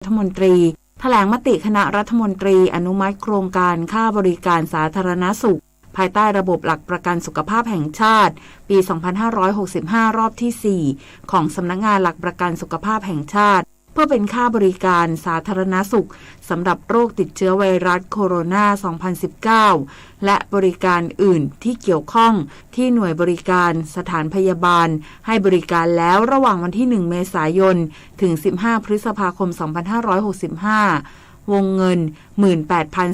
รัฐมนตรีแถลงมติคณะรัฐมนตรีอนุมัติโครงการค่าบริการสาธารณสุขภายใต้ระบบหลักประกันสุขภาพแห่งชาติปี 2565 รอบที่ 4 ของสำนักงานหลักประกันสุขภาพแห่งชาติเพื่อเป็นค่าบริการสาธารณสุขสำหรับโรคติดเชื้อไวรัสโคโรนา 2019 และบริการอื่นที่เกี่ยวข้องที่หน่วยบริการสถานพยาบาลให้บริการแล้วระหว่างวันที่ 1 เมษายน ถึง 15 พฤษภาคม 2565 วงเงิน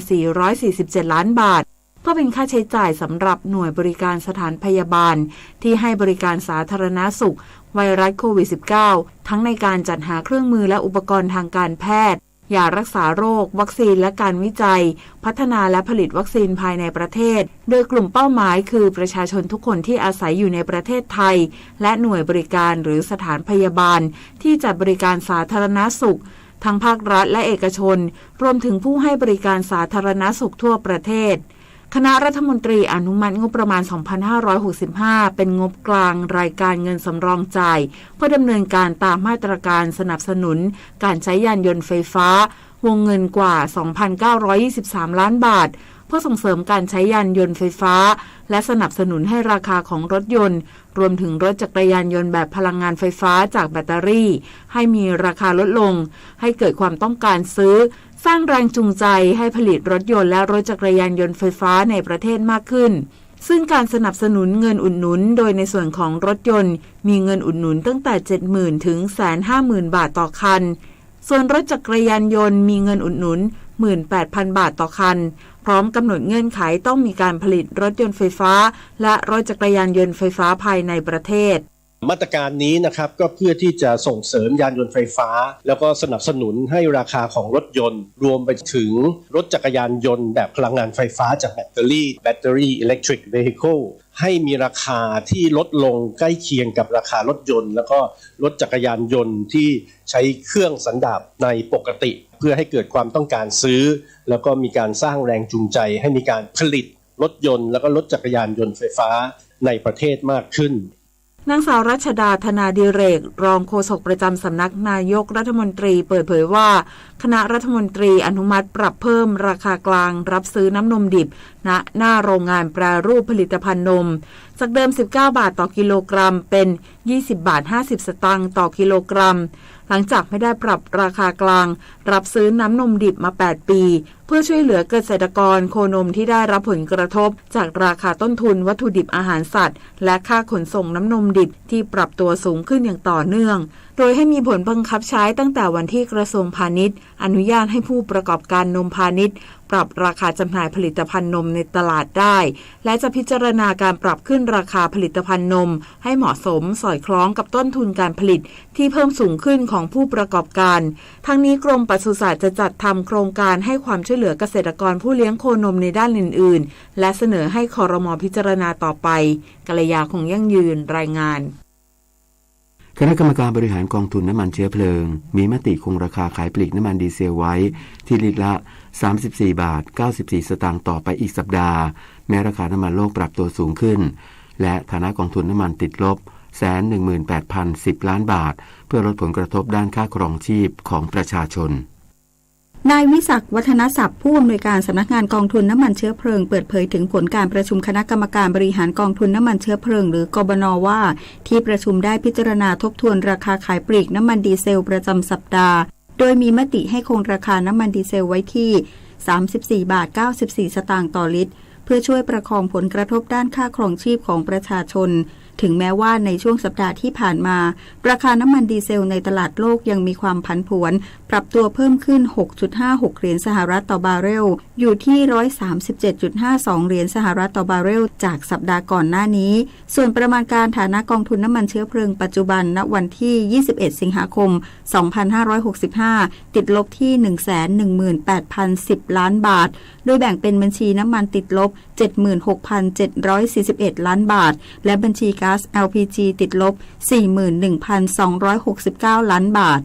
18,447 ล้านบาทเพื่อเป็นค่าใช้จ่ายสำหรับหน่วยบริการสถานพยาบาลที่ให้บริการสาธารณสุขไวรัสโควิด -19 ทั้งในการจัดหาเครื่องมือและอุปกรณ์ทางการแพทย์ยารักษาโรควัคซีนและการวิจัยพัฒนาและผลิตวัคซีนภายในประเทศโดยกลุ่มเป้าหมายคือประชาชนทุกคนที่อาศัยอยู่ในประเทศไทยและหน่วยบริการหรือสถานพยาบาลที่จัดบริการสาธารณสุขทั้งภาครัฐและเอกชนรวมถึงผู้ให้บริการสาธารณสุขทั่วประเทศคณะรัฐมนตรีอนุมัติงบประมาณ 2565 เป็นงบกลางรายการเงินสำรองจ่ายเพื่อดำเนินการตามมาตรการสนับสนุนการใช้ยานยนต์ไฟฟ้าวงเงินกว่า 2,923 ล้านบาทเพื่อส่งเสริมการใช้ยานยนต์ไฟฟ้าและสนับสนุนให้ราคาของรถยนต์รวมถึงรถจักรยานยนต์แบบพลังงานไฟฟ้าจากแบตเตอรี่ให้มีราคาลดลงให้เกิดความต้องการซื้อสร้างแรงจูงใจให้ผลิตรถยนต์และรถจักรยานยนต์ไฟฟ้าในประเทศมากขึ้นซึ่งการสนับสนุนเงินอุดหนุนโดยในส่วนของรถยนต์มีเงินอุดหนุนตั้งแต่ 70,000 ถึง 150,000 บาทต่อคันส่วนรถจักรยานยนต์มีเงินอุดหนุน 18,000 บาทต่อคันพร้อมกำหนดเงื่อนไขต้องมีการผลิตรถยนต์ไฟฟ้าและรถจักรยานยนต์ไฟฟ้าภายในประเทศมาตรการนี้นะครับก็เพื่อที่จะส่งเสริมยานยนต์ไฟฟ้าแล้วก็สนับสนุนให้ราคาของรถยนต์รวมไปถึงรถจักรยานยนต์แบบพลังงานไฟฟ้าจากแบตเตอรี่ Electric Vehicle ให้มีราคาที่ลดลงใกล้เคียงกับราคารถยนต์แล้วก็รถจักรยานยนต์ที่ใช้เครื่องสันดาปในปกติเพื่อให้เกิดความต้องการซื้อแล้วก็มีการสร้างแรงจูงใจให้มีการผลิตรถยนต์แล้วก็รถจักรยานยนต์ไฟฟ้าในประเทศมากขึ้นนางสาวรัชดาธนาดิเรกรองโฆษกประจำสำนักนายกรัฐมนตรีเปิดเผยว่าคณะรัฐมนตรีอนุมัติปรับเพิ่มราคากลางรับซื้อน้ำนมดิบณหน้าโรงงานแปรรูปผลิตภัณฑ์นมจากเดิม19 บาทต่อกิโลกรัมเป็น20 บาท 50 สตางค์ต่อกิโลกรัมหลังจากไม่ได้ปรับราคากลางรับซื้อน้ำนมดิบมา8 ปีเพื่อช่วยเหลือเกษตรกรโคนมที่ได้รับผลกระทบจากราคาต้นทุนวัตถุดิบอาหารสัตว์และค่าขนส่งน้ำนมดิบที่ปรับตัวสูงขึ้นอย่างต่อเนื่องโดยให้มีผลบังคับใช้ตั้งแต่วันที่กระทรวงพาณิชย์อนุญาตให้ผู้ประกอบการนมพาณิชย์ปรับราคาจำหน่ายผลิตภัณฑ์นมในตลาดได้และจะพิจารณาการปรับขึ้นราคาผลิตภัณฑ์นมให้เหมาะสมสอดคล้องกับต้นทุนการผลิตที่เพิ่มสูงขึ้นของผู้ประกอบการทั้งนี้กรมปศุสัตว์จะจัดทำโครงการให้ความช่วยเหลือเกษตรกรผู้เลี้ยงโคนมในด้านอื่นๆและเสนอให้ครม.พิจารณาต่อไปกัลยาคงยั่งยืนรายงานคณะกรรมการบริหารกองทุนน้ำมันเชื้อเพลิงมีมติคงราคาขายปลีกน้ำมันดีเซลไว้ที่ลิตรละ34 บาท 94 สตางค์ต่อไปอีกสัปดาห์แม้ราคาน้ำมันโลกปรับตัวสูงขึ้นและฐานะกองทุนน้ำมันติดลบ 118,010 ล้านบาทเพื่อลดผลกระทบด้านค่าครองชีพของประชาชนนายวิศักดิ์วัฒนศัพท์ผู้อำนวยการสำนักงานกองทุนน้ำมันเชื้อเพลิงเปิดเผยถึงผลการประชุมคณะกรรมการบริหารกองทุนน้ำมันเชื้อเพลิงหรือกบน.ว่าที่ประชุมได้พิจารณาทบทวนราคาขายปลีกน้ำมันดีเซลประจำสัปดาห์โดยมีมติให้คงราคาน้ำมันดีเซลไว้ที่34 บาท 94 สตางค์ต่อลิตรเพื่อช่วยประคองผลกระทบด้านค่าครองชีพของประชาชนถึงแม้ว่าในช่วงสัปดาห์ที่ผ่านมาราคาน้ำมันดีเซลในตลาดโลกยังมีความผันผวนปรับตัวเพิ่มขึ้น 6.56 เหรียญสหรัฐต่อบาร์เรลอยู่ที่ 137.52 เหรียญสหรัฐต่อบาร์เรลจากสัปดาห์ก่อนหน้านี้ส่วนประมาณการฐานะกองทุนน้ำมันเชื้อเพลิงปัจจุบันณวันที่ 21 สิงหาคม 2565 ติดลบที่ 118,010 ล้านบาทโดยแบ่งเป็นบัญชีน้ำมันติดลบ 76,741 ล้านบาทและบัญชีก๊าซ LPG ติดลบ 41,269 ล้านบาท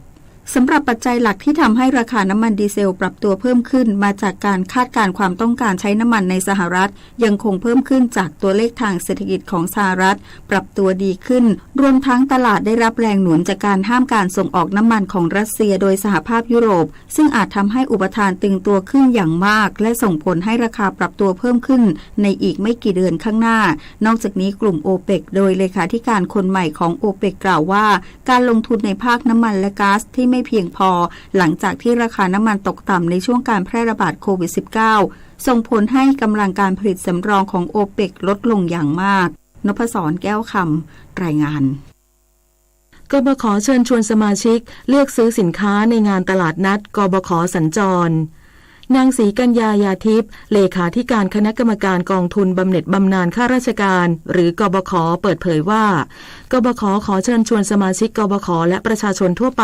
สำหรับปัจจัยหลักที่ทำให้ราคาน้ำมันดีเซลปรับตัวเพิ่มขึ้นมาจากการคาดการณ์ความต้องการใช้น้ำมันในสหรัฐยังคงเพิ่มขึ้นจากตัวเลขทางเศรษฐกิจของสหรัฐปรับตัวดีขึ้นรวมทั้งตลาดได้รับแรงหนุนจากการห้ามการส่งออกน้ำมันของรัสเซียโดยสหภาพยุโรปซึ่งอาจทำให้อุปทานตึงตัวขึ้นอย่างมากและส่งผลให้ราคาปรับตัวเพิ่มขึ้นในอีกไม่กี่เดือนข้างหน้านอกจากนี้กลุ่มโอเปกโดยเลขาธิการคนใหม่ของโอเปกกล่าวว่าการลงทุนในภาคน้ำมันและก๊าซที่ไม่เพียงพอหลังจากที่ราคาน้ำมันตกต่ำในช่วงการแพร่ระบาดโควิด -19 ส่งผลให้กำลังการผลิตสำรองของโอเปกลดลงอย่างมากนพศรแก้วคำรายงานกบข.เชิญชวนสมาชิกเลือกซื้อสินค้าในงานตลาดนัดกบข.สัญจรนางศรีกัญญายาทิพย์เลขาธิการคณะกรรมการกองทุนบำเหน็จบำนาญข้าราชการหรือกบข.เปิดเผยว่ากบข.ขอเชิญชวนสมาชิกกบข.และประชาชนทั่วไป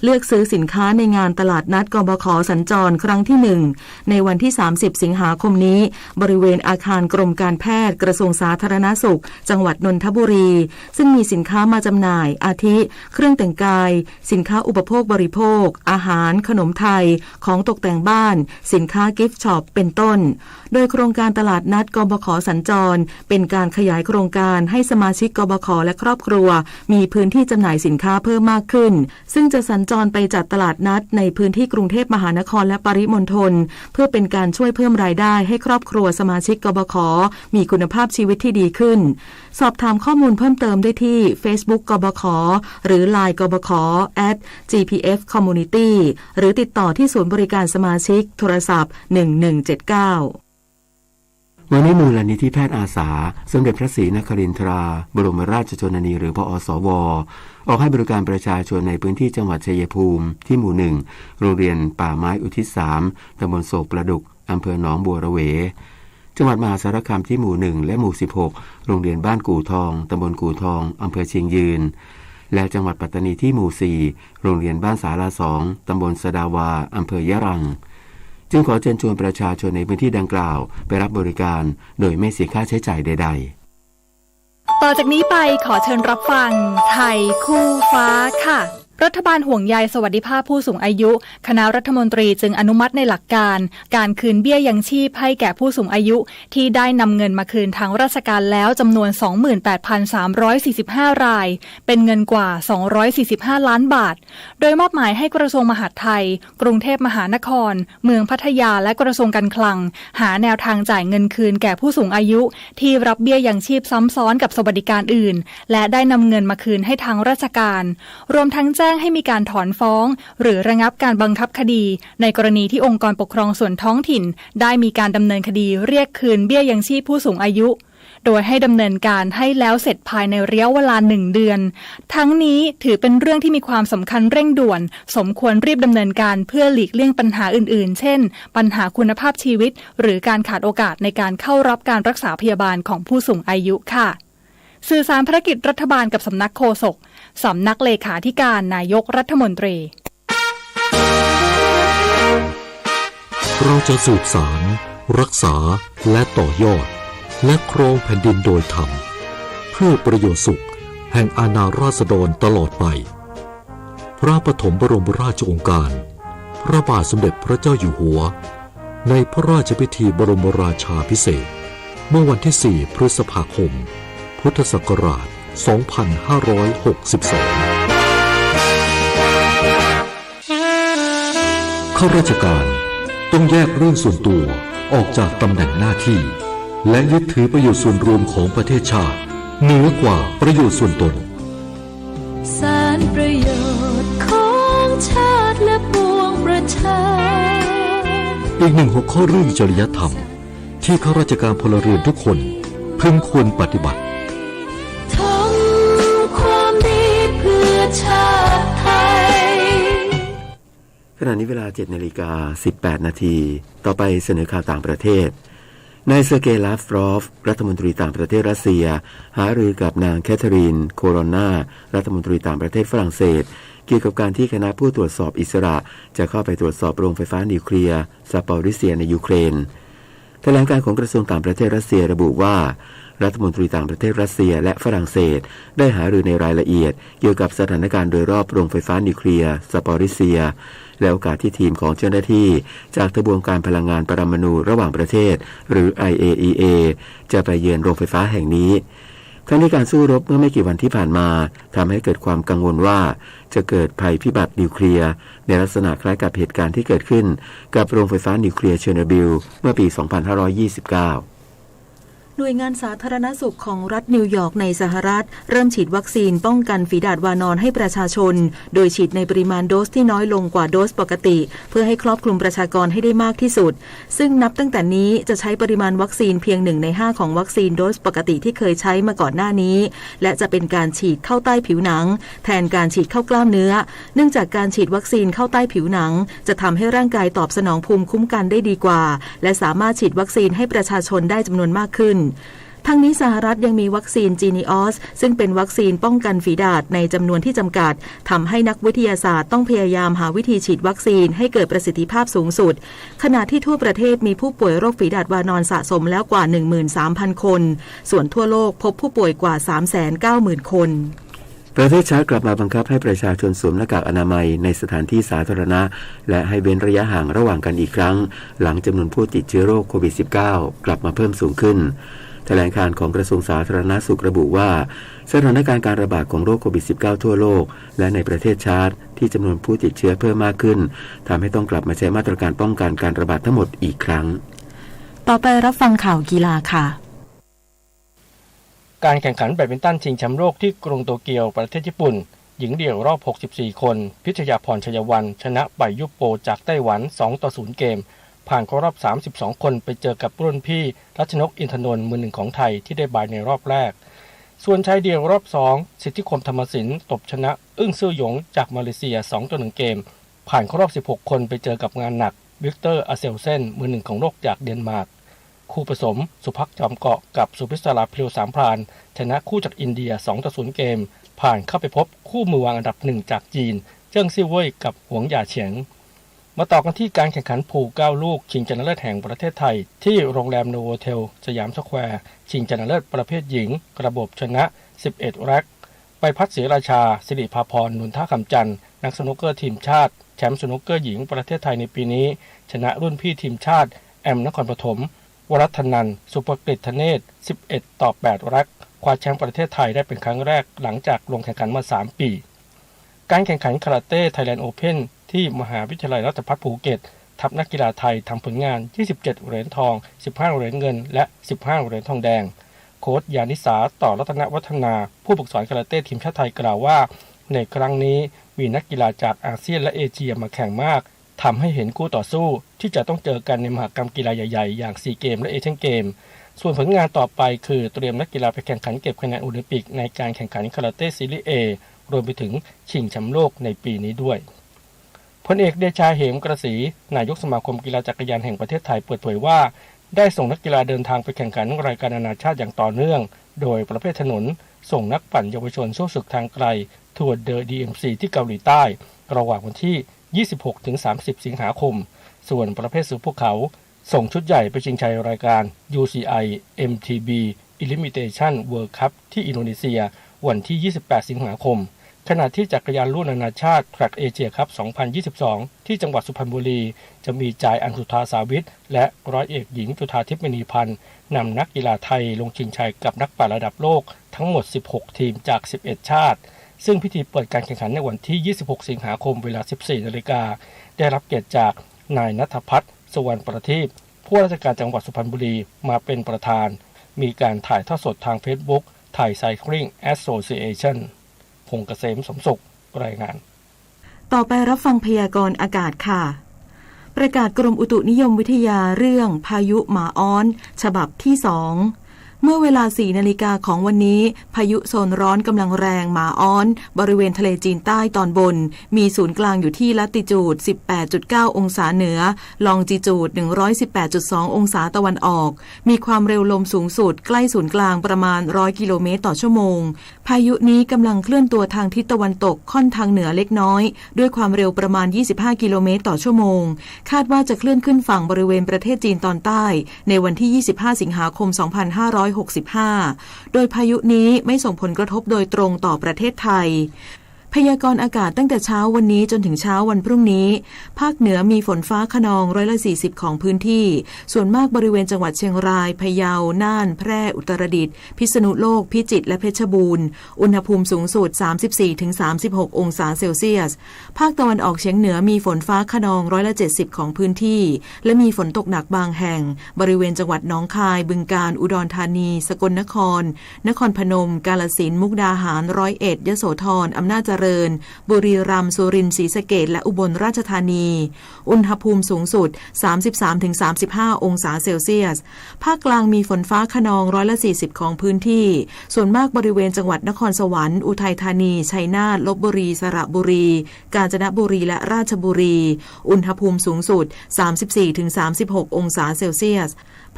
เลือกซื้อสินค้าในงานตลาดนัดกบข.สัญจรครั้งที่1ในวันที่30สิงหาคมนี้บริเวณอาคารกรมการแพทย์กระทรวงสาธารณสุขจังหวัดนนทบุรีซึ่งมีสินค้ามาจำหน่ายอาทิเครื่องแต่งกายสินค้าอุปโภคบริโภคอาหารขนมไทยของตกแต่งบ้านสินค้ากิฟต์ช็อปเป็นต้นโดยโครงการตลาดนัดกบข.สัญจรเป็นการขยายโครงการให้สมาชิกกบข.และครอบครัวมีพื้นที่จำหน่ายสินค้าเพิ่มมากขึ้นซึ่งจะสัญจรไปจัดตลาดนัดในพื้นที่กรุงเทพมหานครและปริมณฑลเพื่อเป็นการช่วยเพิ่มรายได้ให้ครอบครัวสมาชิกกบข.มีคุณภาพชีวิตที่ดีขึ้นสอบถามข้อมูลเพิ่มเติมได้ที่ Facebook กบข.หรือ LINE กบข. @GPF Community หรือติดต่อที่ศูนย์บริการสมาชิกโทรศัพท์1179วันนี้มูลนิธิแพทย์อาสาสมเด็จพระศรีนครินทราบรมราชชนนีหรือพอสว.ออกให้บริการประชาชนในพื้นที่จังหวัดชัยภูมิที่หมู่1โรงเรียนป่าไม้อุทิศ3ตำบลโศกประดุกอำเภอหนองบัวระเวจังหวัดมหาสารคามที่หมู่1และหมู่16โรงเรียนบ้านกู่ทองตำบลกู่ทองอำเภอเชียงยืนและจังหวัดปัตตานีที่หมู่4โรงเรียนบ้านสารา2ตำบลสะดาวาอำเภอยะรังจึงขอเชิญชวนประชาชนในพื้นที่ดังกล่าวไปรับบริการโดยไม่เสียค่าใช้จ่ายใดๆต่อจากนี้ไปขอเชิญรับฟังไทยคู่ฟ้าค่ะรัฐบาลห่วงใยสวัสดิภาพผู้สูงอายุคณะรัฐมนตรีจึงอนุมัติในหลักการคืนเบี้ยยังชีพให้แก่ผู้สูงอายุที่ได้นำเงินมาคืนทางราชการแล้วจำนวน 28,345 รายเป็นเงินกว่า245ล้านบาทโดยมอบหมายให้กระทรวงมหาดไทยกรุงเทพมหานครเมืองพัทยาและกระทรวงการคลังหาแนวทางจ่ายเงินคืนแก่ผู้สูงอายุที่รับเบี้ยยังชีพซ้ำซ้อนกับสวัสดิการอื่นและได้นำเงินมาคืนให้ทางราชการรวมทั้งแจ้งให้มีการถอนฟ้องหรือระงับการบังคับคดีในกรณีที่องค์กรปกครองส่วนท้องถิ่นได้มีการดำเนินคดีเรียกคืนเบี้ยยังชีพผู้สูงอายุโดยให้ดำเนินการให้แล้วเสร็จภายในระยะเวลา1 เดือนทั้งนี้ถือเป็นเรื่องที่มีความสำคัญเร่งด่วนสมควรรีบดำเนินการเพื่อหลีกเลี่ยงปัญหาอื่นๆเช่นปัญหาคุณภาพชีวิตหรือการขาดโอกาสในการเข้ารับการรักษาพยาบาลของผู้สูงอายุค่ะสื่อสารภารกิจรัฐบาลกับสำนักโฆษกสำนักเลขาธิการนายกรัฐมนตรีเราจะสืบสารรักษาและต่อยอดและครองแผ่นดินโดยธรรมเพื่อประโยชน์สุขแห่งอาณาราษฎรตลอดไปพระปฐมบรมราชโองการพระบาทสมเด็จพระเจ้าอยู่หัวในพระราชพิธีบรมราชาภิเษกเมื่อวันที่4 พฤษภาคมพุทธศักราช 2562 ข้าราชการต้องแยกเรื่องส่วนตัวออกจากตำแหน่งหน้าที่และยึดถือประโยชน์ส่วนรวมของประเทศชาติเหนือกว่าประโยชน์ส่วนตนสารประโยชน์ของชาติและปวงประชาอีกหนึ่งหัวข้อเรื่องจริยธรรมที่ข้าราชการพลเรือนทุกคนพึงควรปฏิบัติทำความดีเพื่อชาติไทยขณะนี้เวลา 7:18 น.ต่อไปเสนอข่าวต่างประเทศนายเซอร์เกย์ ลาฟรอฟรัฐมนตรีต่างประเทศรัสเซียหารือกับนางแคทเธอรีน โคโรนารัฐมนตรีต่างประเทศฝรั่งเศสเกี่ยวกับการที่คณะผู้ตรวจสอบอิสระจะเข้าไปตรวจสอบโรงไฟฟ้านิวเคลียร์ซาปอริเซียในยูเครน แถลงการของกระทรวงต่างประเทศรัสเซียระบุว่ารัฐมนตรีต่างประเทศรัสเซียและฝรั่งเศสได้หารือในรายละเอียดเกี่ยวกับสถานการณ์โดยรอบโรงไฟฟ้านิวเคลียร์ซาปอริเซียและโอกาสที่ทีมของเจ้าหน้าที่จากทบวงการพลังงานปรมาณูระหว่างประเทศหรือ IAEA จะไปเยือนโรงไฟฟ้าแห่งนี้ทั้งนี้การสู้รบเมื่อไม่กี่วันที่ผ่านมาทำให้เกิดความกังวลว่าจะเกิดภัยพิบัตินิวเคลียร์ในลักษณะคล้ายกับเหตุการณ์ที่เกิดขึ้นกับโรงไฟฟ้านิวเคลียร์เชอร์โนบิลเมื่อปี 2529หน่วยงานสาธารณสุขของรัฐนิวยอร์กในสหรัฐเริ่มฉีดวัคซีนป้องกันฝีดาษวานอนให้ประชาชนโดยฉีดในปริมาณโดสที่น้อยลงกว่าโดสปกติเพื่อให้ครอบคลุมประชากรให้ได้มากที่สุดซึ่งนับตั้งแต่นี้จะใช้ปริมาณวัคซีนเพียง1 ใน 5ของวัคซีนโดสปกติที่เคยใช้มาก่อนหน้านี้และจะเป็นการฉีดเข้าใต้ผิวหนังแทนการฉีดเข้ากล้ามเนื้อเนื่องจากการฉีดวัคซีนเข้าใต้ผิวหนังจะทำให้ร่างกายตอบสนองภูมิคุ้มกันได้ดีกว่าและสามารถฉีดวัคซีนให้ประชาชนได้จำนวนมากขึ้นทั้งนี้สหรัฐยังมีวัคซีนจีนีออสซึ่งเป็นวัคซีนป้องกันฝีดาษในจำนวนที่จำกัดทำให้นักวิทยาศาสตร์ต้องพยายามหาวิธีฉีดวัคซีนให้เกิดประสิทธิภาพสูงสุดขณะที่ทั่วประเทศมีผู้ป่วยโรคฝีดาษวานอนสะสมแล้วกว่า 13,000 คนส่วนทั่วโลกพบผู้ป่วยกว่า 390,000 คนประเทศชาติกลับมาบังคับให้ประชาชนสวมหน้ากากอนามัยในสถานที่สาธารณะและให้เว้นระยะห่างระหว่างกันอีกครั้งหลังจำนวนผู้ติดเชื้อโรคโควิด -19 กลับมาเพิ่มสูงขึ้นแถลงการของกระทรวงสาธารณสุขระบุว่าสถานการณ์การระบาดของโรคโควิด -19 ทั่วโลกและในประเทศชาติที่จำนวนผู้ติดเชื้อเพิ่มมากขึ้นทำให้ต้องกลับมาใช้มาตรการป้องกันการระบาดทั้งหมดอีกครั้งต่อไปรับฟังข่าวกีฬาค่ะการแข่งขันแบดมินตันชิงแชมป์โลกที่กรุงโตเกียวประเทศญี่ปุ่นหญิงเดี่ยวรอบ64คนพิชยาพรชัยวันชนะไปยุโปจากไต้หวัน2-0เกมผ่านเข้ารอบ32คนไปเจอกับรุ่นพี่รัชนกอินทนนท์มือหนึ่งของไทยที่ได้บายในรอบแรกส่วนชายเดี่ยวรอบ2สิทธิคมธรรมสินตบชนะอึ้งซื่อหยงจากมาเลเซีย2-1เกมผ่านเข้ารอบ16คนไปเจอกับงานหนักวิกเตอร์อาเซลเซนมือหนึ่งของโลกจากเดนมาร์กคู่ผสมสุภักจอมเกาะกับสุพิศราเพลวสามพรานชนะคู่จากอินเดีย2-0เกมผ่านเข้าไปพบคู่มือวางอันดับ1จากจีนเจิ้งซี่เว่ยกับหวงหย่าเฉียงมาต่อกันที่การแข่งขันพูล9ลูกชิงชนะเลิศแห่งประเทศไทยที่โรงแรมโนโวเทลสยามสแควร์ชิงชนะเลิศประเภทหญิงระบบชนะ11แร็กใบพัดศรีราชาสิริภาพรนุนท่าคำจันทร์นักสนุกเกอร์ทีมชาติแชมป์สนุกเกอร์หญิงประเทศไทยในปีนี้ชนะรุ่นพี่ทีมชาติแอมนครปฐมวรัตนันท์สุภกฤษธเนศ11-8แร็กคว้าแชมป์ประเทศไทยได้เป็นครั้งแรกหลังจากลงแข่งขันมา3ปีการแข่งขันคาราเต้ไทยแลนด์โอเพ่นที่มหาวิทยาลัยราชภัฏภูเก็ตทัพนักกีฬาไทยทำผลงาน27เหรียญทอง15เหรียญเงินและ15เหรียญทองแดงโค้ชยานิสาต่อรัตนวัฒนาผู้ฝึกสอนคาราเต้ทีมชาติไทยกล่าวว่าในครั้งนี้มีนักกีฬาจากอาเซียนและเอเชียมาแข่งมากทำให้เห็นคู่ต่อสู้ที่จะต้องเจอกันในมหกรรมกีฬาใหญ่ๆอย่างซีเกมและเอเชียนเกมส่วนผลงานต่อไปคือเตรียมนักกีฬาไปแข่งขันเก็บคะแนนโอลิมปิกในการแข่งขันคาราเต้ซีรีส์ A รวมไปถึงชิงแชมป์โลกในปีนี้ด้วยพลเอกเดชาเหมกระศรีนายกสมาคมกีฬาจักรยานแห่งประเทศไทยเปิดเผยว่าได้ส่งนักกีฬาเดินทางไปแข่งขันรายการนานาชาติอย่างต่อเนื่องโดยประเภทถนนส่งนักปั่นเยาวชนสู้ศึกทางไกลทัวร์เดอะ DMC ที่เกาหลีใต้ระหว่างวันที่ 26-30 สิงหาคมส่วนประเภทสู่ภูเขาส่งชุดใหญ่ไปชิงชัยรายการ UCI MTB Elimination World Cup ที่อินโดนีเซียวันที่ 28 สิงหาคมขณะที่จักรยานลู่นานาชาติ Track Asia Cup 2022 ที่จังหวัดสุพรรณบุรีจะมีจ่ายอัญชุธาสาวิทและร้อยเอกหญิงจุฑาทิพย์มณีพันธ์นำนักกีฬาไทยลงชิงชัยกับนักปั่นระดับโลกทั้งหมด16ทีมจาก11ชาติซึ่งพิธีเปิดการแข่งขันในวันที่ 26 สิงหาคมเวลา 14 นาฬิกาได้รับเกียรติจากนายณัฐพัฒน์สุวรรณประทีปผู้ราชการจังหวัดสุพรรณบุรีมาเป็นประธานมีการถ่ายทอดสดทาง Facebook ไทย Cycling Association พงษ์เกษมสมสุขรายงานต่อไปรับฟังพยากรณ์อากาศค่ะประกาศกรมอุตุนิยมวิทยาเรื่องพายุหมาอ้อนฉบับที่2 เมื่อเวลา 4 นาฬิกาของวันนี้พายุโซนร้อนกำลังแรงหมาอ้อนบริเวณทะเลจีนใต้ตอนบนมีศูนย์กลางอยู่ที่ลัติจูด 18.9 องศาเหนือลองจิจูด 118.2 องศาตะวันออกมีความเร็วลมสูงสุดใกล้ศูนย์กลางประมาณ100กิโลเมตรต่อชั่วโมงพายุนี้กำลังเคลื่อนตัวทางทิศตะวันตกค่อนทางเหนือเล็กน้อยด้วยความเร็วประมาณ25กิโลเมตรต่อชั่วโมงคาดว่าจะเคลื่อนขึ้นฝั่งบริเวณประเทศจีนตอนใต้ในวันที่25สิงหาคม2565โดยพายุนี้ไม่ส่งผลกระทบโดยตรงต่อประเทศไทยพยากรณ์อากาศตั้งแต่เช้าวันนี้จนถึงเช้าวันพรุ่งนี้ภาคเหนือมีฝนฟ้าคะนอง140ของพื้นที่ส่วนมากบริเวณจังหวัดเชียงรายพะเยาน่านแพร่อุตรดิตถ์พิษณุโลกพิจิตรและเพชรบูรณ์อุณหภูมิสูงสุด 34-36 องศาเซลเซียสภาคตะวันออกเฉียงเหนือมีฝนฟ้าคะนอง170ของพื้นที่และมีฝนตกหนักบางแห่งบริเวณจังหวัดหนองคายบึงกาฬอุดรธานีสกลนครนครพนมกาฬสินธุ์มุกดาหาร101ยโสธรอำนาจเจริญบุรีรัมย์สุรินทร์ศรีสะเกษและอุบลราชธานีอุณหภูมิสูงสุด 33-35 องศาเซลเซียสภาคกลางมีฝนฟ้าคะนอง140ของพื้นที่ส่วนมากบริเวณจังหวัดนครสวรรค์อุทัยธานีชัยนาทลพบุรีสระบุรีกาญจนบุรีและราชบุรีอุณหภูมิสูงสุด 34-36 องศาเซลเซียส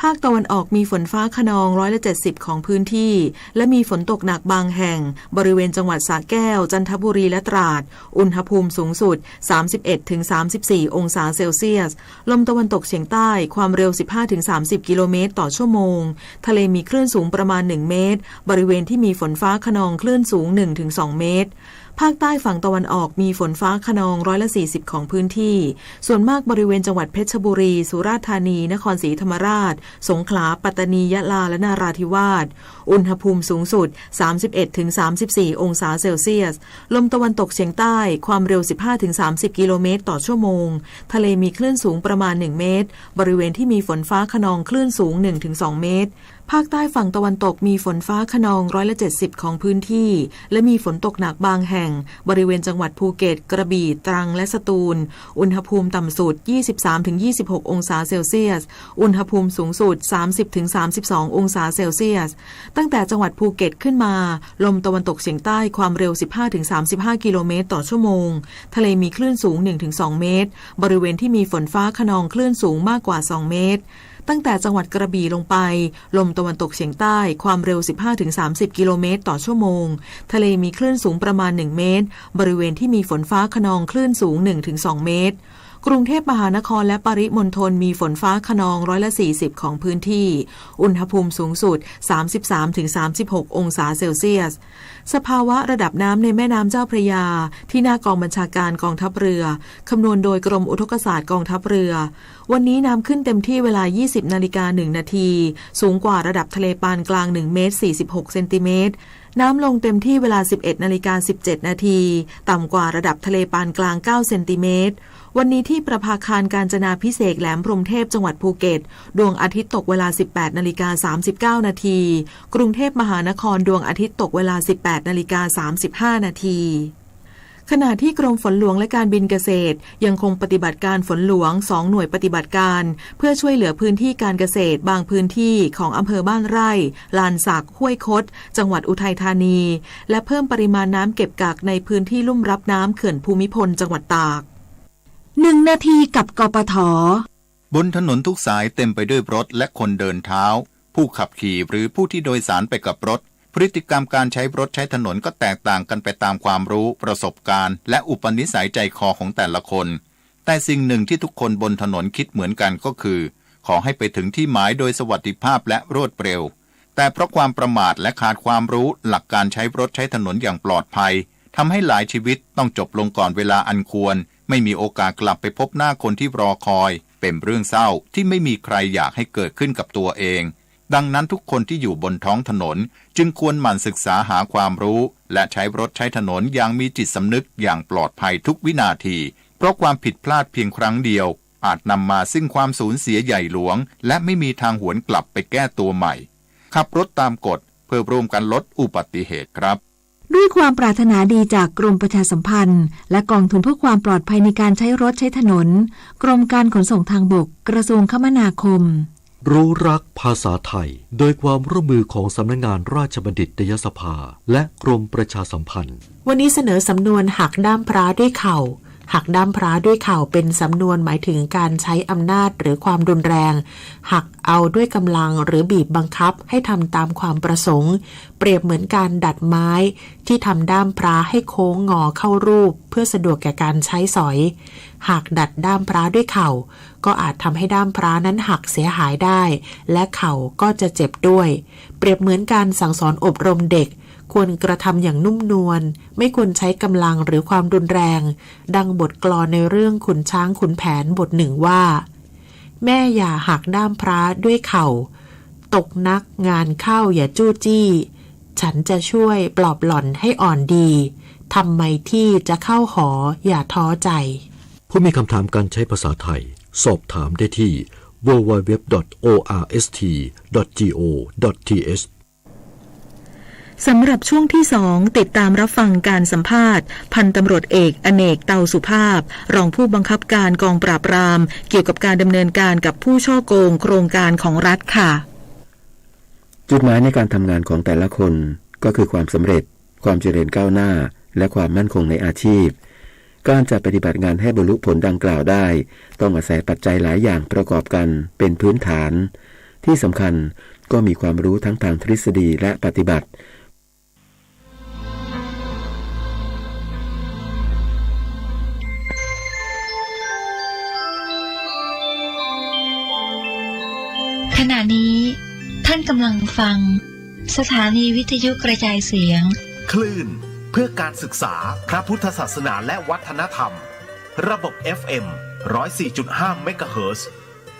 ภาคตะวันออกมีฝนฟ้าคะนอง170ของพื้นที่และมีฝนตกหนักบางแห่งบริเวณจังหวัดสระแก้วจันทบุรีและตราดอุณหภูมิสูงสุด 31-34 องศาเซลเซียสลมตะวันตกเฉียงใต้ความเร็ว 15-30 กิโลเมตรต่อชั่วโมงทะเลมีคลื่นสูงประมาณ1เมตรบริเวณที่มีฝนฟ้าคะนองคลื่นสูง 1-2 เมตรภาคใต้ฝั่งตะวันออกมีฝนฟ้าคะนอง140ของพื้นที่ส่วนมากบริเวณจังหวัดเพชรบุรีสุราษฎร์ธานีนครศรีธรรมราชสงขลาปัตตานียะลาและนาราธิวาสอุณหภูมิสูงสุด 31-34 องศาเซลเซียสลมตะวันตกเฉียงใต้ความเร็ว 15-30 กิโลเมตรต่อชั่วโมงทะเลมีคลื่นสูงประมาณ1เมตรบริเวณที่มีฝนฟ้าคะนองคลื่นสูง 1-2 เมตรภาคใต้ฝั่งตะวันตกมีฝนฟ้าคะนอง170ของพื้นที่และมีฝนตกหนักบางแห่งบริเวณจังหวัดภูเก็ตกระบี่ตรังและสตูลอุณหภูมิต่ำสุด 23-26 องศาเซลเซียสอุณหภูมิสูงสุด 30-32 องศาเซลเซียสตั้งแต่จังหวัดภูเก็ตขึ้นมาลมตะวันตกเฉียงใต้ความเร็ว 15-35 กิโลเมตรต่อชั่วโมงทะเลมีคลื่นสูง 1-2 เมตรบริเวณที่มีฝนฟ้าคะนองคลื่นสูงมากกว่า2เมตรตั้งแต่จังหวัดกระบี่ลงไปลมตะวันตกเฉียงใต้ความเร็ว 15-30 กิโลเมตรต่อชั่วโมงทะเลมีคลื่นสูงประมาณ1เมตรบริเวณที่มีฝนฟ้าคะนองคลื่นสูง 1-2 เมตรกรุงเทพมหานครและปริมณฑลมีฝนฟ้าคะนอง140ของพื้นที่อุณหภูมิสูงสุด 33-36 องศาเซลเซียสสภาวะระดับน้ำในแม่น้ำเจ้าพระยาที่หน้ากองบัญชาการกองทัพเรือคำนวณโดยกรมอุทกศาสตร์กองทัพเรือวันนี้น้ำขึ้นเต็มที่เวลา 20:01 น.สูงกว่าระดับทะเลปานกลาง1เมตร46เซนติเมตรน้ำลงเต็มที่เวลา 11:17 น.ต่ำกว่าระดับทะเลปานกลาง9เซนติเมตรวันนี้ที่ประภาคารกาญจนาภิเษกแหลมพรหมเทพจังหวัดภูเก็ตดวงอาทิตย์ตกเวลา 18:39 น.กรุงเทพมหานครดวงอาทิตย์ตกเวลา 18:35 น.ขณะที่กรมฝนหลวงและการบินเกษตรยังคงปฏิบัติการฝนหลวง2หน่วยปฏิบัติการเพื่อช่วยเหลือพื้นที่การเกษตรบางพื้นที่ของอำเภอบ้านไร่ลานสักห้วยคดจังหวัดอุทัยธานีและเพิ่มปริมาณน้ำเก็บกักในพื้นที่ลุ่มรับน้ำเขื่อนภูมิพลจังหวัดตาก1 นาทีกับกปท.บนถนนทุกสายเต็มไปด้วยรถและคนเดินเท้าผู้ขับขี่หรือผู้ที่โดยสารไปกับรถพฤติกรรมการใช้รถใช้ถนนก็แตกต่างกันไปตามความรู้ประสบการณ์และอุปนิสัยใจคอของแต่ละคนแต่สิ่งหนึ่งที่ทุกคนบนถนนคิดเหมือนกันก็คือขอให้ไปถึงที่หมายโดยสวัสดิภาพและรวดเร็วแต่เพราะความประมาทและขาดความรู้หลักการใช้รถใช้ถนนอย่างปลอดภัยทำให้หลายชีวิตต้องจบลงก่อนเวลาอันควรไม่มีโอกาสกลับไปพบหน้าคนที่รอคอยเป็นเรื่องเศร้าที่ไม่มีใครอยากให้เกิดขึ้นกับตัวเองดังนั้นทุกคนที่อยู่บนท้องถนนจึงควรหมั่นศึกษาหาความรู้และใช้รถใช้ถนนอย่างมีจิตสำนึกอย่างปลอดภัยทุกวินาทีเพราะความผิดพลาดเพียงครั้งเดียวอาจนำมาซึ่งความสูญเสียใหญ่หลวงและไม่มีทางหวนกลับไปแก้ตัวใหม่ขับรถตามกฎเพื่อร่วมกันลดอุบัติเหตุครับด้วยความปรารถนาดีจากกรมประชาสัมพันธ์และกองทุนเพื่อความปลอดภัยในการใช้รถใช้ถนนกรมการขนส่งทางบกกระทรวงคมนาคม รู้รักภาษาไทยโดยความร่วมมือของสำนักงานราชบัณฑิตยสภาและกรมประชาสัมพันธ์ วันนี้เสนอสำนวนหักด้ามพระด้วยเข่าหักด้ามพระด้วยเข่าเป็นสำนวนหมายถึงการใช้อำนาจหรือความรุนแรงหักเอาด้วยกำลังหรือบีบบังคับให้ทำตามความประสงค์เปรียบเหมือนการดัดไม้ที่ทำด้ามพระให้โค้งงอเข้ารูปเพื่อสะดวกแก่การใช้สอยหากดัดด้ามพระด้วยเข่าก็อาจทำให้ด้ามพระนั้นหักเสียหายได้และเข่าก็จะเจ็บด้วยเปรียบเหมือนการสั่งสอนอบรมเด็กควรกระทำอย่างนุ่มนวลไม่ควรใช้กำลังหรือความรุนแรงดังบทกลอนในเรื่องขุนช้างขุนแผนบทหนึ่งว่าแม่อย่าหักด้ามพระด้วยเข่าตกนักงานเข้าอย่าจู้จี้ฉันจะช่วยปลอบหล่อนให้อ่อนดีทำไมที่จะเข้าหออย่าท้อใจผู้มีคำถามการใช้ภาษาไทยสอบถามได้ที่ www.orst.go.th สำหรับช่วงที่ 2ติดตามรับฟังการสัมภาษณ์พันตำรวจเอกอเนกเตาสุภาพรองผู้บังคับการกองปราบปรามเกี่ยวกับการดำเนินการกับผู้ฉ้อโกงโครงการของรัฐค่ะจุดหมายในการทำงานของแต่ละคนก็คือความสำเร็จความเจริญก้าวหน้าและความมั่นคงในอาชีพการจะปฏิบัติงานให้บรรลุผลดังกล่าวได้ต้องอาศัยปัจจัยหลายอย่างประกอบกันเป็นพื้นฐานที่สำคัญก็มีความรู้ทั้งทางทฤษฎีและปฏิบัติขณะนี้ท่านกำลังฟังสถานีวิทยุกระจายเสียงคลื่นเพื่อการศึกษาพระพุทธศาสนาและวัฒนธรรมระบบ FM 104.5 เมกะเฮิรตซ์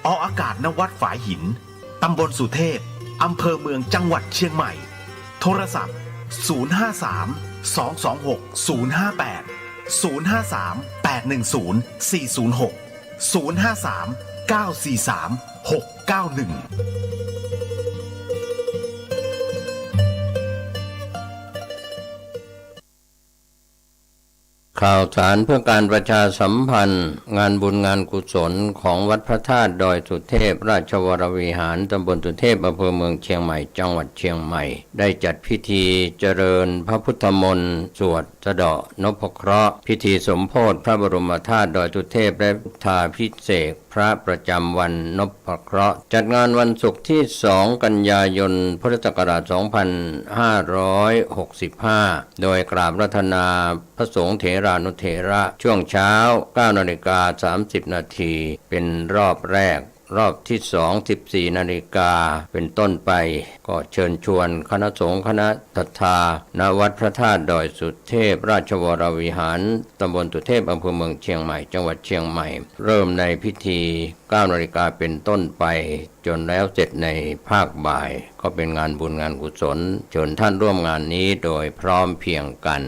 ออกอากาศณ วัดฝายหินตำบลสุเทพอำเภอเมืองจังหวัดเชียงใหม่โทรศัพท์053-226-058-053-810-406-053-943-691ข่าวสารเพื่อการประชาสัมพันธ์งานบุญงานกุศลของวัดพระธาตุดอยสุเทพราชวรวิหารตำบลสุเทพอำเภอเมืองเชียงใหม่จังหวัดเชียงใหม่ได้จัดพิธีเจริญพระพุทธมนต์สวดสะเดาะนพเคราะห์พิธีสมโภชพระบรมธาตุดอยสุเทพและพุทธาภิเษกพระประจำวันนพเคราะห์จัดงานวันศุกร์ที่2กันยายนพุทธศักราช2565โดยกราบรัตนาพระสงฆ์เถรานุเถระช่วงเช้า 9:30 น.เป็นรอบแรกรอบที่2 14 นาฬิกาเป็นต้นไปก็เชิญชวนคณะสงฆ์คณะศรัทธาณวัดพระธาตุดอยสุเทพราชวรวิหารตำบลสุเทพอำเภอเมืองเชียงใหม่จังหวัดเชียงใหม่เริ่มในพิธี 9 นาฬิกาเป็นต้นไปจนแล้วเสร็จในภาคบ่ายก็เป็นงานบุญงานกุศลเชิญท่านร่วมงานนี้โดยพร้อมเพรียงกัน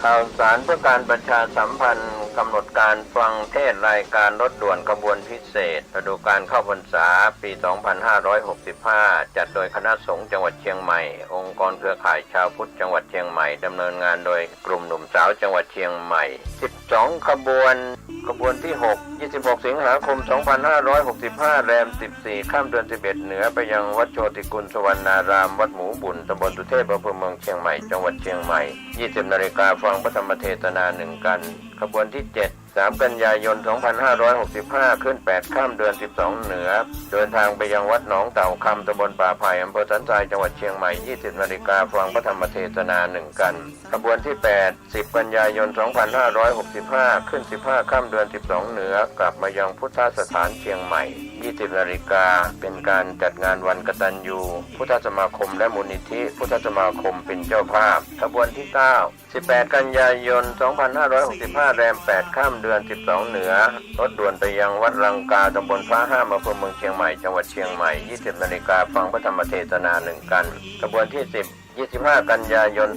ข่าวสารเพื่อการประชาสัมพันธ์กำหนดการฟังเทศรายการรถด่วนขบวนพิเศษฤดูกาลเข้าพรรษาปี 2565 จัดโดยคณะสงฆ์จังหวัดเชียงใหม่องค์กรเครือข่ายชาวพุทธจังหวัดเชียงใหม่ดำเนินงานโดยกลุ่มหนุ่มสาวจังหวัดเชียงใหม่12ขบวนที่6 26 สิงหาคม 2565 แรม 14 ค่ำเดือน 11 เหนือไปยังวัดโชติกุลสวรรณารามวัดหมูบุญตำบลสุเทพอำเภอเมืองเชียงใหม่จังหวัดเชียงใหม่ 20 นาฬิกาฟังพระธรรมเทศนา1กันขบวนที่ 7 3 กันยายน 2565 ขึ้น 8 ค่ำเดือน 12 เหนือเดินทางไปยังวัดหนองเต่าคำตำบลป่าไผ่อำเภอสันทรายจังหวัดเชียงใหม่ 20 นาฬิกาฟังพระธรรมเทศนา1กันขบวนที่ 8 10 กันยายน 2565 ขึ้น 15 ค่ำเดือน 12 เหนือกลับมายังพุทธสถานเชียงใหม่ 20 นาฬิกาเป็นการจัดงานวันกตัญญูพุทธสมาคมและมูลนิธิพุทธสมาคมเป็นเจ้าภาพขบวนที่ 9 18 กันยายน 2565 แรม 8 ค่ำเดือน 12 เหนือรถด่วนไปยังวัดลังกาตำบลพระห้ามอำเภอเมืองเชียงใหม่จังหวัดเชียงใหม่ 20 นาฬิกาฟังพระธรรมเทศนา1กันขบวนที่ 10 25 กันยายน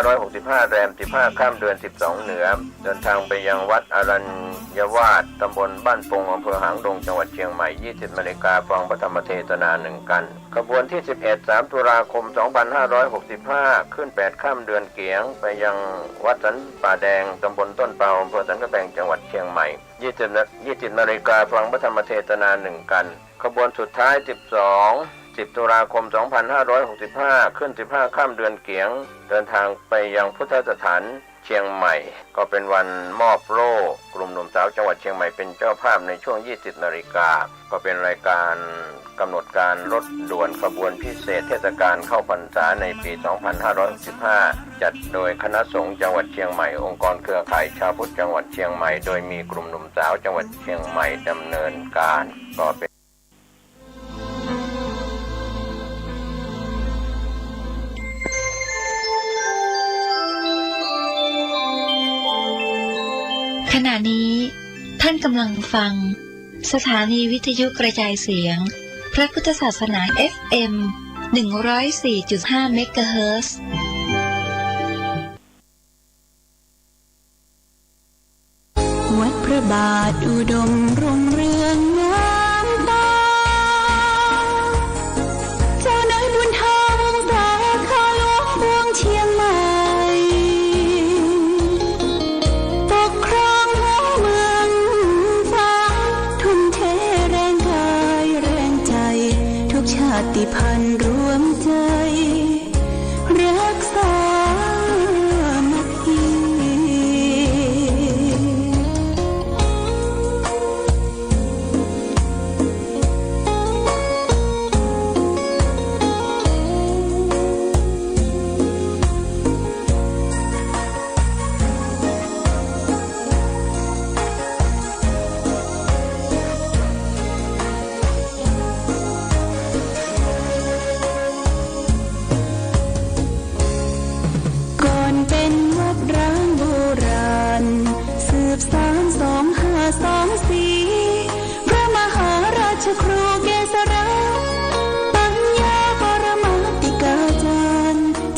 2565 แรม 15 ข้ามเดือน 12 เหนือเดินทางไปยังวัดอรัญยวาสตำบลบ้านปงอำเภอหางดงจังหวัดเชียงใหม่ 20 นาฬิกาฟังพระธรรมเทศนา1 กันขบวนที่ 11 3 ตุลาคม 2565 ขึ้น 8 ข้ามเดือนเกียงไปยังวัดสันป่าแดงตำบลต้นเปาอำเภอสันกำแพงจังหวัดเชียงใหม่ 20 นาฬิกาฟังพระธรรมเทศนา1 กันขบวนสุดท้าย 10 ตุลาคม 2565 ขึ้น 15 ข้ามเดือนเกียงเดินทางไปยังพุทธสถานเชียงใหม่ก็เป็นวันมอบโล่กลุ่มหนุ่มสาวจังหวัดเชียงใหม่เป็นเจ้าภาพในช่วง 20 นาฬิกาก็เป็นรายการกำหนดการรถด่วนขบวนพิเศษเทศกาลเข้าพรรษาในปี 2565 จัดโดยคณะสงฆ์จังหวัดเชียงใหม่องค์กรเครือข่ายชาวพุทธจังหวัดเชียงใหม่โดยมีกลุ่มหนุ่มสาวจังหวัดเชียงใหม่ดำเนินการก็เป็นขณะนี้ท่านกำลังฟังสถานีวิทยุกระจายเสียงพระพุทธศาสนา FM 104.5 เมกะเฮิรตซ์วัดพระบาทอุดมรุ่งเรืองงามตาเจ้าน้อยบุญธรรมสาขาหลวงเมืองเชียงใหม่ปกครองหัวเมืองฟ้าทุ่มเทแรงกายแรงใจทุกชาติพันธุ์รวมใจรักษามัคคี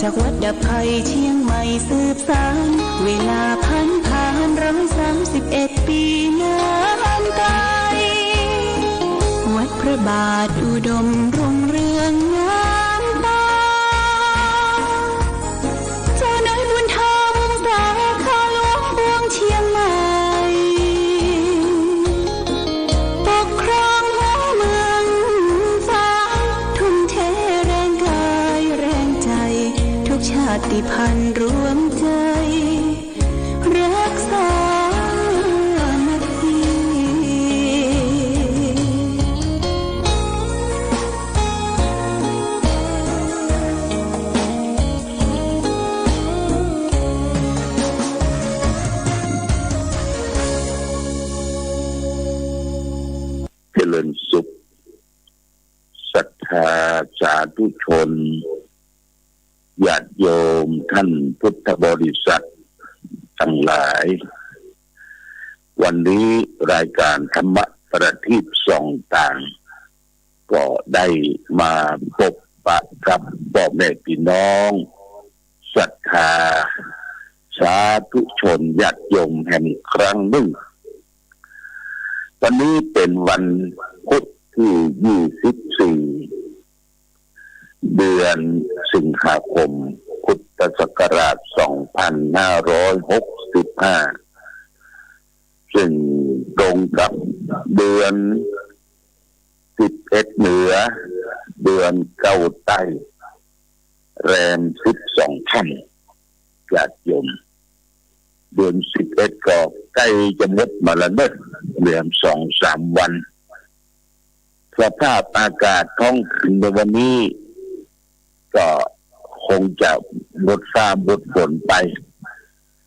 จากวัดดับภัยเชียงใหม่สืบสานเวลาผ่าน131 ปีนานไกลวัดพระบาทอุดมรุ่งเรืองงามตาเจ้าน้อยบุญธรรมสาขาหลวงเมืองเชียงใหม่ปกครองหัวเมืองฟ้าทุ่มเทแรงกายแรงใจทุกชาติพันธุ์รวมใจรักษามัคคีเจริญสุขศรัทธาสาธุชนญาติโยมท่านพุทธบริษัททั้งหลายวันนี้รายการธรรมะประทีปส่องต่างก็ได้มาพบปะกับพ่อแม่พี่น้องศรัทธาสาธุชนญาติโยมแห่งครั้งหนึ่งวันนี้เป็นวันพุธที่24เดือนสิงหาคมพุทธศักราช2565ซึ่งตรงกับเดือน11เหนือเดือนเก้าใต้แรม12ค่ำญาติโยมเดือน11ก็ใกล้จะหมดมาแล้วเหลือ 2-3 วันสภาพอากาศท้องถิ่นในวันนี้ก็คงจะหมดฟ้าหมดฝนไป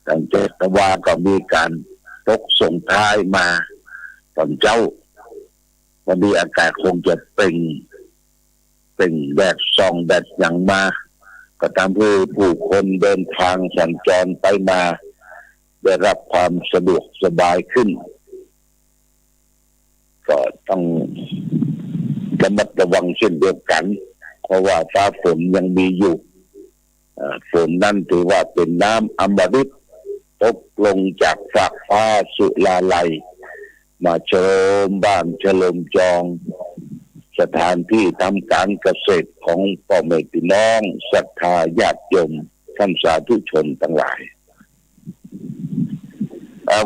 ตั้งแต่ว่าก็มีการตกส่งท้ายมาตอนเจ้าวันนี้อากาศคงจะเป็นแดดส่องแดดอย่างมาก็ทำให้ผู้คนเดินทางสัญจรไปมาได้รับความสะดวกสบายขึ้นก็ต้องระมัดระวังเช่นเดียวกันเพราะว่าฟ้าฝนยังมีอยู่ ฝนนั่นถือว่าเป็นน้ำอมฤตตกลงจากฟากฟ้าสุลาลัยมาโชมบ้านเฉลิมจองสถานที่ทำการเกษตรของพ่อแม่พี่น้องศรัทธาญาติโยมท่านสาธุชนทั้งหลาย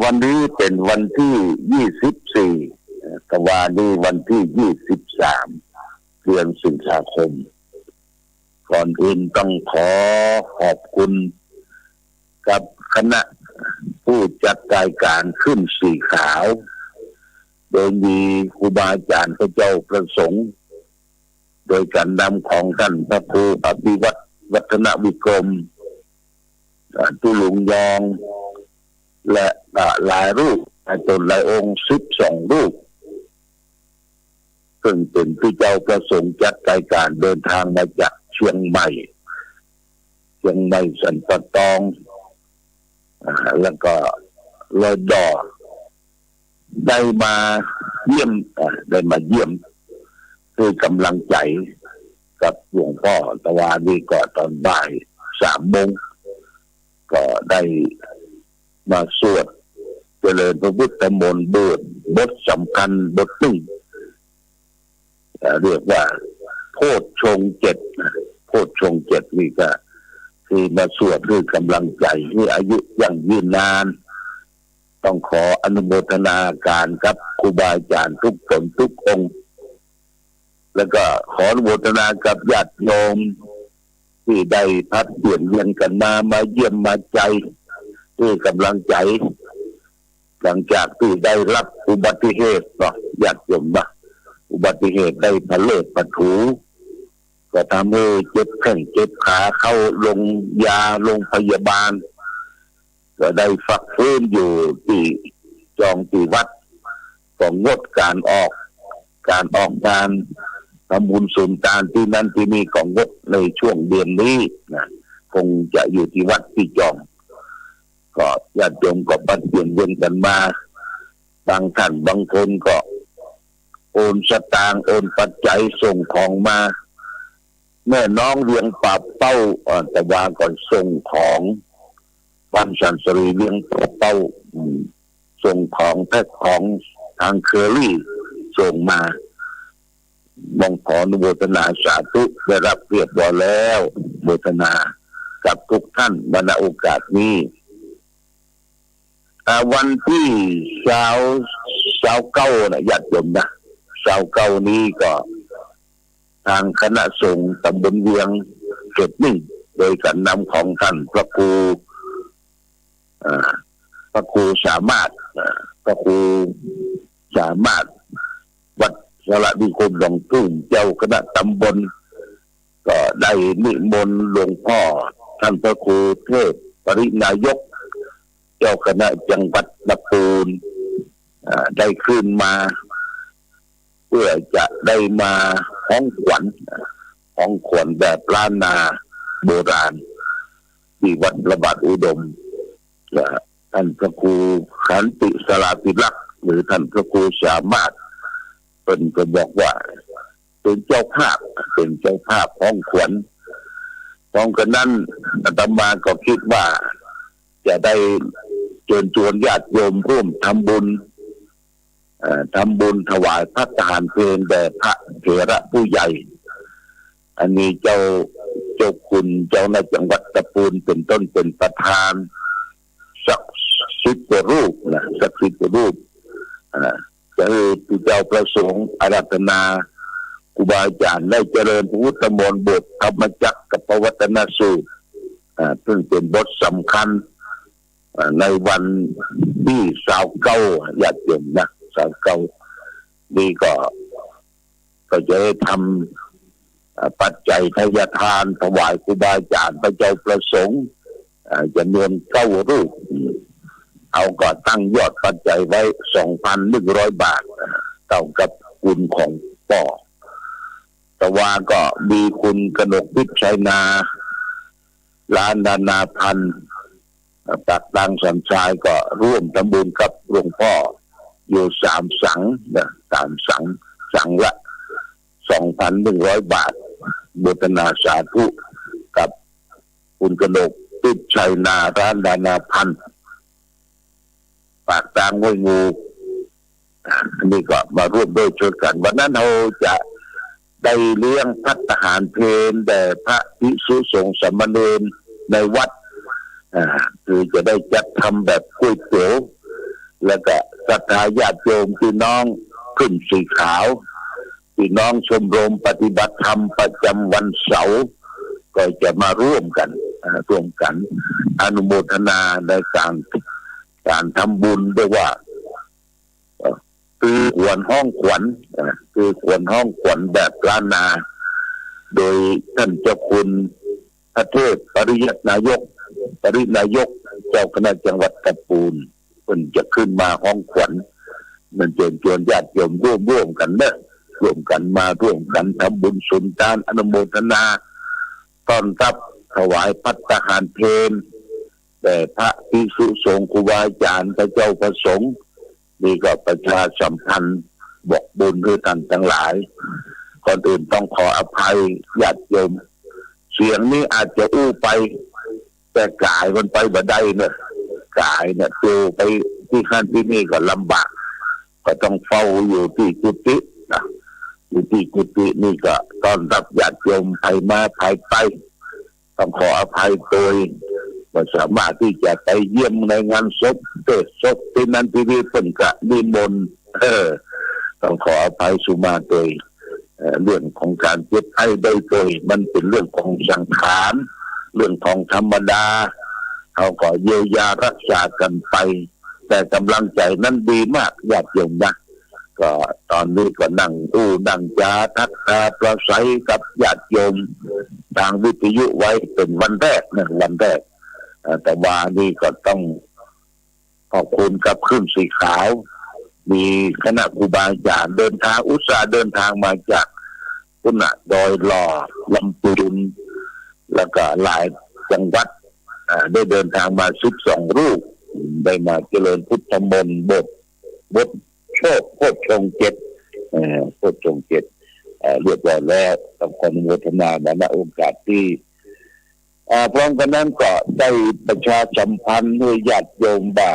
วันนี้เป็นวันที่24แต่ว่านี้วันที่23เดือนสิงหาคมก่อนอื่นต้องขอขอบคุณกับคณะผู้จัดรายการขึ้นสีขาวโดยมีครูบาอาจารย์พระเจ้าประสงค์โดยการนำของท่านพระครูอภิวัตรวัฒนวิกรมตุลุงยองและหลายรูปจนหลายองค์12รูปซึ่งเป็นพระเจ้าประสงค์จัดรายการเดินทางมาจากเชียงใหม่สันปะตองแล้วก็ลอยดอได้มาเยี่ยมคือกำลังใจกับหลวงพ่อตะวันนี้ก็ตอนบ่าย3 โมงก็ได้มาสวดเจริญพระพุทธมนต์บทสำคัญบทหนึ่งเรียกว่าโพชฌงค์7โพชฌงค์7นี่ก็ที่มาสวดเพื่อกำลังใจให้อายุยั่งยืนนานต้องขออนุโมทนาการกับครูบาอาจารย์ทุกคนทุกองค์แล้วก็ขออนุโมทนากับญาติโยมที่ได้พัดเปลี่ยนเวียนกันมาเยี่ยมมาใจด้วยกำลังใจหลังจากที่ได้รับอุบัติเหตุเนาะญาติโยมนะอุบัติเหตุได้พะเลิศปะถูก็ทำให้เจ็บแข้งเจ็บขาเข้าลงยาโรงพยาบาลก็ได้ฝักฟื้นอยู่ที่จองที่วัดก็งดการออกงานทำบุญสุนทานที่นั่นที่นี่ก็งดในช่วงเดือนนี้นะคงจะอยู่ที่วัดที่จองก็ญาติโยมก็ปัดเปลี่ยนเวียนกันมาบางท่านบางคนก็โอนสตางค์โอนปัจจัยส่งของมาแม่น้องเลี้ยงปลาเป้าแต่ว่าก่อนส่งของวันสันสรีเลี้ยงปลาเป้าส่งของแพ็คของทางเคอรี่ส่งมาบองขออนุโมทนาสาธุได้รับเรียบร้อยแล้วโมทนากับทุกท่านในโอกาสนี้วันที่เช้าเก้านะญาติโยมนะเช้าเก้านี้ก็ทางคณะสงฆ์ตำบลเวียงเก็บนิ่งโดยการนำของท่านพระครูสามารถวัดสระนิคมหนองทุ่งเจ้าคณะตำบลก็ได้นิมนต์หลวงพ่อท่านพระครูเทพปรินายกเจ้าคณะจังหวัดลำพูนได้ขึ้นมาเพื่อจะได้มาห้องขวัญแบบล้านนาโบราณที่วัดระบาดอุดมท่านพระครูขันติสลาภิลักษ์หรือท่านพระครูสามารถเป็นก็บอกว่าเป็นเจ้าภาพห้องขวัญพร้อมกันนั้นอาตมาก็คิดว่าจะได้เชิญชวนญาติโยมร่วมทำบุญถวายพระทหารเพลแด่พระเถระผู้ใหญ่อันนี้เจ้าคุณเจ้าในจังหวัดลำพูนเป็นต้นเป็นประธานสัก10 รูปจะให้ผู้เจ้าประสงค์อาราธนาครูบาอาจารย์ได้เจริญพระพุทธมนต์บทธรรมจักรกับปวัตนสูตรซึ่งเป็นบทสำคัญในวันที่29ญาติโยมนะ29นี่ก็จะได้ทำปัจจัยทายทานถวายครูบาอาจารย์พระเจ้าประสงค์จำนวน9 รูปเอาก็ตั้งยอดปัจจัยไว้ 2,100 บาทเท่ากับคุณของป่อแต่ว่าก็มีคุณกนกพิชัยนาล้านนาพันธ์ตักตังสัญชายก็ร่วมทำบุญกับหลวงพ่ออยู่3 สังนะ3 สังละ 2,100 บาทโมทนาสาธุกับ คุณกนกติดชัยนาร้านดานาพันธ์ปากตางห้วยงูอันนี้ก็มาร่วมด้วยช่วยกันวันนั้นเราจะได้เลี้ยงภัตตาหารเพลแด่พระภิกษุสงฆ์สามเณรในวัดคือจะได้จัดทำแบบก๋วยเตี๋ยวแล้วก็ศรัทธาญาติโยมพี่น้องขึ้นสีขาวพี่น้องชมรมปฏิบัติธรรมประจำวันเสาร์ก็จะมาร่วมกันอนุโมทนาในการทำบุญด้วยว่าคือขวัญห้องขวัญคือขวัญห้องขวัญแบบล้านนาโดยท่านเจ้าคุณพระเทพปริยัตินายกเจ้าคณะจังหวัดกระปูนเพิ่นจะขึ้นมาห้องขวัญมันเชิญชวนญาติโยมร่วมกันร่วมกันมาร่วมกันทำบุญสุนทานอนุโมทนาต้อนรับถวายภัตตาหารเพลแต่พระภิกษุสงฆ์ครูบาอาจารย์พระเจ้าประสงค์นี่ก็ประชาสัมพันธ์บอกบุญด้วยกันทั้งหลายก่อนอื่นต้องขออภัยญาติโยมเสียงนี้อาจจะอู้ไปแต่กายมันไปบ่ได้เนี่ยกายเนี่ยเจอไปที่ขั้นที่นี่ก็ลำบากก็ต้องเฝ้าอยู่ที่กุฏินะอยู่ที่กุฏินี่ก็ต้อนรับญาติโยมภายมาภายไปต้องขออภัยโดยไม่สามารถที่จะไปเยี่ยมในงานศพศพที่นั้นที่นี่เป็นกะนิมนต์ต้องขออภัยสุมาโดยเรื่องของการเจ็บไข้โดยมันเป็นเรื่องของสังขารเรื่องของธรรมดาเขาก็เยียวยารักษากันไปแต่กำลังใจนั้นดีมากญาติโยมนะก็ตอนนี้ก็นั่งจาทักทายประสัยกับญาติโยมทางวิทยุไว้เป็นวันแรกแต่ว่านี่ก็ต้องขอบคุณกับขึ้นสีขาวมีคณะครูบาอาจารย์เดินทางอุตส่าห์เดินทางมาจากพุณดอยหล่อลำพูนแล้วก็หลายจังหวัดได้เดินทางมา12รูปได้มาเจริญพุทธมนต์บทโพชฌงค์7เรียบร้อยแล้วต้องขออนุโมทนาในโอกาสที่พร้อมกันนั้นก็ได้ประชาสัมพันธ์ให้ญาติโยมบ่า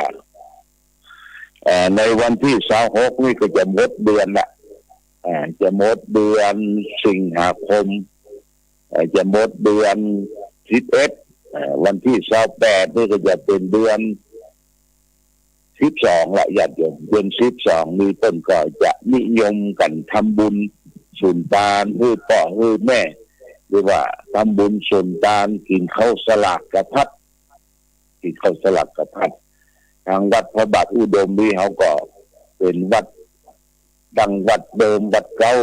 ในวันที่26นี่ก็จะหมดเดือนละจะหมดเดือนสิงหาคมจะหมดเดือน11วันที่28นี่ก็จะเป็นเดือน12ละญาติโยมเดือน12นี้ต้นก็จะนิยมกันทำบุญสุนทานให้พ่อให้แม่หรือว่าทำบุญสุนทานกินข้าวสลากกระพัดทางวัดพระบาทอุดมนี่เขาก็เป็นวัดดังวัดเดิมวัดเก่า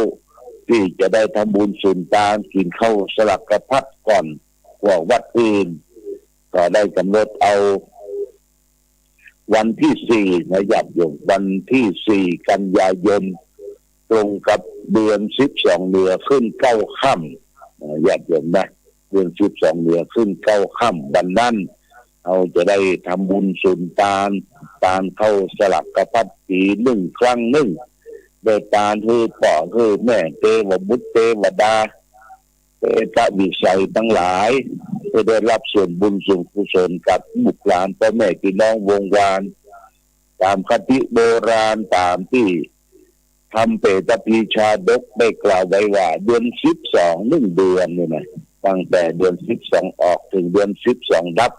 ที่จะได้ทำบุญสุนทานกินข้าวสลากกระพัดก่อนกว่าวัดอื่นก็ได้กำหนดเอาวันที่4นะญาติโยมวันที่4กันยายนตรงกับเดือน12เดือนขึ้น9ค่ำญาติโยมนะเดือน12เดือนขึ้น9ค่ำวันนั้นเราจะได้ทำบุญสุนทานเข้าสลักกระพัดปี1ครั้งโดยตานคือพ่อคือแม่เทวบุตรเทวดาเทพวิสัยทั้งหลายจะได้รับส่วนบุญส่วนกุศลกับบุตรหลานพ่อแม่พี่น้องวงวานตามคติโบราณตามที่ทำเปตปีชาดกได้กล่าวไว้ว่าเดือน12 1เดือนนี่นะตั้งแต่เดือน12ออกถึงเดือน12ดับ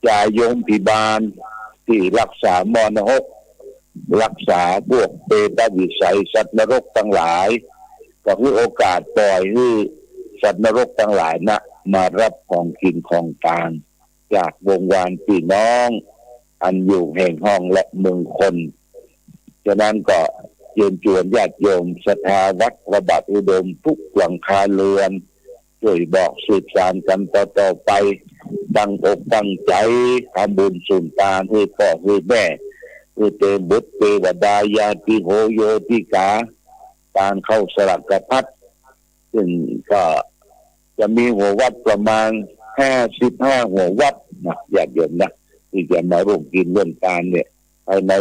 จ่ายโยมพิบาลที่รักษามรณะรักษาพวกเปตวิสัยสัตว์นรกทั้งหลายก็คือโอกาสปล่อยให้สัตว์นรกทั้งหลายนะมารับของกินของทานจากวงวานพี่น้องอันอยู่แห่งห้องและเมืองคนฉะนั้นก็เชิญชวนญาติโยมศรัทธาวัดพระบาทอุดมทุกหลังคาเรือนช่วยบอกสืบสานกันต่อไปตั้งอกตั้งใจทำบุญสุนทานให้พ่อให้แม่ให้เทพบุตรเทวดายาติโหโยติกาการเข้าสลักกระพัดซึ่งก็จะมีหัววัดประมาณ55หัววัดนะญาติโยมนะที่จะมาร่วมกินร่วมทานเนี่ยภายใน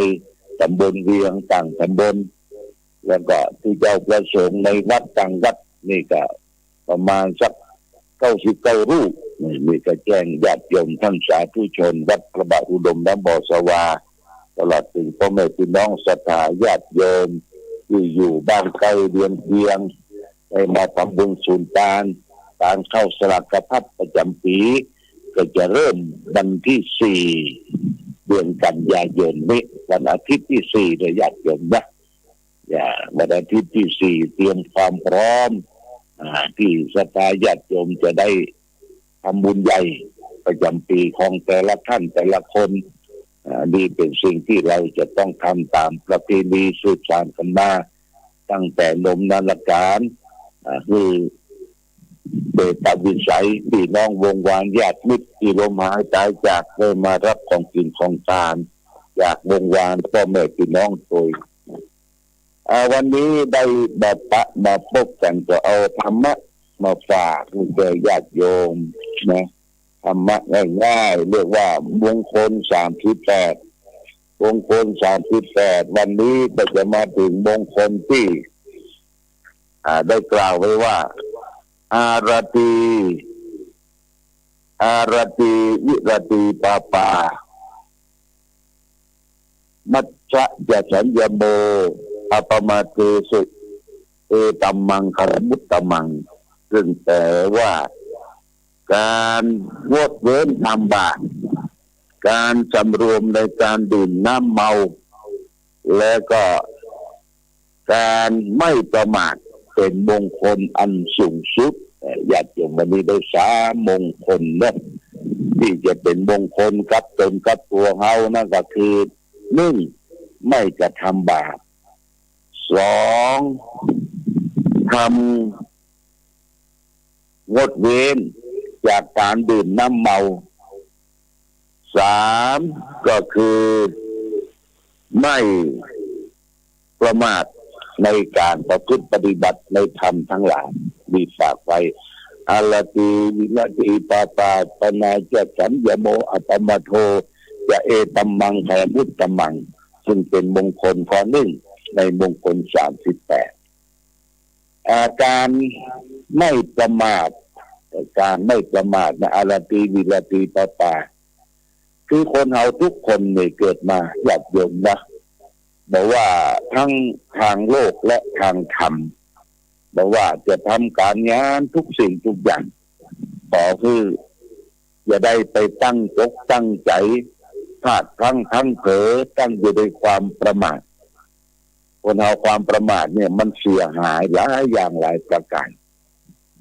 ตำบลเวียงต่างตำบลแล้วก็ที่เจ้าประสงค์ในวัดต่างวัดนี่ก็ประมาณสัก 99รูปมีกระแจ้งญาติโยมท่านสาธุชนวัดพระบาทอุดมน้ำบ่อสวาตลอดถึงพ่อแม่พี่น้องศรัทธาญาติโยมที่อยู่บ้านใกล้เรือนเคียงได้มาทำบุญสุนทานการเข้าสลากพัดประจำปีก็จะเริ่มวันที่4เดือนกันยายนนี้วันอาทิตย์ที่4โดยญาติโยมนะวันอาทิตย์ที่4เตรียมความพร้อมที่ศรัทธาญาติโยมจะได้ทำบุญใหญ่ประจำปีของแต่ละท่านแต่ละคนนี่เป็นสิ่งที่เราจะต้องทำตามประเพณีสืบสานกันมาตั้งแต่นมนานการคือเดชวิสัยพี่น้องวงวานญาติมิตรที่ลมหายตายจากได้มารับของกินของทานจากวงวานพ่อแม่พี่น้องโดยวันนี้ได้มาพบกันก็เอาธรรมะมาฝากแก่ญาติโยมนะธรรมะง่ายๆเรียกว่ามงคล38มงคล38วันนี้เราจะมาถึงมงคลที่ได้กล่าวไว้ว่าอารติวิรติปาปามัจจะจะสัญญโมอปมาเตสุเอตัมมังคารมุตตมังซึ่งแปลว่าการงดเว้นทำบาปการสำรวมในการดื่มน้ำเมาและก็การไม่ประมาทเป็นมงคลอันสูงสุดญาติโยมวันนี้ได้3มงคลนะที่จะเป็นมงคลกับตนกับตัวเฮานั่นก็คือ1ไม่กระทำบาป2ทำงดเว้นจากการดื่มน้ำเมา3ก็คือไม่ประมาทในการประพฤติปฏิบัติในธรรมทั้งหลายมีฝากไว้อาลติวิลติปาปาปนาจะสัญญโมอัปมาโทจะเอตัมมังแทมุตตมังซึ่งเป็นมงคลข้อ1ในมงคล38การไม่ประมาทนะอาลติวิลติปาปาคือคนเฮาทุกคนเนี่ยเกิดมาญาติโยมนะบอกว่าทั้งทางโลกและทางธรรมบอกว่าจะทำการงานทุกสิ่งทุกอย่างต่อคืออย่าได้ไปตั้งจกตั้งใจพลาดทั้งเผลอตั้งอยู่ในความประมาทคนเอาความประมาทเนี่ยมันเสียหายหลายอย่างหลายประการ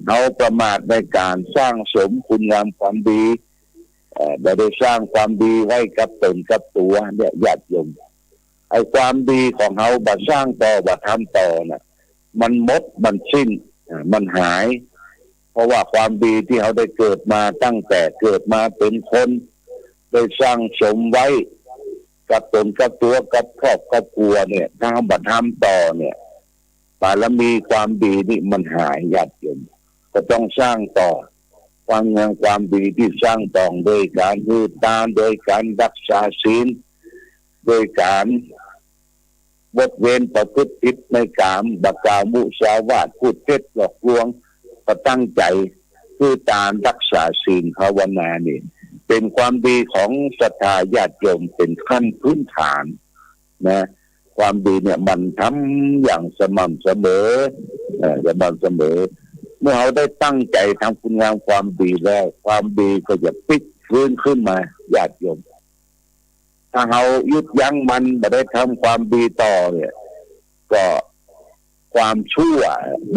เอาประมาทในการสร้างสมคุณงามความดีได้สร้างความดีไว้กับตนกับตัวเนี่ยญาติโยมไอ้ความดีของเขาบัดสร้างต่อบัดทำต่อน่ะมันหมดมันสิ้นมันหายเพราะว่าความดีที่เขาได้เกิดมาตั้งแต่เกิดมาเป็นคนได้สร้างสมไว้กับตนกับตัวกับครอบกับครัวเนี่ยถ้าบัดทำต่อเนี่ยบารมีความดีนี่มันหายญาติโยมก็ต้องสร้างต่อความงามความดีที่สร้างต่อโดยการให้ทานโดยการรักษาศีลโดยการงดเว้นประพฤติผิดในกามบกามุสาวาทพูดเท็จหลอกลวงก็ตั้งใจคือการรักษาศีลภาวนานี่เป็นความดีของศรัทธาญาติโยมเป็นขั้นพื้นฐานนะความดีเนี่ยมันทำอย่างสม่ำเสมอเมื่อเขาได้ตั้งใจทำคุณงามความดีแล้วความดีก็จะพลิกฟื้นขึ้นมาญาติโยมถ้าเขายุดยั้งมันไม่ได้ทำความดีต่อเนี่ยก็ความชั่ว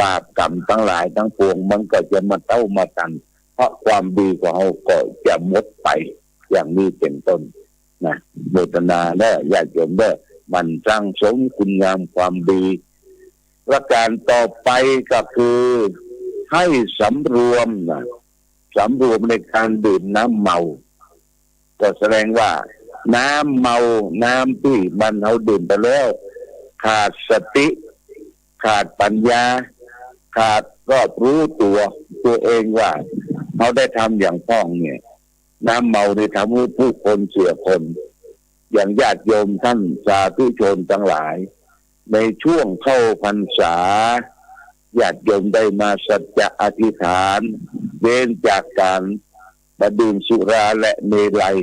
บาปกรรมทั้งหลายทั้งปวงมันก็จะมาเต้ามาตันเพราะความดีของเขาก็จะหมดไปอย่างนี้เป็นต้นนะโมทนาและญาติโยมเด้อมันสร้างสมคุณงามความดีประการต่อไปก็คือให้สำรวมในการดื่มน้ำเมาก็แสดงว่าน้ำเมาน้ำที่มันเอาดื่มไปแล้วขาดสติขาดปัญญาขาดรอบรู้ตัวเองว่าเขาได้ทำอย่างพ้องเนี่ยน้ำเมาได้ทำให้ผู้คนเสียคนอย่างญาติโยมท่านสาธุชนทั้งหลายในช่วงเข้าพรรษา ญาติโยมได้มาสัจจะอธิษฐานเว้นจากการดื่มสุราและเมลัย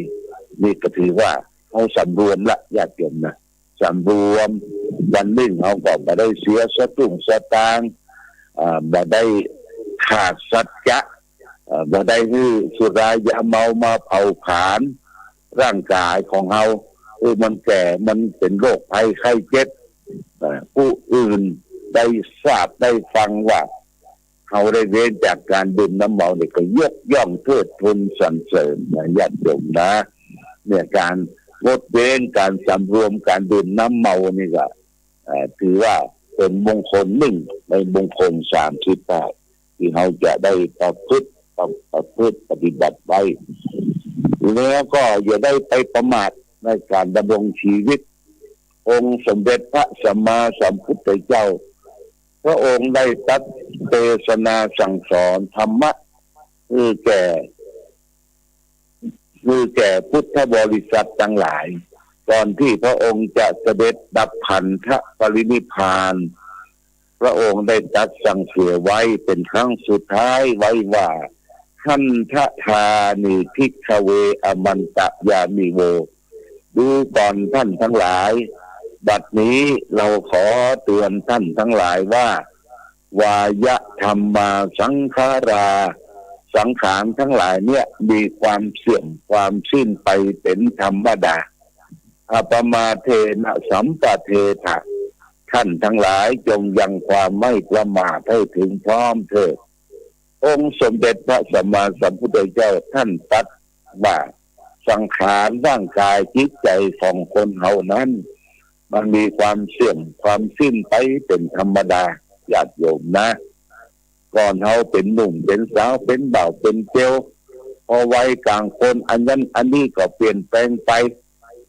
นี่ก็ถือว่าเขาสำรวมละญาติโยมนะสำรวมวันหนึ่งเขาก็มาได้เสียสตุ้งสตางค์มาได้ขาดสัจจะมาได้ให้สุรายาเมามาเผาผลาญร่างกายของเขามันแก่มันเป็นโรคภัยไข้เจ็บผู้อื่นได้ทราบได้ฟังว่าเขาได้เว้นจากการดื่มน้ำเมาเนี่ยก็ยกย่องเทิดทูนสรรเสริญนะญาติโยมนะเนี่ยการงดเว้นการสำรวมการดื่มน้ำเมานี่ก็ถือว่าเป็นมงคลหนึ่งในมงคล38ที่เขาจะได้ประพฤติปฏิบัติไว้แล้วก็อย่าได้ไปประมาทในการดำรงชีวิตองค์สมเด็จพระสัมมาสัมพุทธเจ้าพระองค์ได้ตรัสเทศนาสั่งสอนธรรมะคือแก่พุทธบริษัททั้งหลายตอนที่พระองค์จะเสด็จดับขันธปรินิพพานพระองค์ได้ตรัสสั่งเสียไว้เป็นครั้งสุดท้ายไว้ว่าขันธทานิภิกขเวอมันตยามิโวดูก่อนท่านทั้งหลายบัดนี้เราขอเตือนท่านทั้งหลายว่าวายะธรรมาสังขาราสังขารทั้งหลายเนี่ยมีความเสื่อมความสิ้นไปเป็นธรรมดาอปมาเทนะสัมปเทถะท่านทั้งหลายจงยังความไม่ประมาทให้ถึงพร้อมเถิดองค์สมเด็จพระสัมมาสัมพุทธเจ้าท่านตรัสว่าสังขารร่างกายจิตใจของคนเฮานั้นมันมีความเสื่อมความสิ้นไปเป็นธรรมดาญาติโยมนะก่อนเฮาเป็นหนุ่มเป็นสาวเป็นบ่าวเป็นเจ้าพอวัยกลางคนอันนั้นอันนี้ก็เปลี่ยนแปลงไป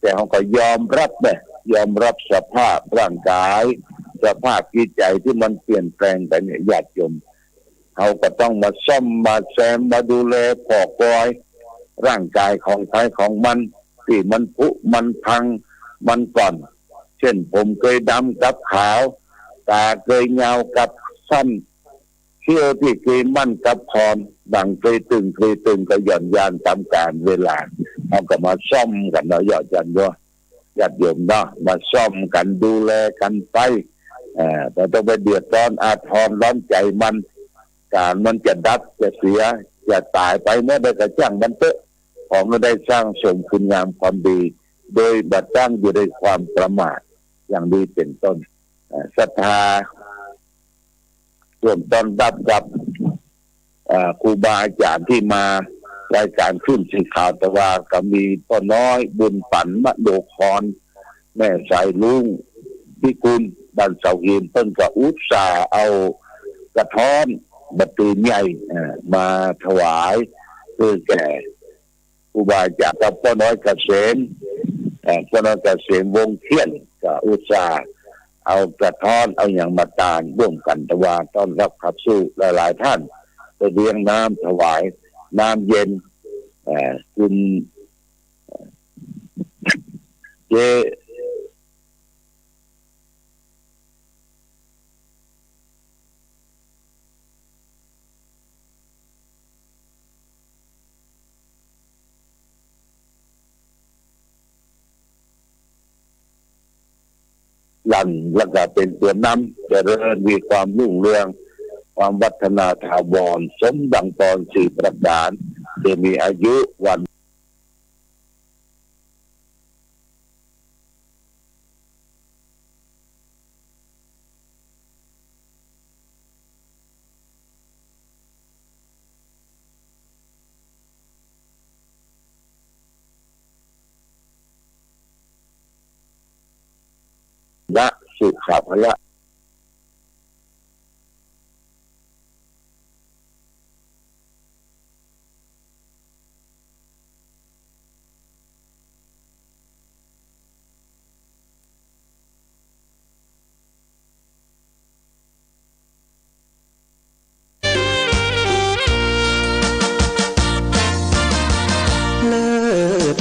แต่เฮาก็ยอมรับยอมรับสภาพร่างกายสภาพจิตใจที่มันเปลี่ยนแปลงไปเนี่ยญาติโยมเฮาก็ต้องมาซ่อมมาแซมมาดูแลปอกปอยร่างกายของใครของมันที่มันผุมันพังมันก่อนเช่นผมเคยดำกับขาวตาเคยเงากับสั้นเขี้ยวที่เคยมั่นกับพรดังเคยตึงก็หย่อนยานตามกาลเวลาเอาก็มาซ่อมกันเนาะญาติโยมเนาะมาซ่อมกันดูแลกันไปแต่ต้องไปเดือดร้อนอาทรร้อนใจมันการมันจะดับจะเสียจะตายไปเมื่อใดก็จ้างมันเถอะของเราได้สร้างสมคุณงามความดีโดยบัดตั้งอยู่ในความประมาทอย่างนี้เป็นต้นศรัทธาร่วมต้อนรับกับครูบาอาจารย์ที่มารายการขึ้นสีขาวตะวาก็มีพ่อน้อยบุญปันมะโดคอนแม่สายลุงพิกุลบ้านเสาหินเพิ่นก็อุตส่าห์เอากระท้อนบัตรใหญ่มาถวายเพื่อแก่ครูบาอาจารย์กับพ่อน้อยเกษมพ่อน้อยเกษมวงเทียนก็อุตส่าห์เอากระท้อนเอาอย่างมาตานร่วมกันตะวาต้อนรับขับสู้หลายๆท่านไปเลี้ยงน้ำถวายน้ำเย็นคุณเจลันแล้วก็เป็นตัวนำเจริญมีความรุ่งเรืองความวัฒนาถาวรสมดังตอน4ประการจะมีอายุวันละสุขภละ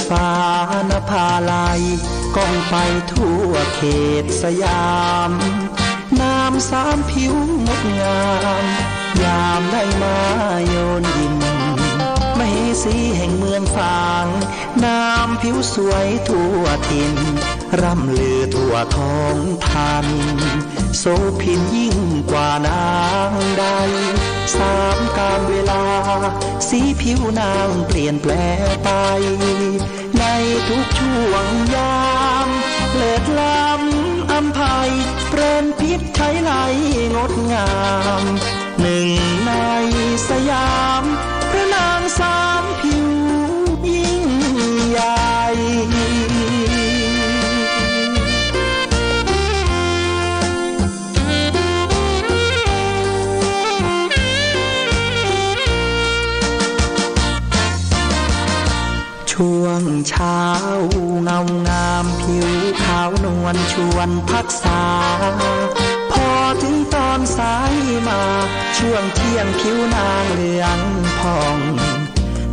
ฟ้านภาลัยก้องไปทั่วเขตสยามน้ สามผิวงดงามยามได้มาโยนยิ้มมเหสีแห่งเมืองฝางนามผิวสวยทั่วถิ่นร่ำลือทั่วท้องทันโสภินยิ่งกว่านางใดสามกาลเวลาสีผิวนางเปลี่ยนแปลไปในทุกช่วงยามเลิศล้ำอำไพเปรนพิษใช้ไหลงดงามหนึ่งในสยามพระนางสามผิวยิ่งใหญ่ช่วงเช้าเงางามผิวขาวนวลชวนพักษาพอถึงตอนสายมาช่วงเที่ยงผิวนางเหลืองผ่อง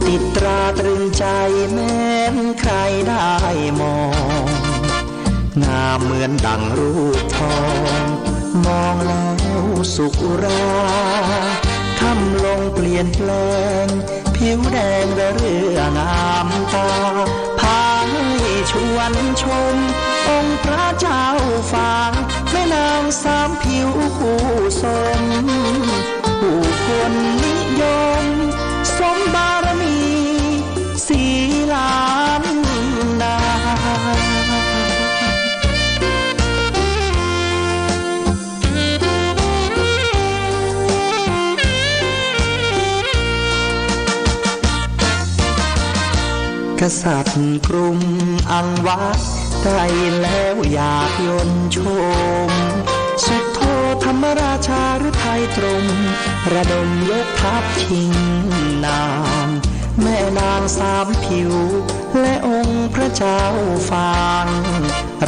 ติดตราตรึงใจแม้นใครได้มองงามเหมือนดังรูปทองมองแล้วสุขอุราค่ำลงเปลี่ยนแปลงผิวแดงระเรื่องามตาพาให้ชวนชมองค์พระเจ้าฟ้าแม่นางสามผิวคู่สมผู้คนนิยมสมบารมีสีล้านนา กษัตริย์กรุงอังวะได้แล้วอยากยนชมสุดโทธรรมราชาหรือไทยตรงระดมยกทัพชิงนางแม่นางสามผิวและองค์พระเจ้าฟาง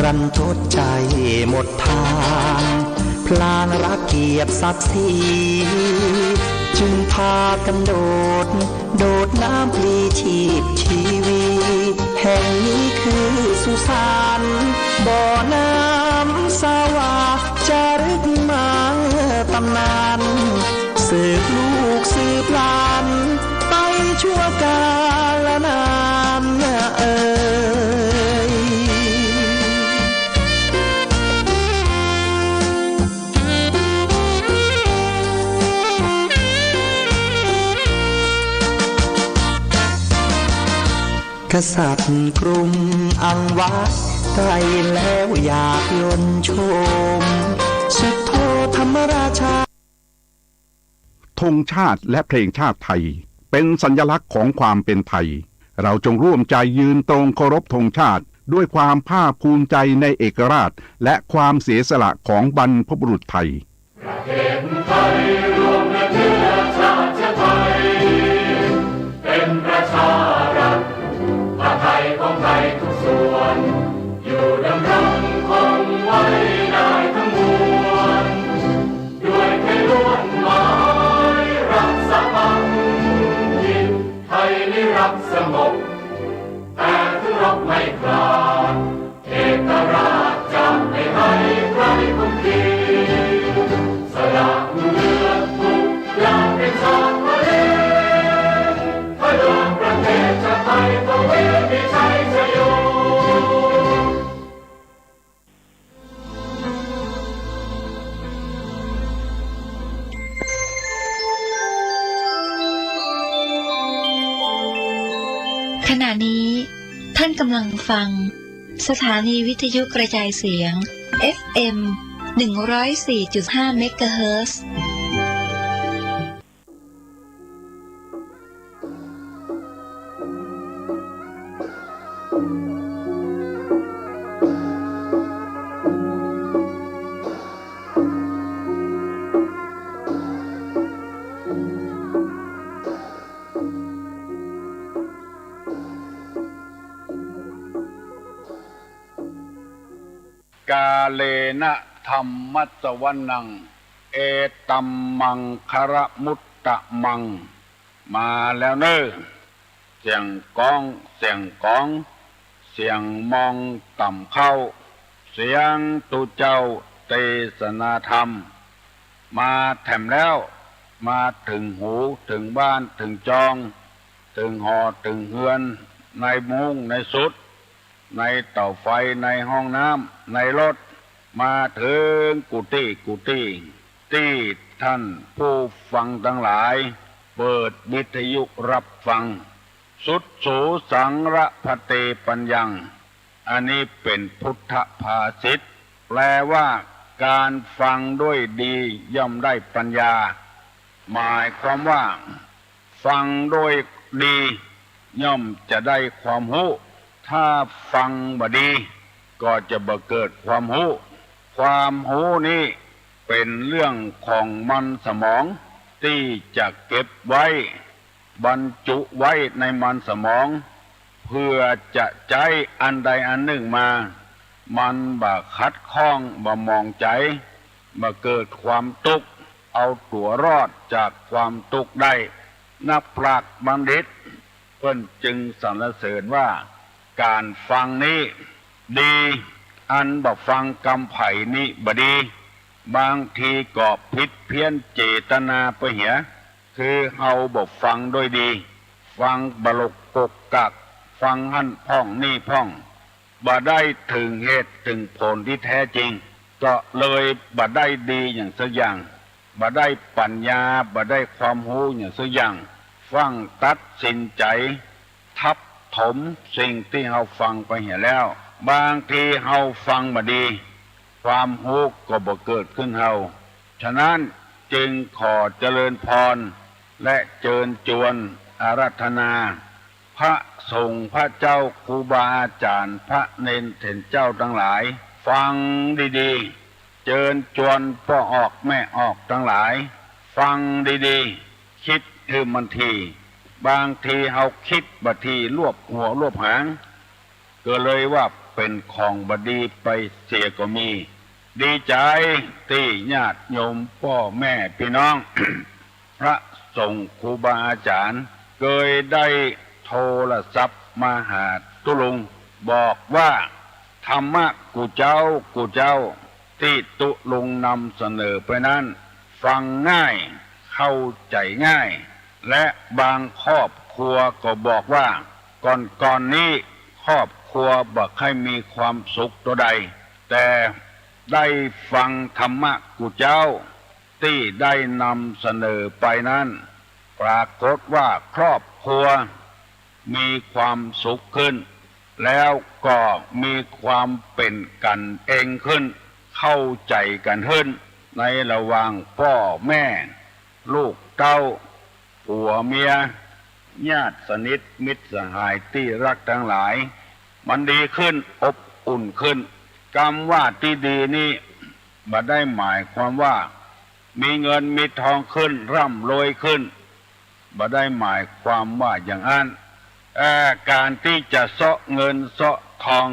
รันทดใจหมดทางพลางรักเกียรติศักดิ์ศรีจึงพากันโดดน้ำพลีชีพชีวีแห่งนี้คือสุสานบ่อน้ำสาวาจารึกมาตำนานสืบลูกสืบหลานไปชั่วกาลนานกษัตริย์กรุงอังวะได้แล้วอยากยนชมสุดโทธรรมราชาธงชาติและเพลงชาติไทยเป็นสัญลักษณ์ของความเป็นไทยเราจงร่วมใจยืนตรงเคารพธงชาติด้วยความภาคภูมิใจในเอกราชและความเสียสละของบรรพบุรุษไทยประเทศไทยรวมและเชื้อชาติไทยเป็นประชารัฐผ้าไทยของไทยทุกส่วนอยู่ดำรงคงไว้ได้ทั้งมวลด้วยไทยล้วนหมายรักษาพันยินไทยนิรักสงบแต่ถึงรบไม่กล้าเอกราชจะไม่ให้ใครคุมขีสละเลือดทุกอย่างเป็นชาติทะเลพลังประเทศชาติไทยต้องมีชัยชโยขณะนี้ท่านกำลังฟังสถานีวิทยุกระจายเสียง FM 104.5 เมกะเฮิรตซ์กาเลนะธรรมัสวนังเอตัมมังคารมุตตะมังมาแล้วเนอเสียงก้องเสียงก้องเสียงมองต่ำเข้าเสียงตุเจ้าเทศนาธรรม มาแถมแล้วมาถึงหูถึงบ้านถึงจองถึงหอถึงเฮือนในมุ้งในสุดในเตาไฟในห้องน้ำในรถมาถึงกุฏิที่ท่านผู้ฟังทั้งหลายเปิดวิทยุรับฟังสุดสูสังระพเตปัญญังอันนี้เป็นพุทธภาษิตแปลว่าการฟังด้วยดีย่อมได้ปัญญาหมายความว่าฟังด้วยดีย่อมจะได้ความรู้ถ้าฟังบ่ดีก็จะบ่เกิดความรู้ความรู้นี้เป็นเรื่องของมันสมองที่จะเก็บไว้บรรจุไว้ในมันสมองเพื่อจะใช้อันใดอันหนึ่งมามันบ่คัดข้องบ่มองใจบ่เกิดความทุกข์เอาตัวรอดจากความทุกข์ได้นักปราชญ์บัณฑิตเพิ่นจึงสรรเสริญว่าการฟังนี้ดีอันบ่ฟังกำไผ่นี้บ่ดีบางทีก็ผิดเพี้ยนเจตนาไปเหียคือเฮาบ่ฟังโดยดีฟังบลกกกกักฟังหั่นพ่องนี่พ่องบ่ได้ถึงเหตุถึงผลที่แท้จริงก็เลยบ่ได้ดีอย่างสักอย่างบ่ได้ปัญญาบ่ได้ความรู้อย่างสักอย่างฟังตัดสินใจทับถมสิ่งที่เฮาฟังไปเหียแล้วบางทีเฮาฟังบ่ดีความรู้ก็บ่เกิดขึ้นเฮาฉะนั้นจึงขอเจริญพรและเชิญชวนอาราธนาพระสงฆ์พระเจ้าครูบาอาจารย์พระเนนเถรเจ้าทั้งหลายฟังดีๆเชิญชวนพ่อออกแม่ออกทั้งหลายฟังดีๆคิดให้มันทีบางทีเฮาคิดบ่ทีรวบหัวรวบหางก็เลยว่าเป็นของบดีไปเสียก็มีดีใจที่ญาติโยมพ่อแม่พี่น้อง พระสงฆ์ครูบาอาจารย์เคยได้โทรศัพท์มาหาตุลุงบอกว่าธรรมะกูเจ้าที่ตุลุงนำเสนอไปนั้นฟังง่ายเข้าใจง่ายและบางครอบครัวก็บอกว่าก่อนนี้ครอบครัวบ่ค่อยมีความสุขตัวใดแต่ได้ฟังธรรมะกูเจ้าที่ได้นำเสนอไปนั้นปรากฏว่าครอบครัวมีความสุขขึ้นแล้วก็มีความเป็นกันเองขึ้นเข้าใจกันขึ้นในระหว่างพ่อแม่ลูกเต้าผัวเมียญาติสนิทมิตรสหายที่รักทั้งหลายมันดีขึ้นอบอุ่นขึ้นคำว่าที่ดีนี้บ่ได้หมายความว่ามีเงินมีทองขึ้นร่ำรวยขึ้นบ่ได้หมายความว่าอย่างนั้นการที่จะเสาะเงินเสาะทอง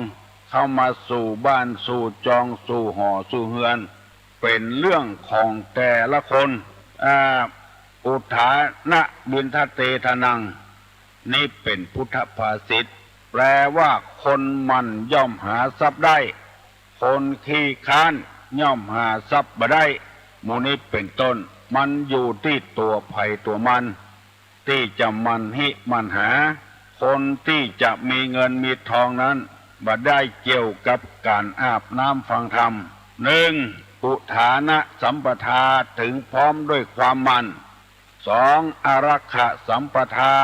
เข้ามาสู่บ้านสู่จองสู่หอสู่เฮือนเป็นเรื่องของแต่ละคนอุทานะบินทเตทนังนี่เป็นพุทธภาษิตแปลว่าคนมันย่อมหาทรัพย์ได้คนขี้ค้านย่อมหาทรัพย์บ่ได้หมู่นี้เป็นต้นมันอยู่ที่ตัวภัยตัวมันที่จะมันหิมันหาคนที่จะมีเงินมีทองนั้นบ่ได้เกี่ยวกับการอาบน้ำฟังธรรม 1. อุทานะสัมปทาถึงพร้อมด้วยความมัน 2. อารักขสัมปทา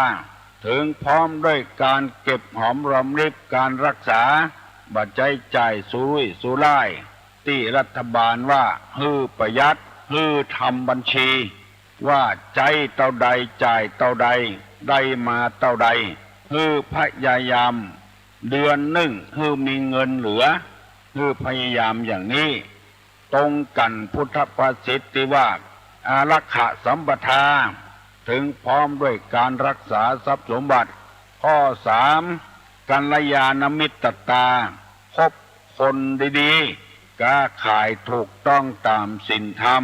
ถึงพร้อมด้วยการเก็บหอมรอมริบการรักษาบัดใจจ่ายสุรุ่ยสุร่ายที่รัฐบาลว่าฮือประหยัดฮือทำบัญชีว่าใจเท่าใดจ่ายเท่าใดได้มาเท่าใดฮือพยายามเดือนหนึ่งฮือมีเงินเหลือฮือพยายามอย่างนี้ตรงกันพุทธภาษิตที่ว่าอารักขสัมปทาถึงพร้อมด้วยการรักษาทรัพย์สมบัติข้อ 3. กัลยาณมิตรตาคบคนดีๆค้าขายถูกต้องตามศีลธรรม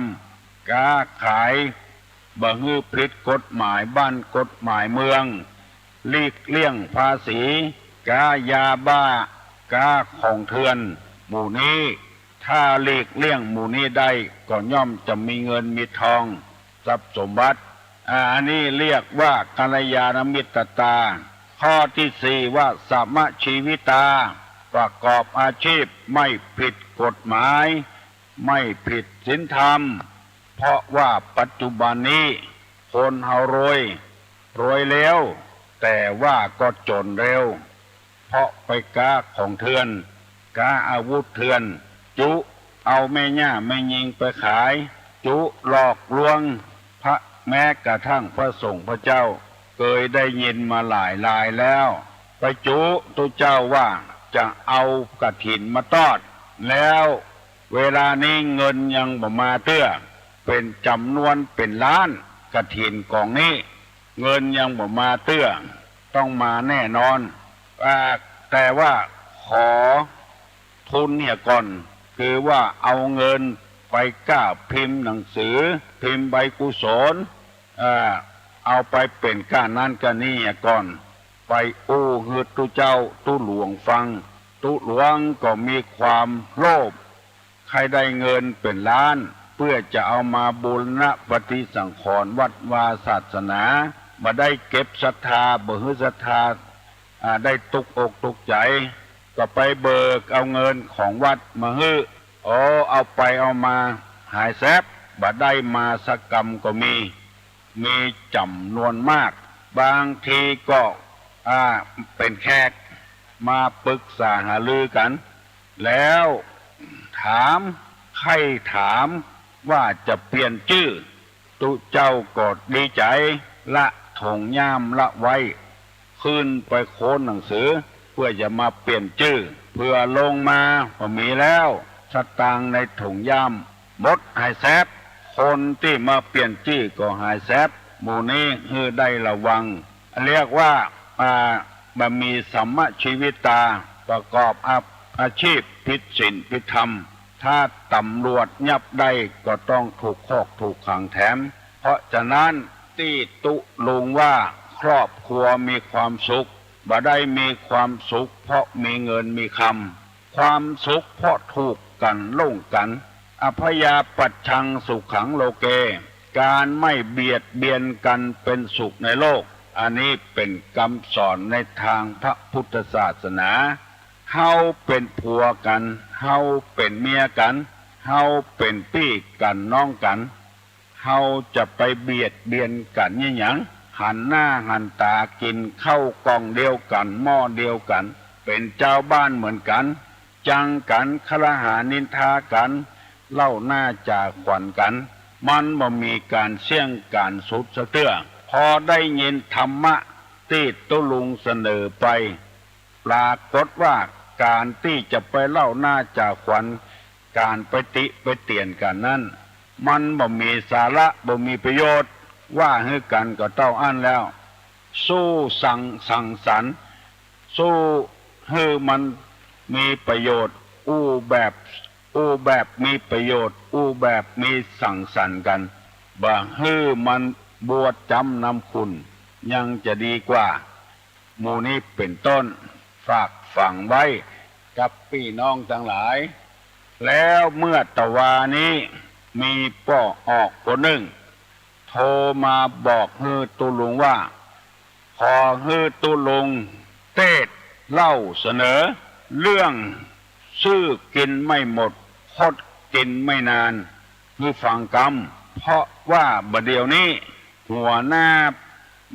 ค้าขายบ่ฮื้อผิดกฎหมายบ้านกฎหมายเมืองหลีกเลี่ยงภาษีค้ายาบ้าค้าของเถื่อนหมู่นี้ ถ้าหลีกเลี่ยงหมู่นี้ได้ก็ย่อมจะมีเงินมีทองทรัพย์สมบัติอันนี้เรียกว่ากัลยาณมิตรตาข้อที่สี่ว่าสัมมชีวิตาประกอบอาชีพไม่ผิดกฎหมายไม่ผิดศีลธรรมเพราะว่าปัจจุบันนี้คนเฮารวยแล้วแต่ว่าก็จนเร็วเพราะไปค้าของเถื่อนค้าอาวุธเถื่อนจุเอาแม่ย่าแม่ยิงไปขายจุหลอกลวงพระแม้กระทั่งพระสงฆ์พระเจ้าเคยได้ยินมาหลายรายแล้วไปจุตัวเจ้าว่าจะเอากฐินมาทอดแล้วเวลานี้เงินยังบ่มาเตื้อเป็นจำนวนเป็นล้านกฐินกองนี้เงินยังบ่มาเตื้อต้องมาแน่นอนแต่ว่าขอทุนเนี่ยก่อนคือว่าเอาเงินไปก้าพิมพ์หนังสือพิมพ์ใบกุศลเอาไปเป็นก้านั้นก้านี้ก่อนไปอู้ฮือตุเจ้าตุหลวงฟังตุหลวงก็มีความโลภใครได้เงินเป็นล้านเพื่อจะเอามาบูรณะปฏิสังขรณ์วัดวาศาสนามาได้เก็บศรัทธาบ่ฮือศรัทธาได้ตุกอกตุกใจก็ไปเบิกเอาเงินของวัดมาฮื้อเอาไปเอามาหายแซบบ่ได้มาสักกรรมก็มีจำนวนมากบางทีก็เป็นแขกมาปรึกษาหารือกันแล้วถามใครถามว่าจะเปลี่ยนชื่อตุเจ้าก็ดีใจละถงย่ามละไว้ขึ้นไปโค้นหนังสือเพื่อจะมาเปลี่ยนชื่อเพื่อลงมาพอมีแล้วสตางค์ในถุงย่ามหมดหายแซบคนที่มาเปลี่ยนชื่อก็หายแซบหมู่นี้คือได้ระวังเรียกว่ามันมีสัมมชีวิตาประกอบอาชีพผิดศีลผิดธรรมถ้าตำรวจยับได้ก็ต้องถูกคอกถูกขังแถมเพราะฉะนั้นที่ตุลุงว่าครอบครัวมีความสุขบ่ได้มีความสุขเพราะมีเงินมีคำความสุขเพราะถูกกันลงกันอภยาปัชชังสุขขังโลเกการไม่เบียดเบียนกันเป็นสุขในโลกอันนี้เป็นคำสอนในทางพระพุทธศาสนาเฮาเป็นผัวกันเฮาเป็นเมียกันเฮาเป็นพี่กันน้องกันเฮาจะไปเบียดเบียนกันหยังหันหน้าหันตากินข้าวกล่องเดียวกันหม้อเดียวกันเป็นเจ้าบ้านเหมือนกันจังกันคลหานินทากันเล่าหน้าจากขวัญกันมันบ่มีการเสี่ยงการสุดสะเตื้อพอได้ยินธรรมะที่ตุลุงเสนอไปปรากฏว่าการที่จะไปเล่าหน้าจากขวัญการไปติไปเตียนกันนั้นมันบ่มีสาระบ่มีประโยชน์ว่าให้กันก็เต้าอั้นแล้วสู้สั่งสรรค์สู้ให้มันมีประโยชน์อู้แบบมีประโยชน์อู้แบบมีสั่งสรรค์กันบ่ให้มันบวชจำนำคุณยังจะดีกว่าหมู่นี้เป็นต้นฝากฝังไว้กับพี่น้องทั้งหลายแล้วเมื่อตะวานี้มีป้อออกคนหนึ่งโทรมาบอกฮือตุลุงว่าขอฮือตุลุงเทศเล่าเสนอเรื่องซื้อกินไม่หมดคดกินไม่นานฮือฟังกรรมเพราะว่าบัดเดี๋ยวนี้หัวหน้า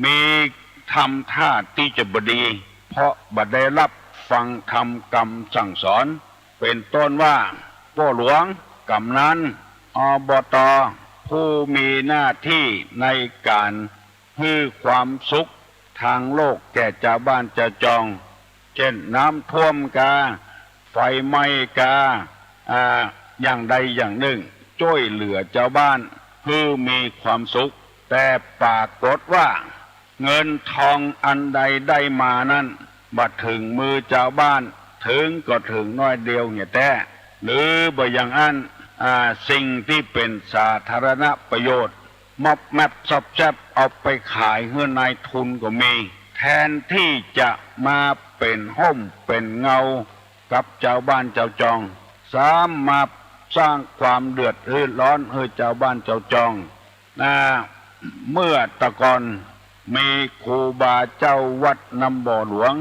มีทำท่าที่จะบดีเพราะบัดได้รับฟังธรรมกรรมสั่งสอนเป็นต้นว่าพ่อหลวงกำนันอบต.ผู้มีหน้าที่ในการให้ความสุขทางโลกแก่ชาวบ้านชาวจองเช่นน้ำท่วมกาไฟไหม้กาอย่างใดอย่างหนึ่งช่วยเหลือชาวบ้านให้มีความสุขแต่ปรากฏว่าเงินทองอันใดได้มานั้นบัดถึงมือชาวบ้านถึงก็ถึงน้อยเดียวเนี่ยแต่หรือบ่อย่างอันสิ่งที่เป็นสาธารณประโยชน์ม็อบแมปซับแซบเอาไปขายให้นายทุนก็มีแทนที่จะมาเป็นห่มเป็นเงากับชาวบ้านชาวจอง สามารถสร้างความเดือดร้อนให้เจ้าบ้านเจ้าจองเมื่อตะกอนมีครูบาเจ้าวัดน้ำบ่อหลวง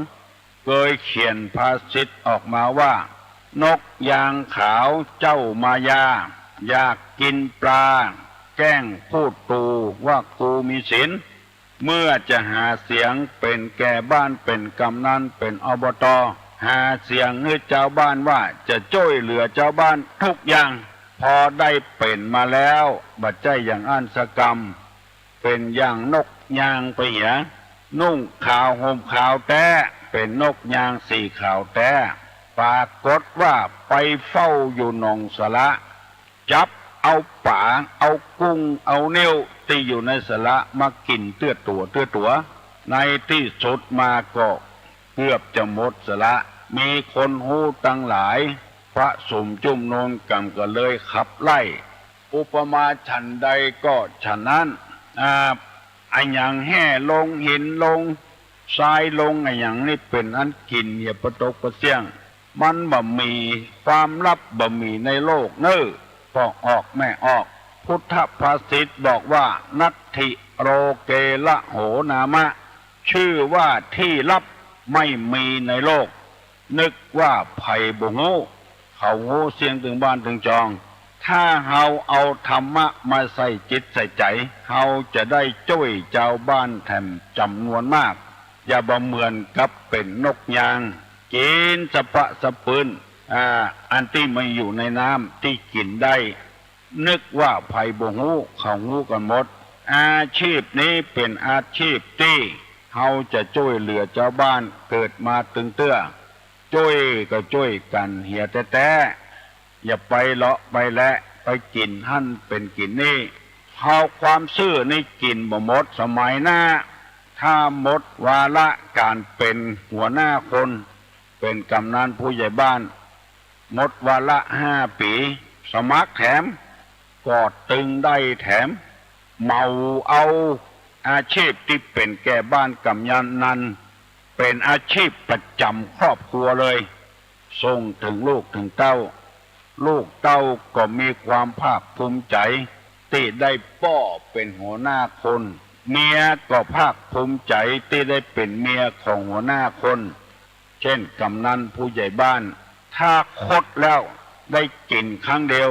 เคยเขียนภาษิตออกมาว่านกยางขาวเจ้ามายาอยากกินปลาแกล้งพูดตูว่ากูมีศีลเมื่อจะหาเสียงเป็นแก่บ้านเป็นกำนันเป็นอบต.หาเสียงให้เจ้าบ้านว่าจะช่วยเหลือเจ้าบ้านทุกอย่างพอได้เป็นมาแล้วบัดใจอย่างอันสกรรมเป็นอย่างนกยางไปเหียนุ่งขาวห่มขาวแต้เป็นนกยางสีขาวแต้ปรากฏว่าไปเฝ้าอยู่หนองสละจับเอาป่าเอากุ้งเอาเนิ้วที่อยู่ในสละมากินเตื้อตัวในที่สุดมาก็เกือบจะหมดสละมีคนหูตั้งหลายพระสมจุมนนกำก็เลยขับไล่อุปมาฉันใดก็ฉันนั้นอันอย่างแห่ลงหินลงทรายลงอันอย่างนี้เป็นอันกินอย่าประตกประเสี่ยงมันบ่มีความลับบ่มีในโลกเน้อพอออกแม่ออกพุทธภาษิตบอกว่านัตถิโรเกละโหนามะชื่อว่าที่ลับไม่มีในโลกนึกว่าไผ่บ่ฮู้เขาฮู้เสียงถึงบ้านถึงจองถ้าเฮาเอาธรรมะมาใส่จิตใส่ใจเฮาจะได้ช่วยเจ้าบ้านแถมจำนวนมากอย่าบ่เหมือนกับเป็นนกยางกินสะปะสะปืนอันที่ไม่อยู่ในน้ำที่กินได้นึกว่าไผ่บ่ฮู้เขาฮู้กันหมดอาชีพนี้เป็นอาชีพที่เฮาจะช่วยเหลือเจ้าบ้านเกิดมาตึงเตื้อช่วยก็ช่วยกันเหียแต่อย่าไปเลาะไปและไปกินหั่นเป็นกินนี่เฮาความซื่อนี่กินบ่หมดสมัยหน้าถ้าหมดวาระการเป็นหัวหน้าคนเป็นกำนันผู้ใหญ่บ้านหมดวาระ5 ปีสมัครแถมกอดตึงได้แถมเมาเอาอาชีพที่เป็นแก่บ้านกำยันนั้นเป็นอาชีพประจำครอบครัวเลยส่งถึงลูกถึงเต้าลูกเต้าก็มีความภาคภูมิใจที่ได้ป้อเป็นหัวหน้าคนเมียก็ภาคภูมิใจที่ได้เป็นเมียของหัวหน้าคนเช่นกำนันผู้ใหญ่บ้านถ้าคดแล้วได้กินครั้งเดียว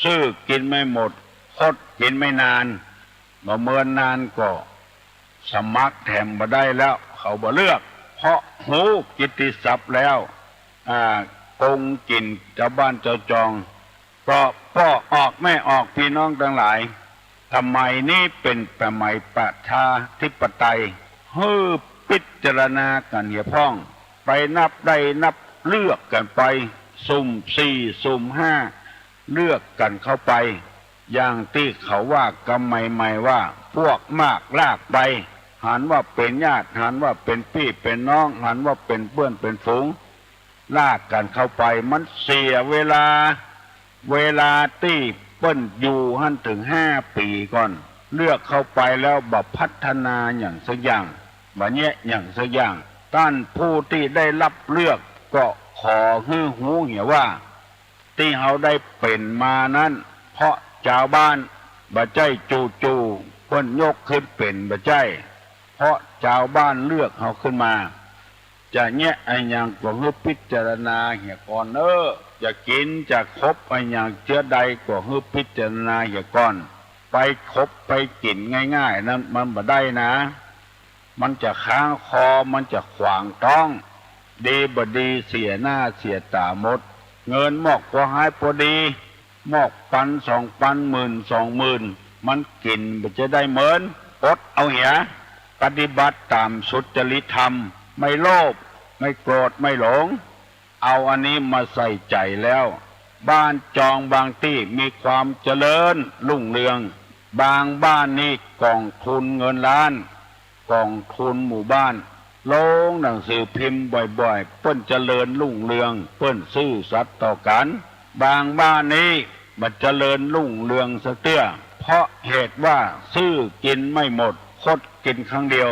ซื้อกินไม่หมดคดกินไม่นานเมื่อนานก็สมัครแถมมาได้แล้วเขาบ่เลือกเพราะหูกิตติศัพท์แล้วกงกินเจ้าบ้านเจ้าจองก็พ่อออกไม่ออกพี่น้องทั้งหลายทำไมนี่เป็นสมัยประชาธิปไตยพิจารณากันเหี่ยพ้องไปนับได้นับเลือกกันไปสุ่ม4สุ่ม5เลือกกันเข้าไปอย่างที่เขาว่ากันใหม่ๆว่าพวกมากลากไปหันว่าเป็นญาติหันว่าเป็นพี่เป็นน้องหันว่าเป็นเพื่อนเป็นฝูงลากกันเข้าไปมันเสียเวลาที่เปิ้นอยู่หันถึง5 ปีก่อนเลือกเข้าไปแล้วบ่พัฒนาอย่างสักอย่างบ่แยะอย่างสักอย่างท่านผู้ที่ได้รับเลือกก็ขอฮื้อหูเหี่ยว่าที่เฮาได้เป็นมานั้นเพราะชาวบ้านบ่ใจจู่ๆเพิ่นยกขึ้นเป็นบ่ใจเพราะชาวบ้านเลือกเฮาขึ้นมาจะแยะไอ้หยังก็ฮื้อพิจารณาเหี่ยก่อนจะกินจะคบไอ้หยังเชื้อใดก็ฮื้อพิจารณาเหี่ยก่อนไปคบไปกินง่ายๆนั้นมันบ่ได้นะมันจะค้างคอมันจะขวางต้องดีบ่ดีเสียหน้าเสียตาหมดเงินมอกก็หายพอดีมอก1,000 2,000 10,000 20,000มันกินบ่จะได้เหมือนอดเอาเหียปฏิบัติตามสุจริตธรรมไม่โลภไม่โกรธไม่หลงเอาอันนี้มาใส่ใจแล้วบ้านจองบางที่มีความเจริญรุ่งเรืองบางบ้านนี่กองทุนเงินล้านกองทุนหมู่บ้านลงหนังสือพิมพ์บ่อยๆเปิ้นเจริญรุ่งเรืองเปิ้นซื่อสัตย์ต่อกันบางบ้านนี้มันเจริญรุ่งเรืองสักเตื้อเพราะเหตุว่าซื้อกินไม่หมดคดกินครั้งเดียว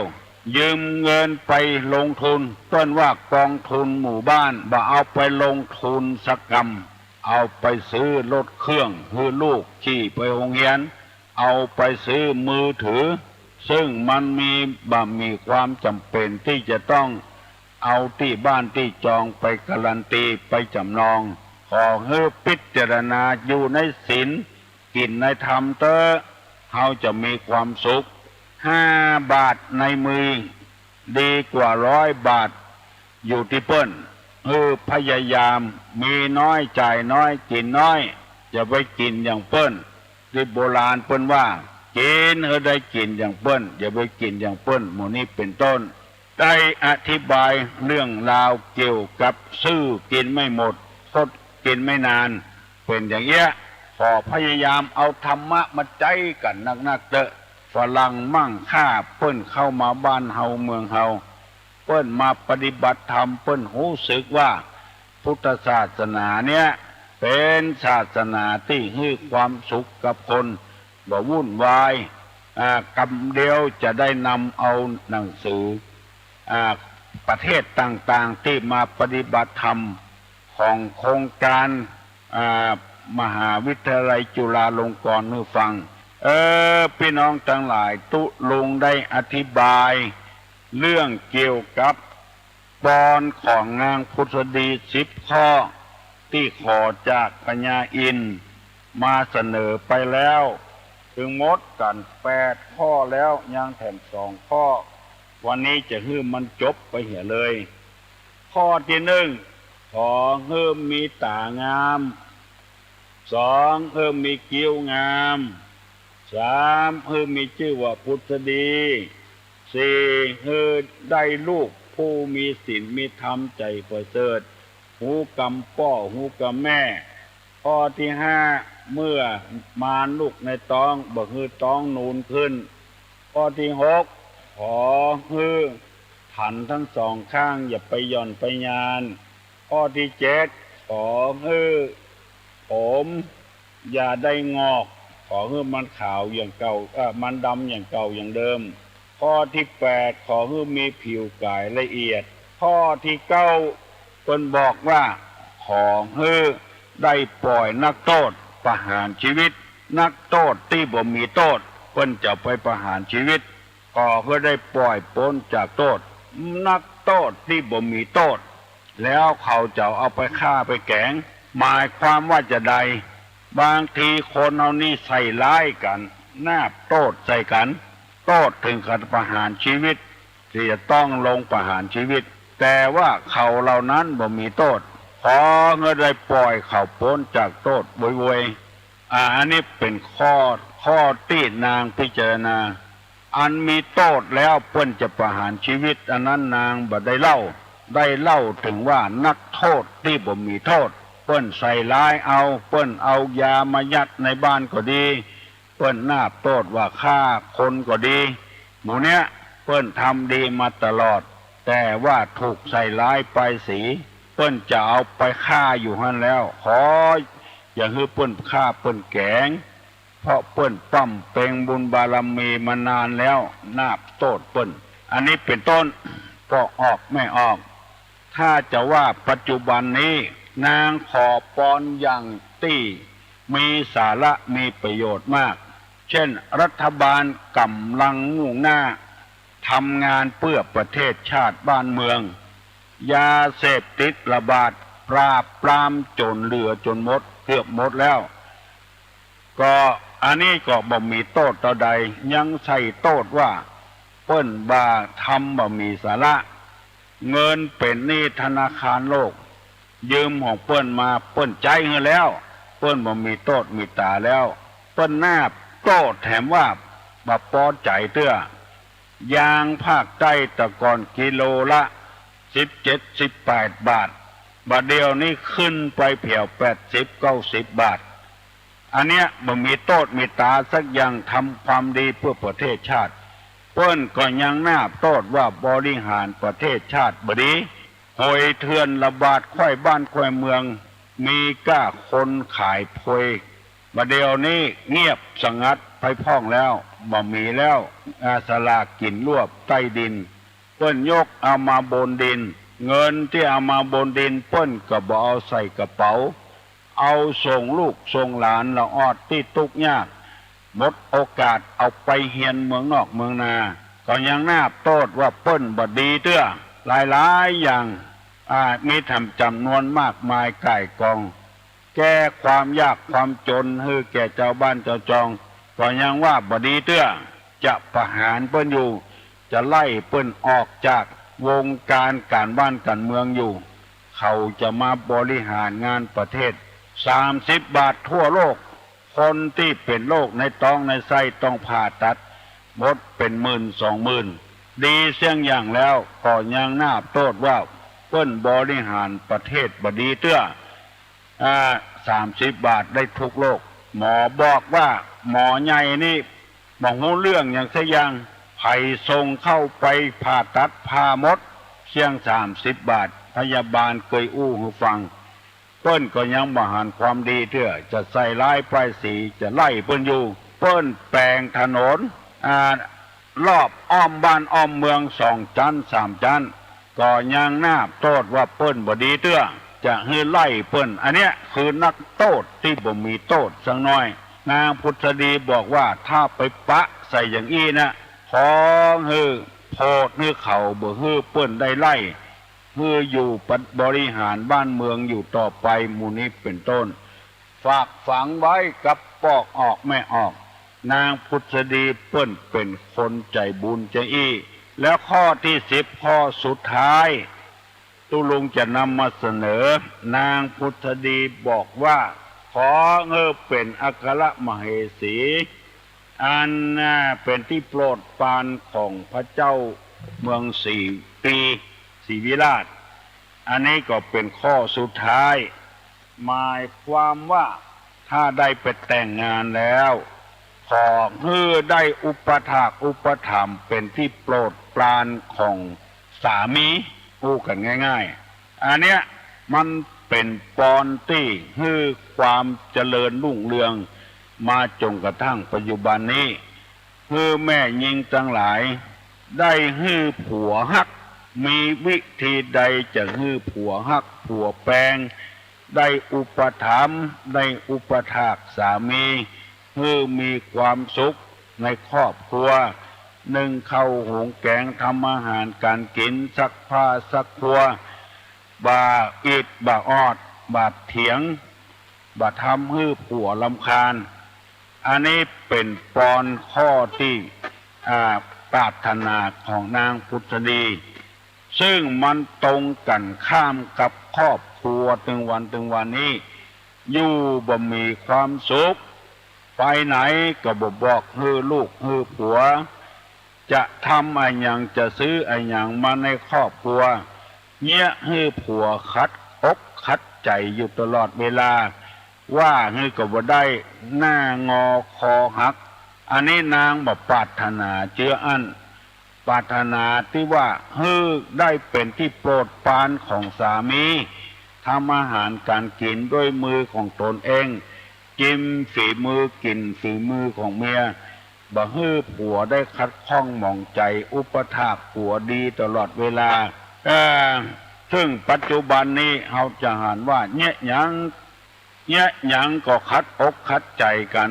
ยืมเงินไปลงทุนต้นว่ากองทุนหมู่บ้านบ่เอาไปลงทุนสักกรรมเอาไปซื้อรถเครื่องให้ลูกขี่ไปโรงเรียนเอาไปซื้อมือถือซึ่งมันมีความจำเป็นที่จะต้องเอาที่บ้านที่จองไปการันตีไปจำนองขอให้พิจารณาอยู่ในศีลกินในธรรมเตอเขาจะมีความสุข5 บาทในมือดีกว่า100 บาทอยู่ที่เปิ้นพยายามมีน้อยจ่ายน้อยกินน้อยอย่าไปกินอย่างเปิ้นที่โบราณเปิ้นว่ากินได้กินอย่างเปิ้นอย่าไปกินอย่างเปิ้นหมู่นี้เป็นต้นได้อธิบายเรื่องราวเกี่ยวกับซื้อกินไม่หมดทดกินไม่นานเป็นอย่างเงี้ยขอพยายามเอาธรรมะมาใจกันนักๆเถอะฝรั่งมั่งค่าเปิ้นเข้ามาบ้านเฮาเมืองเฮาเปิ้นมาปฏิบัติธรรมเปิ้นรู้สึกว่าพุทธศาสนาเนี่ยเป็นศาสนาที่ให้ความสุขกับคนบ่วุ่นวายกำเดียวจะได้นำเอาหนังสือประเทศต่างๆที่มาปฏิบัติธรรมของโครงการมหาวิทยาลัยจุฬาลงกรณ์ให้ฟังพี่น้องทั้งหลายตุลงได้อธิบายเรื่องเกี่ยวกับปอนของนางพุทธดี10 ข้อที่ขอจากพญาอินทร์มาเสนอไปแล้วถึงหมดกัน8 ข้อแล้วยังแถม2 ข้อวันนี้จะให้มันจบไปเหี่ยเลยข้อที่1ขอให้มีตางาม2ให้มีคิ้วงาม3ให้มีชื่อว่าพุทธดี4ให้ได้ลูกผู้มีศีลมีธรรมใจประเสริฐหูกำป้อหูกำแม่ข้อที่5เมื่อมาลูกในท้องบ่ฮือท้องนูนขึ้นข้อที่6ขอฮือหันทั้ง2 ข้างอย่าไปหย่อนไปยานข้อที่7ขอฮือผมอย่าได้งอกขอให้มันขาวอย่างเก่ามันดำอย่างเก่าอย่างเดิมข้อที่8ขอให้มีผิวกายละเอียดข้อที่9เพิ่นบอกว่าขอให้ได้ปล่อยนักโทษประหารชีวิตนักโทษที่บ่มีโทษเพิ่นจะไปประหารชีวิตขอให้ได้ปล่อยพ้นจากโทษนักโทษที่บ่มีโทษแล้วเขาจะเอาไปฆ่าไปแกงหมายความว่าจะใดบางทีคนเอานี่ใส่ร้ายกันนาบโทษใส่กันโทษถึงกับประหารชีวิตที่จะต้องลงประหารชีวิตแต่ว่าเขาเหล่านั้นบ่มีโทษขอเงินได้ปล่อยเขาพ้นจากโทษบ่อยๆอันนี้เป็นข้อที่นางพิจารณาอันมีโทษแล้วเพิ่นจะประหารชีวิตอันนั้นนางบ่ได้เล่าถึงว่านักโทษที่บ่มีโทษเปิ้นใส่ร้ายเอาเปิ้นเอายามายัดในบ้านก็ดีเปิ้นนาบโทษว่าฆ่าคนก็ดีหมู่เนี้ยเปิ้นทำดีมาตลอดแต่ว่าถูกใส่ร้ายไปสีเปิ้นจะเอาไปฆ่าอยู่หั่นแล้วขออย่าให้เปิ้นฆ่าเปิ้นแกงเพราะเปิ้นปั้มเป่งบุญบารมีมานานแล้วนาบโทษเปิ้นอันนี้เป็นต้นก็ออกไม่ออกถ้าจะว่าปัจจุบันนี้นางขอปอนอย่างที่มีสาระมีประโยชน์มากเช่นรัฐบาลกำลังมุ่งหน้าทำงานเพื่อประเทศชาติบ้านเมืองยาเสพติดระบาดปราบปรามจนเหลือจนหมดเกือบหมดแล้วก็อันนี้ก็บ่มีโทษต่อใดยังใส่โทษว่าเปิ้นบ่าทำบ่มีสาระเงินเป็นหนี้ธนาคารโลกยืมของเปิ้นมาเปิ้นใจให้แล้วเปิ้นบ่มีโทษมีตาแล้วเปิ้นหน้าโทษแถมว่าบ่พอใจเตื้อยางภาคใต้ตะก่อนกิโลละ17-18 บาทบัดเดียวนี้ขึ้นไปเพียว80-90 บาทอันเนี้ยบ่มีโทษมีตาสักอย่างทำความดีเพื่อประเทศชาติเปิ้นก็ยังหน้าโทษว่าบริหารประเทศชาติบ่ดีหอยเถื่อนระบาดค่อยบ้านค่อยเมืองมีก้าคนขายพวยบัดเดียวนี้เงียบสงัดไปพ้องแล้วบ่มีแล้วสลากกินรวบใต้ดิน เปิ้นยกเอามาบนดินเงินที่เอามาบนดินเปิ้นก็บ่เอาใส่กระเป๋าเอาส่งลูกส่งหลานละออดที่ทุกข์ยากหมดโอกาสเอาไปเฮียนเมืองนอกเมืองนาก็ยังน่าโทษว่าเปิ้นบ่ดีเตื้อหลายๆอย่างมีทำจำนวนมากมายก่ายกองแก้ความยากความจนให้แก่เจ้าบ้านเจ้าจองก็ยังว่าบ่ดีเตื้อจะประหารเปิ้นอยู่จะไล่เปิ้นออกจากวงการบ้านการเมืองอยู่เขาจะมาบริหารงานประเทศ30 บาททั่วโลกคนที่เป็นโรคในท้องในไส้ต้องผ่าตัดหมดเป็น10,000-20,000ดีเสียงอย่างแล้วก็ยังน่าโทษว่าเปิ้นบริหารประเทศบ่ดีเตื้อ30 บาทได้ทุกโรคหมอบอกว่าหมอใหญ่นี่บ่ฮู้เรื่องอย่างซะอย่างไผส่งเข้าไปผ่าตัดผ่ามดเสียง30 บาทพยาบาลเคยอู้ให้ฟังเปิ้นก็ยังบ่หันความดีเตื้อจะใส่ร้ายป้ายสีจะไล่เปิ้นอยู่เปิ้นแปลงถนนรอบอ้อมบ้านอ้อมเมือง2 ชั้น 3 ชั้นก็ยังน่าโทษว่าเปิ้นบ่ดีเตื้อจะให้ไล่เปิ้นอันเนี้ยคือนักโทษที่บ่มีโทษสักน้อยนางพุทธดีบอกว่าถ้าไปปะใส่อย่างอี้นะของฮือโพดฮือเขาบ่ฮือเปิ้นได้ไล่ฮืออยู่บริหารบ้านเมืองอยู่ต่อไปหมู่นี้เป็นต้นฝากฝังไว้กับปอกออกไม่ออกนางพุทธดีเปิ้นเป็นคนใจบุญใจอี้แล้วข้อที่10ข้อสุดท้ายตุลุงจะนำมาเสนอนางพุทธดีบอกว่าขอเป็นอัครมเหสีอันเป็นที่โปรดปรานของพระเจ้าเมืองศรีวิราชอันนี้ก็เป็นข้อสุดท้ายหมายความว่าถ้าได้ไปแต่งงานแล้วขอให้ได้อุปถากอุปถัมภ์เป็นที่โปรดปรานของสามีอู้กันง่ายๆอันเนี้ยมันเป็นปอนที่ให้ความเจริญรุ่งเรืองมาจนกระทั่งปัจจุบันนี้ให้แม่ยิงทั้งหลายได้ให้ผัวฮักมีวิธีใดจะให้ผัวฮักผัวแปลงได้อุปถัมภ์ได้อุปถากสามีให้มีความสุขในครอบครัวนึ่งข้าวหุงแกงทำอาหารการกินซักผ้าซักครัวบ่าอิดบ่าออดบ่าเถียงบ่าทำให้ผัวรำคาญอันนี้เป็นปอนข้อที่ปรารถนาของนางพุทธดีซึ่งมันตรงกันข้ามกับครอบครัวถึงวันนี้อยู่บ่มีความสุขไปไหนก็บ่บอกให้ลูกให้ผัวจะทำอะไรอย่างจะซื้ออะไรอย่างมาในครอบครัวเงี้ยให้ผัวคัดอกคัดใจอยู่ตลอดเวลาว่าให้ก็บ่ได้หน้างอคอหักอันนี้นางบ่ปรารถนาเจืออันปรารถนาที่ว่าให้ได้เป็นที่โปรดปรานของสามีทำอาหารการกินด้วยมือของตนเองกินฝีมือกินฝีมือของเมียบ่ให้ผัวได้คัดข้องหม่องใจอุปถากผัวดีตลอดเวลาซึ่งปัจจุบันนี้เราจะหันว่าเนี่ยหยังก็คัดอกคัดใจกัน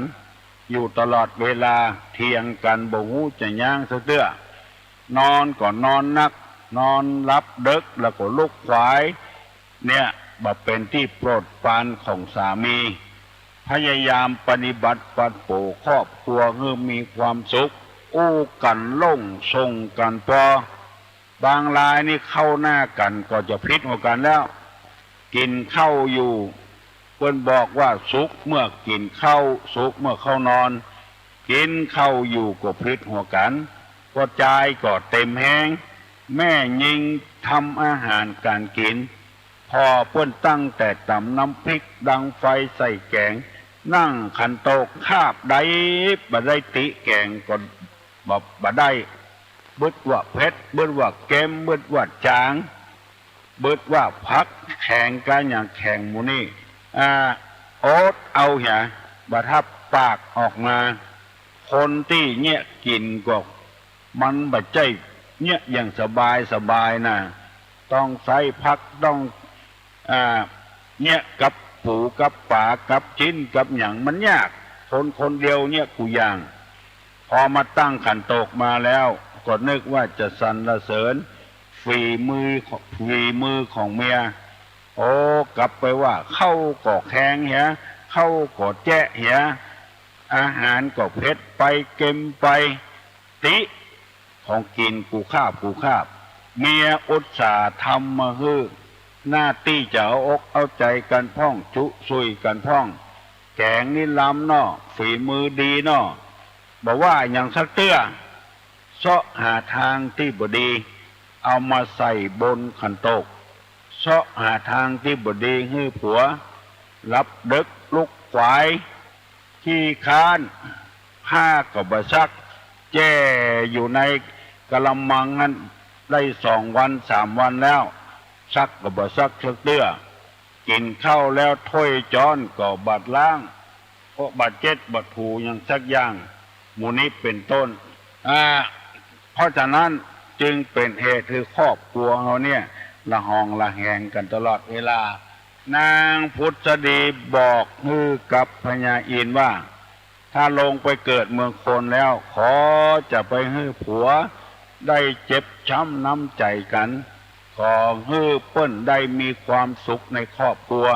อยู่ตลอดเวลาเถียงกันบ่ฮู้จะย่างซะเตื้อนอนก็นอนนักนอนรับดึกแล้วก็ลุกขวายเนี่ยบ่เป็นที่โปรดปรานของสามีพยายามปฏิบัติปัดโปครอบครัวให้มีความสุขอู้กันล่งทรงกันพอบางรายนี่เข้าหน้ากันก็จะพิษหัวกันแล้วกินข้าวอยู่เพิ่นบอกว่าสุขเมื่อกินข้าวสุขเมื่อเข้านอนกินข้าวอยู่ก็พิษหัวกันก็ใจก็เต็มแห้งแม่ยิงทำอาหารการกินพอเพิ่นตั้งแต่ตำน้ำพริกดังไฟใส่แกงนั่งขันโตกคาบได้บ่ได้ติแกงก็บ่ได้เบิดว่าเผ็ดเบิดว่าเค็มเบิดว่าจางเบิดว่าพักแข่งกันอย่างแข่งหมู่นี่โอ๊ตเอาอย่าบ่ทับปากออกมาคนที่เนี่ยกินก็มันบ่ใจ เนี่ยอย่างสบายนะต้องใส่พักต้องเนี่ยกับปูกับป่ากับชิ้นกับอย่างมันยากคนเดียวเนี่ยกูอย่างพอมาตั้งขันโตกมาแล้วก็นึกว่าจะสรรเสริญฝีมือของเมียโอ้กลับไปว่าเข้าก็แข็งเหียเข้าก็แจ๊ะเหียอาหารก็เผ็ดไปเค็มไปติของกินกูคาบเมียอุตส่าห์ทำมาฮื้อหน้าที่จะเอาอกเอาใจกันพ่องชุซุยกันพ่องแกงนี่ล้ำเนาะฝีมือดีเนาะบอกว่าอย่างสักเตื้อเสาะหาทางที่บดีเอามาใส่บนขันโตกเสาะหาทางที่บดีฮื้อผัวรับดึกลุกขวายขี้ค้านผ้าก็บซักแจ้อยู่ในกะละมังนั้นได้2 วัน 3 วันแล้วซักก็บ่ซักสักเตื้อกินข้าวแล้วถ้วยจ้อนก็บัดล้างเพราะบัดเจ็ดบัดผูอย่างสักอย่างหมู่นี้เป็นต้นเพราะฉะนั้นจึงเป็นเหตุคือครอบครัวเขาเนี่ยละหองละแหงกันตลอดเวลานางพุทธดีบอกฮือกับพญาอินทร์ว่าถ้าลงไปเกิดเมืองคนแล้วขอจะไปฮื้อผัวได้เจ็บช้ำน้ำใจกันขอฮื้อเปิ้นได้มีความสุขในครอบครัว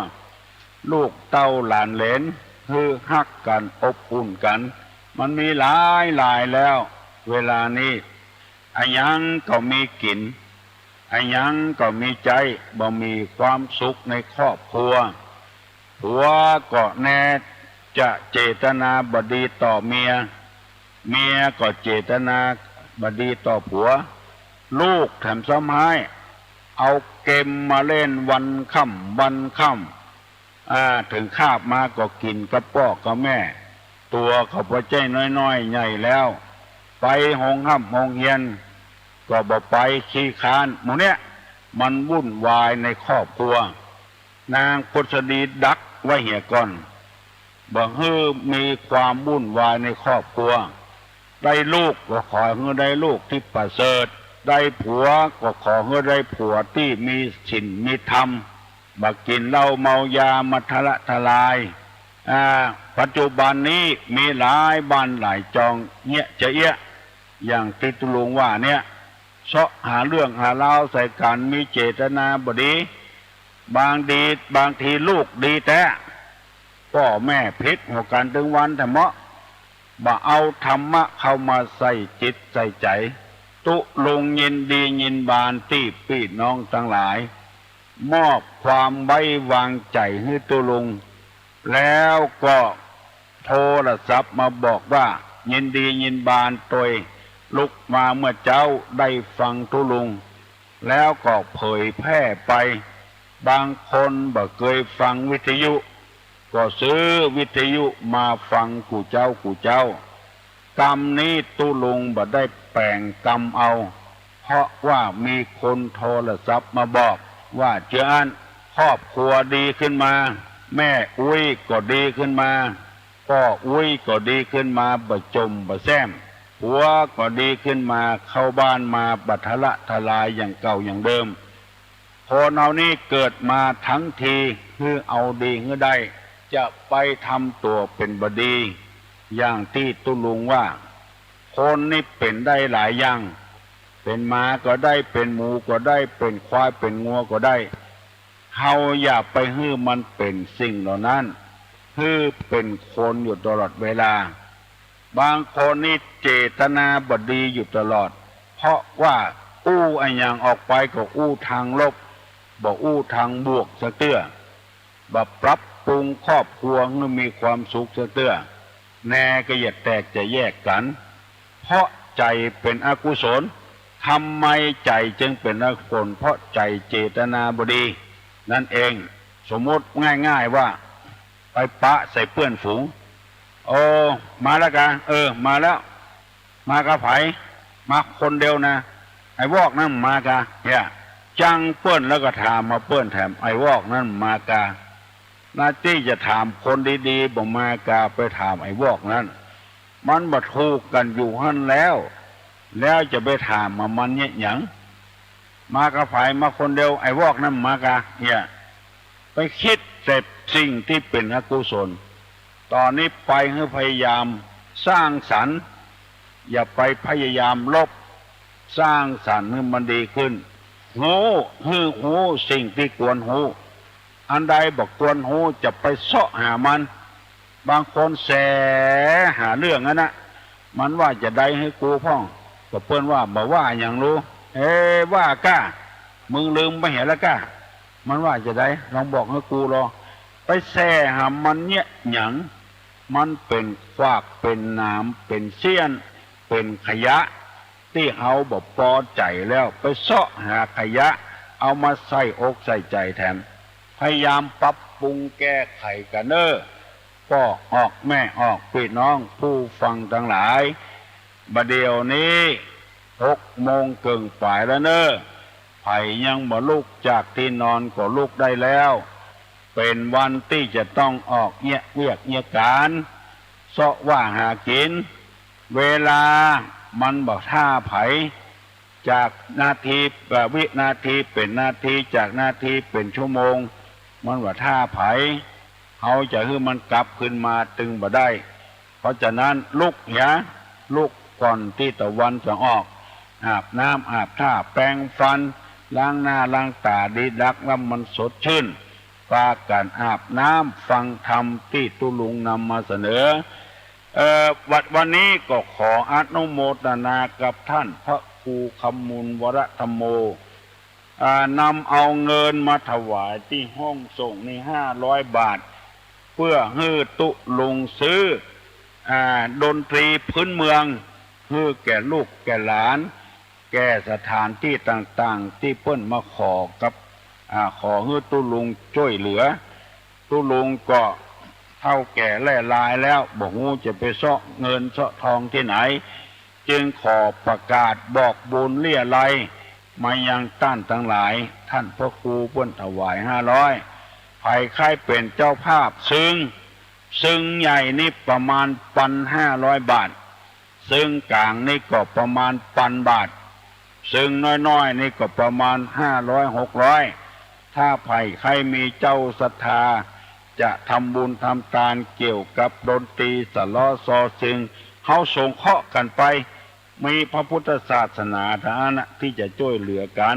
ลูกเต้าหลานเหลนฮื้อฮักกันอบอุ่นกันมันมีหลายแล้วเวลานี้อันยังก็มีกินอันยังก็มีใจบ่มีความสุขในครอบครัวผัวก็แน่จะเจตนาบดีต่อเมียก็เจตนาบดีต่อผัวลูกแถมซ้ำให้เอาเกมมาเล่นวันค่ำถึงคาบมาก็กินกับพ่อกับแม่ตัวเขาพอใจน้อยใหญ่แล้วไปห้องห้ำห้องเฮียนก็บ่ไปขี้ค้านหมู่เนี้ยมันวุ่นวายในครอบครัวนางพุทธดีดักไว้เหียก่อนบ่ฮื้อมีความวุ่นวายในครอบครัวได้ลูกก็ขอให้ได้ลูกที่ประเสริฐได้ผัวก็ขอให้ได้ผัวที่มีศีลมีธรรมบ่กินเหล้าเมายามาทะละทลายปัจจุบันนี้มีหลายบ้านหลายจองเนี่ยจะเอี้ยอย่างที่ตุลุงว่าเนี่ยเสาะหาเรื่องหาเล่าใส่กันมีเจตนาบดีบางทีลูกดีแต่พ่อแม่พิษหัวกันถึงวันแต่เมาะบ่เอาธรรมะเข้ามาใส่จิตใส่ใจตุลุงยินดียินบานที่พี่น้องทั้งหลายมอบความไว้วางใจให้ตุลุงแล้วก็โทรศัพท์มาบอกว่ายินดียินบานตัวลุกมาเมื่อเจ้าได้ฟังตุลุงแล้วก็เผยแพร่ไปบางคนบ่เคยฟังวิทยุก็ซื้อวิทยุมาฟังกูเจ้ากรรมนี้ตุลุงบ่ได้แปลงกรรมเอาเพราะว่ามีคนโทรศัพท์มาบอกว่าเจ้าครอบครัวดีขึ้นมาแม่อุ้ยก็ดีขึ้นมาพ่ออุ้ยก็ดีขึ้นมาบ่จมบ่แซมผัวก็ดีขึ้นมาเข้าบ้านมาบัดทะละทลายอย่างเก่าอย่างเดิมคนเอานี้เกิดมาทั้งทีคือเอาดีเพื่อได้จะไปทำตัวเป็นบดีอย่างที่ตุลุงว่าคนนี่เป็นได้หลายอย่างเป็นม้าก็ได้เป็นหมูก็ได้เป็นควายเป็นงัวก็ได้เฮาอย่าไปฮื้อมันเป็นสิ่งเหล่านั้นฮื้อเป็นคนอยู่ตลอดเวลาบางคนนี่เจตนาบดีอยู่ตลอดเพราะว่าอู้อันอย่างออกไปก็อู้ทางลบบ่อู้ทางบวกซะเตื้อบ่ปรับปรุงครอบครัวให้มีความสุขซะเตื้อแน่ก็อย่าแตกจะแยกกันเพราะใจเป็นอกุศลทำไมใจจึงเป็นอกุศลเพราะใจเจตนาบดีนั่นเองสมมติง่ายๆว่าไปปะใส่เพื่อนฝูงโอ้มาแล้วกันมาแล้วมากระไผมาคนเดียวนะไอ้วอกนั่นมากะเนี่ยจังเปิ้นแล้วก็ถามมาเปิ้นแถมไอ้วอกนั่นมากะหน้าที่จะถามคนดีๆบ่มากะไปถามไอ้วอกนั้นมันบ่ถูกกันอยู่หั่นแล้ว แล้วจะไปถามมามันเนี่ยหยังมากระไผมาคนเดียวไอ้วอกนั่นมากะเนี่ยไปคิดเสพสิ่งที่เป็นอกุศลตอนนี้ไปให้พยายามสร้างสรรค์อย่าไปพยายามลบสร้างสรรค์ให้มันดีขึ้นหูสิ่งที่ควรหูอันใดบอกควรหูจะไปเสาะหามันบางคนแสหาเรื่องนั้นนะมันว่าจะได้ให้กูพ่องก็เปิ้นว่าบอกว่าอย่างรู้ว่าก้ามึงลืมไปเห็นแล้วก้ามันว่าจะได้ลองบอกให้กูรอไปแส่หามันเนี่ยหยังมันเป็นควากเป็นน้ำเป็นเสี้ยนเป็นขยะที่เขาบอกพอใจแล้วไปเสาะหาขยะเอามาใส่อกใส่ใจแทนพยายามปรับปรุงแก้ไขกันเนอก็ออกแม่ออกพี่น้องผู้ฟังทั้งหลายบัดเดี๋ยวนี้6 โมงเกินฝ่ายแล้วเนอไผ่ยังบ่ลุกจากที่นอนก็ลุกได้แล้วเป็นวันที่จะต้องออกเวียกการเสาะว่าหากินเวลามันบอกท่าไผ่จากนาทีวินาทีเป็นนาทีจากนาทีเป็นชั่วโมงมันว่าท่าไผ่เขาจะให้มันกลับขึ้นมาตึงบ่ได้เพราะฉะนั้นลุกลุกก่อนที่ตะวันจะออกอาบน้ำอาบท่าแปรงฟันล้างหน้าล้างตาดีดักแล้วมันสดชื่นปาการอาบน้ำฟังธรรมที่ตุลุงนำมาเสนอวันนี้ก็ขออนุโมทนากับท่านพระครูคำมูลวรธรรมโมนำเอาเงินมาถวายที่ห้องส่งใน500 บาทเพื่อให้ตุลุงซื้อดนตรีพื้นเมืองให้แก่ลูกแก่หลานแก่สถานที่ต่างๆที่เพิ่นมาขอกับขอให้ตุลุงช่วยเหลือตุลุงก็เท่าแก่แล่ลายแล้วบอกว่าจะไปเสาะเงินเสาะทองที่ไหนจึงขอประกาศบอกบุญเลี่ยไรมายังท่านทั้งหลายท่านพระครูเพิ่นถวาย500ใครเป็นเจ้าภาพซึ่งใหญ่นี่ประมาณ1,500 บาทซึ่งกลางนี่ก็ประมาณ1,000 บาทซึ่งน้อยๆนี่ก็ประมาณ500-600ถ้าใครมีเจ้าศรัทธาจะทำบุญทำทานเกี่ยวกับดนตรีสะล้อซอซึงเขาส่งเคราะห์กันไปมีพระพุทธศาสนาฐานะที่จะช่วยเหลือกัน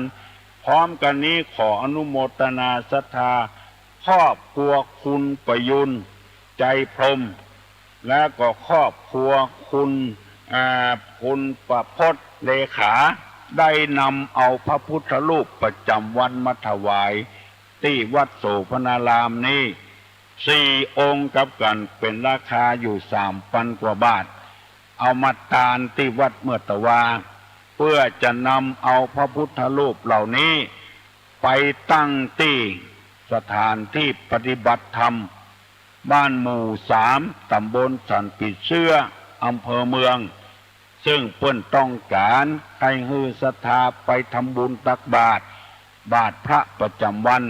พร้อมกันนี้ขออนุโมทนาศรัทธาครอบครัวคุณประยุนใจพรหมและก็ครอบครัวคุณประพจน์เลขาได้นำเอาพระพุทธรูปประจำวันมาถวายที่วัดโสภณารามนี้4 องค์กับกันเป็นราคาอยู่ 3,000 กว่าบาทเอามาตานที่วัดเมื่อตะวาเพื่อจะนำเอาพระพุทธรูปเหล่านี้ไปตั้งที่สถานที่ปฏิบัติธรรมบ้านหมู่ 3ตำบลสันปิเชื่ออำเภอเมืองซึ่งเพิ่นต้องการให้ฮือศรัทธาไปทำบุญตักบาตรพระประจำวัน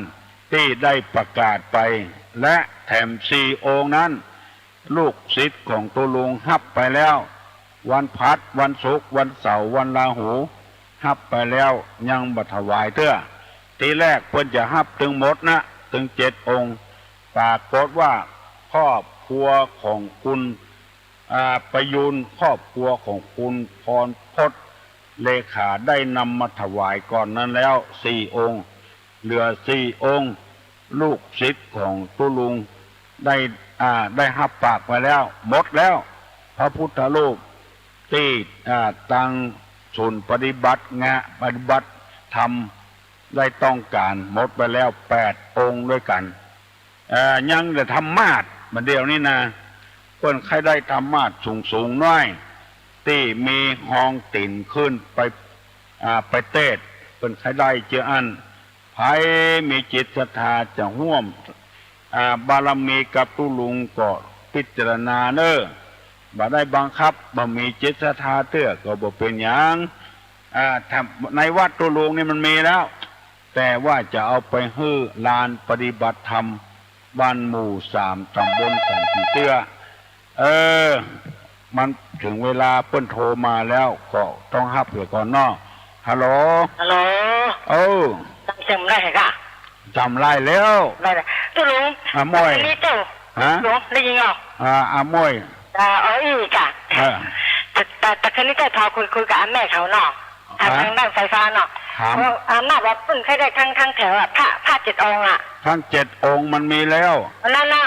ที่ได้ประกาศไปและแถม4 องค์นั้นลูกศิษย์ของตุลุงฮับไปแล้ววันพัดวันศุกร์วันเสาร์วันลาหูฮับไปแล้วยังบัถวายเตื้อทีแรกเพิ่นจะฮับถึงหมดนะถึง7 องค์ปรากฏว่าครอบครัวของคุณประยุนครอบครัวของคุณพรพจน์เลขาได้นำมาถวายก่อนนั้นแล้ว4 องค์เหลือ4 องค์ลูกศิษย์ของตุลุงได้ฮับปากไปแล้วหมดแล้วพระพุทธรูปที่ตั้งศูนย์ปฏิบัติธรรมได้ต้องการหมดไปแล้ว8 องค์ด้วยกันยังจะทำมาศมาเดียวนี้นะเพิ่นใครได้ทำมาศสูงน้อยที่มีห้องติ่นขึ้นไปเทศเพิ่นใครได้เจออันใครมีจิตศรัทธาจะร่วมบารมีกับตุลุงก็พิจารณาเน้อบ่ได้บังคับบ่มีจิตศรัทธาเตื้อก็บ่เป็นหยังในวัดตุลุงนี่มันมีแล้วแต่ว่าจะเอาไปฮื้อลานปฏิบัติธรรมบ้านหมู่ 3ตำบลสันติเตื้อ มันถึงเวลาเปิ้นโทรมาแล้วก็ต้องรับเผื่อก่อนเนาะฮัลโหลฮัลโหลจำได้ค่ะจำได้แล้วได้ตู้ลุงมวยนี่ตู้ฮะลุงได้ยินเหรอมวยอีกอ่ะแต่คืนนี้เจ้าทอคุยกับแม่เขาเนาะทางด้านไฟฟ้าเนาะน่าว่าเพิ่งเคยได้ทั้งแถวผ้า7 องค์อ่ะทั้ง7 องค์มันมีแล้วนั่นน่ะ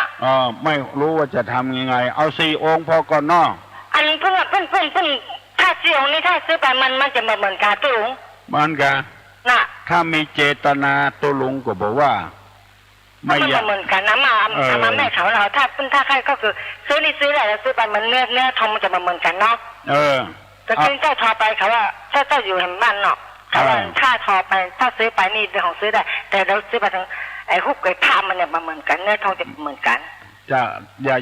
ไม่รู้ว่าจะทำยังไงเอา4 องค์พอก่อนเนาะอันนี้เพิ่งถ้า4 องค์นี้ถ้าซื้อไปมันจะเหมือนกันตู้ลุงมันกันน่ะถ้ามีเจตนาตู้ลุงก็บอกว่าไม่อยากเหมือนกันนะมาแม่เขาเราถ้าใครก็คือซื้อนี่ซื้ออะไรแล้วซื้อไปมันเนื้อทองมันจะเหมือนกันเนาะแต่ขึ้นเจ้าทอไปเขาว่าเจ้าอยู่แห่งบ้านเนาะเขาว่าถ้าทอไปถ้าซื้อไปนี่เป็นของซื้อได้แต่เราซื้อไปทั้งไอ้ฮุกไอ้ผ้ามันเนี่ยมาเหมือนกันเนื้อทองจะเหมือนกันจะ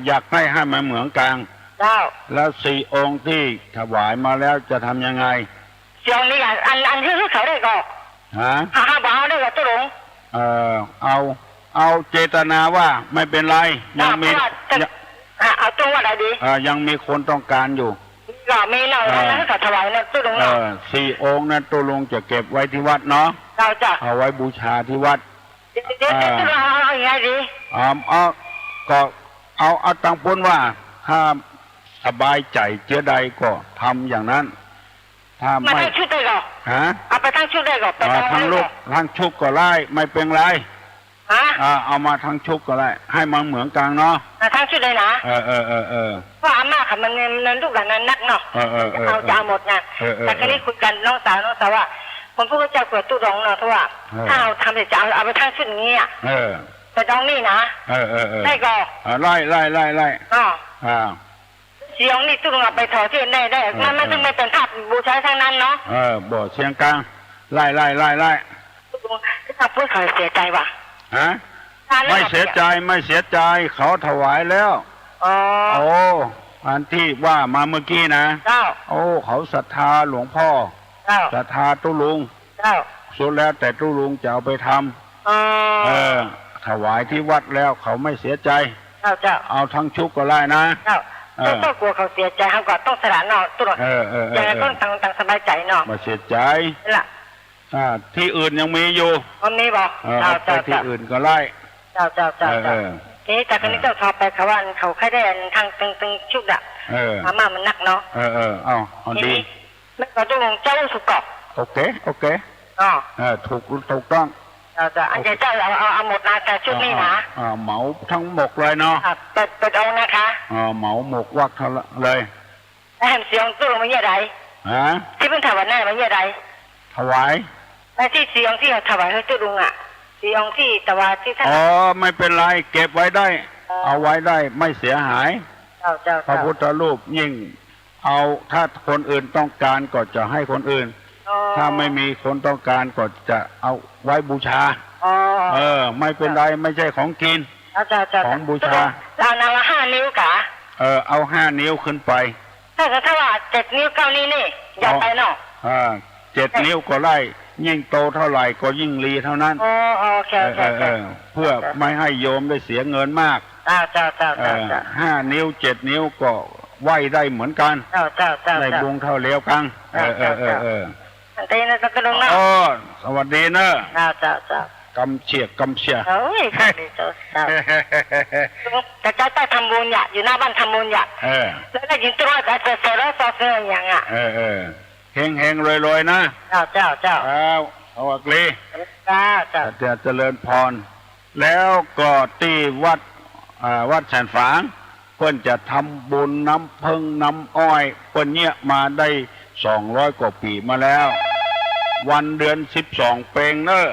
อยากให้มันเหมือนกันเจ้าแล้ว4 องค์ที่ถวายมาแล้วจะทำยังไง4 องค์นี้อันที่เขาได้ก็บอกเอาได้ก็ตู้หลงเอาเจตนาว่าไม่เป็นไรยังมีเอาตรงว่าอะไรดียังมีคนต้องการอยู่ก็มีเนาะแล้วก็ถวายนะตู้ลุงเนาะ4 องค์นั้นตู้ลุงจะเก็บไว้ที่วัดเนาะเอาไว้บูชาที่วัดตู้ลุงเอาอย่างไรดีก็เอาตังพ้นว่าถ้าสบายใจเจือใดก็ทำอย่างนั้นถ้าไม่ชุดได้ก็เอาไปทั้งชุดได้ก็ทั้งลูกทั้งชุดก็ไล่ไม่เป็นไรเอามาทั้งชุกก็ได้ให้มันเหมือนกลางเนาะทั้งชุดเลยนะเพราะอาม่าค่ะมันลูกหลานนั้นนักเนาะเอาจะเอาหมดไงแต่ครั้นี้คุยกันน้องสาวว่าผมพูดเจ้าเกิดตู้ดองเนาะเพราะว่าถ้าเอาทำเสร็จจะเอาไปทั้งชุดอย่างนี้แต่ดองนี่นะได้ก็ไล่เสียงนี่ตู้เอาไปถอดที่ได้มันต้องไม่เป็นภาพบูชาทั้งนั้นเนาะบ่เสียงกลางไล่ถ้าพูดเขาเสียใจว่ะไม่เสียใจเขาถวายแล้วอันที่ว่ามาเมื่อกี้นะเขาศรัทธาหลวงพ่อศรัทธาตู้ลุงสุดแล้วแต่ตู้ลุงจะเอาไปทำถวายที่วัดแล้วเขาไม่เสียใจเอาทั้งชุกก็ได้นะต้องกลัวเขาเสียใจเขาก็ต้องสละเนาะตู้ลุงอย่างนั้นต้องต่างสบายใจเนาะไม่เสียใจละที่อื่นยังมีอยู่มันมีบอกไปที่อื่นก็ไล่เจ้านี่แต่ครั้นี้เจ้าทอไปเขาว่าเขาแค่ได้ทางตึงชุดอะมามันนักเนาะเอาดีไม่ก็ต้องเจ้าสุกอบโอเคถูกต้องอันเจ้าเอาหมดนะแต่ชุดนี้นะเหมาทั้งหมกเลยเนาะเปิดเอานะคะเหมาหมกวักเท่าเลยแล้วเห็นเสียงตู้มันยังไงที่เพิ่งถวายหน้ามันยังไงถวายที่เสียงที่ถวายให้ตู้ลุงอ่ะเสียงที่ถวายที่ท่านไม่เป็นไรเก็บไว้ได้เอาไว้ได้ไม่เสียหายพระพุทธรูปยิ่งเอาถ้าคนอื่นต้องการก็จะให้คนอื่นถ้าไม่มีคนต้องการก็จะเอาไว้บูชาไม่เป็นไรไม่ใช่ของกินของบูชาเอานาละ5 นิ้วกะเอา5 นิ้วขึ้นไปถ้าว่า7 นิ้ว 9 นิ้วนี่อย่าไปเนาะ7 นิ้วก็ไล่ยิ่งโตเท่าไหร่ก็ยิ่งรีเท่านั้นเพื่อไม่ให้โยมได้เสียเงินมาก5 นิ้ว 7 นิ้วก็ไหวได้เหมือนกันในบุงเท่าเลี้ยวกังตีนะตะลุงนะสวัสดีเนอะกำเชียแต่เจ้าทำบุญอยู่หน้าบ้านทำบุญแล้วได้ยินตัวแต่เสร็จแล้วซอเสืออย่างเฮงรวยนะเจ้าเอาอักลีจะเจริญพรแล้วก็ที่วัดแสนฝางเพิ่นจะทำบุญน้ำพึ่งน้ำอ้อยเพิ่นเนี่ยมาได้200 กว่าปีมาแล้ววันเดือน12เปงเนอะ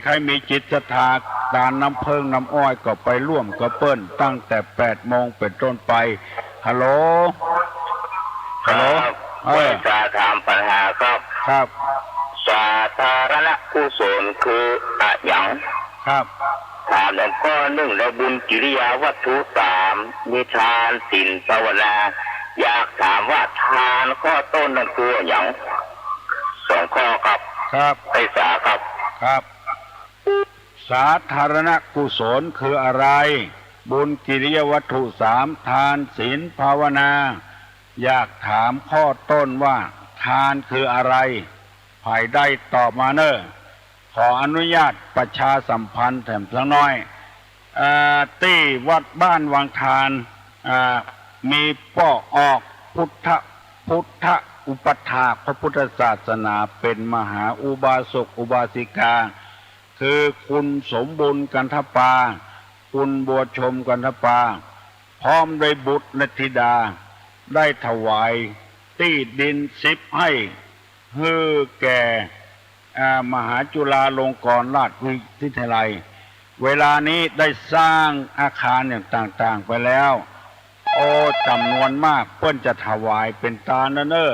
ใครมีจิตศรัทธาทานน้ำพึ่งน้ำอ้อยก็ไปร่วมกับเปิ้นตั้งแต่8 โมงเป็นต้นไปฮัลโหลจะถามปัญหาครับสาธารณกุศลคืออะหยังครับถามแล้วก็1แล้วบุญกิริยาวัตถุ3มีทานศีลภาวนาอยากถามว่าทานข้อต้นนั้นคืออะหยัง2 ข้อครับไปสาครับสาธารณกุศลคืออะไรบุญกิริยาวัตถุ3ทานศีลภาวนา อยากถามข้อต้นว่าทานคืออะไรภายได้ตอบมาเนอะขออนุญาตประชาสัมพันธ์แถมสักน้อยที่วัดบ้านวังทานมีป้อออกพุทธอุปถากพระพุทธศาสนาเป็นมหาอุบาสกอุบาสิกาคือคุณสมบุญกันทปาคุณบัวชมกันทปาพร้อมด้วยบุตรและธิดาได้ถวายที่ดิน10 ให้แก่มหาจุฬาลงกรณราชวิทยาลัยเวลานี้ได้สร้างอาคารอย่างต่างๆไปแล้วจำนวนมากเพื่อนจะถวายเป็นตาเนอ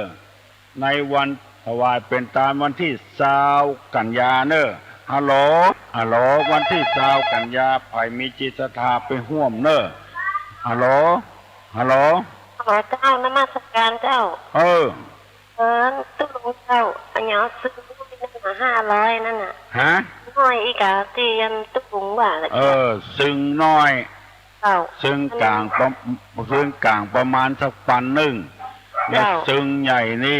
ในวันถวายเป็นตาวันที่20 กันยาเนอฮัลโหลวันที่20 กันยาไผ่มีจิตศรัทธาไปห่วมเนอฮัลโหลขอเจ้านมัสการเจ้าตู้ลงเจ้าอันนี้ซื้อนั่น500นั่นน่ะฮะน้อยอีกอะที่ยันตู้ลงว่าซึ่งน้อยซึ่งกลางประมาณสัก1,000และซึ่งใหญ่นี่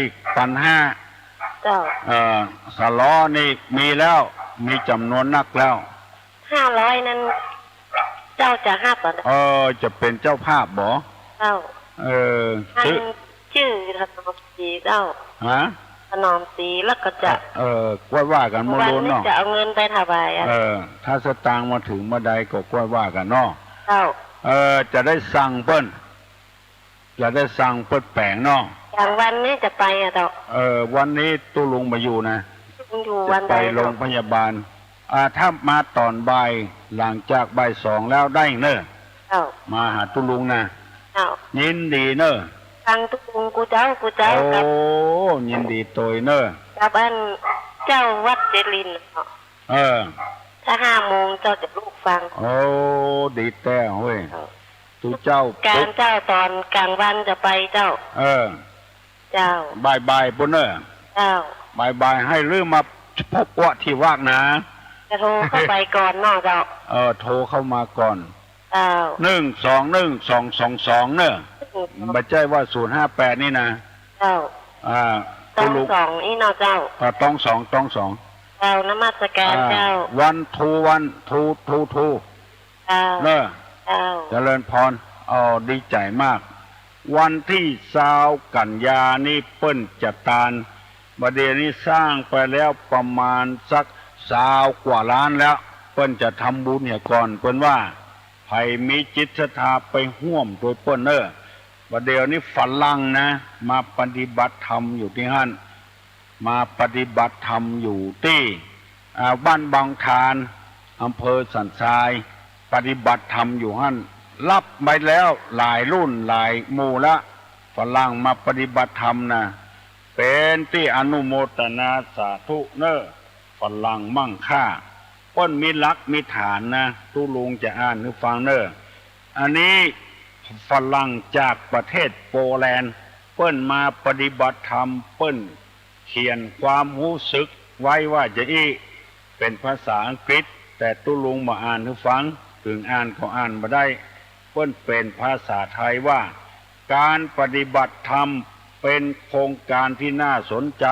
1,500เจ้าสล้อนี่มีแล้วมีจำนวนนักแล้ว500นั้นเจ้าจะห้าป่ะจะเป็นเจ้าภาพบ่เจ้าชื่อถนอมศรีเจ้าถนอมศรีแล้วก็จะว่ากันมาลุ้นเนาะจะเอาเงินไปถวายถ้าสตางค์มาถึงมาใดก็ว่ากันเนาะเจ้าจะได้สั่งเปิ้นแปลงเนาะอย่างวันนี้จะไปเจ้าวันนี้ตู้ลุงมาอยู่นะจะไปโรงพยาบาลถ้ามาตอนบ่ายหลังจากบ่าย 2แล้วได้เนอะมาหาตู้ลุงนะยินดีเนอะทางตู้ลุงกูเจ้ายินดีโตยเนอะกับอันเจ้าวัดเจริญถ้า5 โมงเจ้าจะลูกฟังดีแต่เว้ยตู้เจ้าการเจ้าตอนกลางวันจะไปเจ้าเจ้าบ่ายปุ่นเนอะเจ้าบ่ายให้ลืมมาพบว่าที่ว่างนะจะโทรเข้าไปก่อนเนาะเจ้าโทรเข้ามาก่อน1212222เนอะไม่ใช่ว่า058นี่นะเจ้าต้อง2นี่เนาะเจ้าต้อง2เจ้านมัสการเจ้าวันทูเนอะเจริญพรดีใจมากวันที่20 กันยานี่เปิ้นจะตานบัดนี้สร้างไปแล้วประมาณสัก20 กว่าล้านแล้วเปิ้นจะทำบุญเนี่ยก่อนเปิ้นว่าไผมีจิตศรัทธาไปห่วมโดยเปิ้นเนอะบัดนี้ฝรั่งนะมาปฏิบัติธรรมอยู่ที่หั่นมาปฏิบัติธรรมอยู่ที่บ้านบางทานอำเภอสันทรายปฏิบัติธรรมอยู่หั่นรับไปแล้วหลายรุ่นหลายหมู่ละฝรั่งมาปฏิบัติธรรมนะเป็นที่อนุโมทนาสาธุเนอะฝรั่งมั่งค่าป้นมีหลักมีฐานนะตู้ลุงจะอ่านให้ฟังเนอะอันนี้ฝรั่งจากประเทศโปแลนด์เปิ้นมาปฏิบัติธรรมเปิ้นเขียนความรู้สึกไว้ว่าจะเป็นภาษาอังกฤษแต่ตู้ลุงมาอ่านให้ฟังถึงอ่านก็อ่านมาได้เปิ้นเป็นภาษาไทยว่าการปฏิบัติธรรมเป็นโครงการที่น่าสนใจ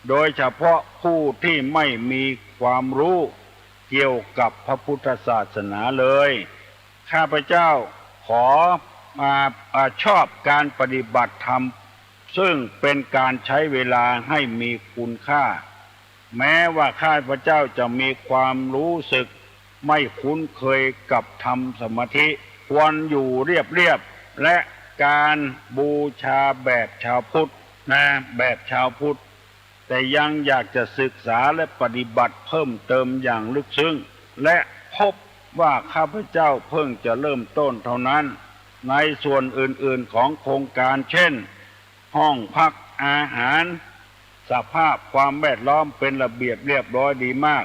โดยเฉพาะผู้ที่ไม่มีความรู้เกี่ยวกับพระพุทธศาสนาเลยข้าพเจ้าขอชอบการปฏิบัติธรรมซึ่งเป็นการใช้เวลาให้มีคุณค่าแม้ว่าข้าพเจ้าจะมีความรู้สึกไม่คุ้นเคยกับธรรมสมาธิควรอยู่เรียบและการบูชาแบบชาวพุทธนะแบบชาวพุทธแต่ยังอยากจะศึกษาและปฏิบัติเพิ่มเติมอย่างลึกซึ้งและพบว่าข้าพเจ้าเพิ่งจะเริ่มต้นเท่านั้นในส่วนอื่นๆของโครงการเช่นห้องพักอาหารสภาพความแวดล้อมเป็นระเบียบเรียบร้อยดีมาก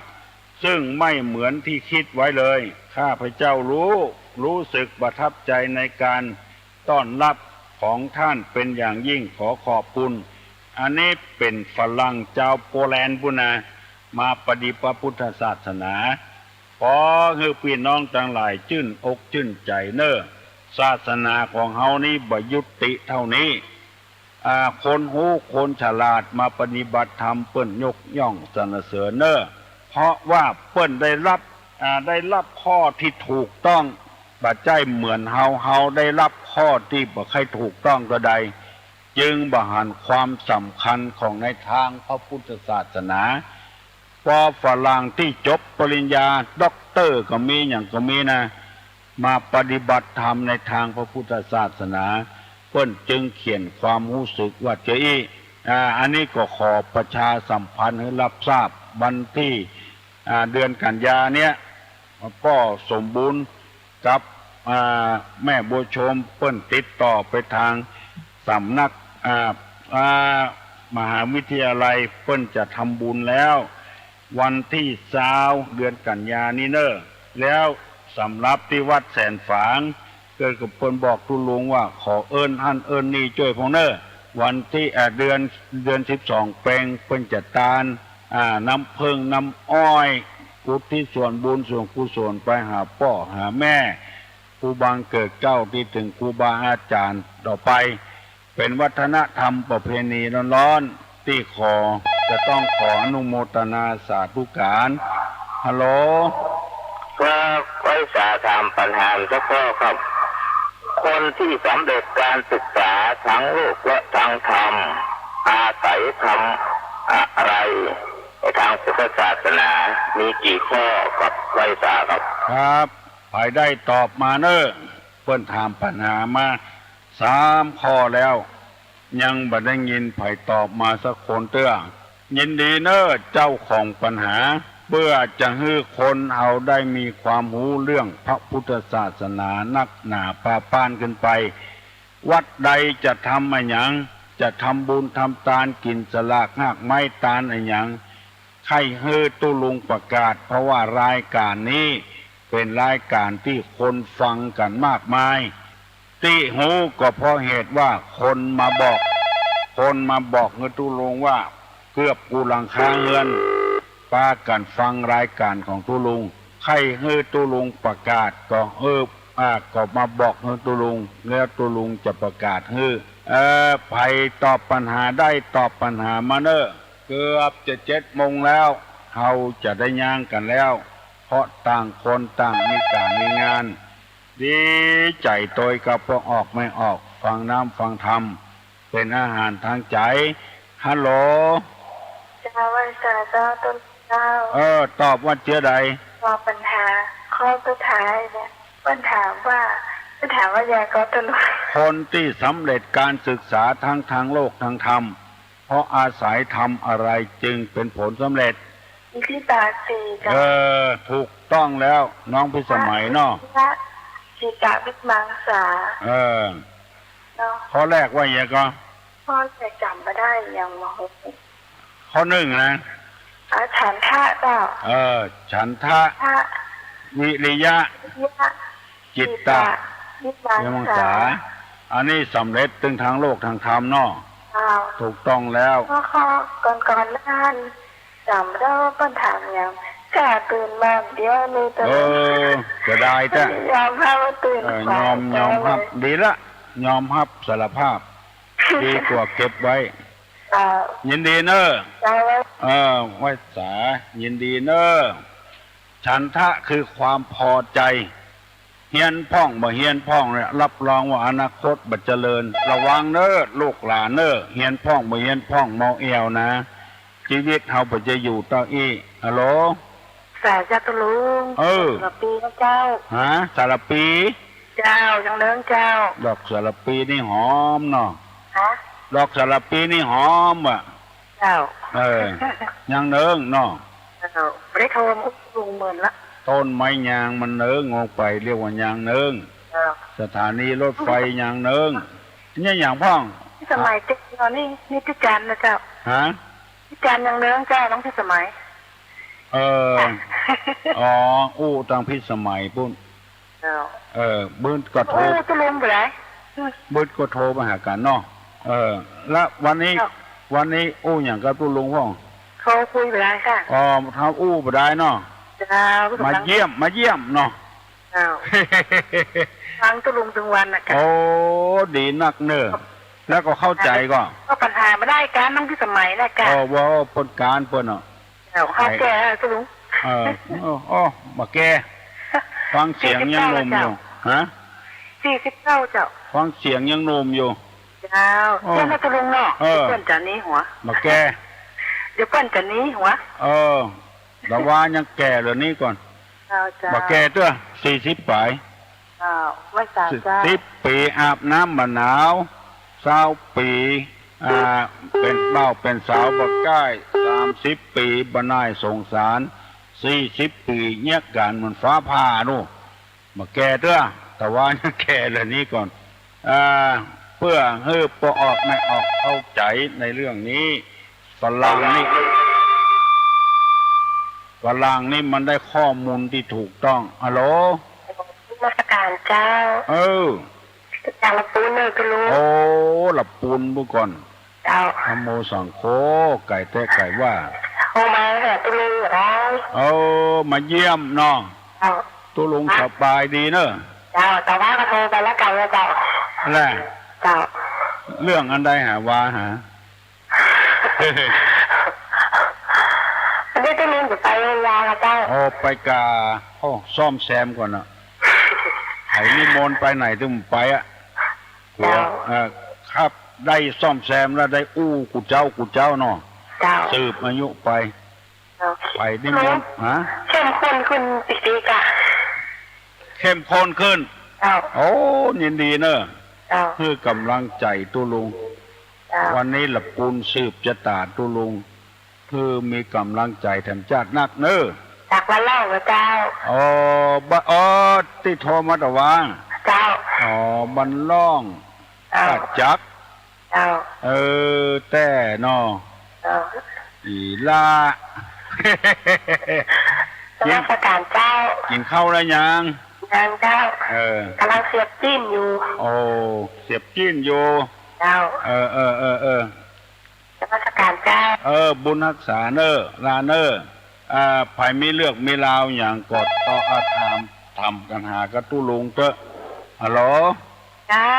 ซึ่งไม่เหมือนที่คิดไว้เลยข้าพเจ้ารู้สึกประทับใจในการต้อนรับของท่านเป็นอย่างยิ่งขอขอบคุณอันนี้เป็นฝรั่งเจ้าโปแลนด์ปุนามาปฏิบัติพุทธศาสนาขอให้พี่น้องทั้งหลายชื่นอกชื่นใจเนอะ ศาสนาของเฮานี่บ่ยุติเท่านี้คนหูคนฉลาดมาปฏิบัติธรรมเปิ้นยกย่องสรรเสริญเนอเพราะว่าเปิ้นได้รับข้อที่ถูกต้องบ่ใจเหมือนเฮาได้รับข้อที่บ่ใครถูกต้องก็ใดจึงบ่หันความสำคัญของในทางพระพุทธศาสนาพอฝรั่งที่จบปริญญาด็อกเตอร์ก็มีอย่างก็มีนะมาปฏิบัติธรรมในทางพระพุทธศาสนาเพิ่นจึงเขียนความรู้สึกว่าอันนี้ก็ขอประชาสัมพันธ์ให้รับทราบวันที่เดือนกันยาเนี่ยก็สมบูรณ์กับแม่บัวชมเปิ้นติดต่อไปทางสำนักมหาวิทยาลัยเปิ้นจะทำบุญแล้ววันที่20เดือนกันยานี้เนอะแล้วสำหรับที่วัดแสนฝางเกิดกับเปิ้นบอกทุลุงว่าขอเอิ้นหั่นเอิ้นนี่ช่วยพงเนอะวันที่เดือน12เปิ้นจะตานน้ำพึ่งน้ำอ้อยกุศลที่ส่วนบุญส่วนกุศลไปหาพ่อหาแม่ครูบาเกิดเจ้าที่ถึงครูบาอาจารย์ต่อไปเป็นวัฒนธรรมประเพณีร้อนๆที่จะต้องขออนุโมทนาสาธุการฮัลโหลครับไว้สาถามปัญหาสักข้อครับคนที่สำเร็จการศึกษาทั้งโลกและทางธรรมอาศัยทำอะไรในทางพุทธศาสนามีกี่ข้อกับไว้สาครับภายได้ตอบมาเนอะเปิ้นถามปัญหามา3ข้อแล้วยังบ่ได้ยินไผตอบมาสักคนเตื้อยินดีเนอะเจ้าของปัญหาเพื่อจะให้คนเอาได้มีความรู้เรื่องพระพุทธศาสนานักหนาปาปานขึ้นไปวัดใดจะทำอะไรอย่างจะทำบุญทำทานกินสลากหากไม้ตาลอะไรอย่างใครให้ตุลุงประกาศเพราะว่ารายการนี้เป็นรายการที่คนฟังกันมากมายที่หูก็เพราะเหตุว่าคนมาบอกเงินตุลุงว่าเกือบกูหลังคาเงินปากันฟังรายการของตุลุงใครให้ตุลุงประกาศก็ก็มาบอกให้ตุลุงแล้วตุลุงจะประกาศให้ไผตอบปัญหาได้ตอบปัญหามาเนอะเกือบจะ7 โมงแล้วเฮาจะได้ย่างกันแล้วเพราะต่างคนต่างมีการมีงานดีใจโดยกับพอออกไม่ออกฟังน้ำฟังธรรมเป็นอาหารทางใจฮัลโหลจ้าวันสาเจ้าต้นเจ้าตอบว่าเจ้าใดว่าปัญหาข้อสุดท้ายเนี่ยปัญหาว่ายาก็ตลอดคนที่สำเร็จการศึกษาทั้งทางโลกทางธรรมเพราะอาศัยธรรมอะไรจึงเป็นผลสำเร็จที่ตาสีจ้ะถูกต้องแล้วน้องพิสมัยเนาะจิตาวิมังสาข้อแรกว่าอย่างก็ข้อจะจำไม่ได้ยังมาข้อ1นะฉันทะก็ฉันทะวิริยะจิตตะวิมังสาอันนี้สำเร็จถึงทางโลกทางธรรมเนาะถูกต้องแล้วข้อก่อนนั้นจำได้ว่าปัญหาอย่างกล้าตื่นมาเดี๋ยวเลยจะได้จ้ะยอมรับว่าตื่นยอมรับดีละยอมรับสารภาพดีกว่าเก็บไว้ยินดีเนอะไว้สายินดีเนอะฉันทะคือความพอใจเฮียนพ่องบ่เฮียนพ่องเนี่ยรับรองว่าอนาคตบัดเจริญระวังเนอะลูกหลานเนอะเฮียนพ่องบ่เฮียนพ่องเมาเอวนะชีวิตเฮาบ่จะอยู่ต่ออีฮัลโหลสาจตุลุงสารปีนะเจ้าสารปีเจ้าจังเลิ้งเจ้าดอกสารปีนี่หอมเนาะดอกสารปีนี่หอมอ่ะเจ้ายังเนิ้งเนาะไม่ได้โทรมาลุงเหมือนละต้นไม้ยางมันเนิ้งออกไปเรียกว่ายางเนิ้งสถานีรถไฟยางเนิ้งนี่อย่างพ่องสมัยเด็กตอนนี้พิจารณ์นะเจ้าพิจารณ์ยังเนิ้งเจ้าน้องพิสมัยตั้งพิสมัยปุ้นบื้นก็โทรจะลงไปไหนบื้นก็โทรมาหากันเนาะแล้ววันนี้อย่างกับตุ้ลุงพ่อเขาคุยไปได้ค่ะทำไปได้เนาะมาเยี่ยมเนาะ อ้าวฟังตุลุงถึงวันนะกัน โอ้ดีนักเนอะแล้วก็เข้าใจก็ ก็ปัญหาไม่ได้การน้ำที่สมัยนะกัน ว่าปนการเปิ้นเนาะ เข้าแก่ตุลุง มาแกฟังเสียงยังหนุ่มอยู่ฮะ49เจ้าฟังเสียงยังหนุ่มอยู่เจ้าเจ้าตุลุงเนาะเปิ้นจะนี้หัวมาแกเดี๋ยวเปิ้นจะนี้หัวแต่ว่ายังแก่เหลือนี้ก่อนมาแกตัว40ปลายไม่สาวจ้า10 ปีอาบน้ำมะนาว20 ปีเป็นเบ้าเป็นสาวบ่ใกล้30 ปีบ่นายสงสาร40 ปีเงียกกันเหมือนฟ้าผ่านู่มาแก่เด้อแต่ว่ายังแก่เหล่านี้ก่อนเพื่อให้ปออกไม่ออกเข้าใจในเรื่องนี้ฝรั่งนี่มันได้ข้อมูลที่ถูกต้องฮัลโหลมาตรการเจ้าจากละปูนเลยก็รู้ละปูนบุก่อนเจ้าธโมสังโฆไก่แต่ไก่ว่ามาเหรอตุลุงมาเยี่ยมเนาะตุลุงสบายดีเนอะเจ้าแต่ว่าก็โทรไปแล้วกันเจ้าอะไรเจ้าเรื่องอันใดหาว่าหาอันนี้ตุลุงจะไปยาละเจ้าไปกาซ่อมแซมก่อนนะไอ้นิมนต์ไปไหนถึงไปหัวครับได้ซ่อมแซมแล้วได้กูเจ้าเนาะสืบอายุไปนิมนต์เข้มข้นขึ้นปีกะเข้มข้นขึ้นยินดีเนอะเพื่อกำลังใจตุลุงวันนี้ละปูนสืบจะตาตุลุงเพื่อมีกำลังใจแถมจัดนักเนอะจากวันเล่าเจ้าที่โทรมาตะวางเจ้าบันล่องจักแต่นออีลากินประการเจ้ากินข้าวแล้วยังเจ้ากำลังเสียบจิ้นอยู่เสียบจิ้นอยู่เจ้าประการเจ้าบุญรักษาเนอลาเนอภายมีเลือกมีราวอย่างกดต่ออาถามทำกันหากระตุ้ลุงเตอะฮัลโหลเจ้า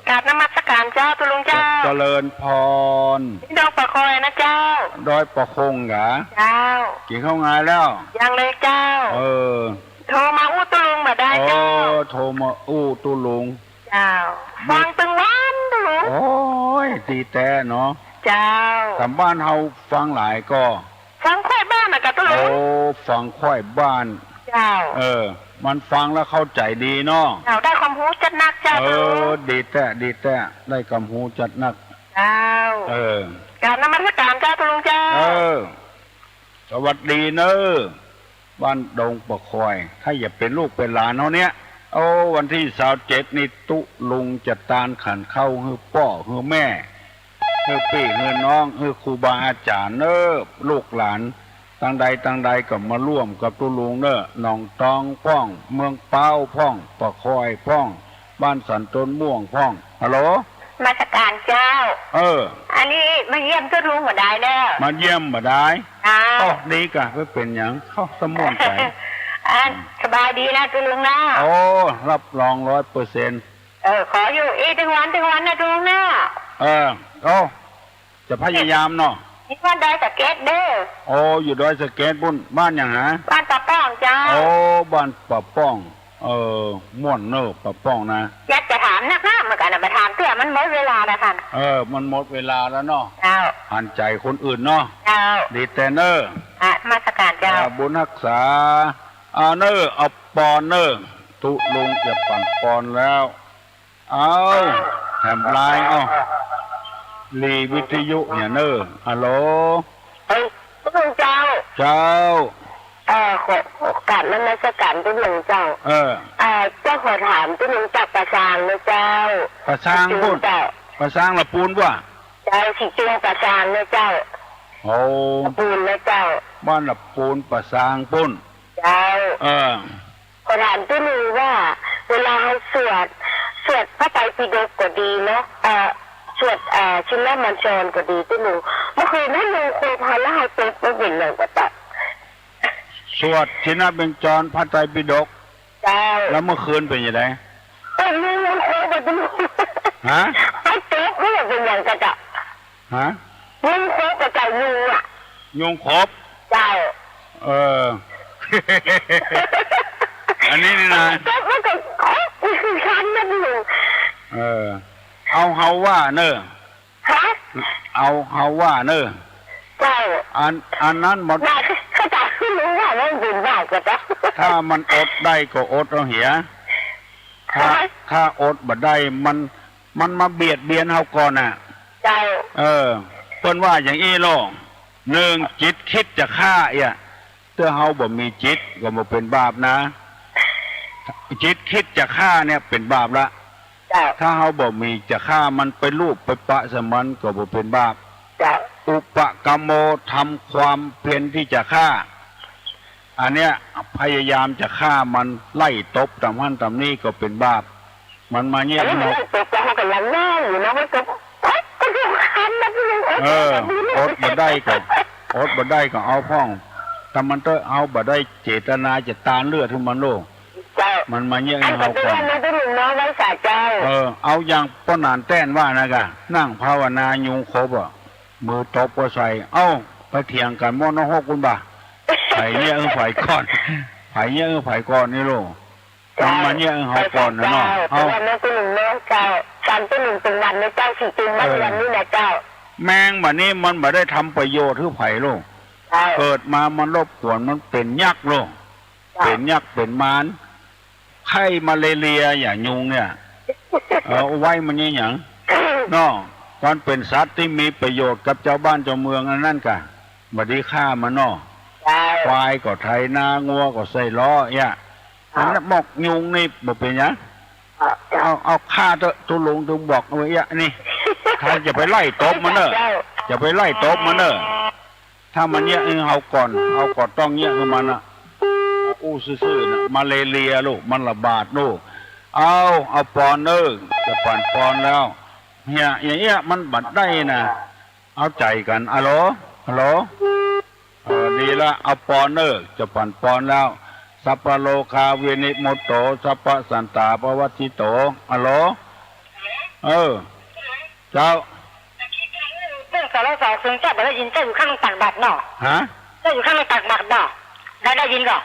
กราบนมัสการเจ้าตุลุงเจ้าเจริญพรดอยประคอยนะเจ้าดอยประคงเหรอเจ้ากินข้าวงานแล้วยังเลยเจ้าโทรมาอู้ตุลุงมาได้เจ้าโทรมาอู้ตุลุงเจ้าฟังตึงวันตุลุงตีแต่เนาะเจ้าแต่บ้านเฮาฟังหลายก็ฟังค่อยบ้านนะกะตุลุงฟังค่อยบ้านเจ้ามันฟังแล้วเข้าใจดีเนาะได้ความรู้จัดนักเจ้าดีแต่ได้ความรู้จัดนักเจ้าการนมัสการเจ้าตุลุงเจ้าสวัสดีเนอะบ้านดงประคอยถ้าอย่าเป็นลูกเป็นหลานเนาะเนี้ยวันที่27นี่ตุลุงจะตานขันเข้าฮือพ่อฮือแม่ฮือพี่ฮือน้องฮือครูบาอาจารย์เนอะลูกหลานตั้งใดก็มาร่วมกับตุลุงเนอะหนองตองพ่องเมืองเป้าพ่องประคอยพ่องบ้านสันต้นม่วงพ่องฮัลโหลมาตรการเจ้าอันนี้มาเยี่ยมตุลุงมาได้เนอะมาเยี่ยมมาได้ดีกะเพื่อเป็นอย่างเข้าสมวนใจสบายดีนะตุลุงนะรับรอง 100%ขออยู่อีกถึงวันนะตุลุงนะจะพยายามเนาะบ้านดอยสะเก็ดเด้ออยู่ดอยสะเก็ดบ้านอย่างฮะบ้านปะป้องเจ้าบ้านปะป้องม่วนเนอะปะป้องนะอยากจะถามนักเหมือนกันมาถามเพื่อมันหมดเวลาแล้วท่านมันหมดเวลาแล้วเนาะหันใจคนอื่นเนาะดีแต่เนอะมาสการเจ้าบุญรักษาเนอะเอาปอนเนอะตุลุงจะปั่นปอนแล้วแถมลายลีวิทยุเนี่ยเนอะฮัลโหลตุลุงเจ้าขอโอกาสนั้นจะการตุลุงเจ้าเจ้าขอถามตุลุงจักประสางนะเจ้าประสางพูดประสางละปูนว่ะเจ้าสิจุงประสางนะเจ้าปูนนะเจ้าบ้านละปูนประสางปุ้นเจ้าขอถามตุลุงว่าเวลาให้สวดพระไตรปิฎกก็ดีเนาะสวดชินมัญชรก็ดีตุลุงเมื่อคืนนั้นลุงคุยพาแล้วให้ปุ๊บไม่เป็นเลยก็ตัดสวดชินบัญชรพระไตรปิฎก แล้วเมื่อคืนเป็นยังไง มีเงินโคบตุ้ลุง ฮะ ไอ้เต๊ะนี่เป็นอย่างกระจับ ฮะ เงินโคกระจายยุงอ่ะ ยุงครบ เจ้า อันนี้นี่นะ ก็มันก็นี่คือคันนะลุง เอาเฮาว่าเนอะ ฮะ เอาเฮาว่าเนอะ เจ้า อันนั้นหมด ได้เขาจะรู้ว่ามันเป็นบ้ากระจับ ถ้ามันอดได้ก็อดเอาเหียถ้าอดบ่ได้มันมาเบียดเบียนเฮาก่อนน่ะ เจ้า เพิ่นว่าอย่างอี้โลหนึ่งจิตคิดจะฆ่าถ้าเฮาบ่มีจิตก็บ่เป็นบาปนะจิตคิดจะฆ่าเนี่ยเป็นบาปละถ้าเฮาบ่มีจะฆ่ามันไปลูบไปปะสมันก็บ่เป็นบาปอุปกรรมโมทำความเพียรที่จะฆ่าอันเนี้ยพยายามจะฆ่ามันไล่ตบตำหั่นตำนี่ก็เป็นบาปมันมาเนี่ยเราตบเขากำลังนั่งอยู่นะมันก็ดูคันนะพี่ลุงอดบ่ได้ก็เอาพ้องแต่มันต้องเอาบ่ได้เจตนาจะตานเลือดทุกมันโลกมันมาเนี่ยให้เราก่อนเอาอย่างป้อนานแต้นว่านะกะนั่งภาวนายุงครบมือตบก็ใส่ไปเถียงกันมอนหกคุณบ่าไผ่เนี่ยไผ่ก้อนไผ่เนี่ยไผ่ก้อนนี่โลมันมาเนี่ยเฮาก่อนนะเนาะเอาวันนี้ตัวหนึ่งเนาะเจ้าการตัวหนึ่งเป็นวันนะเจ้าสี่จริงวันนี้นะเจ้าแมงแบบนี้มันบ่ได้ทำประโยชน์ทุกไผ่โลเกิดมามันรบกวนมันเป็นยักษ์โลเป็นยักษ์เป็นมารไข้มาเลเรียอย่างยุงเนี่ยไว้มันนี่อย่างเนาะมันเป็นสัตว์ที่มีประโยชน์กับเจ้าบ้านเจ้าเมืองนั่นกะบัดนี้ฆ่ามันเนาะควายก็ไถนางัวก็ใส่ล้ออันนั้นบอกยุงนี่บอกเป็นยังเอาฆ่าตัวลุงตัวบอกเอาไว้นี่ถ้าจะไปไล่ตบมันเนอะจะไปไล่ตบมันเนอะถ้ามันเนี่ยเอาก่อนต้องเนี่ยคือมันอะอู้ซื่อๆนะมาเลเรียลูกมันระบาดลูกเอาปอนจะปั่นปอนแล้วเนี่ยอย่างเงี้ยมันบัดได้นะเอาใจกันฮัลโหลดีละเอาปอนจะปั่นปอนแล้วสัพพโลคาเวนิโมโตสัพพสันตาปวัตติโตฮัลโหลเจ้าเรื่องสารสารซึ่งเจ้าได้ยินเจ้าอยู่ข้างต่างบัดเนาะเจ้าอยู่ข้างต่างบัดเนาะได้ยินก่อน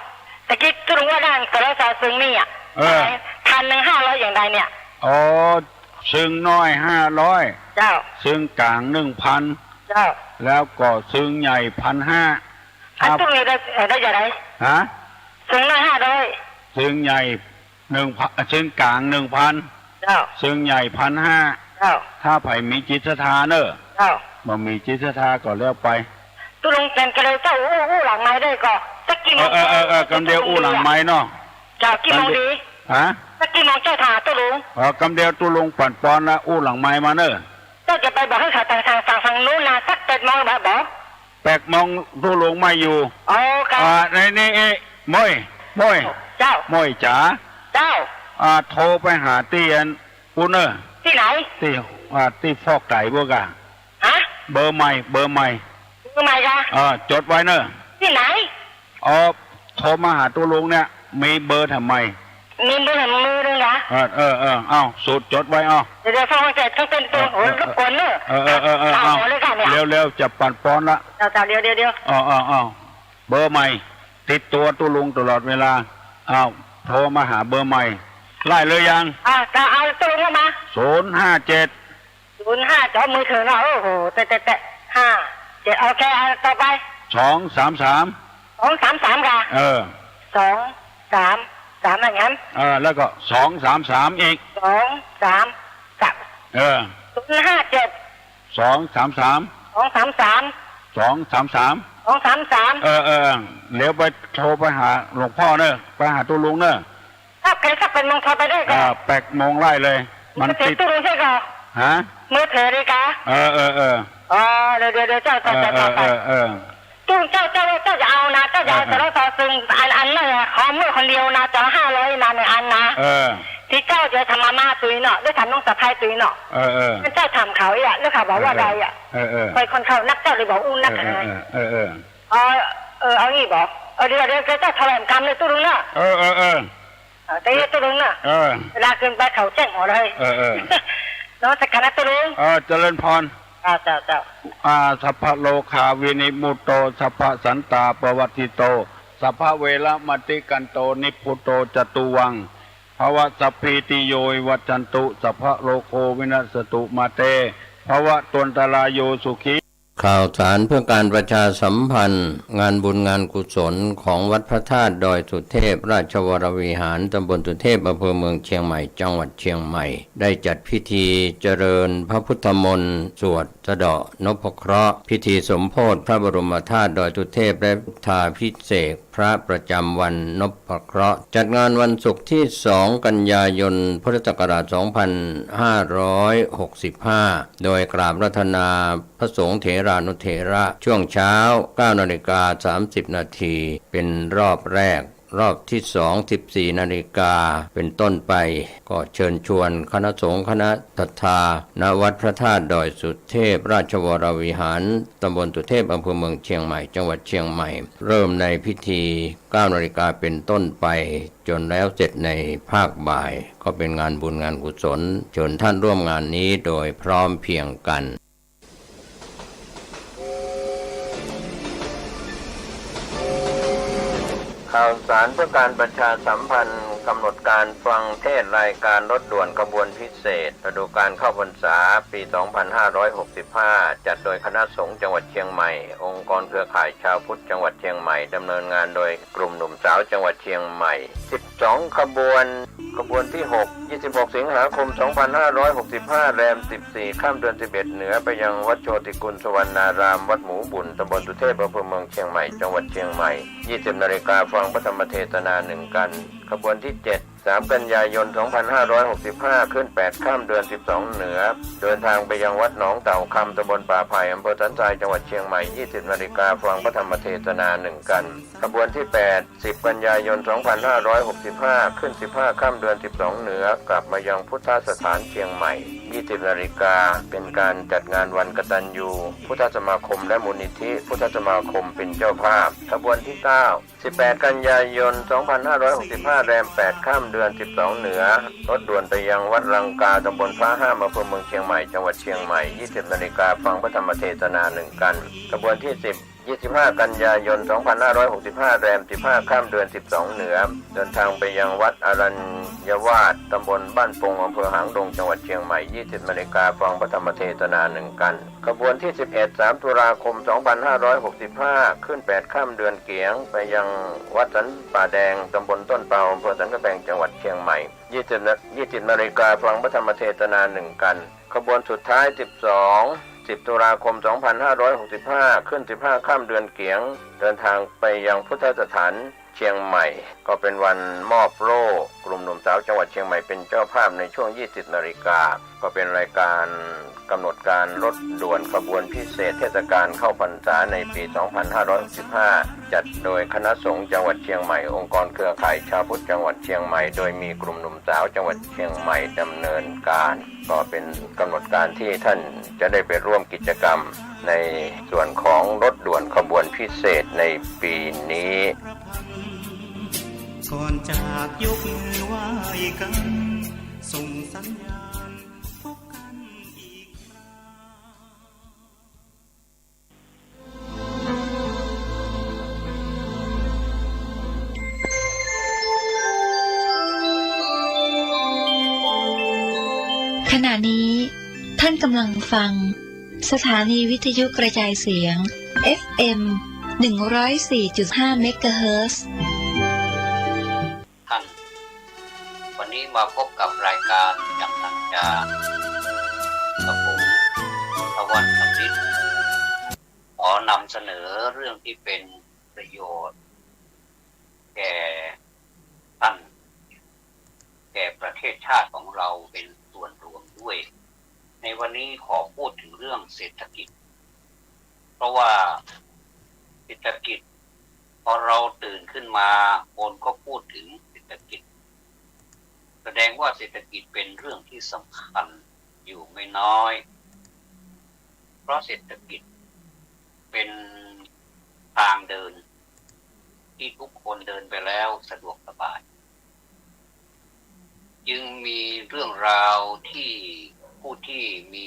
แต่คิดก็รู้ว่าด้านสารสารซึ่งนี่1,500อย่างใดเนี่ยซึ่งน้อย500เจ้าซึ่งกลาง 1,000 เจ้าแล้วก็ซึ่งใหญ่ 1,500อันตู้นี้ได้อย่างไรซึ่งน้อย500ซึ่งใหญ่ 1,000ซึ่งกลาง 1,000 เจ้าซึ่งใหญ่ 1,500 เจ้าถ้าไผมีจิตศรัทธาเนอะเจ้าบ่มีจิตศรัทธาก็แล้วไปตู้ลงแกนก็เลยเจ้าอู้หลังไม้ได้ก็สักกี่โมงกำเดียวอู้หลังไม้เนาะเจ้ากี่โมงดีสักกี่โมงเจ้าถาตู้ลุงกำเดียวตู้ลุงปั่นปอนนะอู้หลังไม้มาเนอะเจ้าจะไปบอกให้เขาทางนู้นนะสัก8 โมงแบบบอก8 โมงตู้ลุงไม่อยู่นี่ม้อยเจ้าม้อยจ๋าเจ้าโทรไปหาเตียนอูเนอร์ที่ไหนที่ฟอกไก่พวกอะเบอร์ใหม่กะจดไว้เนอะที่ไหนโทรมาหาตัวลุงเนี่ยมีเบอร์ทำไมมีเบอร์มือด้วยนะเอาสูตรจดไว้เดี๋ยวฟังเสร็จต้องเป็นตัวรบกวนเนอะเร็วจะปั่นปอนละเดี๋ยวเบอร์ใหม่ติดตัวตัวลุงตลอดเวลาโทรมาหาเบอร์ใหม่ไล่เลยยังจะเอาตัวลุงมา057จอมือถือเนาะโอ้โหแต่57โอเคต่อไป233ค่ะ233อย่างนั้นแล้วก็233อีก233 057 233เดี๋ยวไปโทรไปหาหลวงพ่อเนอะไปหาตัวลุงเนอะถ้าใครสักเป็นโมงโทรไปได้ก็8 โมงไล่เลยมันติดตัวลุงใช่ก็มือถือเลยกะเดี๋ยวเจ้าตู้เจ้าจะเอานะเจ้าจะเอาแต่ละซอซึ่งอันนั่นขอมือคนเดียวนะจะ500นะ1 อันนะที่เจ้าจะทำมาม่าตุยเนาะด้วยทำน้องสะพายตุยเนาะเจ้าทำเขาแล้วเขาบอกว่าใดไปคนเขานักเจ้าเลยบอกอู้นักอะไรเอางี้บอกเดี๋ยวเจ้าแถลงคำเลยตู้ลุงเนาะ แต่ตัวลุงน่ะเวลาขึ้นไปเขาแจ้งหัวเลยเนาะสักคณะตัวลุงเจริญพรเจ้าสัพพะโลคาวินิมุตโตสัพพะสันตาปวัตติโตสัพพะเวรมติกันโตนิพุโตจตุวังภวะสัพพิติโยวัจจันตุสัพพะโลโกวินัสตุมาเตภวะตุนตรายโยสุขีข่าวสารเพื่อการประชาสัมพันธ์งานบุญงานกุศลของวัดพระธาตุดอยสุเทพราชวรวิหารตำบลสุเทพอำเภอเมืองเชียงใหม่จังหวัดเชียงใหม่ได้จัดพิธีเจริญพระพุทธมนต์สวดสะเดาะนพเคราะห์พิธีสมโภชพระบรมธาตุดอยสุเทพและพุทธาภิเษกพระประจำวันนพเคราะห์จัดงานวันศุกร์ที่2กันยายนพุทธศักราช2565โดยกราบรัตนาพระสงฆ์เถรานุเถระช่วงเช้า 9:30 นาทีเป็นรอบแรกรอบที่2 14 นาฬิกาเป็นต้นไปก็เชิญชวนคณะสงฆ์คณะศรัทธาณวัดพระธาตุดอยสุเทพราชวรวิหารตำบลสุเทพอำเภอเมืองเชียงใหม่จังหวัดเชียงใหม่เริ่มในพิธี 9 นาฬิกาเป็นต้นไปจนแล้วเสร็จในภาคบ่ายก็เป็นงานบุญงานกุศลเชิญท่านร่วมงานนี้โดยพร้อมเพรียงกันข่าวสารเพื่อการประชาสัมพันธ์กำหนดการฟังเทศรายการรถด่วนขบวนพิเศษฤดูกาลเข้าพรรษาปี 2565 จัดโดยคณะสงฆ์จังหวัดเชียงใหม่องค์กรเครือข่ายชาวพุทธจังหวัดเชียงใหม่ดำเนินงานโดยกลุ่มหนุ่มสาวจังหวัดเชียงใหม่12ขบวนที่6 26 สิงหาคม 2565 แรม 14 ค่ำเดือน 11 เหนือไปยังวัดโชติกุลสวรรณารามวัดหมูบุญตำบลสุเทพอำเภอเมืองเชียงใหม่จังหวัดเชียงใหม่ 20 นาฬิกาฟังพระธรรมเทศนา1 กันขบวนที่7 3 กันยายน 2565 ขึ้น 8 ค่ำเดือน 12 เหนือเดินทางไปยังวัดหนองเต่าคำตำบลป่าไผ่อำเภอสันทรายจังหวัดเชียงใหม่ 20 นาฬิกาฟังพระธรรมเทศนา1 กันขบวนที่ 8 10 กันยายน 2565 ขึ้น 15 ค่ำเดือน 12 เหนือกลับมายังพุทธสถานเชียงใหม่ 20 นาฬิกาเป็นการจัดงานวันกตัญญูพุทธสมาคมและมูลนิธิพุทธสมาคมเป็นเจ้าภาพขบวนที่ 9 18 กันยายน 2565 แรม 8 ค่ำเดือน 12 เหนือรถด่วนไปยังวัดรังกาตำบลพระห้ามอำเภอเมืองเชียงใหม่จังหวัดเชียงใหม่ 20 นาฬิกาฟังพระธรรมเทศนา1 กันขบวนที่ 10 25 กันยายน 2565 แรม 15 ค่ำเดือน 12 เหนือเดินทางไปยังวัดอรัญยวาสตำบลบ้านปงอำเภอหางดงจังหวัดเชียงใหม่ 20 นาฬิกาฟังพระธรรมเทศนา1 กันขบวนที่ 11 3 ตุลาคม 2565 ขึ้น 8 ค่ำเดือนเกียงไปยังวัดสันป่าแดงตำบลต้นเปาอำเภอสันกำแพงจังหวัดเชียงใหม่ 20 นาฬิกาฟังพระธรรมเทศนา1 กันขบวนสุดท้าย 10 ตุลาคม 2565 ขึ้น 15 ค่ำเดือนเกียงเดินทางไปยังพุทธสถานเชียงใหม่ก็เป็นวันมอบโล่กลุ่มหนุ่มสาวจังหวัดเชียงใหม่เป็นเจ้าภาพในช่วง 20 นาฬิกาก็เป็นรายการกำหนดการรถด่วนขบวนพิเศษเทศกาลเข้าพรรษาในปี 2565 จัดโดยคณะสงฆ์จังหวัดเชียงใหม่องค์กรเครือข่ายชาวพุทธจังหวัดเชียงใหม่โดยมีกลุ่มหนุ่มสาวจังหวัดเชียงใหม่ดำเนินการก็เป็นกำหนดการที่ท่านจะได้ไปร่วมกิจกรรมในส่วนของรถด่วนขบวนพิเศษในปีนี้ก่อนจากยกมือไหว้กันส่งสัญญาณพบกันอีกคราขณะนี้ท่านกำลังฟังสถานีวิทยุกระจายเสียง FM 104.5 เมกะเฮิรตซ์วันนี้มาพบกับรายการจังหนังจากับผมทวันสำริดขอนำเสนอเรื่องที่เป็นประโยชน์แก่ท่านแก่ประเทศชาติของเราเป็นส่วนรวมด้วยในวันนี้ขอพูดถึงเรื่องเศรษฐกิจเพราะว่าเศรษฐกิจพอเราตื่นขึ้นมาคนก็พูดถึงเศรษฐกิจแสดงว่าเศรษฐกิจเป็นเรื่องที่สำคัญอยู่ไม่น้อยเพราะเศรษฐกิจเป็นทางเดินที่ทุกคนเดินไปแล้วสะดวกสบาย จึงมีเรื่องราวที่ผู้ที่มี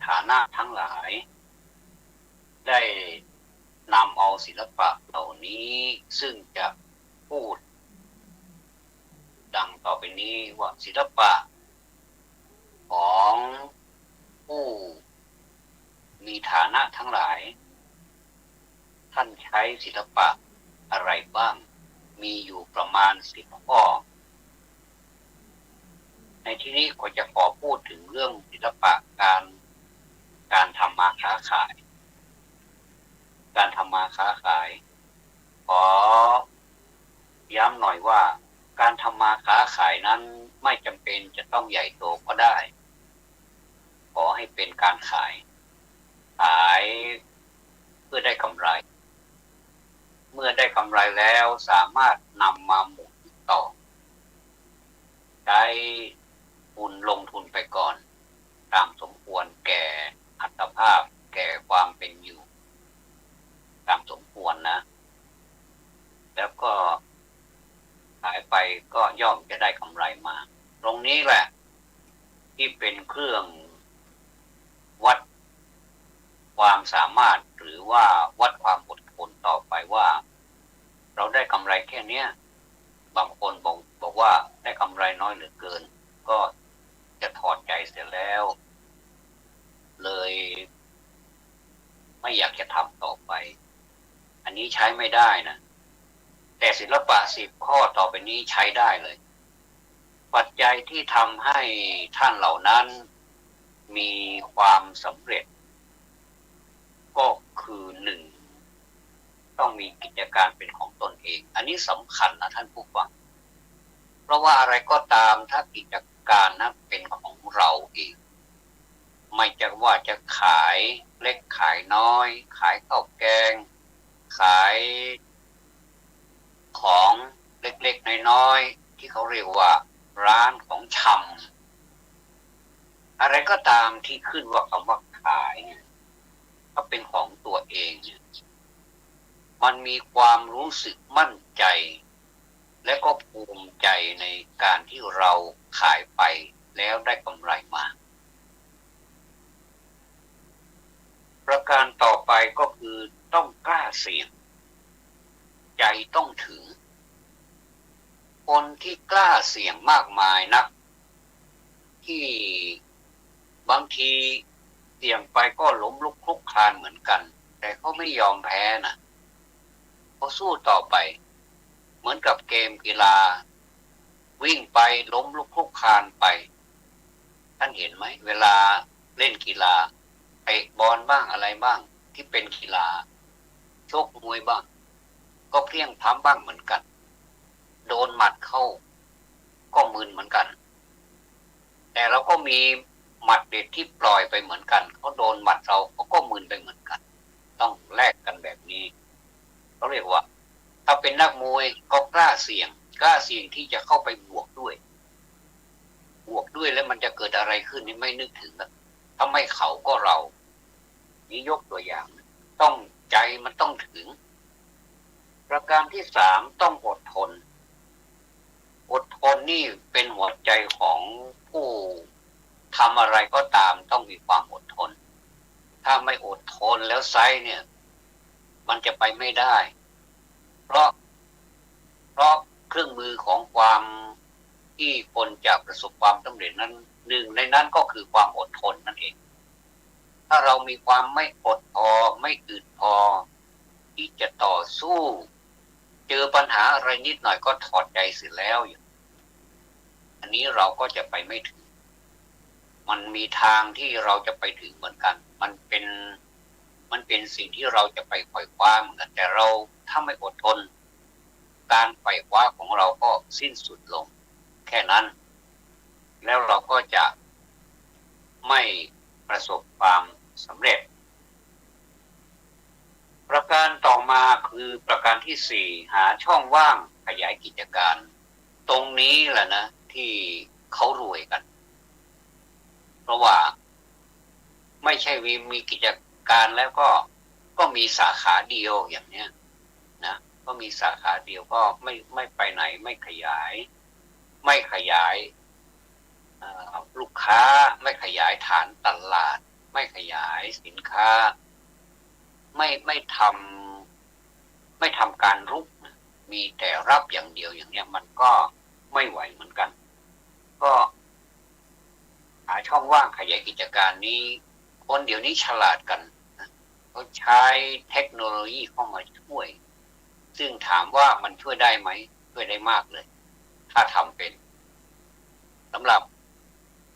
ฐานะทั้งหลายได้นำเอาศิลปะเหล่านี้ซึ่งจะพูดดังต่อไปนี้ว่าศิลปะของผู้มีฐานะทั้งหลายท่านใช้ศิลปะอะไรบ้างมีอยู่ประมาณ10 ข้อในที่นี้ก็จะขอพูดถึงเรื่องศิลปะการทำมาค้าขายขอย้ำหน่อยว่าการทำมาค้าขายนั้นไม่จำเป็นจะต้องใหญ่โตก็ได้ขอให้เป็นการขายเพื่อได้กำไรเมื่อได้กำไรแล้วสามารถนำมาหมุนต่อใช้ทุนลงทุนไปก่อนตามสมควรแก่อัตภาพแก่ความเป็นอยู่ตามสมควรนะแล้วก็ขายไปก็ย่อมจะได้กำไรมาตรงนี้แหละที่เป็นเครื่องวัดความสามารถหรือว่าวัดความอดทนต่อไปว่าเราได้กำไรแค่นี้บางคนบอกว่าได้กำไรน้อยเหลือเกินก็จะถอดใจเสียแล้วเลยไม่อยากจะทำต่อไปอันนี้ใช้ไม่ได้นะแต่ศิลปะ10 ข้อต่อไปนี้ใช้ได้เลยปัจจัยที่ทำให้ท่านเหล่านั้นมีความสำเร็จก็คือ1ต้องมีกิจการเป็นของตนเองอันนี้สำคัญนะท่านผู้ฟังเพราะว่าอะไรก็ตามถ้ากิจการนั้นเป็นของเราเองไม่จะว่าจะขายเล็กขายน้อยขายข้าวแกงขายของเล็กๆน้อยๆที่เขาเรียกว่าร้านของชำอะไรก็ตามที่ขึ้นว่าคำว่าขายเนี่ยก็เป็นของตัวเองมันมีความรู้สึกมั่นใจและก็ภูมิใจในการที่เราขายไปแล้วได้กำไรมาประการต่อไปก็คือต้องกล้าเสี่ยงใจต้องถึงคนที่กล้าเสี่ยงมากมายนักที่บางทีเสี่ยงไปก็ล้มลุกคลุกคลานเหมือนกันแต่เขาไม่ยอมแพ้นะเขาสู้ต่อไปเหมือนกับเกมกีฬาวิ่งไปล้มลุกคลุกคลานไปท่านเห็นไหมเวลาเล่นกีฬาเตะบอลบ้างอะไรบ้างที่เป็นกีฬาชกมวยบ้างก็เพลียงพล้ำบ้างเหมือนกันโดนหมัดเข้าก็มึนเหมือนกันแต่เราก็มีหมัดเด็ดที่ปล่อยไปเหมือนกันเขาโดนหมัดเราเขาก็มึนไปเหมือนกันต้องแลกกันแบบนี้เขาเรียกว่าถ้าเป็นนักมวยก็กล้าเสี่ยงที่จะเข้าไปบวกด้วยแล้วมันจะเกิดอะไรขึ้นนี่ไม่นึกถึงนะถ้าไม่เขาก็เรานี่ยกตัวอย่างต้องใจมันต้องถึงประการที่3ต้องอดทนนี่เป็นหัวใจของผู้ทำอะไรก็ตามต้องมีความอดทนถ้าไม่อดทนแล้วไซเนี่ยมันจะไปไม่ได้เพราะเครื่องมือของความที่คนจะประสบความสำเร็จนั้นหนึ่งในนั้นก็คือความอดทนนั่นเองถ้าเรามีความไม่อดพอไม่อึดพอที่จะต่อสู้เจอปัญหาอะไรนิดหน่อยก็ถอดใจเสียแล้วอันนี้เราก็จะไปไม่ถึงมันมีทางที่เราจะไปถึงเหมือนกันมันเป็นสิ่งที่เราจะไปไขว่คว้าเหมือนกันแต่เราถ้าไม่อดทนการไขว่คว้าของเราก็สิ้นสุดลงแค่นั้นแล้วเราก็จะไม่ประสบความสำเร็จประการต่อมาคือประการที่4หาช่องว่างขยายกิจการตรงนี้แหละนะที่เขารวยกันเพราะว่าไม่ใช่มีกิจการแล้วก็มีสาขาเดียวอย่างเนี้ยนะก็มีสาขาเดียวก็ไม่ไปไหนไม่ขยาย ลูกค้าไม่ขยายฐานตลาดไม่ขยายสินค้าไม่ทำการรุกมีแต่รับอย่างเดียวอย่างเนี้ยมันก็ไม่ไหวเหมือนกันก็หาช่องว่างขยายกิจการนี้คนเดี๋ยวนี้ฉลาดกันเขาใช้เทคโนโลยีเข้ามาช่วยซึ่งถามว่ามันช่วยได้ไหมช่วยได้มากเลยถ้าทำเป็นสำหรับ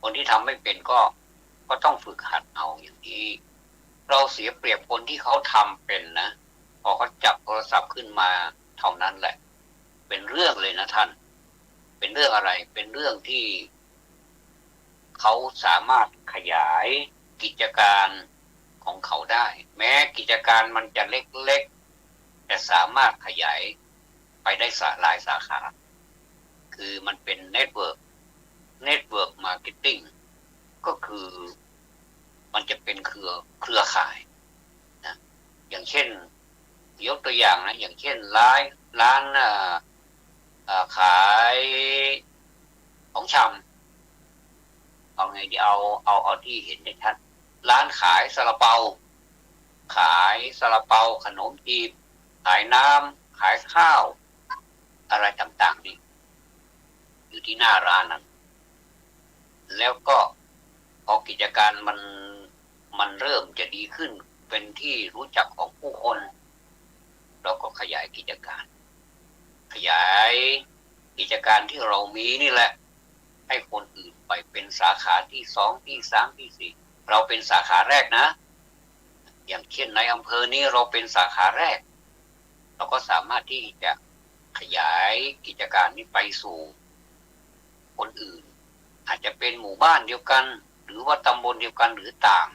คนที่ทำไม่เป็นก็ต้องฝึกหัดเอาอย่างนี้เราเสียเปรียบคนที่เขาทำเป็นนะพอเขาจับโทรศัพท์ขึ้นมาเท่านั้นแหละเป็นเรื่องเลยนะท่านเป็นเรื่องอะไรเป็นเรื่องที่เขาสามารถขยายกิจการของเขาได้แม้กิจการมันจะเล็กๆแต่สามารถขยายไปได้หลายสาขาคือมันเป็นเน็ตเวิร์กมาร์เก็ตติ้งก็คือมันจะเป็นเครือข่ายนะอย่างเช่นยกตัวอย่างนะอย่างเช่นร้านขายของชำเอาไงดีเอาที่เห็นได้ชัดร้านขายซาลาเปาขนมจีบขายน้ำขายข้าวอะไรต่างๆนี่อยู่ที่หน้าร้านนั้นแล้วก็พอกิจการมันเริ่มจะดีขึ้นเป็นที่รู้จักของผู้คนเราก็ขยายกิจการที่เรามีนี่แหละให้คนอื่นไปเป็นสาขาที่2ที่3ที่4เราเป็นสาขาแรกนะอย่างเช่นในอำเภอนี้เราเป็นสาขาแรกเราก็สามารถที่จะขยายกิจการนี้ไปสู่คนอื่นอาจจะเป็นหมู่บ้านเดียวกันหรือว่าตำบลเดียวกันหรือต่าง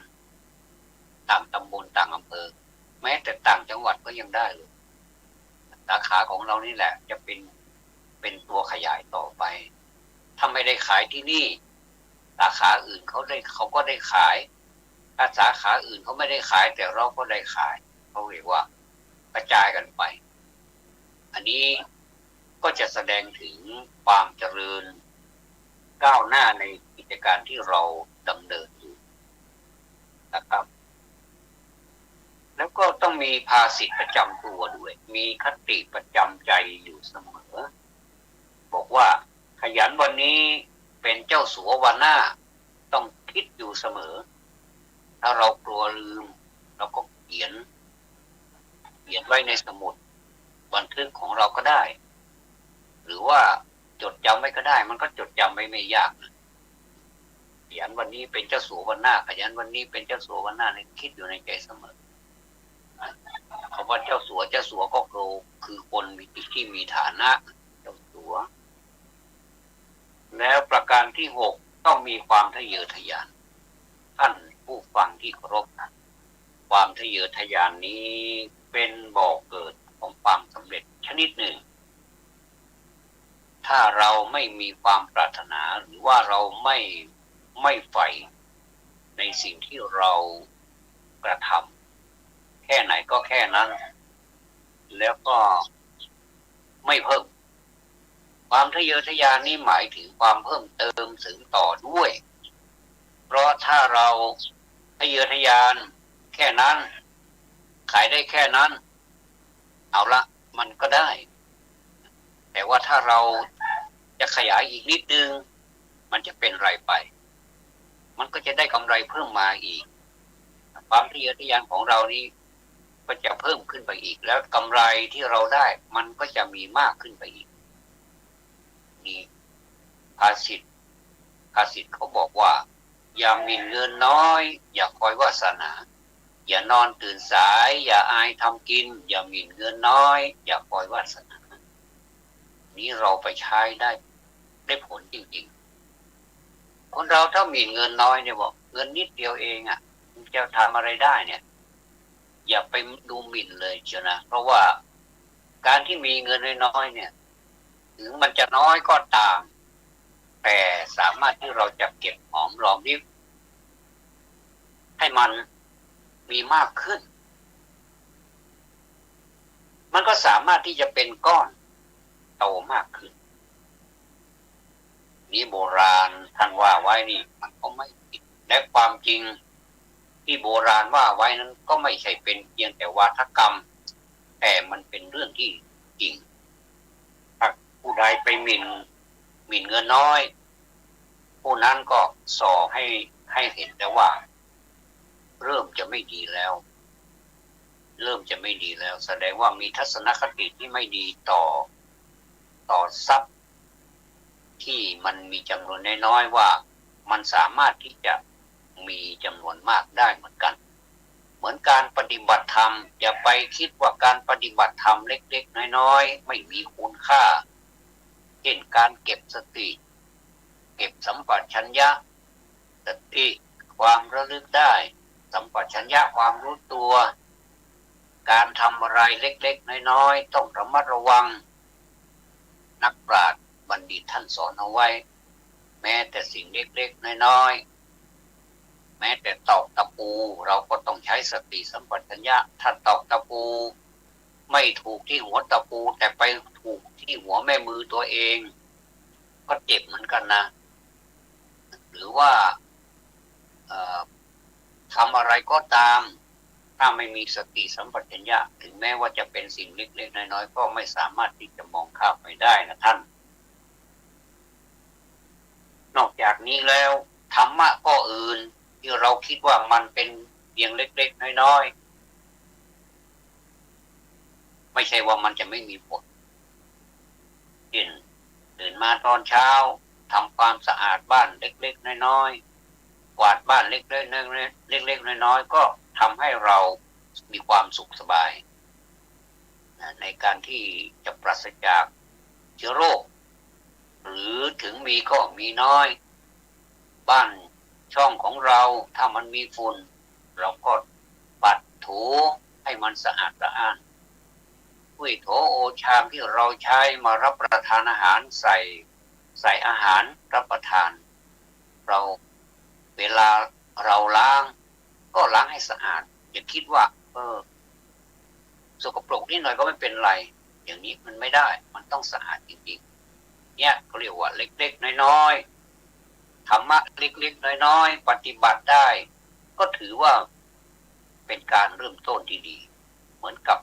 ตำบลต่างอำเภอแม้แต่ต่างจังหวัดก็ยังได้เลยสาขาของเรานี่แหละจะเป็นตัวขยายต่อไปถ้าไม่ได้ขายที่นี่สาขาอื่นเขาก็ได้ขายถ้าสาขาอื่นเขาไม่ได้ขายแต่เราก็ได้ขายเขาเรียกว่ากระจายกันไปอันนี้ก็จะแสดงถึงความเจริญก้าวหน้าในกิจการที่เราดำเนินอยู่นะครับแล้วก็ต้องมีภาษิตประจำตัวด้วยมีคติประจำใจอยู่เสมอบอกว่าขยันวันนี้เป็นเจ้าสัววันหน้าต้องคิดอยู่เสมอถ้าเรากลัวลืมเราก็เขียนไว้ในสมุดบันทึกของเราก็ได้หรือว่าจดจำไว้ก็ได้มันก็จดจำไม่ยากนะขยันวันนี้เป็นเจ้าสัววันหน้าขยันวันนี้เป็นเจ้าสัววันหน้าเนี่ยคิดอยู่ในใจเสมอคำว่าเจ้าสัวก็คือคนที่มีฐานะเจ้าสัวแล้วประการที่6ต้องมีความทะเยอทะยานท่านผู้ฟังที่เคารพความทะเยอทะยานนี้เป็นบ่อเกิดของความสำเร็จชนิดหนึ่งถ้าเราไม่มีความปรารถนาหรือว่าเราไม่ใฝ่ในสิ่งที่เรากระทำแค่ไหนก็แค่นั้นแล้วก็ไม่เพิ่มความทะเยอทะยานนี้หมายถึงความเพิ่มเติมเสริมต่อด้วยเพราะถ้าเราทะเยอทะยานแค่นั้นขายได้แค่นั้นเอาละมันก็ได้แต่ว่าถ้าเราจะขยายอีกนิดนึงมันจะเป็นไรไปมันก็จะได้กำไรเพิ่มมาอีกความทะเยอทะยานของเรานี้ก็จะเพิ่มขึ้นไปอีกแล้วกำไรที่เราได้มันก็จะมีมากขึ้นไปอีกนี่ภาษิตเขาบอกว่าอย่าหมิ่นเงินน้อยอย่าคอยวาสนาอย่านอนตื่นสายอย่าอายทำกินอย่าหมิ่นเงินน้อยอย่าคอยวาสนานี้เราไปใช้ได้ผลจริงๆคนเราถ้าหมิ่นเงินน้อยเนี่ยบอกเงินนิดเดียวเองจะทำอะไรได้เนี่ยอย่าไปดูหมิ่นเลยเชียวนะเพราะว่าการที่มีเงินน้อยๆเนี่ยถึงมันจะน้อยก็ตามแต่สามารถที่เราจะเก็บหอมรอมริบให้มันมีมากขึ้นมันก็สามารถที่จะเป็นก้อนโตมากขึ้นนี่โบราณ ท่านว่าไว้นี่มันก็ไม่ผิดและความจริงที่โบราณว่าไว้นั้นก็ไม่ใช่เป็นเพียงแต่วาทกรรมแต่มันเป็นเรื่องที่จริงถ้าผู้ใดไปหมิ่นเงินน้อยผู้นั้นก็ส่อให้เห็นแต่ว่าเริ่มจะไม่ดีแล้วแสดงว่ามีทัศนคติที่ไม่ดีต่อทรัพย์ที่มันมีจำนวนน้อยๆว่ามันสามารถที่จะมีจำนวนมากได้เหมือนกันเหมือนการปฏิบัติธรรมอย่าไปคิดว่าการปฏิบัติธรรมเล็กๆน้อยๆไม่มีคุณค่าเช่นการเก็บสติเก็บสัมปชัญญะสติความระลึกได้สัมปชัญญะความรู้ตัวการทำอะไรเล็กๆน้อยๆต้องระมัดระวังนักปราชญ์บัณฑิตท่านสอนเอาไว้แม้แต่สิ่งเล็กๆน้อยๆแม้แต่ตอกตะปูเราก็ต้องใช้สติสัมปชัญญะถ้าตอกตะปูไม่ถูกที่หัวตะปูแต่ไปถูกที่หัวแม่มือตัวเองก็เจ็บเหมือนกันนะหรือว่าทำอะไรก็ตามถ้าไม่มีสติสัมปชัญญะถึงแม้ว่าจะเป็นสิ่งเล็กๆน้อยๆก็ไม่สามารถที่จะมองข้ามไปได้นะท่านนอกจากนี้แล้วธรรมะก็อื่นที่เราคิดว่ามันเป็นเพียงเล็กๆน้อยๆไม่ใช่ว่ามันจะไม่มีผลเช่นตื่นมาตอนเช้าทำความสะอาดบ้านเล็กๆน้อยๆกวาดบ้านเล็กๆน้อยๆก็ทำให้เรามีความสุขสบายในการที่จะปราศจากเชื้อโรคหรือถึงมีก็มีน้อยบ้านช่องของเราถ้ามันมีฝุ่นเราก็ปัดถูให้มันสะอาดสะอ้านถ้วยโถโอชามที่เราใช้มารับประทานอาหารใส่อาหารรับประทานเราเวลาเราล้างก็ล้างให้สะอาดอย่าคิดว่าสกปรกนิดหน่อยก็ไม่เป็นไรอย่างนี้มันไม่ได้มันต้องสะอาดจริงๆเนี่ยเขาเรียกว่าเล็กๆน้อยๆธรรมะเล็กๆน้อยๆปฏิบัติได้ก็ถือว่าเป็นการเริ่มต้นที่ดีเหมือนกับ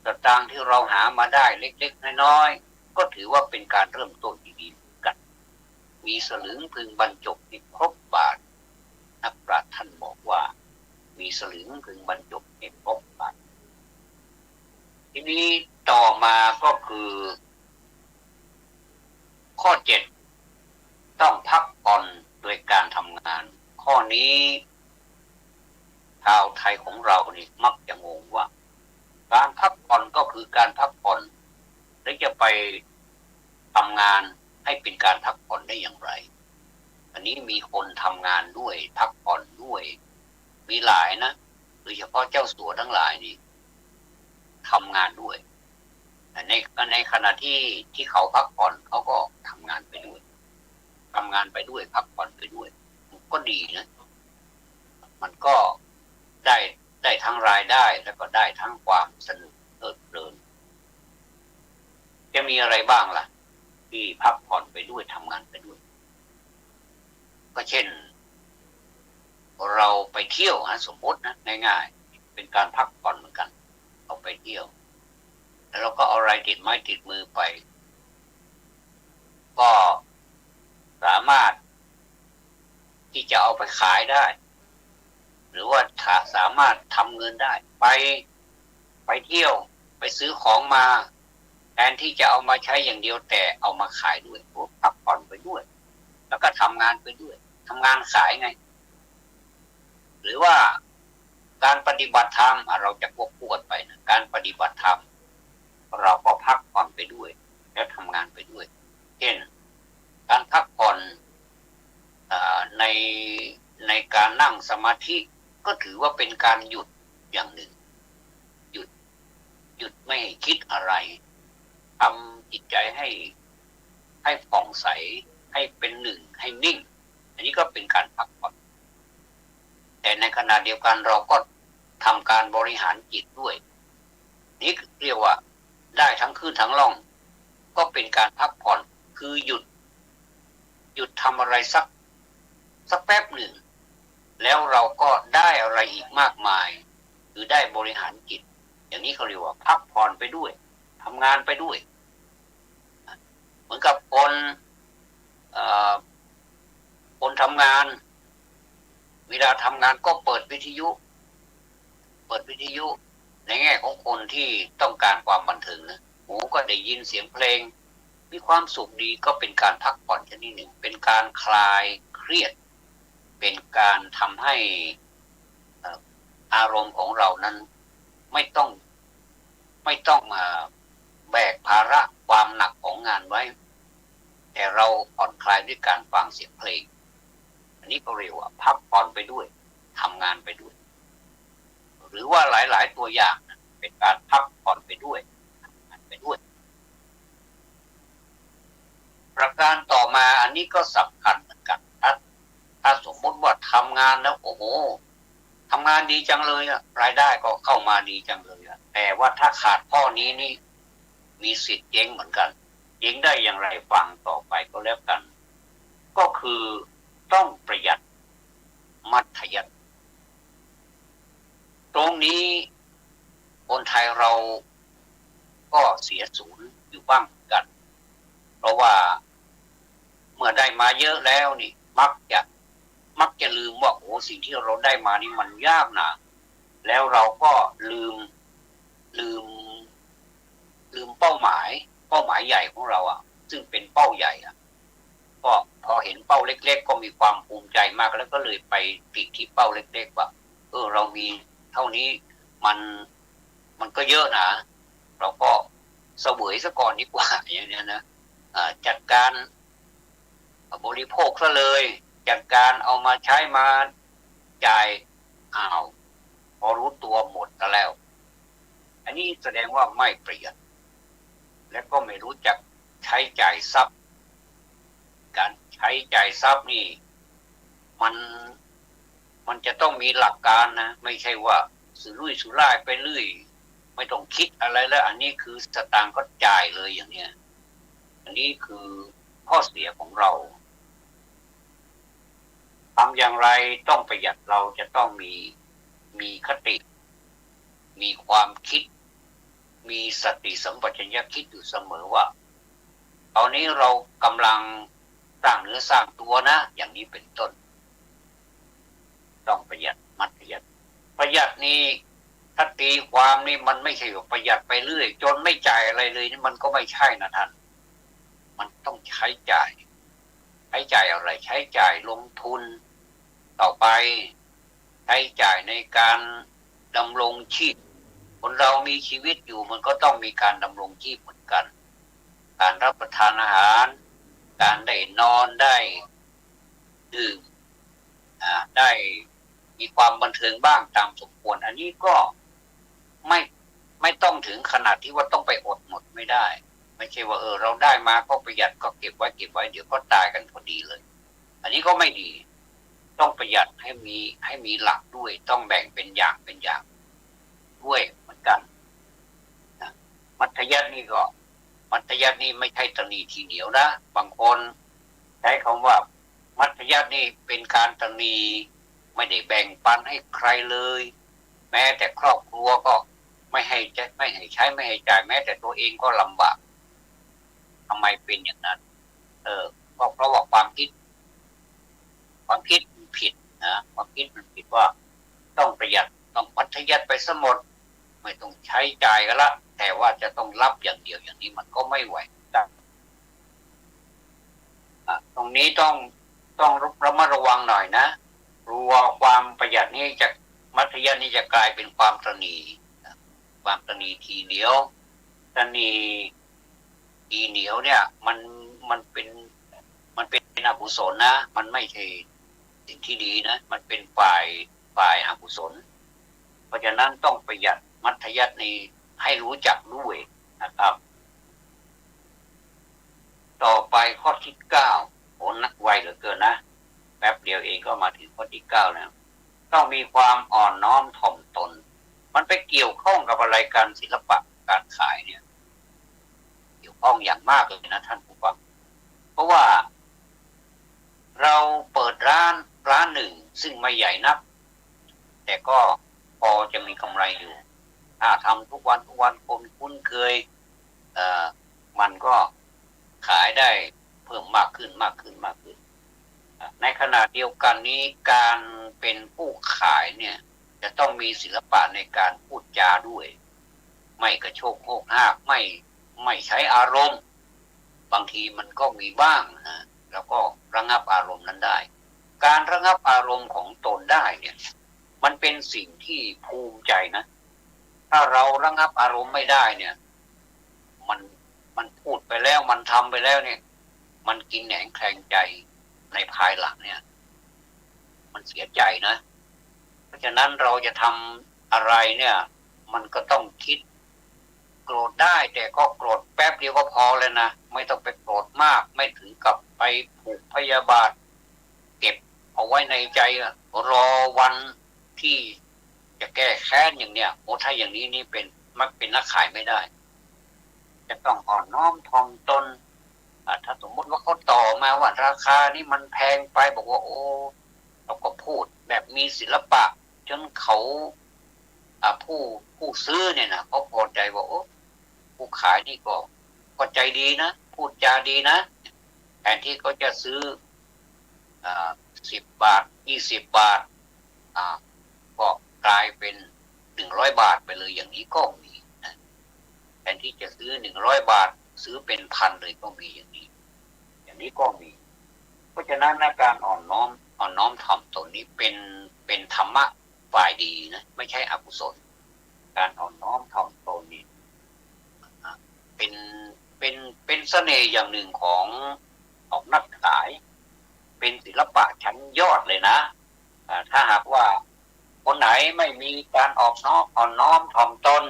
สตางค์ที่เราหามาได้เล็กๆน้อยๆก็ถือว่าเป็นการเริ่มต้นที่ดีกันมีสลึงพึงบรรจบในครบบาทนักปราชญ์ท่านบอกว่ามีสลึงพึงบรรจบในครบบาททีนี้ต่อมาก็คือข้อ7ต้องพักผ่อนโดยการทำงานข้อนี้ชาวไทยของเรานี่มักจะงงว่าการพักผ่อนก็คือการพักผ่อนหรือจะไปทำงานให้เป็นการพักผ่อนได้อย่างไรอันนี้มีคนทำงานด้วยพักผ่อนด้วยมีหลายนะโดยเฉพาะเจ้าสัวทั้งหลายนี่ทำงานด้วยในขณะที่เขาพักผ่อนเขาก็ทำงานไปด้วยพักผ่อนไปด้วยก็ดีนะมันก็ได้ทั้งรายได้แล้วก็ได้ทั้งความสนุกเพลินจะมีอะไรบ้างล่ะที่พักผ่อนไปด้วยทำงานไปด้วยก็เช่นเราไปเที่ยวสมมตินะง่ายๆเป็นการพักผ่อนเหมือนกันเราไปเที่ยวแล้วเราก็เอาอะไรติดไม้ติดมือไปก็สามารถที่จะเอาไปขายได้หรือว่าสามารถทำเงินได้ไปเที่ยวไปซื้อของมาแทนที่จะเอามาใช้อย่างเดียวแต่เอามาขายด้วยพักผ่อนไปด้วยแล้วก็ทำงานไปด้วยทำงานขายไงหรือว่าการปฏิบัติธรรมเราจะควบคู่กันไปนะการปฏิบัติธรรมเราก็พักผ่อนไปด้วยแล้วทำงานไปด้วยเช่นการพักผ่อนในการนั่งสมาธิก็ถือว่าเป็นการหยุดอย่างหนึ่งหยุดไม่คิดอะไรทำจิตใจให้ผ่องใสให้เป็นหนึ่งให้นิ่งอันนี้ก็เป็นการพักผ่อนแต่ในขณะเดียวกันเราก็ทำการบริหารจิตด้วยนี่เรียกว่าได้ทั้งขึ้นทั้งล่องก็เป็นการพักผ่อนคือหยุด ยุดทำอะไรสักแป๊บหนึ่งแล้วเราก็ได้อะไรอีกมากมายคือได้บริหารจิตอย่างนี้เขาเรียกว่าพักผ่อนไปด้วยทำงานไปด้วยเหมือนกับคนทำงานเวลาทำงานก็เปิดวิทยุในแง่ของคนที่ต้องการความบันเทิงนะหูก็ได้ยินเสียงเพลงมีความสุขดีก็เป็นการพักผ่อนชนิดหนึ่งเป็นการคลายเครียดเป็นการทำให้อารมณ์ของเรานั้นไม่ต้องมาแบกภาระความหนักของงานไว้แต่เราผ่อนคลายด้วยการฟังเสียงเพลงอันนี้ก็เรียกว่าพักผ่อนไปด้วยทำงานไปด้วยหรือว่าหลายๆตัวอย่างเป็นการพักผ่อนไปด้วยทำงานไปด้วยประการต่อมาอันนี้ก็สำคัญเหมือนกันถ้าสมมติว่าทำงานแล้วโอ้โหทำงานดีจังเลยอะรายได้ก็เข้ามาดีจังเลยอะแต่ว่าถ้าขาดข้อนี้นี่มีสิทธิ์เจ๊งเหมือนกันเจ๊งได้อย่างไรฟังต่อไปก็แล้วกันก็คือต้องประหยัดมัธยัสถ์ตรงนี้คนไทยเราก็เสียศูนย์อยู่บ้างเหมือนกันเพราะว่าเมื่อได้มาเยอะแล้วนี่มักจะลืมว่าโอ้สิ่งที่เราได้มานี่มันยากนะแล้วเราก็ลืมเป้าหมายใหญ่ของเราอ่ะซึ่งเป็นเป้าใหญ่อ่ะก็พอเห็นเป้าเล็กๆก็มีความภูมิใจมากแล้วก็เลยไปติดที่เป้าเล็กๆว่าเรามีเท่านี้มันก็เยอะนะเราก็เสวยซะก่อนดีกว่าอย่างนี้นะจัดการบริโภคซะเลยจัดการเอามาใช้มาจ่ายพอรู้ตัวหมดซะแล้วอันนี้แสดงว่าไม่ประหยัดและก็ไม่รู้จักใช้จ่ายทรัพย์การใช้จ่ายทรัพย์นี่มันจะต้องมีหลักการนะไม่ใช่ว่าสุรุ่ยสุร่ายไปเรื่อยไม่ต้องคิดอะไรแล้วอันนี้คือสตางค์ก็จ่ายเลยอย่างเนี้ยอันนี้คือข้อเสียของเราทำอย่างไรต้องประหยัดเราจะต้องมีคติมีความคิดมีสติสัมปชัญญะคิดอยู่เสมอว่าตอนนี้เรากำลังสร้างเนื้อสร้างตัวนะอย่างนี้เป็นต้นต้องประหยัดมัธยัสถ์ประหยัดนี่ถ้าตีความนี่มันไม่ใช่ว่าประหยัดไปเรื่อยจนไม่จ่ายอะไรเลยนี่มันก็ไม่ใช่นะท่านมันต้องใช้จ่ายอะไรใช้จ่ายลงทุนต่อไปใช้จ่ายในการดำรงชีพคนเรามีชีวิตอยู่มันก็ต้องมีการดำรงชีพเหมือนกันการรับประทานอาหารการได้นอนได้ดื่มได้มีความบันเทิงบ้างตามสมควรอันนี้ก็ไม่ต้องถึงขนาดที่ว่าต้องไปอดหมดไม่ได้ไม่ใช่ว่าเราได้มาก็ประหยัดก็เก็บไว้เดี๋ยวก็ตายกันพอดีเลยอันนี้ก็ไม่ดีต้องประหยัดให้มีหลักด้วยต้องแบ่งเป็นอย่างด้วยเหมือนกันมัธยัสถ์นี่ไม่ใช่ตนีทีเหนียวนะบางคนใช้คำว่ามัธยัสถ์นี่เป็นการตนีไม่ได้แบ่งปันให้ใครเลยแม้แต่ครอบครัวก็ไม่ให้ใช้ไม่ให้จ่ายแม้แต่ตัวเองก็ลำบากทำไมเป็นอย่างนั้นก็เพราะว่าความคิดมันผิดนะความคิดมันผิดว่าต้องประหยัดต้องมัธยัสถ์ไปซะหมดไม่ต้องใช้จ่ายกันละแต่ว่าจะต้องรับอย่างเดียวอย่างนี้มันก็ไม่ไหวตรงนี้ต้องระมัดระวังหน่อยนะรู้ว่าความประหยัดนี้จะมัธยัสถ์นี้จะกลายเป็นความตนีทีเหนียวตนีทีเหนียวเนี่ยมันเป็นอกุศลนะมันไม่ใช่สิ่งที่ดีนะมันเป็นฝ่ายอกุศลเพราะฉะนั้นต้องประหยัดมัธยัสถ์นี้ให้รู้จักด้วยนะครับต่อไปข้อที่9โอ้นักไวเหลือเกินนะแป๊บเดียวเองก็มาถึงข้อที่9แล้วต้องมีความอ่อนน้อมถ่อมตนมันไปเกี่ยวข้องกับอะไรการศิลปะการขายเนี่ยเกี่ยวข้องอย่างมากเลยนะท่านผู้ฟังเพราะว่า ซึ่งไม่ใหญ่นักแต่ก็พอจะมีกำไรอยู่ถ้าทำทุกวันคนคุ้นเคยมันก็ขายได้เพิ่มมากขึ้นในขณะเดียวกันนี้การเป็นผู้ขายเนี่ยจะต้องมีศิลปะในการพูดจาด้วยไม่กระโชกโฮกฮากไม่ใช้อารมณ์บางทีมันก็มีบ้างนะแล้วก็ระงับอารมณ์นั้นได้การระงับอารมณ์ของตนได้เนี่ยมันเป็นสิ่งที่ภูมิใจนะถ้าเราระงับอารมณ์ไม่ได้เนี่ยมันพูดไปแล้วมันทำไปแล้วเนี่ยมันกินแหนงแคลงใจในภายหลังเนี่ยมันเสียใจนะเพราะฉะนั้นเราจะทำอะไรเนี่ยมันก็ต้องคิดโกรธได้แต่ก็โกรธแป๊บเดียวก็พอเลยนะไม่ต้องไปโกรธมากไม่ถึงกับไปผูกพยาบาทเก็บเอาไว้ในใจรอวันที่จะแก้แค้นอย่างเนี้ยโอ้ถ้าอย่างนี้นี่มันเป็นนักขายไม่ได้จะต้องอ่อนน้อมถ่อมตนถ้าสมมติว่าเขาต่อมาว่าราคานี่มันแพงไปบอกว่าโอ้เราก็พูดแบบมีศิลปะจนเขาผู้ซื้อเนี่ยนะเขาพอใจว่าโอ้ผู้ขายนี่ก็ใจดีนะพูดจาดีนะแทนที่เขาจะซื้อ10 บาท20 บาทก็กลายเป็น100 บาทไปเลยอย่างนี้ก็มีนะแทนที่จะซื้อ100 บาทซื้อเป็นพันเลยก็มีอย่างนี้ก็มีเพราะฉะนั้นการอ่อนน้อมถ่อมตนนี้เป็นธรรมะฝ่ายดีนะไม่ใช่อกุศลการอ่อนน้อมถ่อมตนนี่เป็นเสน่ห์อย่างหนึ่งของนักขายเป็นศิลปะชั้นยอดเลยนะถ้าหากว่าคนไหนไม่มีการอ่อนน้อมถ่อมตน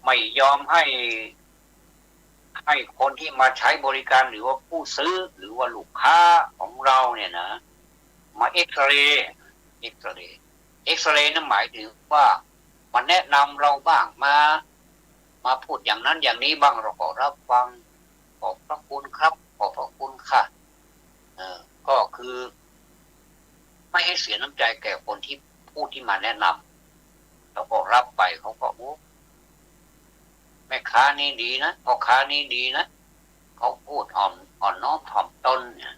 ไม่ยอมให้คนที่มาใช้บริการหรือว่าผู้ซื้อหรือว่าลูกค้าของเราเนี่ยนะมาเอ็กซเรย์นั่นหมายถึงว่ามาแนะนำเราบ้างมาพูดอย่างนั้นอย่างนี้บ้างเราก็รับฟังขอบพระคุณครับขอบพระคุณค่ะก็คือไม่ให้เสียน้ำใจแก่คนที่ผู้ที่มาแนะนำเราก็รับไปเขาก็โอ้แม่ค้านี่ดีนะพ่อค้านี่ดีนะเขาพูดอ่อนน้อมถ่อมตนเนี่ย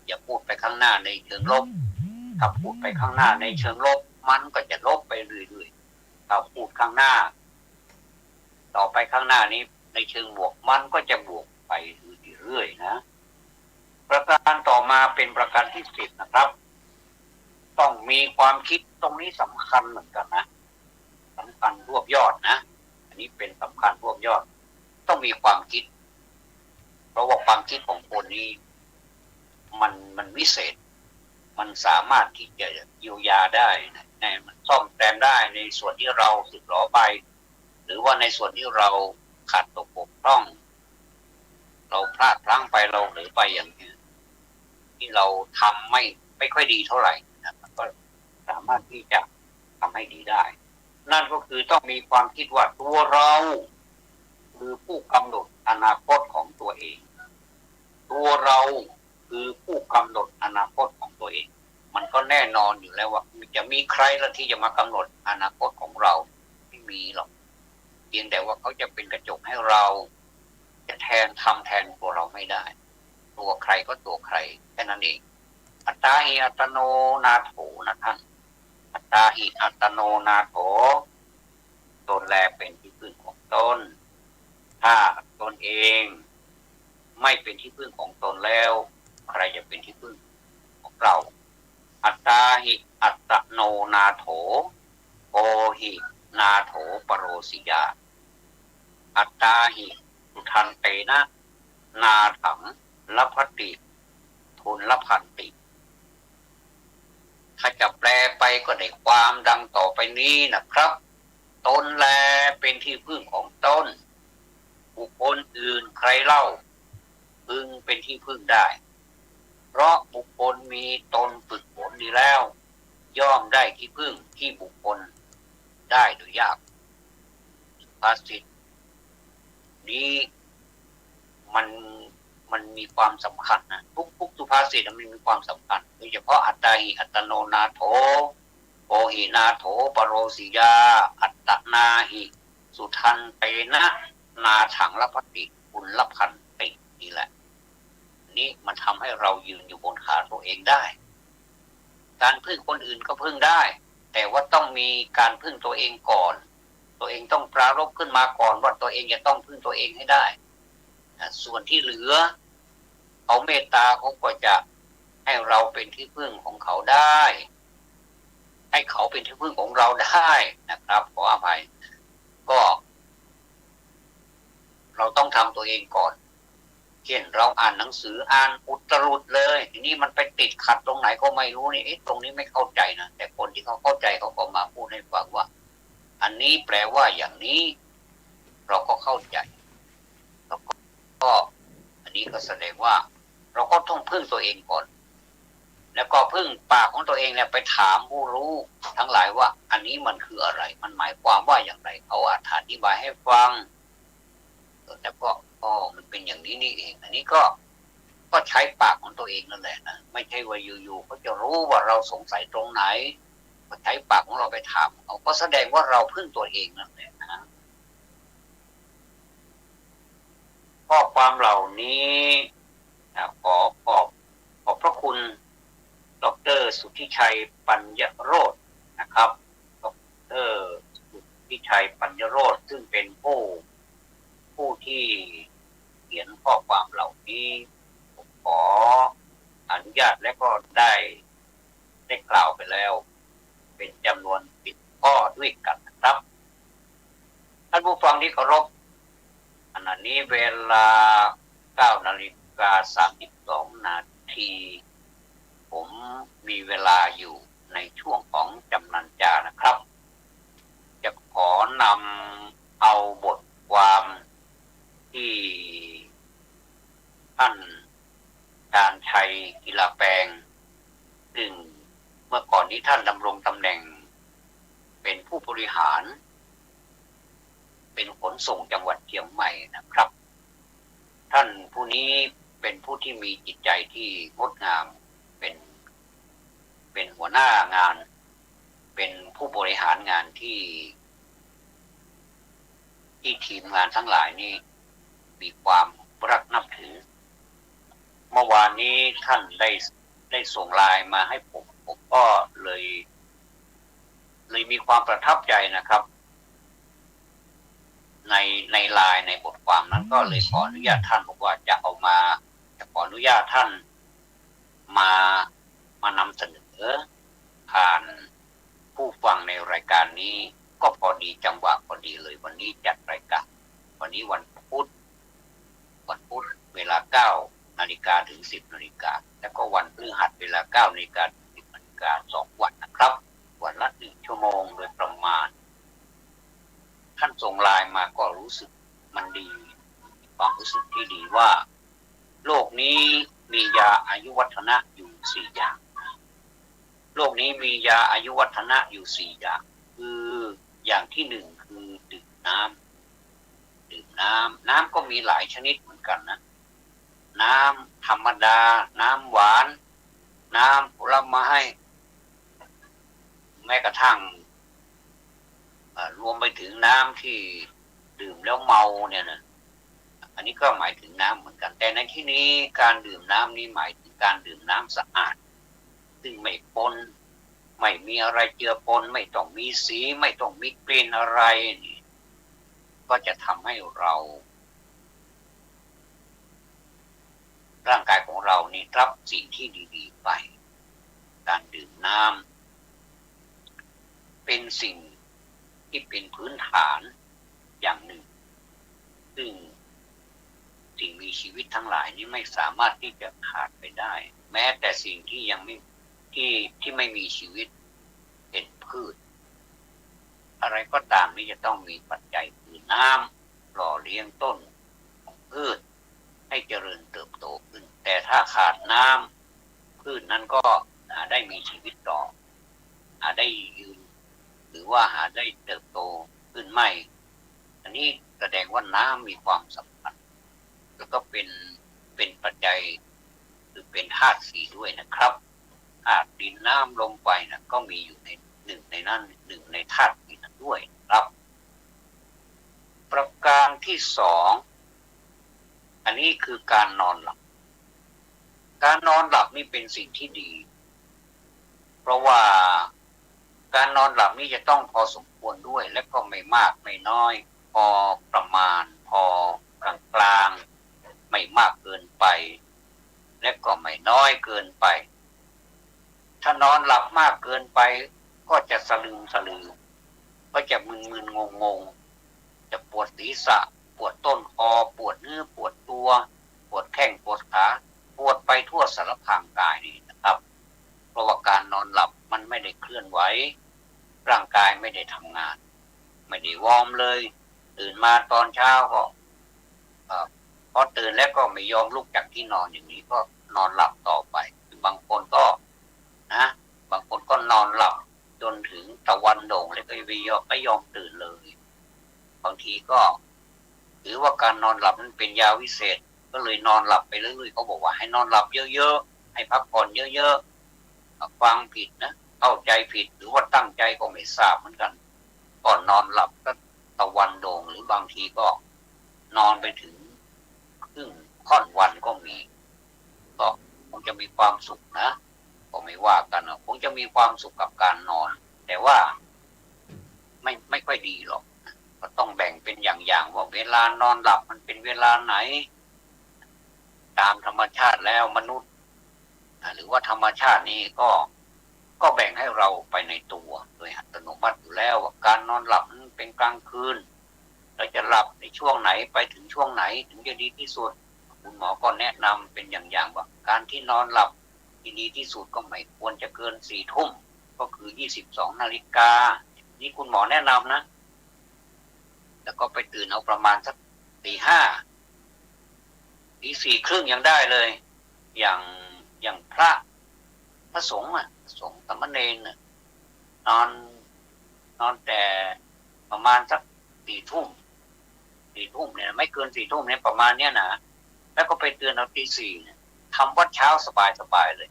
อย่าพูดไปข้างหน้าในเชิงลบถ้าพูดไปข้างหน้าในเชิงลบมันก็จะลบไปเรื่อยๆถ้าพูดข้างหน้าต่อไปข้างหน้านี้ในเชิงบวกมันก็จะบวกไปเรื่อยๆนะประการต่อมาเป็นประการที่10นะครับต้องมีความคิดตรงนี้สำคัญเหมือนกันนะสำคัญรวบยอดนะอันนี้เป็นสำคัญรวบยอดต้องมีความคิดเพราะว่าความคิดของคนนี้มันวิเศษมันสามารถที่จะเยียวยาได้มันซ่อมแซมได้ในส่วนที่เราสึกหรอไปหรือว่าในส่วนที่เราขาดตกบกพร่องเราพลาดพลั้งไปเราหรือไปอย่างนี้ที่เราทำไม่ค่อยดีเท่าไหร่นะมันก็สามารถที่จะทำให้ดีได้นั่นก็คือต้องมีความคิดว่าตัวเราคือผู้กำหนดอนาคตของตัวเองตัวเราคือผู้กำหนดอนาคตของตัวเองมันก็แน่นอนอยู่แล้วว่าจะมีใครละที่จะมากำหนดอนาคตของเราไม่มีหรอกเพียงแต่ว่าเขาจะเป็นกระจกให้เราจะทำแทนตัวเราไม่ได้ตัวใครก็ตัวใครแค่นั้นเองอัตตาหิอัตโนนาโถนะท่านอัตตาหิอัตโนนาโถตนแลเป็นที่พึ่งของตนถ้าตนเองไม่เป็นที่พึ่งของตนแล้วใครจะเป็นที่พึ่งของเราอัตตาหิอัตโนนาโถโอหินาโถปโรสิยาอัตตาหิสุทันเตนะนาถัง ละภัตติทุนละพันติถ้าจะแปลไปก็ได้ความดังต่อไปนี้นะครับตนแลเป็นที่พึ่งของตนบุคคลอื่นใครเล่าพึงเป็นที่พึ่งได้เพราะบุคคลมีตนฝึกฝนดีแล้วย่อมได้ที่พึ่งที่บุคคลได้โดยยากภาษิตนี้มันมีความสำคัญนะทุกสุภาษิตมันมีความสำคัญโดยเฉพาะอัตตาหิอัตโนนาโถโปหินาโถปโรสิยาอัตตนาหิสุทันเตนะนาถังละภัตติปุณละพันตินี่แหละนี่มันทำให้เรายืนอยู่บนขาตัวเองได้การพึ่งคนอื่นก็พึ่งได้แต่ว่าต้องมีการพึ่งตัวเองก่อนตัวเองต้องปรารภขึ้นมาก่อนว่าตัวเองจะต้องพึ่งตัวเองให้ได้ส่วนที่เหลือเขาเมตตาเขาก็จะให้เราเป็นที่พึ่งของเขาได้ให้เขาเป็นที่พึ่งของเราได้นะครับขออภัยก็เราต้องทำตัวเองก่อนเช่นเราอ่านหนังสืออ่านอุตรุดเลยทีนี้มันไปติดขัดตรงไหนก็ไม่รู้นี่ตรงนี้ไม่เข้าใจนะแต่คนที่เขาเข้าใจเขาก็มาพูดให้ฟังว่าอันนี้แปลว่าอย่างนี้เราก็เข้าใจแล้วก็อันนี้ก็แสดงว่าเราก็ต้องพึ่งตัวเองก่อนแล้วก็พึ่งปากของตัวเองเนี่ยไปถามผู้รู้ทั้งหลายว่าอันนี้มันคืออะไรมันหมายความว่าอย่างไรเขาอธิบายให้ฟังแล้วก็มันเป็นอย่างนี้นี่เองอันนี้ก็ใช้ปากของตัวเองนั่นแหละนะไม่ใช่ว่าอยู่ๆเขาจะรู้ว่าเราสงสัยตรงไหนก็ใช้ปากของเราไปถามเขาก็แสดงว่าเราพึ่งตัวเองนั่นแหละนะข้อความเหล่านี้ขอบพระคุณดร.สุทธิชัยปัญญโรจน์นะครับดร.สุทธิชัยปัญญโรจน์ซึ่งเป็นผู้ที่เขียนข้อความเหล่านี้ผมขออนุญาตและก็ได้กล่าวไปแล้วเป็นจำนวน10ข้อด้วยกันนะครับท่านผู้ฟังที่เคารพขณะนี้เวลา 9:32 นาทีผมมีเวลาอยู่ในช่วงของจำนันจานะครับจะขอนำเอาบทความที่ท่านชาญชัยกีฬาแปลงซึ่งเมื่อก่อนนี้ท่านดำรงตำแหน่งเป็นผู้บริหารเป็นขนส่งจังหวัดเชียงใหม่นะครับท่านผู้นี้เป็นผู้ที่มีจิตใจที่งดงามเป็นหัวหน้างานเป็นผู้บริหารงานที่ทีมงานทั้งหลายนี้มีความรักนับถือเมื่อวานนี้ท่านได้ส่งไลน์มาให้ผมก็เลยมีความประทับใจนะครับในไลน์ในบทความนั้นก็เลยขออนุญาตท่านบอกว่าจะขออนุญาตท่านมานำเสนอผ่านผู้ฟังในรายการนี้ก็พอดีจังหวะพอดีเลยวันนี้จัดรายการวันนี้วันพุธเวลา 9 นาฬิกาถึง 10 นาฬิกาแล้วก็วันพฤหัสเวลา 9 นาฬิกาถึง 10 นาฬิกา2 วันนะครับวันละ1 ชั่วโมงโดยประมาณท่านส่งไลน์มาก็รู้สึกมันดีความรู้สึกที่ดีว่าโลกนี้มียาอายุวัฒนะอยู่4อย่างโลกนี้มียาอายุวัฒนะอยู่4อย่างคืออย่างที่1คือดื่มน้ำก็มีหลายชนิดเหมือนกันนะน้ำธรรมดาน้ำหวานน้ำผลไม้แม้กระทั่งรวมไปถึงน้ำที่ดื่มแล้วเมาเนี่ยนะอันนี้ก็หมายถึงน้ำเหมือนกันแต่ในที่นี้การดื่มน้ำนี้หมายถึงการดื่มน้ำสะอาดซึ่งไม่ปนไม่มีอะไรเจือปนไม่ต้องมีสีไม่ต้องมีกลิ่นอะไรนี่ก็จะทำให้เราร่างกายของเรานี่รับสิ่งที่ดีๆไปการดื่มน้ำเป็นสิ่งที่เป็นพื้นฐานอย่างหนึ่งซึ่งสิ่งมีช ชีวิตทั้งหลายนี้ไม่สามารถที่จะขาดไปได้ แม้แต่สิ่งที่ยังไม่ที่ไม่มีชีวิตเป็นพืชอะไรก็ตามนี้จะต้องมีปัจจัยคือน้ำหล่อเลี้ยงต้นของพืชให้เจริญเติบโตขึ้นแต่ถ้าขาดน้ำพืชนั้นก็หาได้มีชีวิตต่อหาได้ยืนหรือว่าหาได้เติบโตขึ้นไม่อันนี้แสดงว่าน้ำมีความสำคัญแล้วก็เป็นปัจจัยหรือเป็นธาตุสี่ด้วยนะครับธาตุดินน้ำลมไฟนะก็มีอยู่ในหนึ่งในนั้นหนึ่งในธาตุนี้ด้วยครับประการที่สองอันนี้คือการนอนหลับการนอนหลับนี่เป็นสิ่งที่ดีเพราะว่าการนอนหลับนี่จะต้องพอสมควรด้วยและก็ไม่มากไม่น้อยพอประมาณพอกลางๆไม่มากเกินไปและก็ไม่น้อยเกินไปถ้านอนหลับมากเกินไปก็จะสลืมสลือก็จะมึนๆงงๆจะปวดศีรษะปวดต้นคอปวดเนื้อปวดตัวปวดแข้งปวดขาปวดไปทั่วสารพางกายนี่นะครับเพราะว่าการนอนหลับมันไม่ได้เคลื่อนไหวร่างกายไม่ได้ทำงานไม่ได้วอร์มเลยตื่นมาตอนเช้าก็พอตื่นแล้วก็ไม่ยอมลุกจากที่นอนอย่างนี้ก็นอนหลับต่อไปบางคนก็บางคนก็นอนหลับจนถึงตะวันโด่งแล้วก็ไม่ยอมตื่นเลยบางทีก็ถือว่าการนอนหลับนั้นเป็นยาวิเศษก็เลยนอนหลับไปเรื่อยๆเขาบอกว่าให้นอนหลับเยอะๆให้พักผ่อนเยอะๆฟังผิดนะเข้าใจผิดหรือว่าตั้งใจก็ไม่ทราบเหมือนกันก่อนนอนหลับก็ตะวันโด่งหรือบางทีก็นอนไปถึงครึ่งค่อนวันก็มีก็คงจะมีความสุขนะก็ไม่ว่ากันคงจะมีความสุขกับการนอนแต่ว่าไม่ค่อยดีหรอกก็ต้องแบ่งเป็นอย่างๆว่าเวลานอนหลับมันเป็นเวลาไหนตามธรรมชาติแล้วมนุษย์หรือว่าธรรมชาตินี้ก็แบ่งให้เราไปในตัวโดยอัตโนมัติอยู่แล้วว่าการนอนหลับนั้นเป็นกลางคืนเราจะหลับในช่วงไหนไปถึงช่วงไหนถึงจะดีที่สุดคุณหมอก็แนะนำเป็นอย่างๆว่าการที่นอนหลับที่ดีที่สุดก็ไม่ควรจะเกิน4 ทุ่มก็คือ22 นาฬิกานี่คุณหมอแนะนำนะแล้วก็ไปตื่นเอาประมาณสักตี 5 ตี 4 ครึ่งยังได้เลยอย่างพระสงฆ์สงฆ์สามเณรนอนแต่ประมาณสัก4 ทุ่มเนี่ยไม่เกิน4 ทุ่มเนี่ยประมาณเนี้ยนะแล้วก็ไปตื่นเอาตี 4เนี่ยทำวัดเช้าสบายเลย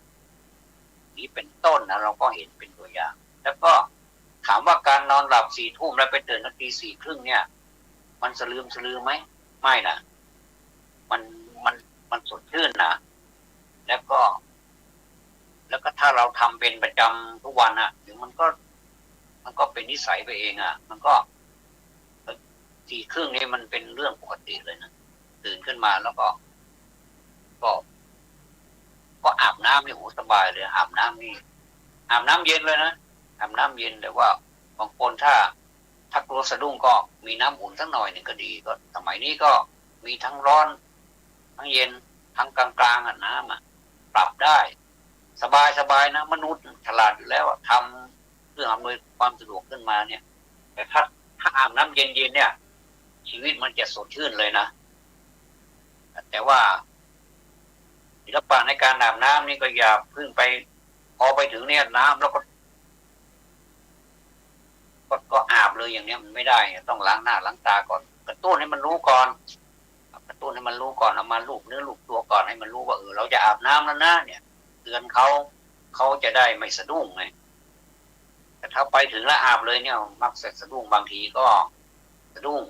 นี่เป็นต้นนะเราก็เห็นเป็นตัวอย่างแล้วก็ถามว่าการนอนหลับ4 ทุ่มแล้วไปตื่นเอาตี 4 ครึ่งเนี่ยมันสลืมไหมไม่นะมันสดชื่นนะแล้วก็ถ้าเราทำเป็นประจำทุกวันเดี๋ยวมันก็เป็นนิสัยไปเองมันก็4 ครึ่งนี่มันเป็นเรื่องปกติเลยนะตื่นขึ้นมาแล้วก็อาบน้ำนี่โหสบายเลยอาบน้ำเย็นเลยนะอาบน้ำเย็นแต่ว่าบางคนถ้ากลัวสะดุ้งก็มีน้ำอุ่นสักหน่อยหนึ่งก็ดีก็สมัยนี้ก็มีทั้งร้อนทั้งเย็นทั้งกลางๆน้ำปรับได้สบายนะมนุษย์ฉลาดอยู่แล้วทำเรื่องอำนวยความสะดวกขึ้นมาเนี่ยแต่ถ้าอาบน้ำเย็นเนี่ยชีวิตมันจะสดชื่นเลยนะแต่ว่าศิลปะในการอาบน้ำนี่ก็อย่าพึ่งไปพอไปถึงเนี่ยน้ำแล้วก็อาบเลยอย่างนี้มันไม่ได้ต้องล้างหน้าล้างตาก่อนกระตุ้นให้มันรู้ก่อนเอามาลูบเนื้อลูบตัวก่อนให้มันรู้ว่าเราจะอาบน้ำแล้วนะเนี่ยเตือนเขาจะได้ไม่สะดุ้งไงแต่ถ้าไปถึงแล้วอาบเลยเนี่ยมักสะดุ้งบางทีก็สะดุ้ง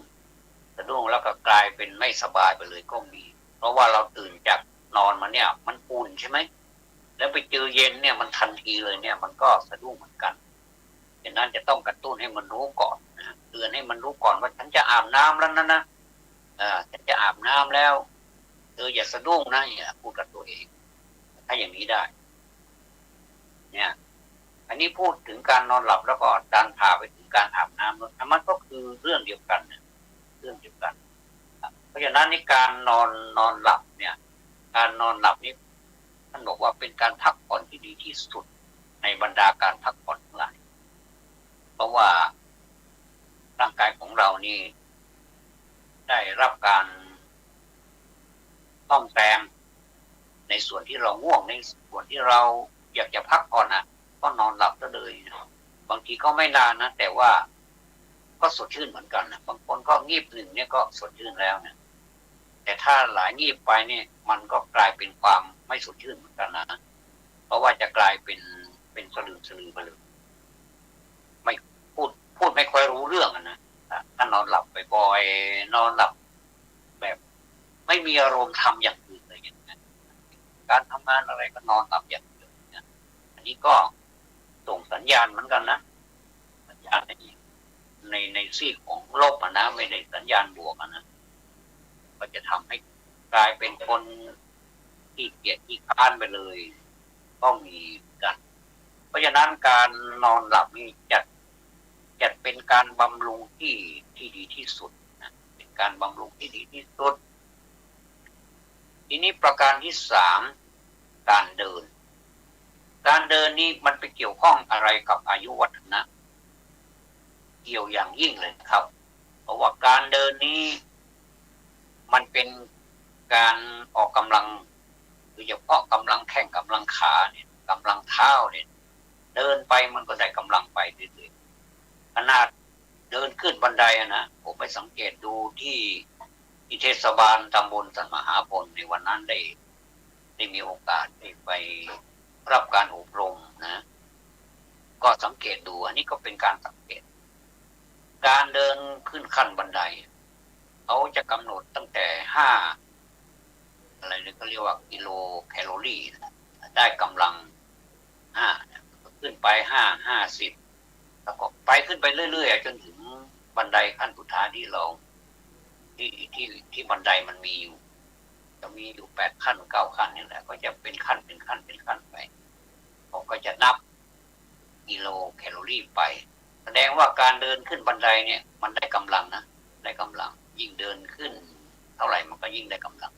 แล้วก็กลายเป็นไม่สบายไปเลยก็มีเพราะว่าเราตื่นจากนอนมาเนี่ยมันอุ่นใช่ไหมแล้วไปเจอเย็นเนี่ยมันทันทีเลยเนี่ยมันก็สะดุ้งเหมือนกันดังนั้นจะต้องกระตุ้นให้มันรู้ก่อนเตือนให้มันรู้ก่อนว่าฉันจะอาบน้ำแล้วนะฉันจะอาบน้ำแล้วอย่าสะดุ้งนะอย่าพูดกับตัวเองถ้าอย่างนี้ได้เนี่ยอันนี้พูดถึงการนอนหลับแล้วก็ดันพาไปถึงการอาบน้ำมันก็คือเรื่องเดียวกัน เพราะฉะนั้นในการนอนหลับเนี่ยการนอนหลับนี่ท่านบอกว่าเป็นการพักผ่อนที่ดีที่สุดในบรรดาการพักผ่อนทั้งหลายเพราะว่าร่างกายของเรานี่ได้รับการซ่อมแซมในส่วนที่เราง่วงในส่วนที่เราอยากจะพักผ่อนก็นอนหลับก็เลยบางทีก็ไม่นานนะแต่ว่าก็สดชื่นเหมือนกันนะบางคนก็งีบหนึ่งเนี่ยก็สดชื่นแล้วเนี่ยแต่ถ้าหลายงีบไปเนี่ยมันก็กลายเป็นความไม่สดชื่นเหมือนกันนะเพราะว่าจะกลายเป็นสลืมไปเลยไม่พูดไม่ค่อยรู้เรื่องนะถ้านอนหลับบ่อยๆนอนหลับแบบไม่มีอารมณ์ทำอย่างอื่นเลยอย่างนี้การทำงานอะไรก็นอนหลับอย่างเดียวเนี่ยอันนี้ก็ส่งสัญญาณเหมือนกันนะสัญญาณในซีกของลบนะไม่ได้สัญญาณบวกนะก็จะทำให้กลายเป็นคนที่เกียจที่ค้านไปเลยก็มีกันเพราะฉะนั้นการนอนหลับนี่จัดเป็นการบำรุงที่ดีที่สุดนะเป็นการบำรุงที่ดีที่สุดทีนี้ประการที่สามการเดินนี่มันไปเกี่ยวข้องอะไรกับอายุวัฒนะเกี่ยวอย่างยิ่งเลยครับเพราะว่าการเดินนี้มันเป็นการออกกำลังโดยเฉพาะกำลังแข้งกำลังขาเนี่ยกำลังเท้าเนี่ยเดินไปมันก็ได้กำลังไปเรื่อยๆขนาดเดินขึ้นบันไดนะผมไปสังเกตดูที่เทศบาลตำบลสันมหาพลในวันนั้นได้มีโอกาสได้ไปรับการอบรมนะก็สังเกตดูอันนี้ก็เป็นการสังเกตการเดินขึ้นขั้นบันไดเขาจะกำหนดตั้งแต่อะไรนี่ก็เรียกว่ากิโลแคลอรี่ได้กำลังขึ้นไป50แล้วก็ไปขึ้นไปเรื่อยๆจนถึงบันไดขั้นสุดท้ายที่เราที่บันไดมันมีอยู่จะมีอยู่8ขั้น9ขั้นนี่แหละก็จะเป็นขั้นไปผมก็จะนับกิโลแคลอรี่ไปแสดงว่าการเดินขึ้นบันไดเนี่ยมันได้กำลังนะได้กำลังยิ่งเดินขึ้นเท่าไหร่มันก็ยิ่งได้กำลัง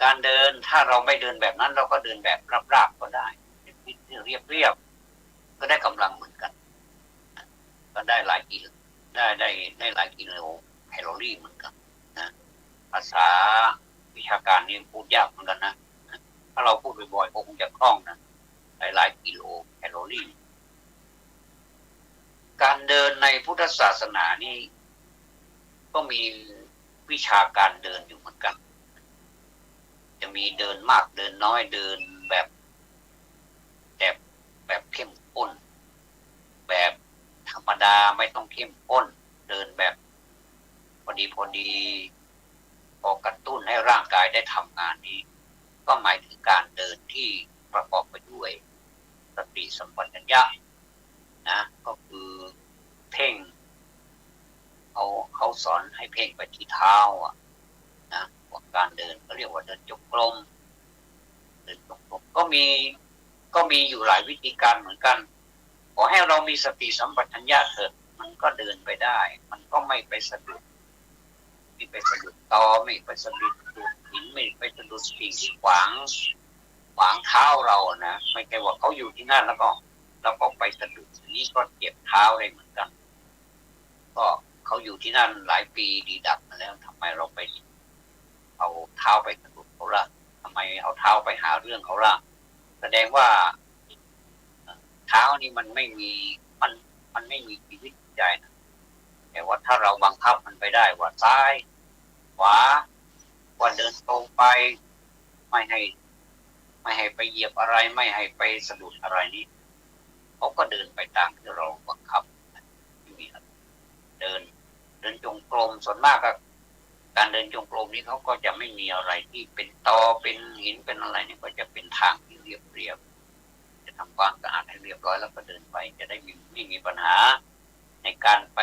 การเดินถ้าเราไม่เดินแบบนั้นเราก็เดินแบบราบๆก็ได้เรียบก็ได้กำลังเหมือนกันก็ได้หลายกิโลได้หลายกิโลแคลอรี่เหมือนกันนะภาษาวิชาการนี่พูดยากเหมือนกันนะถ้าเราพูดบ่อยๆคงจะคล่องนะหลายกิโลแคลอรี่การเดินในพุทธศาสนานี่ก็มีวิชาการเดินอยู่เหมือนกันจะมีเดินมากเดินน้อยเดินแบบเข้มข้นแบบธรรมดาไม่ต้องเข้มข้นเดินแบบพอดีพอกระตุ้นให้ร่างกายได้ทำงานนี้ก็หมายถึงการเดินที่ประกอบไปด้วยสติสัมปชัญญะนะก็คือเพ่งเขาสอนให้เพ่งไปที่เท้านะการเดินเขาเรียกว่าเดินจงกรมก็มีอยู่หลายวิธีการเหมือนกันขอให้เรามีสติสัมปชัญญะเถิดมันก็เดินไปได้มันก็ไม่ไปสะดุดตอไม่ไปสะดุดหินไม่ไปสะดุดสิ่งที่ขวางเท้าเรานะไม่ใช่ว่าเขาอยู่ที่นั่นแล้วก็ไปสะดุดนี้ก็เจ็บเท้าได้เหมือนกันก็เขาอยู่ที่นั่นหลายปีดีดักมาแล้วทำไมเราไปเอาเท้าไปสะดุดเขาล่ะทำไมเอาเท้าไปหาเรื่องเขาล่ะแสดงว่าเท้านี่มันไม่มีชีวิตจิตใจนะแต่ว่าถ้าเราบังคับมันไปได้ว่าซ้ายขวาว่าเดินตรงไปไม่ให้ไปเหยียบอะไรไม่ให้ไปสะดุดอะไรนี่เขาก็เดินไปตามที่เราบังคับเดินจงกรมส่วนมากก็การเดินจงกรมนี้เขาก็จะไม่มีอะไรที่เป็นตอเป็นหินเป็นอะไรนี่ก็จะเป็นทางที่เรียบจะทำความสะอาดให้เรียบร้อยแล้วก็เดินไปจะได้ไม่มีปัญหาในการไป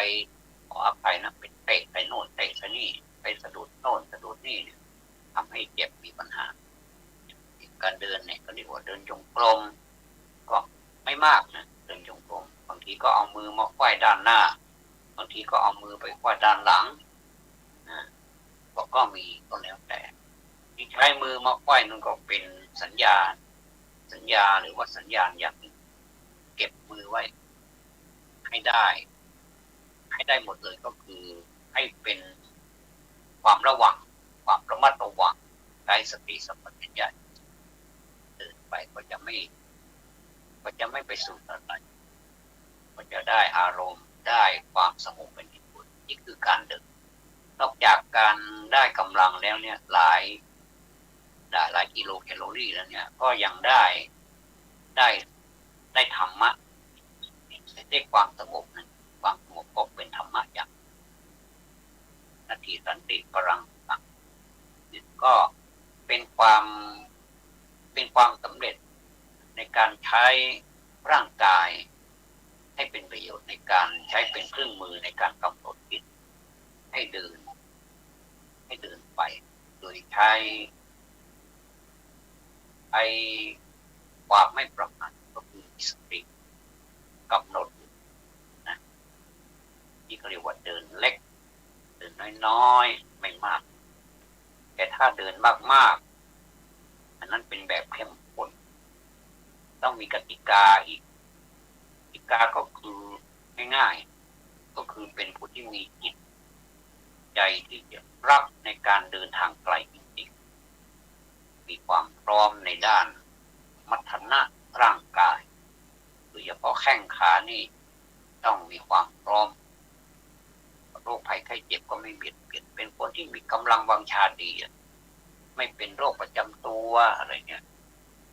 ขออภัยนะไปเตะไปโน่นเตะไปนี่ไปสะดุดโน่นสะดุดนี่เนี่ยทำให้เจ็บมีปัญหาการเดินเนี่ยก็เรียกว่าเดินจงกรมก็ไม่มากนะเดินจงกรมบางทีก็เอามือมาไขว้ด้านหน้าบางทีก็เอามือไปไขว้ด้านหลังก็ ก็มีก็แล้วแต่ที่ใช้มือมาไขว้นั่นก็เป็นสัญญาหรือว่าสัญญาณอย่างหนึ่งเก็บมือไว้ให้ได้หมดเลยก็คือให้เป็นความระมัดระวังใช้สติสัมปชัญญะเดินไปก็จะไม่ไปสู่อะไรก็จะได้อารมณ์ได้ความสงบเป็นที่สุดนี่คือการเดินนอกจากการได้กำลังแล้วเนี่ยหลายกิโลแคลอรี่แล้วเนี่ยก็ยังได้ธรรมะได้ความสงบนั้นความสงบก็เป็นธรรมะอย่างนาทีสันติพลังก็เป็นความสำเร็จในการใช้ร่างกายให้เป็นประโยชน์ในการใช้เป็นเครื่องมือในการกำหนดจิตให้เดินไปโดยใช้ความไม่ประมาทก็คือสติกำหนดนะที่เขาเรียกว่าเดินเล็กเดินน้อยๆไม่มากแต่ถ้าเดินมากๆอันนั้นเป็นแบบเข้มข้นต้องมีกติกาอีกกติกาก็คือง่ายๆก็คือเป็นผู้ที่มีจิตใจที่จะรักในการเดินทางไกลจริงๆมีความพร้อมในด้านมัทนะร่างกายโดยเฉพาะแข้งขานี่ต้องมีความพร้อมโรคภัยไข้เจ็บก็ไม่เบียดเบียนเป็นคนที่มีกำลังวังชาดีไม่เป็นโรคประจำตัวอะไรเนี่ย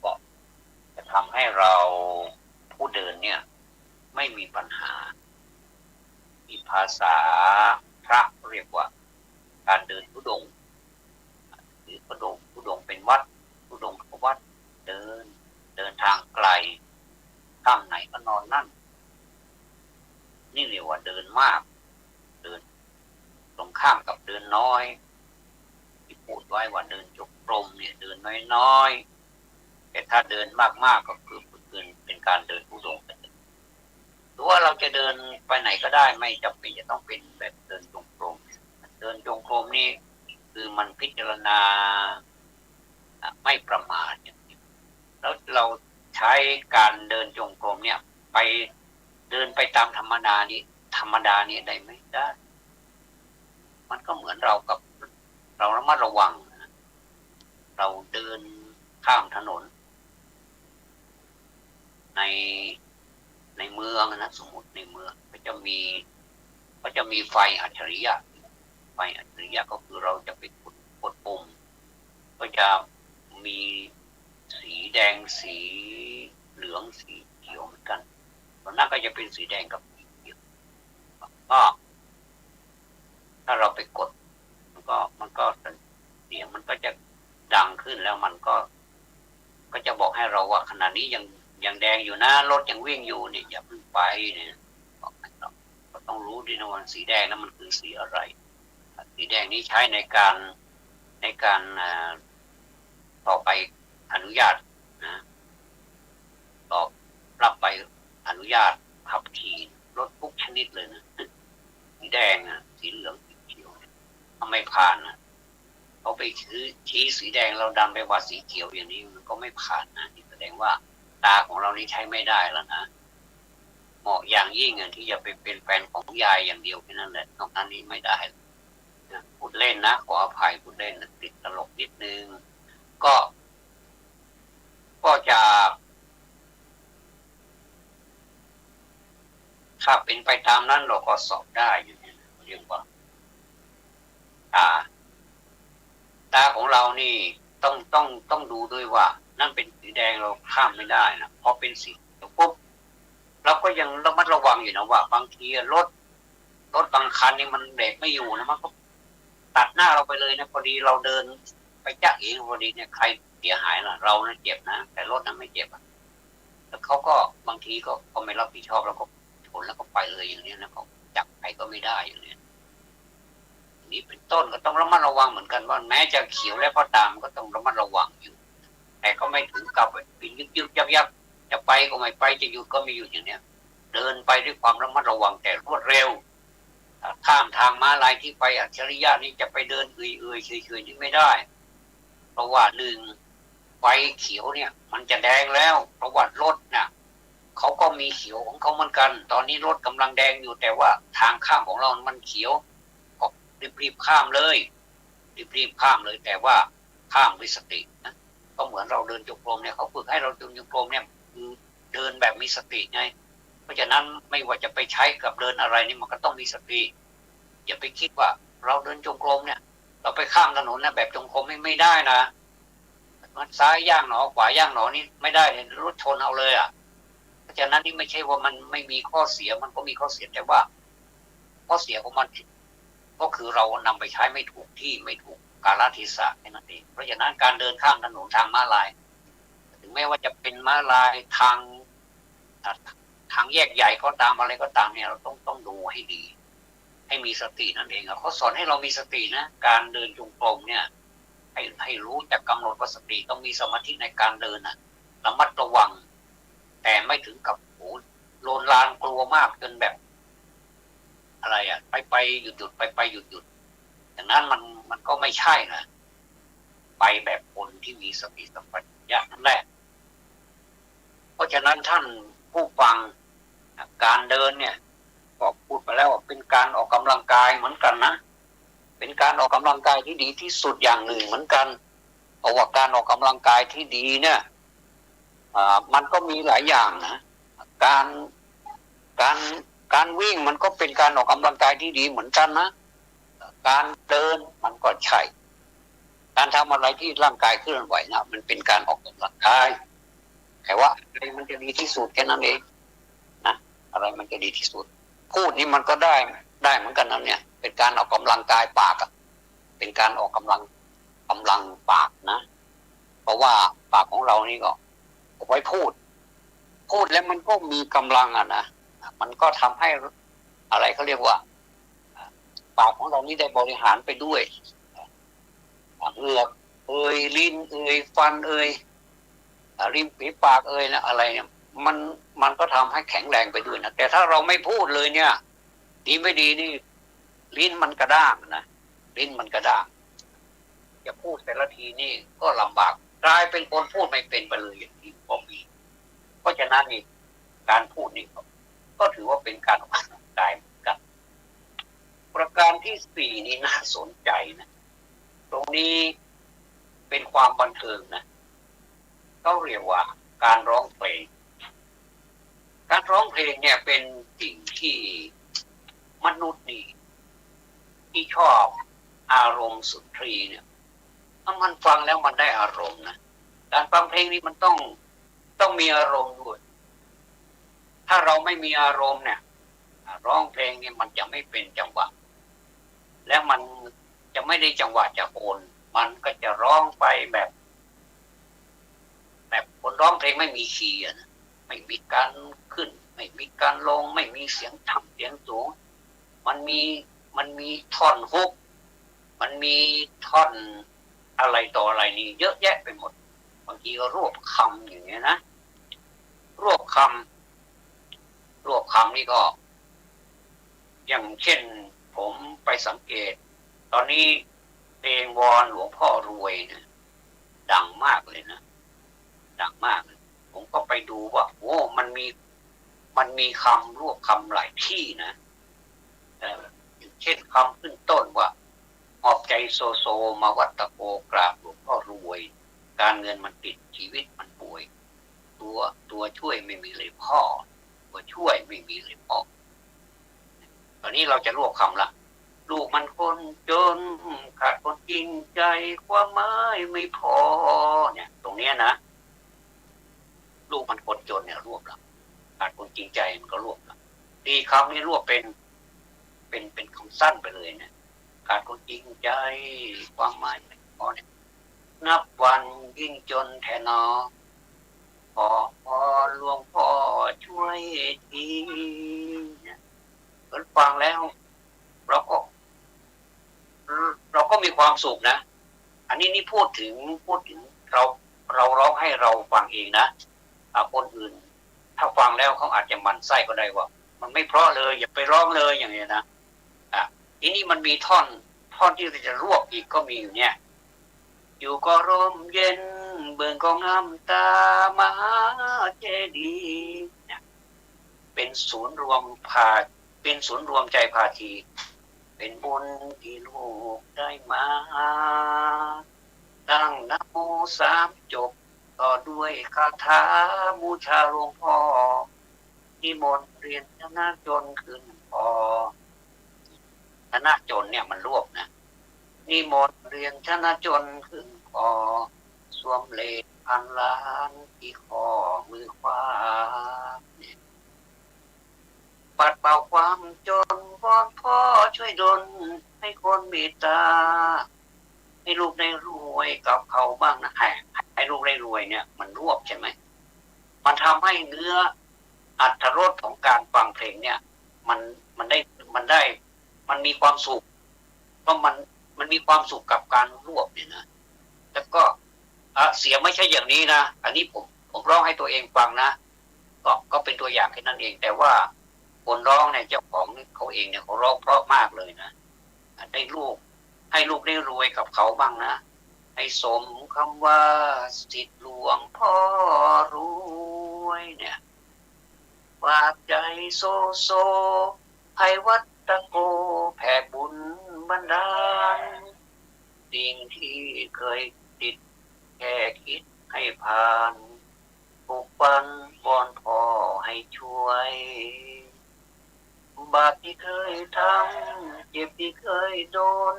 ก็จะทำให้เราผู้เดินเนี่ยไม่มีปัญหามีภาษาพระเรียกว่าการเดินธุดงค์หรือธุดงค์เป็นวัดธุดงค์วัดเดินทางไกลข้ามไหนก็นอนนั่นนี่เรียกว่าเดินมากเดินตรงข้ามกับเดินน้อยที่พูดไว้ว่าเดินจงกรมเนี่ยเดินน้อยๆแต่ถ้าเดินมากๆก็คือเป็นการเดินธุดงค์หรือว่าเราจะเดินไปไหนก็ได้ไม่จำเป็นจะต้องเป็นแบบเดินจงกรมเดินจงกรมนี่คือมันพิจารณาไม่ประมาทแล้วเราใช้การเดินจงกรมเนี่ยไปเดินไปตามธรรมดานี่ได้ไหมได้มันก็เหมือนเราระมัดระวังเราเดินข้ามถนนในเมืองนะสมมติในเมืองก็จะมีไฟอัจฉริยะก็คือเราจะไปกดปุ่มก็จะมีสีแดงสีเหลืองสีเขียวเหมือนกันส่วนหน้าก็จะเป็นสีแดงกับสีเขียวก็ถ้าเราไปกดมันก็เสียงมันก็จะดังขึ้นแล้วมันก็จะบอกให้เราว่าขณะนี้ยังแดงอยู่นะรถยังวิ่งอยู่นี่อย่าเพิ่งไปเนี่ยก็ต้องรู้ดินะว่าสีแดงนั้นมันคือสีอะไรสีแดงนี้ใช้ในการต่อไปอนุญาตนะต่อรับไปอนุญาตขับขี่รถทุกชนิดเลยนะสีแดงสีเหลืองสีเขียวถ้าไม่ผ่านนะเขาไปชี้สีแดงเราดันไปว่าสีเขียวอย่างนี้มันก็ไม่ผ่านนะนี่แสดงว่าตาของเรานี่ใช้ไม่ได้แล้วนะเหมาะอย่างยิ่งที่จะไปเป็นแฟนของยายอย่างเดียวแค่นั้นแหละนอกนั้นนี่ไม่ได้พูดเล่นนะขออภัยพูดเล่นติดตลกนิดนึงก็จะถ้าเป็นไปตามนั้นเราก็สอบได้อยู่เนี่ยเรียกว่าตาของเรานี่ต้องดูด้วยว่านั่นเป็นสีแดงเราข้ามไม่ได้นะพอเป็นสีเขียวปุ๊บเราก็ยังระมัดระวังอยู่นะว่าบางทีรถบางคันนี่มันเบรกไม่อยู่นะมันก็ตัดหน้าเราไปเลยนะพอดีเราเดินไปจ๊ะเองพอดีเนี่ยใครเสียหายล่ะเรานะเจ็บนะแต่รถนั้นไม่เจ็บแล้วเขาก็บางทีก็ไม่รับผิดชอบแล้วก็ชนแล้วก็ไปเลยอย่างนี้นะเขาจับใครก็ไม่ได้อย่างนี้นี่เป็นต้นก็ต้องระมัดระวังเหมือนกันว่าแม้จะเขียวแล้วก็ตามก็ต้องระมัดระวังอยู่แต่ก็ไม่ถึงกับปีนยึกยับจะไปก็ไม่ไปจะหยุดก็ไม่หยุดอย่างเนี้ยเดินไปด้วยความระมัดระวังแต่รวดเร็ว ข้ามทางม้าลายที่ไปอัจฉริยะนี่จะไปเดินเอื่อยๆเฉยๆนี่ไม่ได้เพราะว่าหนึ่งไฟเขียวเนี่ยมันจะแดงแล้วเพราะว่ารถเนี่ยเขาก็มีเขียวของเขาเหมือนกันตอนนี้รถกำลังแดงอยู่แต่ว่าทางข้ามของเรามันเขียวก็รีบๆข้ามเลยรีบๆข้ามเลยแต่ว่าข้ามด้วยสตินะก็เหมือนเราเดินจงกรมเนี่ยเขาฝึกให้เราเดินจงกรมเนี่ยคือเดินแบบมีสติไงเพราะฉะนั้นไม่ว่าจะไปใช้กับเดินอะไรนี่มันก็ต้องมีสติอย่าไปคิดว่าเราเดินจงกรมเนี่ยเราไปข้ามถนนนะแบบจงกรมไม่ได้นะมันซ้ายย่างหนอขวาย่างหนอนี่ไม่ได้รถชนเอาเลยอ่ะเพราะฉะนั้นนี่ไม่ใช่ว่ามันไม่มีข้อเสียมันก็มีข้อเสียแต่ว่าข้อเสียของมันก็คือเรานำไปใช้ไม่ถูกที่ไม่ถูกกาลเทศะแค่นั้นเองเพราะฉะนั้นการเดินข้ามถนนทางม้าลายถึงแม้ว่าจะเป็นม้าลายทางแยกใหญ่ก็ตามอะไรก็ตามเนี่ยเราต้องดูให้ดีให้มีสตินั่นเองเขาสอนให้เรามีสตินะการเดินจงกรมเนี่ยให้รู้จักกำหนดว่าสติต้องมีสมาธิในการเดินนะระมัดระวังแต่ไม่ถึงกับโลนลานกลัวมากจนแบบอะไรอ่ะไปหยุดไปหยุดอย่างนั้นมันก็ไม่ใช่นะไปแบบคนที่มีสติสัมปชัญญะนั่นแหละเพราะฉะนั้นท่านผู้ฟังการเดินเนี่ยก็พูดไปแล้วว่าเป็นการออกกำลังกายเหมือนกันนะเป็นการออกกำลังกายที่ดีที่สุดอย่างหนึ่งเหมือนกันเพราะว่าการออกกำลังกายที่ดีเนี่ยมันก็มีหลายอย่างนะการวิ่งมันก็เป็นการออกกำลังกายที่ดีเหมือนกันนะการเดินมันก็ใช่การทำอะไรที่ร่างกายเคลื่อนไหวนะมันเป็นการออกกำลังกายแต่ว่าอะไรมันจะดีที่สุดแค่นั้นเองนะอะไรมันจะดีที่สุดพูดนี่มันก็ได้เหมือนกันนะเนี่ยเป็นการออกกำลังกายปากเป็นการออกกำลังปากนะเพราะว่าปากของเรานี่ก็ไว้พูดแล้วมันก็มีกำลังนะมันก็ทำให้อะไรเขาเรียกว่าปากของเรานี่ได้บริหารไปด้วยเหงือกลิ้นฟันริมฝีปากนะอะไรเนี่ยมันก็ทำให้แข็งแรงไปด้วยนะแต่ถ้าเราไม่พูดเลยเนี่ยดีไม่ดีนี่ลิ้นมันกระด้างนะลิ้นมันกระด้างจะพูดแต่ละทีนี่ก็ลำบากกลายเป็นคนพูดไม่เป็นไปเลยอย่างที่ผมมีเพราะฉะนั้นนี่การพูดนี่ก็ถือว่าเป็นการออกกำลังกายเหมือนกันประการที่สี่นี่น่าสนใจนะตรงนี้เป็นความบันเทิงนะเขาเรียกว่าการร้องเพลงเนี่ยเป็นสิ่งที่มนุษย์นี่ที่ชอบอารมณ์สุนทรีเนี่ยถ้ามันฟังแล้วมันได้อารมณ์นะการฟังเพลงนี้มันต้องมีอารมณ์ด้วยถ้าเราไม่มีอารมณ์เนี่ยร้องเพลงนี่มันจะไม่เป็นจังหวะและมันจะไม่ได้จังหวะจะโอนมันก็จะร้องไปแบบคนร้องเพลงไม่มีคีย์นะไม่มีการขึ้นไม่มีการลงไม่มีเสียงต่ำเสียงสูงมันมีท่อนฮุกมันมีท่อนอะไรต่ออะไรนี่เยอะแยะไปหมดบางทีก็รวบคำอย่างเงี้ยนะรวบคำนี่ก็อย่างเช่นผมไปสังเกตตอนนี้เพลงวอนหลวงพ่อรวยเนี่ยดังมากเลยนะดังมากผมก็ไปดูว่าโอ้มันมีคำรวบคำหลายที่นะอย่างเช่นคำขึ้นต้นว่าหอบใจโซมาวัดตะโกกราบหลวงพ่อรวยการเงินมันติดชีวิตมันป่วยตัวช่วยไม่มีเลยพ่อตัวช่วยไม่มีเลยพ่อตอนนี้เราจะรวบคำละลูกมันคนจนขาดคนจริงใจความหมายไม่พอเนี่ยตรงเนี้ยนะลูกมันคนจนเนี่ยรวบละขาดคนจริงใจมันก็รวบละตีคำนี้รวบเป็นคำสั้นไปเลยนะขาดคนจริงใจความหมายไม่พอเนี่ยนับวันยิ่งจนแทนอขอหลวงพ่อช่วยทีเนี่ยฟังแล้วเราก็มีความสุขนะอันนี้นี่พูดถึงเราร้องให้เราฟังเองนะคนอื่นถ้าฟังแล้วเขาอาจจะหมั่นไส้ก็ได้ว่ามันไม่เพราะเลยอย่าไปร้องเลยอย่างนี้นะ ทีนี้มันมีท่อนที่จะรวบอีกก็มีอยู่เนี่ยอยู่ก็ร่มเย็นเบิ่งก็งามตามหาเจดีย์เนี่ยเป็นศูนย์รวมใจภาคีเป็นบุญที่ลูกได้มาตั้งนะโม3 จบต่อด้วยคาถาบูชาหลวงพ่อนิมนต์เรียนชนะจนขึ้นพอชนะจนเนี่ยมันรวบนะนิมนต์เรียนชนะจนขึ้นพอสวมเลขพันล้านที่คอมือขวาปัดเป่าความจนวอนพ่อช่วยดลให้คนเมตตาให้ลูกได้รวยกับเขาบ้างนะให้ลูกได้รวยเนี่ยมันรวบใช่ไหมมันทำให้เนื้ออรรถรสของการฟังเพลงเนี่ยมันมีความสุขเพราะมันมีความสุขกับการรวบเนี่ยนะแล้วก็เสียงไม่ใช่อย่างนี้นะอันนี้ผมร้องให้ตัวเองฟังนะก็เป็นตัวอย่างแค่นั้นเองแต่ว่าคนร้องเนี่ยเจ้าของเขาเองเนี่ยเขาร้องเพราะมากเลยนะให้ลูกได้รวยกับเขาบ้างนะให้สมคำว่าสิทธิหลวงพ่อรวยเนี่ยฝากใจโซให้วัดตะโกแผ่บุญบันดาลสิ่งที่เคยติดแค่คิดให้ผ่านปลุกปั้นวอนพ่อให้ช่วยบาปที่เคยทำเจ็บที่เคยโดน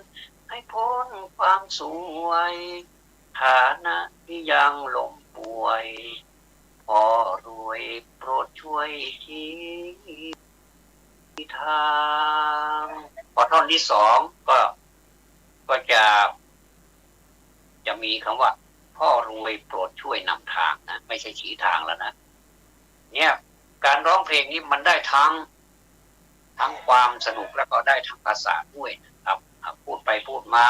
ให้พ้นความสวยฐานะที่ยังล้มป่วยพ่อรวยโปรดช่วยชี้ทางพอท่อนที่2ก็จะมีคำว่าพ่อรวยโปรดช่วยนำทางนะไม่ใช่ชี้ทางแล้วนะเนี่ยการร้องเพลงนี้มันได้ทั้งความสนุกแล้วก็ได้ทั้งภาษาด้วยนะครับพูดไปพูดมา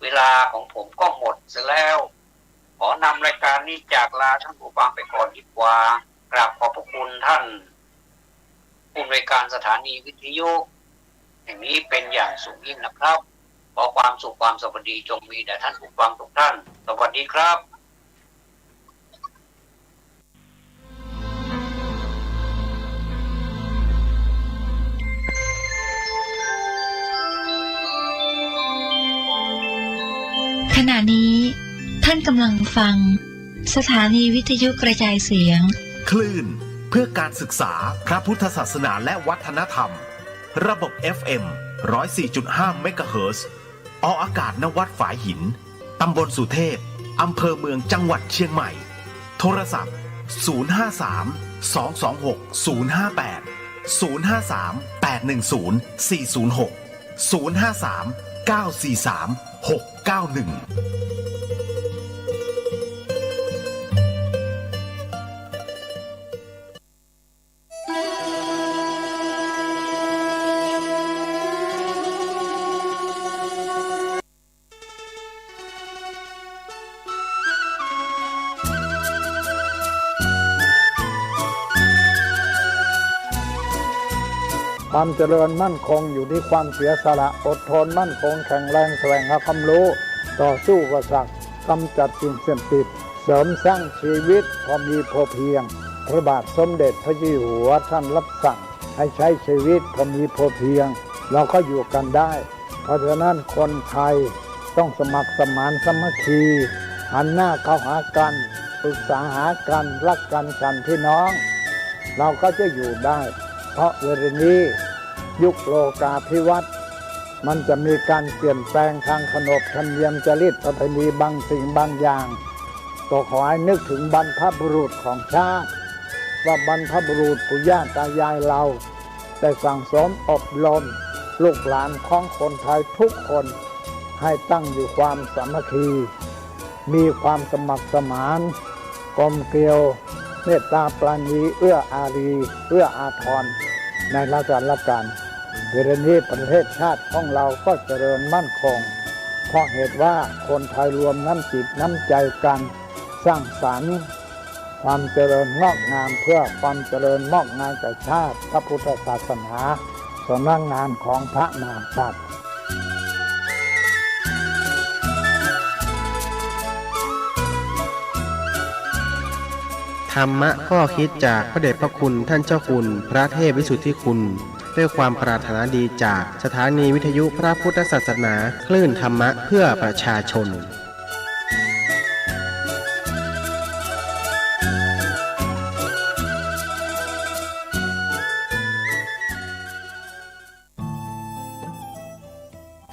เวลาของผมก็หมดซะแล้วขอนำรายการนี้จากลาท่านผู้ฟังไปก่อนดีกว่ากราบขอบพระคุณท่านผู้อำนวยการสถานีวิทยุแห่งนี้เป็นอย่างสูงยิ่งนะครับขอความสุขความสวัสดีจงมีแด่ท่านผู้ฟังทุกท่านสวัสดีครับ ขณะนี้ท่านกำลังฟังสถานีวิทยุกระจายเสียงคลื่นเพื่อการศึกษาพระพุทธศาสนาและวัฒนธรรมระบบ FM 104.5 เมกะเฮิรตซ์ออกอากาศณวัดฝายหินตำบลสุเทพอำเภอเมืองจังหวัดเชียงใหม่โทรศัพท์ความเจริญมั่นคงอยู่ที่ความเสียสละอดทนมั่นคงแข็งแรงแสวงหาความรู้ต่อสู้อุปสรรคกำจัดสิ่งเสี่ยงติดเสริมสร้างชีวิตพอมีพอเพียงพระบาทสมเด็จพระเจ้าอยู่หัวท่านรับสั่งให้ใช้ชีวิตพอมีพอเพียงเราก็อยู่กันได้เพราะฉะนั้นคนไทยต้องสมัครสมานสามัคคีหันหน้าเข้าหากันปรึกษาหากันรักกันฉันพี่น้องเราก็จะอยู่ได้เพราะเวลานี้ยุคโลกาภิวัตน์มันจะมีการเปลี่ยนแปลงทางขนบธรรมเนียมจริตประเพณีบางสิ่งบางอย่างก็ขอให้นึกถึงบรรพบุรุษของชาติว่าบรรพบุรุษปู่ย่าตายายเราได้สั่งสมอบรมลูกหลานของคนไทยทุกคนให้ตั้งอยู่ความสามัคคีมีความสมัครสมานกลมเกลียวเมตตาปราณีเอื้ออารีเอื้ออาทรในราชการเวลานี้ประเทศชาติของเราก็เจริญมั่นคงเพราะเหตุว่าคนไทยรวมน้ำจิตน้ำใจกันสร้างสรรค์ความเจริญงอกงามเพื่อความเจริญงอกงามแก่ชาติพระพุทธศาสนา สำนักงานของพระมหากษัตริย์ ธรรมะข้อคิดจากพระเดชพระคุณท่านเจ้าคุณพระเทพวิสุทธิคุณด้วยความปรารถนาดีจากสถานีวิทยุพระพุทธศาสนาคลื่นธรรมะเพื่อประชาชน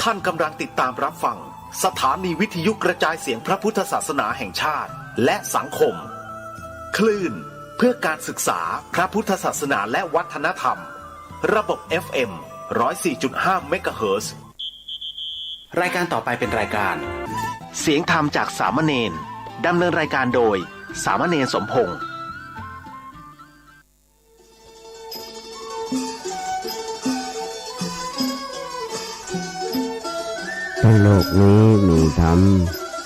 ท่านกำลังติดตามรับฟังสถานีวิทยุกระจายเสียงพระพุทธศาสนาแห่งชาติและสังคมคลื่นเพื่อการศึกษาพระพุทธศาสนาและวัฒนธรรมระบบ FM 104.5 เมกะเฮิรตซ์ รายการต่อไปเป็นรายการเสียงธรรมจากสามเณรดำเนินรายการโดยสามเณรสมพงษ์ในโลกนี้มีธรรม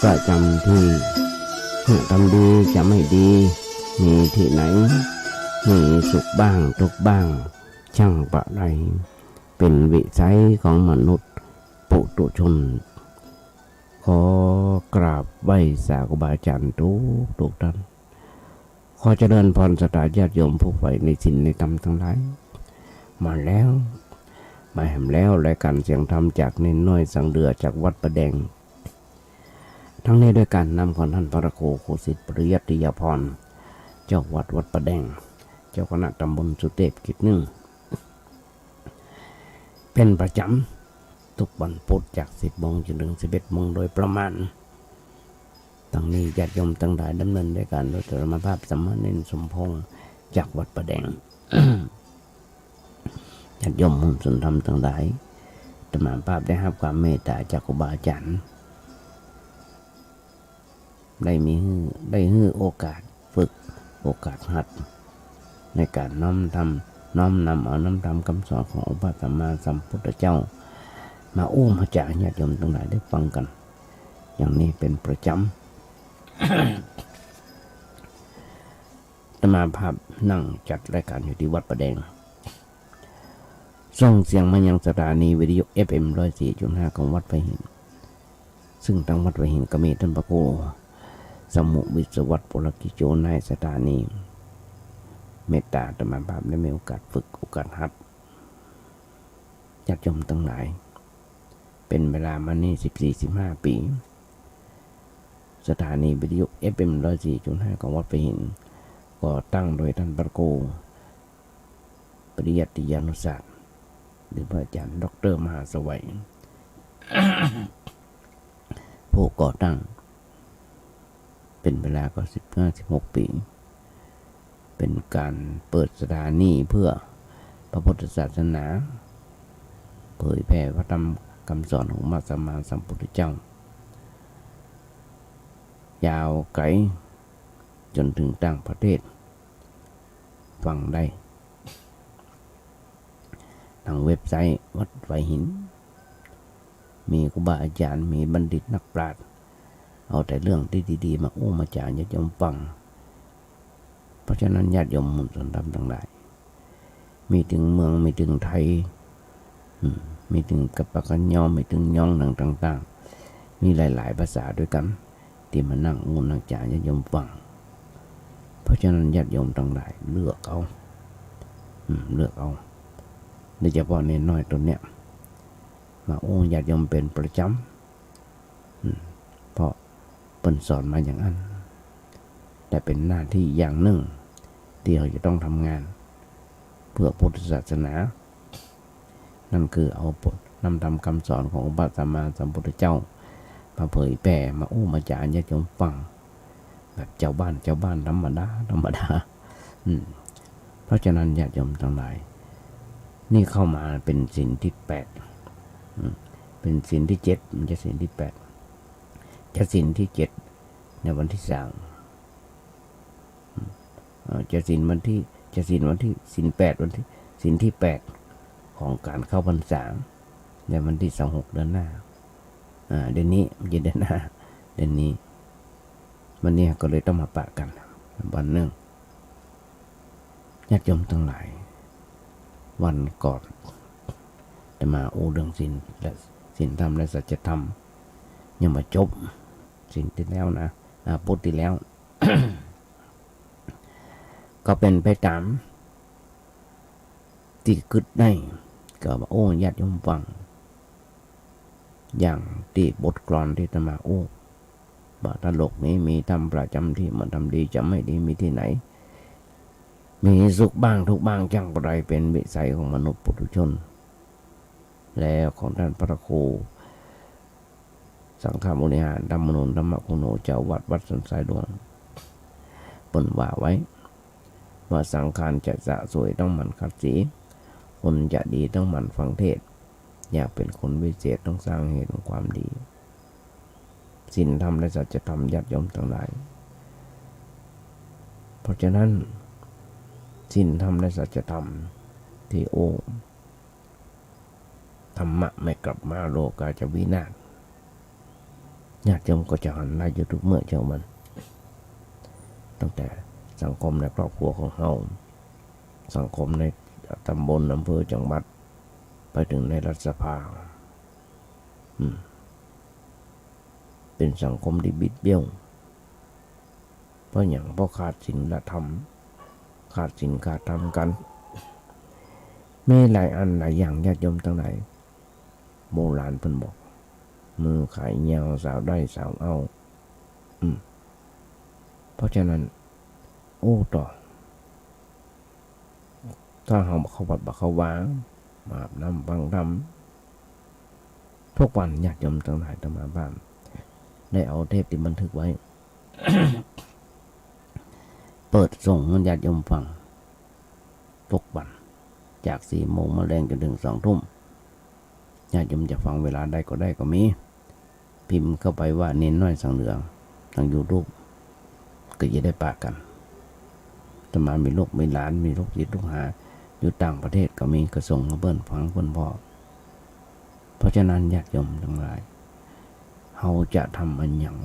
ประจำที่ทำดีจะไม่ดีมีที่ไหนมีสุขบ้างทุกข์บ้างช่างปะไรเป็นวิสัยของมนุษย์ปุถุชนขอกราบไหว้สาธุบาอาจารย์ทุกท่านขอเจริญพรศรัทธาญาติโยมผู้ใฝ่ในศีลในธรรมทั้งหลายมาแล้วมาแหมแล้วรายการเสียงธรรมจากเน้นน้อยสังเดือจากวัดประแดงทั้งนี้ด้วยการนำของท่านพระครูโคสิทธิปริยัติยพรเจ้าวัดประแดงเจ้าคณะตำบลสุเทพกิจ1เป็นประจำทุกวันพุธจาก 10 โมงจนถึง 11 โมงโดยประมาณทั้งนี้ญาติโยมทั้งหลายดำเนินด้วยการโดยธรรมภาพสามเณรสมพงษ์จากวัดประแดง ญาติโยมมุ่งสนธรรมทั้งหลายธรรมภาพได้รับความเมตตาจากครูบาอาจารย์ได้ให้โอกาสฝึกโอกาสหัดในการน้อมนำเอาน้ำธรรมคำสอนขององค์พระสัมมาสัมพุทธเจ้ามามาจากญาติโยมทั้งหลายได้ฟังกันอย่างนี้เป็นประจำธรรมภาพนั่งจัดรายการอยู่ที่วัดประแดงส่งเสียงมายังสถานีวิทยุ FM 104.5 ของวัดไผ่หินซึ่งทางวัดไผ่หินก็มีท่านพระครูสมุวิศวัตรปุรกิจโจในสถานีเมตตาธรรมภาพได้มีโอกาสฝึกโอกาสหัดญาติโยมทั้งหลายเป็นเวลามานี่ 14-15 ปีสถานีวิทยุ FM 104.5 ของวัดไผ่หินก็ตั้งโดยท่านพระครูปริยัติยานุศาสตร์หรือพระอาจารย์ดร.มหาสวัย ผู้ก่อตั้งเป็นเวลาก็ 15-16 ปีเป็นการเปิดสถานีเพื่อพระพุทธศาสนาเผยแผ่พระธรรมคำสอนของพระสัมมาสัมพุทธเจ้ายาวไกลจนถึงต่างประเทศฟังได้ทางเว็บไซต์วัดไผ่หินมีครูบาอาจารย์มีบัณฑิตนักปราชญ์เอาแต่เรื่องที่ดีๆมามาจากญาติโยมฟังเพราะฉะนั้นญาติโยมมุ่งสนธรรมทั้งหลายมีถึงเมืองมีถึงไทยมีถึงกับปะกันยอมมีถึงย่องต่างๆมีหลายๆภาษาด้วยกันที่มานั่งนั่งจากญาติโยมฟังเพราะฉะนั้นญาติโยมทั้งหลายเลือกเอาโดยเฉพาะเน้นน้อยตัวเนี้ยมาญาติโยมเป็นประจำเพราะเปิ้นสอนมาอย่างนั้นแต่เป็นหน้าที่อย่างหนึ่งที่เราจะต้องทำงานเพื่อพุทธศาสนานั่นคือเอานำธรรมคำสอนของพระสัมมาสัมพุทธเจ้ามาเผยแผ่มาจาญาติโยมฟังแบบเจ้าบ้านธรรมดาเพราะฉะนั้นญาติโยมทั้งหลายนี่เข้ามาเป็นศีลที่8เป็นศีลที่7มันจะศีลที่8จะศีลที่7ในวันที่3จะศีลวันที่ศีล8วันที่ศีลที่8ของการเข้าพรรษาในวันที่26เดือนหน้าเดือนนี้ไม่ใช่เดือนหน้าเดือนนี้วันนี้ก็เลยต้องมาปะกันวันหนึ่งญาติโยมทั้งหลายวันก่อน แต่มาโอ้เรื่องศีลธรรมและสัจธรรมยังมาจบศีลที่แล้วนะพุทธที่แล้ว ก็เป็นไปตามที่คิดได้ก็ว่าโอ้ญาติโยมฟังอย่างที่บทกลอนที่จะมาโอ้ว่าถ้าโลกนี้มีธรรมประจำที่มันทำดีจะไม่ดีมีที่ไหนมีสุขบ้างทุกบ้างจังไรเป็นวิสัยของมนุษย์ปุถุชนแล้วของท่านพระครูสังฆมุนิหารธรรมนุนธรรมคุโนเจ้าวัดสันทรายหลวงปนว่าไว้ว่าสังขารจะสะสวยต้องหมั่นขัดสีคนจะดีต้องหมั่นฟังเทศอยากเป็นคนวิเศษต้องสร้างเหตุของความดีศีลธรรมและสัจธรรมญาติโยมทั้งหลายเพราะฉะนั้นศีลธรรมและสัจธรรมที่โอ้ธรรมะไม่กลับมาโลกาจะวินาศญาติโยมก็จะหันหน้าอยู่ทุกเมื่อเช้ามันตั้งแต่สังคมในครอบครัวของเราสังคมในตำบลอำเภอจังหวัดไปถึงในรัฐสภาเป็นสังคมที่บิดเบี้ยวเพราะอย่างเพราะขาดศีลธรรมขาดศีลขาดธรรมกันมีหลายอันหลายอย่างญาติโยมทั้งหลายโบราณเพิ่นบอกมือขายเงาสาวได้สาวเอาเพราะฉะนั้นโอ้ต่อถ้าเขาบัดบักเขาวางมาอาบน้ำฟังธรรมทุกวันญาติโยมทั้งหลายต้องมาบ้านได้เอาเทปที่บันทึกไว้ เปิดส่งให้ญาติโยมฟังทุกวันจาก4 โมงมาแรงจนถึง2 ทุ่มญาติโยมจะฟังเวลาได้ก็ได้ก็มีพิมพ์เข้าไปว่าเน้นน้อยสังเหลืองทาง YouTube ก็จะได้ปากกันจะมามีลูกมีหลานมีลูกศิษย์ลูกหาอยู่ต่างประเทศก็มีกระส่งมาเบิ้นฟังเบิ้นพ่อเพราะฉะนั้นญาติโยมทั้งหลายเราจะทำอันหยัง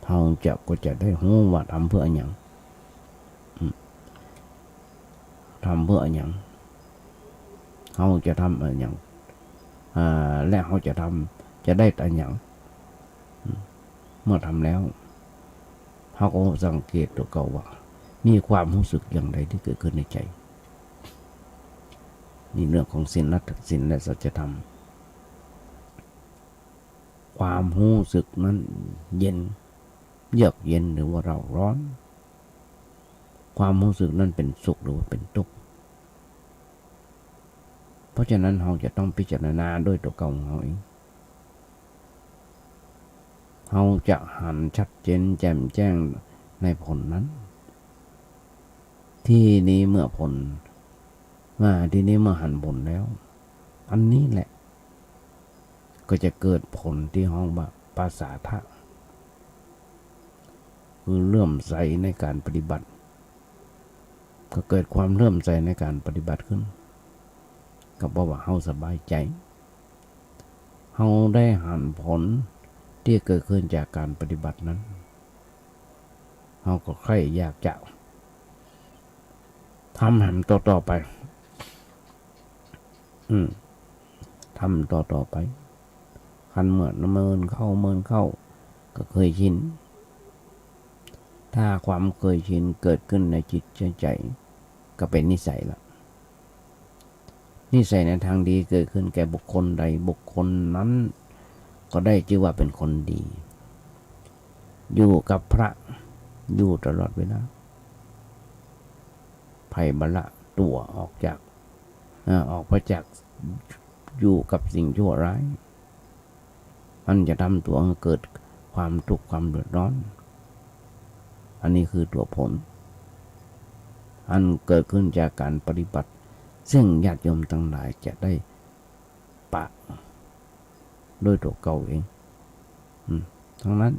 เราก็จะได้รู้ว่าทำเพื่ออันหยังทำเพื่ออันหยังเราจะทำอันหยังและเราจะได้อันหยังเมื่อทำแล้วเราก็สังเกตตัวเก่าว่ามีความรู้สึกอย่างไรที่เกิดขึ้นในใจนี่เรื่องของศีลและสัจธรรมความรู้สึกนั้นเย็นเยือกเย็นหรือว่าเราร้อนความรู้สึกนั้นเป็นสุขหรือว่าเป็นทุกข์เพราะฉะนั้นเราจะต้องพิจารณาด้วยตัวเก่าของเราเองเราจะหันชัดเจนแจ่มแจ้งในผลนั้นที่นี้เมื่อผลมาที่นี้เมื่อหันผลแล้วอันนี้แหละก็จะเกิดผลที่ห้องว่าปาสาทะคือเลื่อมใสในการปฏิบัติก็เกิดความเลื่อมใสในการปฏิบัติขึ้นก็เพราะว่าเฮาสบายใจเฮาได้หันผลที่เกิดขึ้นจากการปฏิบัตินั้นเฮาก็ใคร่อยากจะทำหันต่อไปทำต่อไปคันเมินเข้าก็เคยชินถ้าความเคยชินเกิดขึ้นในจิตใจก็เป็นนิสัยละนิสัยในทางดีเกิดขึ้นแก่บุคคลใดบุคคลนั้นก็ได้ชื่อว่าเป็นคนดีอยู่กับพระอยู่ตลอดเวลาภัยบรรละตัวออกไปจากอยู่กับสิ่งชั่วร้ายมันจะทำตัวให้เกิดความทุกข์ความเดือดร้อนอันนี้คือตัวผลอันเกิดขึ้นจากการปฏิบัติซึ่งญาติโยมทั้งหลายจะได้ปะด้วยตัวเก่าเองทั้งนั้น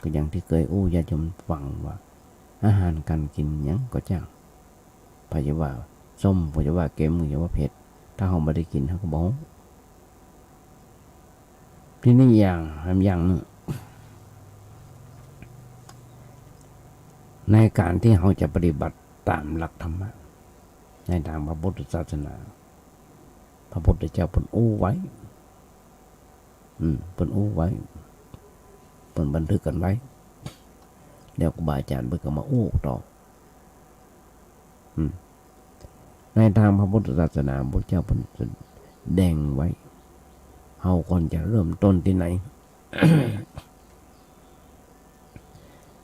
ก็อย่างที่เคยญาติโยมฟังว่าอาหารการกินยังก็จ้างพยาว่าส้มพยาว่าเค็มพยาว่าเผ็ดถ้าเราไม่ได้กินเขาก็บอกที่นี่อย่างนึงในการที่เราจะปฏิบัติตามหลักธรรมะในทางพระพุทธศาสนา พระพุทธเจ้าเพิ่นอู้ไว้เพิ่นอู้ไว้เพิ่นบันทึกกันไว้เดี๋ยวครูบาอาจารย์เพิ่นก็มาอู้ต่อในทางพระพุทธศาสนาพระเจ้าเพิ่นแสดงไว้เฮาก่อนจะเริ่มต้นที่ไหน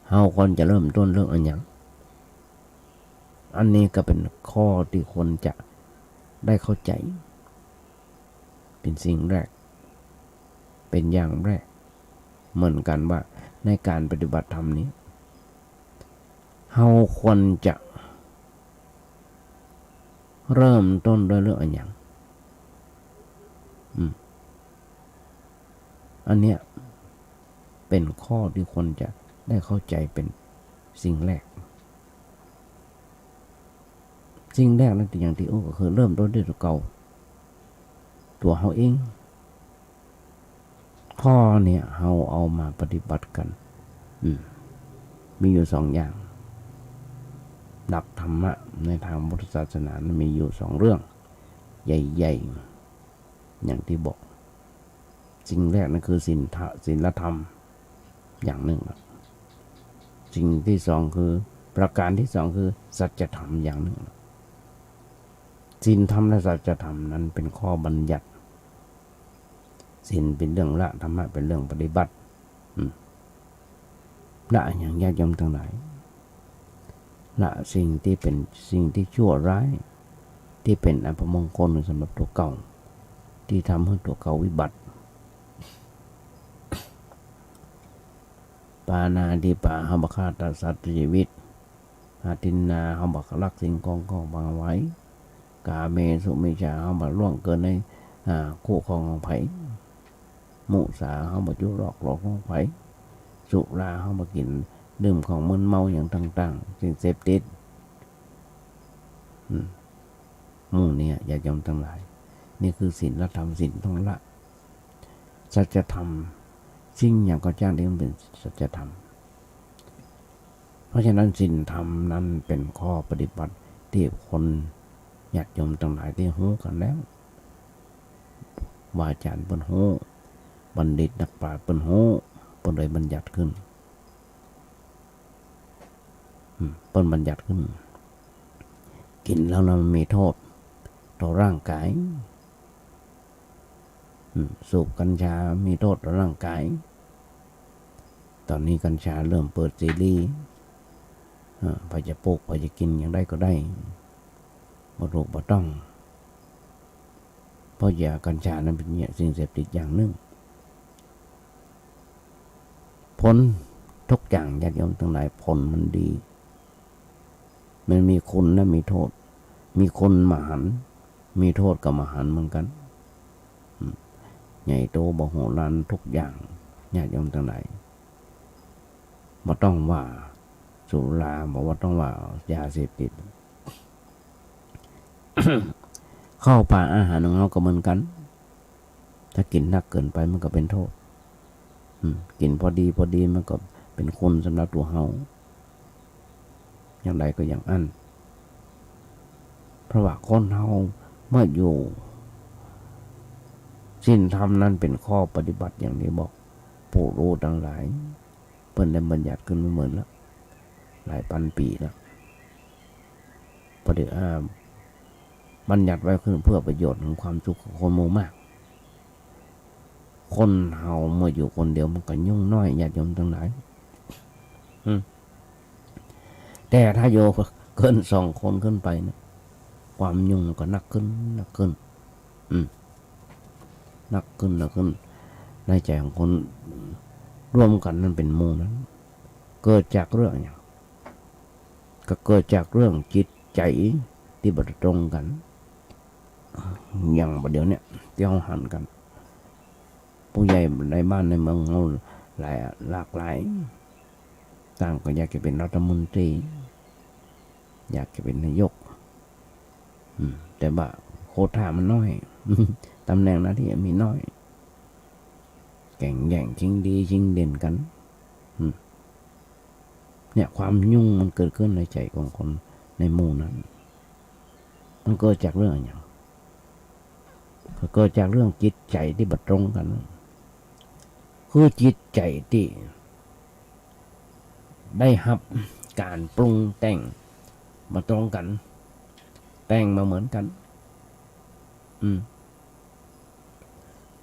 เฮาก่อนจะเริ่มต้นเรื่องอันหยังอันนี้ก็เป็นข้อที่คนจะได้เข้าใจเป็นสิ่งแรกเป็นอย่างแรกเหมือนกันว่าในการปฏิบัติธรรมนี้เฮาควรจะเริ่มต้นด้วยเรื่องอันหยังอันเนี้ยเป็นข้อที่คนจะได้เข้าใจเป็นสิ่งแรกสิ่งแรกนั่นอย่างที่ก็คือเริ่มต้นด้วยตัวเก่าตัวเฮาเองข้อเนี่ยเฮาเอามาปฏิบัติกันมีอยู่สองอย่างหลักธรรมะในทางพุทธศาสนามีอยู่สองเรื่องใหญ่ๆอย่างที่บอกสิ่งแรกนั่นคือศีลธรรมอย่างหนึ่งสิ่งที่สองคือประการที่สองคือสัจธรรมอย่างหนึ่งศีลธรรมและสัจธรรมนั้นเป็นข้อบัญญัติศีลเป็นเรื่องละธรรมะเป็นเรื่องปฏิบัติละอย่างญาติโยมทั้งหลายละสิ่งที่เป็นสิ่งที่ชั่วร้ายที่เป็นอัปมงคลสำหรับตัวเก่าที่ทำให้ตัวเก่าวิบัติปานาติปาหัมบคาตสัตว์ชีวิตอาทินนาหัมบลักสิ่งของบางไว้กาเมสุมิชาหัมบล่วงเกินในคู่ครองของไผ่มุสาหัมบจุหลอกของไผ่สุราหัมบกินดื่มของมึนเมาอย่างต่างๆสิ่งเสพติดหมู่เนี่ยอย่ายอมทั้งหลายนี่คือศีลธรรมศีลต้องละสัจธรรมสิ่งอย่างก็จ้างที่มันเป็นสัจธรรมเพราะฉะนั้นศีลธรรมนั้นเป็นข้อปฏิบัติที่คนญาติโยมทั้งหลายที่รู้กันแล้วว่าอาจารย์เปิ้นรู้บัณฑิตนักปราชญ์เปิ้นรู้เปิ้นเลยบัญญัติขึ้นเปิ้นบัญญัติขึ้นกินแล้วมันมีโทษต่อร่างกายสูบกัญชามีโทษต่อร่างกายตอนนี้กัญชาเริ่มเปิดเสรีไปจะปลูกไปจะกินอย่างได้ก็ได้บ่ถูกบ่ต้องเพราะยากัญชานั้นเป็นสิ่งเสพติดอย่างหนึ่งผลทุกอย่างญาติโยมทั้งหลายผลมันดีมันมีคุณและมีโทษมีคุณมหันต์มีโทษกับมหันต์เหมือนกันใหญ่โตบ่โหฬารทุกอย่างญาติโยมทั้งหลายบ่ต้องว่าสุราบ่ว่าต้องว่ายาเสพติด ข้าวปลาอาหารของเราก็เหมือนกันถ้ากินหนักเกินไปมันก็เป็นโทษกินพอดีมันก็เป็นคุณสำหรับตัวเฮาอย่างใดก็อย่างอันเพราะว่าคนเฮาเมื่ออยู่ศีลธรรมนั้นเป็นข้อปฏิบัติอย่างที่บอกผู้รู้ทั้งหลายเพิ่นได้บัญญัติขึ้นมาเหมือนแล้วหลายพันปีแล้วประเดี๋ยวบัญญัติไว้ขึ้นเพื่อประโยชน์ของความสุขของคนหมู่มากคนเฮาเมื่ออยู่คนเดียวมันก็ยุ่งน้อยญาติโยมทั้งหลายแต่ถ้าโยเกิน2 คนขึ้นไปนะความยุ่งก็หนักขึ้นหนักขึ้นในใจของคนร่วมกันนั้นเป็นหมู่นั้นเกิดจากเรื่องอย่างก็เกิดจากเรื่องจิตใจที่บ่ตรงกันอย่างประเดี๋ยวเนี่ยที่เราหันกันผู้ใหญ่ในบ้านในเมืองเราหลากหลายต่างก็อยากจะเป็นรัฐมนตรีอยากจะเป็นนายกแต่ว่าโควต้ามันน้อย ตำแหน่งหน้าที่มีน้อยแข่งแย่งชิงดีชิงเด่นกันเนี่ยความยุ่งมันเกิดขึ้นในใจของคนในหมู่นั้นมันเกิดจากเรื่องอย่าง ก็เกิดจากเรื่องจิตใจที่บัดตรงกันคือจิตใจที่ได้รับการปรุงแต่งมาตรงกันแต่งมาเหมือนกัน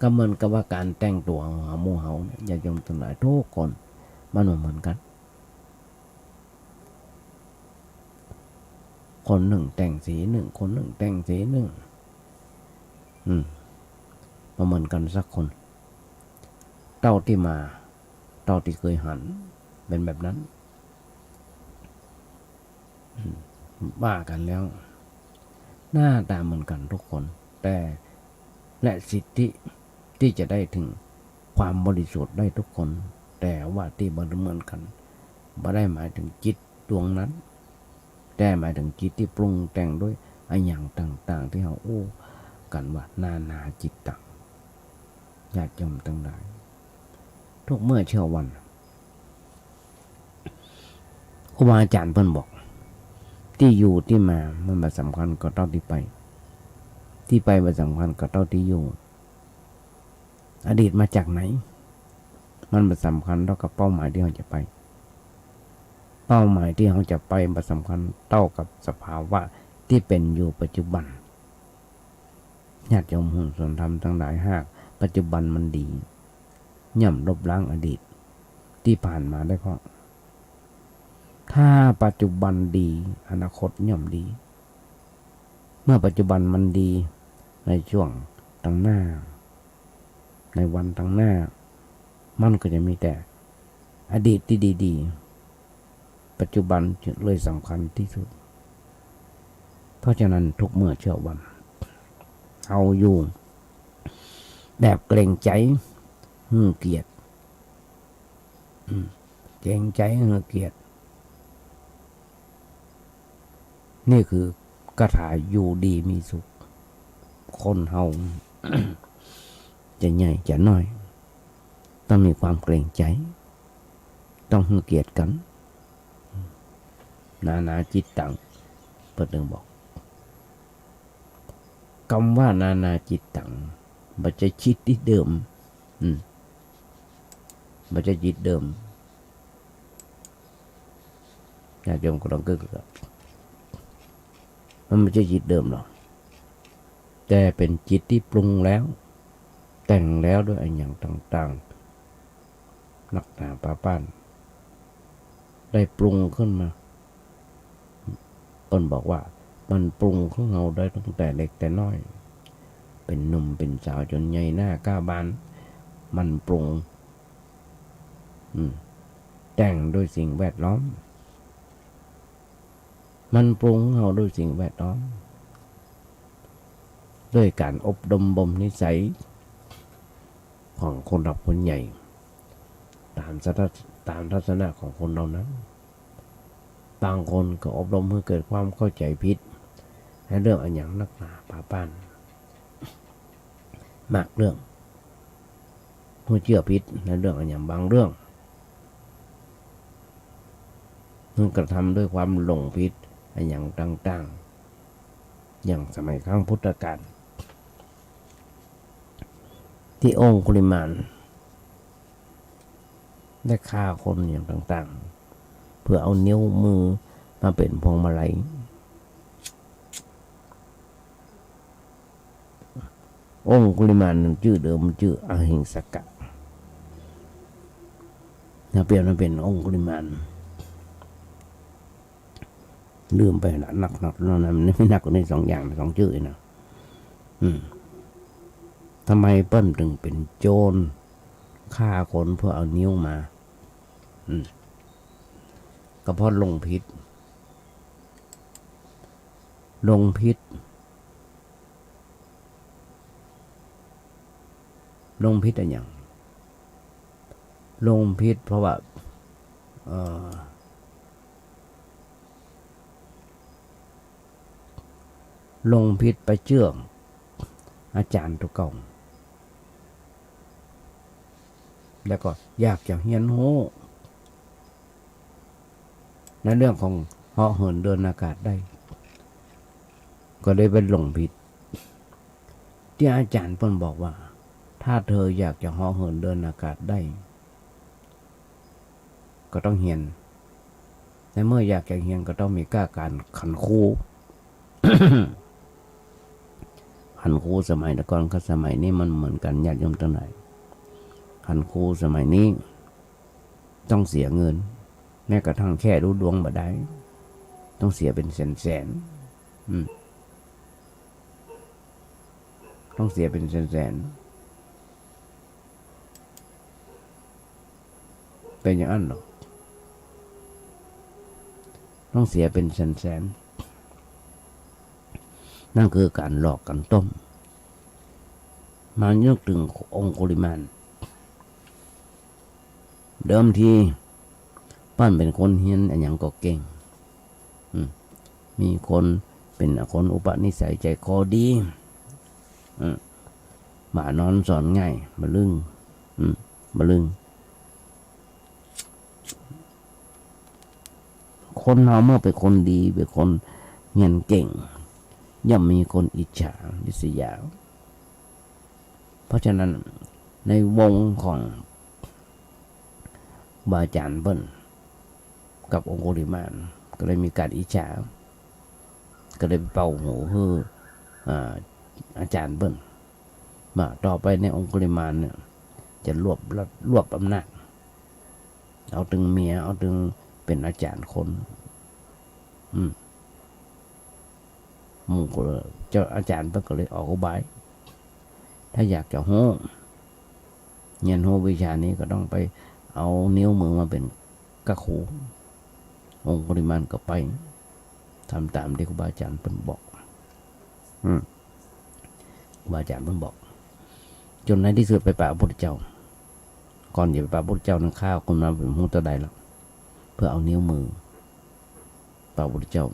ก็เหมือนกับว่าการแต่งตัวของหมู่เฮาเนี่ยอย่ายอมทั้งหลายทุกคนมันเหมือนกันคนหนึ่งแต่งสีหนึ่งคนหนึ่งแต่งสีหนึ่งมาเหมือนกันสักคนเต้าที่มาเต้าที่เคยหันเป็นแบบนั้นว่ากันแล้วหน้าตาเหมือนกันทุกคนแต่และสิทธิที่จะได้ถึงความบริสุทธิ์ได้ทุกคนแต่ว่าที่บ่เหมือนกันบ่ได้หมายถึงจิตดวงนั้นแต่หมายถึงจิตที่ปรุงแต่งด้วยอันอย่างต่างๆที่เราอู้กันว่านานาจิตตังญาติโยมทั้งหลายทุกเมื่อเช้าวันครูบาอาจารย์เพิ่นบอกที่อยู่ที่มามันบ่สำคัญก็เท่าที่ไปที่ไปบ่สำคัญก็เท่าที่อยู่อดีตมาจากไหนมันบ่สำคัญเท่ากับเป้าหมายที่เราจะไปเป้าหมายที่เราจะไปบ่สำคัญเท่ากับสภาวะที่เป็นอยู่ปัจจุบันญาติโยมหุ้นส่วนธรรมทั้งหลายหากปัจจุบันมันดีย่อมลบล้างอดีตที่ผ่านมาได้เพราะถ้าปัจจุบันดีอนาคตย่อมดีเมื่อปัจจุบันมันดีในช่วงตั้งหน้าในวันตั้งหน้ามันก็จะมีแต่อดีตที่ดีๆปัจจุบันเลยสำคัญที่สุดเพราะฉะนั้นทุกเมื่อเช้าวันเอาอยู่แบบเกรงใจเกียรติเกรงใจเกียรตินี่คือกถาอยู่ดีมีสุขคนเฮา จะใหญ่จะน้อยต้องมีความเกรงใจต้องให้เกียรติกันนานาจิตตังเปิดเรื่องบอกคำว่านานาจิตตังบัจจะจิตที่เดิมบัจจะจิตเดิมญาติโยมก็ต้องเกิดมันไม่ใช่จิตเดิมหรอกแต่เป็นจิตที่ปรุงแล้วแต่งแล้วด้วยอันอย่างต่างๆนักหนาป้าป้านได้ปรุงขึ้นมาต้นบอกว่ามันปรุงของเราได้ตั้งแต่เล็กแต่น้อยเป็นหนุ่มเป็นสาวจนใหญ่หน้าก้าบานมันปรุงแต่งด้วยสิ่งแวดล้อมมันปรุงเราด้วยสิ่งแวดล้อมด้วยการอบรมบ่มนิสัยของคนรับคนใหญ่ตามทัศนะของคนเรานั้นบางคนก็อบรมให้เกิดความเข้าใจผิดในเรื่องอันอย่างนักหนาป่าป้านมากเรื่องผู้เชื่อผิดในเรื่องอันอย่างบางเรื่องมันกระทำด้วยความหลงผิดอันอย่างต่างๆอย่างสมัยครั้งพุทธกาลที่องคุลิมานได้ฆ่าคนอย่างต่างๆเพื่อเอานิ้วมือมาเป็นพวงมาลัยองคุลิมานชื่อเดิมชื่ออหิงสกะเปลี่ยนมาเป็นองคุลิมานลืมไปละหนักแล้วนะมันไม่หนักกว่านี้2 อย่าง2 ชื่อนะทำไมเปิ้ลถึงเป็นโจรฆ่าคนเพื่อเอานิ้วมาก็เพราะลงพิษอะไรอย่างลงพิษเพราะว่าลงพิษไปเชื่ออาจารย์ตัวเก่าแล้วก็อยากจะเฮียนโหในเรื่องของเหาะเหินเดินอากาศได้ก็ได้เป็นหลงผิด ที่อาจารย์เพิ่นบอกว่าถ้าเธออยากจะห่อเหินเดินอากาศได้ก็ต้องเฮียนแต่เมื่ออยากจะเฮียนก็ต้องมีกล้าการขันคู่ ขันคู่สมัยก่อนกับสมัยนี้มันเหมือนกันญาติโยมทั้งหลายขันคู่สมัยนี้ต้องเสียเงินแม้กระทั่งแค่ดูดวงบ่ได้ต้องเสียเป็นแสนต้องเสียเป็นแสนเป็นอย่างนั้นหรอต้องเสียเป็นแสนนั่นคือการหลอกกันต้มมานึกถึงองคุลิมานเดิมทีป้านเป็นคนเฮียนอันยังก็เก่งมีคนเป็นคนอุปนิสัยใจคอดีมานอนสอนง่ายมาลึงคนเราเมื่อเป็นคนดีเป็นคนเงียนเก่งย่อมมีคนอิจฉาริษยาเพราะฉะนั้นในวงของบาอาจารย์เบิ้ลกับองคุลิมานก็เลยมีการอิจฉาก็เลยเป่าหูให้อาจารย์เบิ้ลมาต่อไปในองคุลิมานเนี่ยจะรวบอำนาจเอาถึงเมียเอาถึงเป็นอาจารย์คนมุกเจ้าอาจารย์เพิ่นก็เลยออกอุบายถ้าอยากจะโหเรียนโหวิชานี้ก็ต้องไปเอานิ้วมือมาเป็นกะคูองคุลิมานก็ไปทำตามที่ครูบาอาจารย์เพิ่นบอกครูบาอาจารย์เพิ่นบอกจนในที่สุดไปป่าพระพุทธเจ้าก่อนอย่าไปป่าพระพุทธเจ้านั้นข้าวคนมาเป็นหูตะไดแล้วเพื่อเอานิ้วมือป่าพระพุทธเจ้า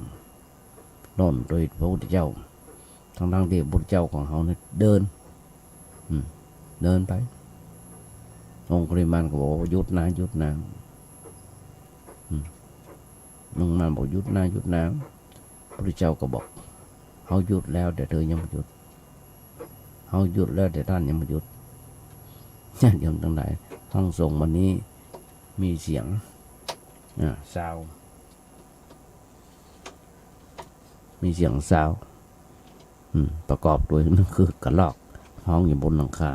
โน่นโดยพระพุทธเจ้าทั้งที่พระพุทธเจ้าของเขาเนี่ยเดินไปองคุลิมานก็บอกว่าหยุดนะองค์มานบอกหยุดนะพระพุทธเจ้าก็บอกเขาหยุดแล้วแต่เธอยังไม่หยุดเขาหยุดแล้วแต่ท่านยังไม่หยุดญาติโยมทั้งหลายห้องส่งวันนี้มีเสียงซาวมีเสียงซาวประกอบด้วยนั่นคือกระรอกห้องอยู่บนหลังคา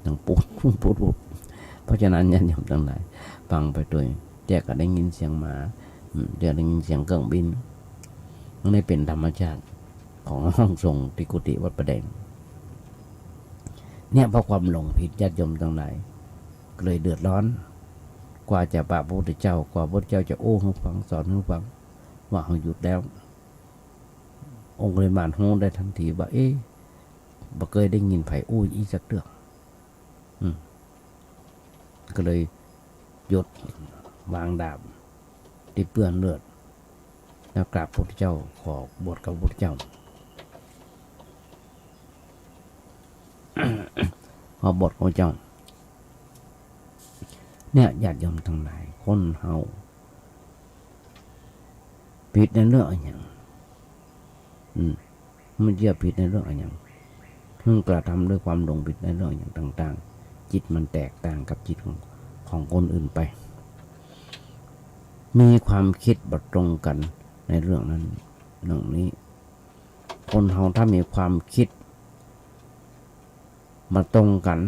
ดังปุ๊บเพราะฉะนั้นญาติโยมทั้งหลายฟังไปด้วยแจกก็ได้ยินเสียงหมาเดี๋ยวได้ยินเสียงเครื่องบินมันได้เป็นธรรมชาติของห้องส่งที่กุฏิวัดประแดงเนี่ยเพราะความหลงผิดญาติโยมทั้งหลายก็เลยเดือดร้อนกว่าจะป่าพระพุทธเจ้ากว่าพระพุทธเจ้าจะโอ้ให้ฟังสอนให้ฟังว่าเขาหยุดแล้วองค์เลยมานโฮได้ทันทีว่าบ่เคยได้ยินไผ่อู้อีสักเรื่องก็เลยหยุดวางดาบที่เปื้อนเลือดแล้วกราบพระพุทธเจ้าขอบวชกับพระพุทธเจ้า ขอบวชของเจ้าเนี่ยญาติโยมทั้งหลายคนเฮาผิดในเรื่องอะไรอย่างมันจะผิดในเรื่องอะไรอย่างเพิ่งกระทำด้วยความหลงผิดในเรื่องอย่างต่างๆจิตมันแตกต่างกับจิตของคนอื่นไปมีความคิดบ่ตรงกันในเรื่องนั้นเรื่องนี้คนเฮาถ้ามีความคิดมาตรงกัน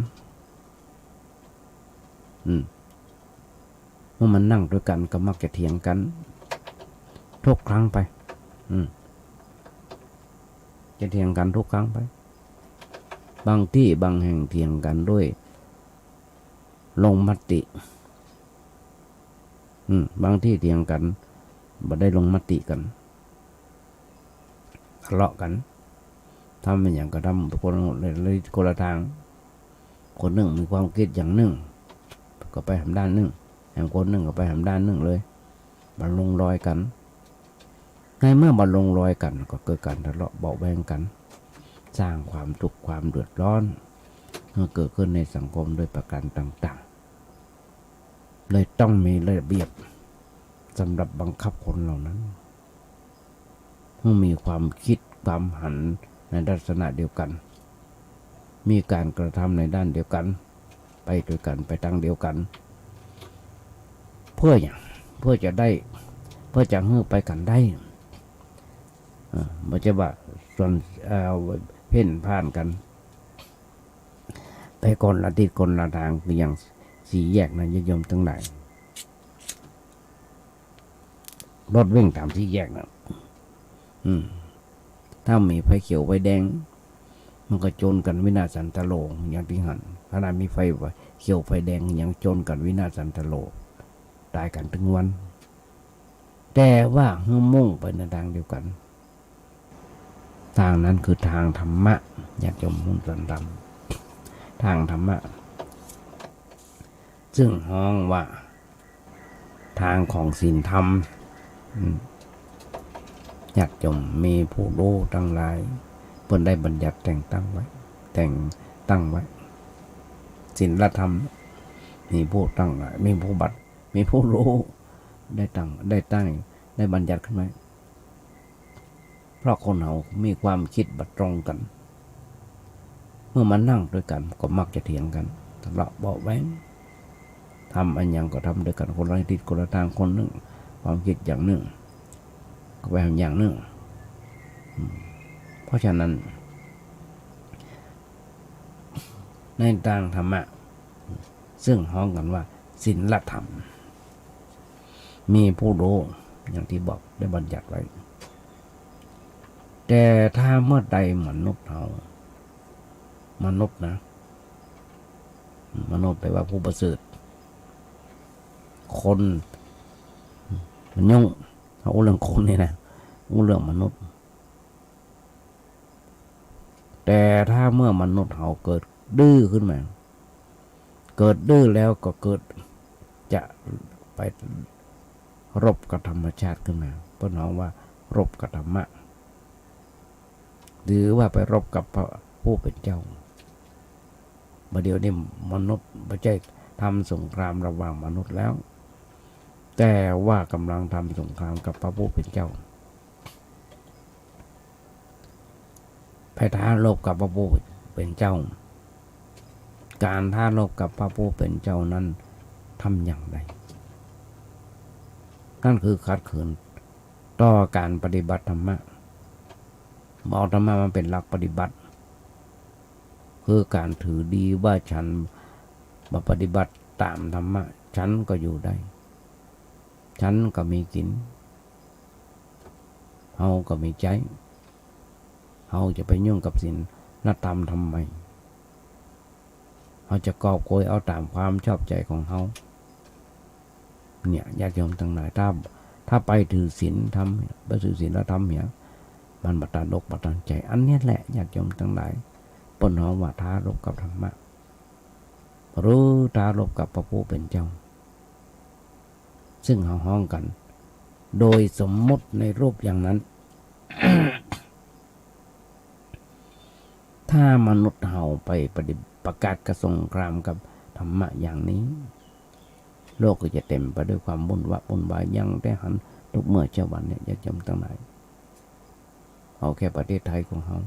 เมื่อมันนั่งด้วยกันก็มักจะเถียงกันทุกครั้งไปจะเถียงกันทุกครั้งไปบางที่บางแห่งเถียงกันด้วยลงมติบางที่เถียงกันบ่ได้ลงมติกันทะเลาะกันทำเป็นอย่างก็ทำคนเลยคนละทางคนหนึ่งมีความคิดอย่างหนึ่งก็ไปทำด้านหนึ่งแห่งคนหนึ่งก็ไปทำด้านหนึ่งเลยมันลงรอยกันในเมื่อมันลงรอยกันก็เกิดการทะเลาะเบาะแวงกันสร้างความทุกข์ความเดือดร้อนเกิดขึ้นในสังคมด้วยประการต่างๆเลยต้องมีระเบียบสำหรับบังคับคนเหล่านั้นเมื่อมีความคิดความหันใน ลักษณะเดียวกันมีการกระทำในด้านเดียวกันไปด้วยกันไปทางเดียวกันเพื่ออย่างเพื่อจะได้เพื่อจะให้ไปกันได้มันจะว่าส่วนเพ่นผ่านกันไปคนละทิศคนละทางคืออย่างสี่แยกนะโยมทั้งหลายรถวิ่งตามสี่แยกนะถ้ามีไฟเขียวไฟแดงมันก็โจรกันวินาศสันตโลอย่างที่หันขณะมีไฟเขียวไฟแดงยังโจรกันวินาศสันตโลตายกันถึงวันแต่ว่าเมื่อมุ่งไปในทางเดียวกันทางนั้นคือทางธรรมะอยากจะมุ่งสันดำทางธรรมะซึ่งห้องว่าทางของศีลธรรมอยากจะมีผู้รู้ทั้งหลายเพิ่นได้บัญญัติแต่งตั้งไว้ศีลธรรมมีผู้ตั้งหลายมีผู้บัตรมีผู้รู้ได้ตั้งได้บัญญัติขึ้นมาเพราะคนเรามีความคิดบัตรตรงกันเมื่อมานั่งด้วยกันก็มักจะเถียงกันทะเลาะเบาะแว้งทำอันยังก็ทำด้วยกันคนละทิศคนละทางคนหนึ่งความคิดอย่างหนึ่งก็ไปทำอย่างหนึ่งเพราะฉะนั้นในทางธรรมะซึ่งห้องกันว่าศีลธรรมมีผู้รู้อย่างที่บอกได้บัญญัติไว้แต่ถ้าเมื่อใดมนุษย์เรามนุษย์นะมนุษย์แปลว่าผู้ประเสริฐคนมันยุ่งเอาเรื่องคนนี่นะเอาเรื่องมนุษย์แต่ถ้าเมื่อมนุษย์เราเกิดดื้อขึ้นมาเกิดดื้อแล้วก็เกิดจะไปรบกับธรรมชาติขึ้นมาเพราะน้องว่ารบกับธรรมะหรือว่าไปรบกับผู้เป็นเจ้าประเดี๋ยวนี้มนุษย์ไม่ใช่ทำสงครามระหว่างมนุษย์แล้วแต่ว่ากำลังทำสงครามกับพระผู้เป็นเจ้าไปท้าลบกับพระผู้เป็นเจ้าการท้าลบกับพระผู้เป็นเจ้านั้นทำอย่างไรนั่นคือขัดขืนต่อการปฏิบัติธรรมะเอาธรรมะมันเป็นหลักปฏิบัติคือการถือดีว่าฉันมาปฏิบัติตามธรรมะฉันก็อยู่ได้ฉันก็มีกินเฮาก็มีใจเฮาจะไปยุ่งกับศีลธรรมทำไมเฮาจะกอบโกยเอาตามความชอบใจของเฮาเนี่ยญาติโยมทั้งหลายถ้าไปถือศีลธรรมไปถือศีลธรรมเนี่ยมันบัตรดกบัตรใจอันนี้แหละญาติโยมทั้งหลายปนน้องว่าท้ารบกับธรรมะหรือท้ารบกับพระผู้เป็นเจ้าซึ่งห้องกันโดยสมมติในรูปอย่างนั้น ถ้ามนุษย์เฮาไปประกาศกระสงครามกับธรรมะอย่างนี้โลกก็จะเต็มไปด้วยความวุ่นวายยังได้หันทุกเมื่อเช้าวันเนี่ยญาติโยมทั้งหลายเอาแค่ประเทศไทยของเฮา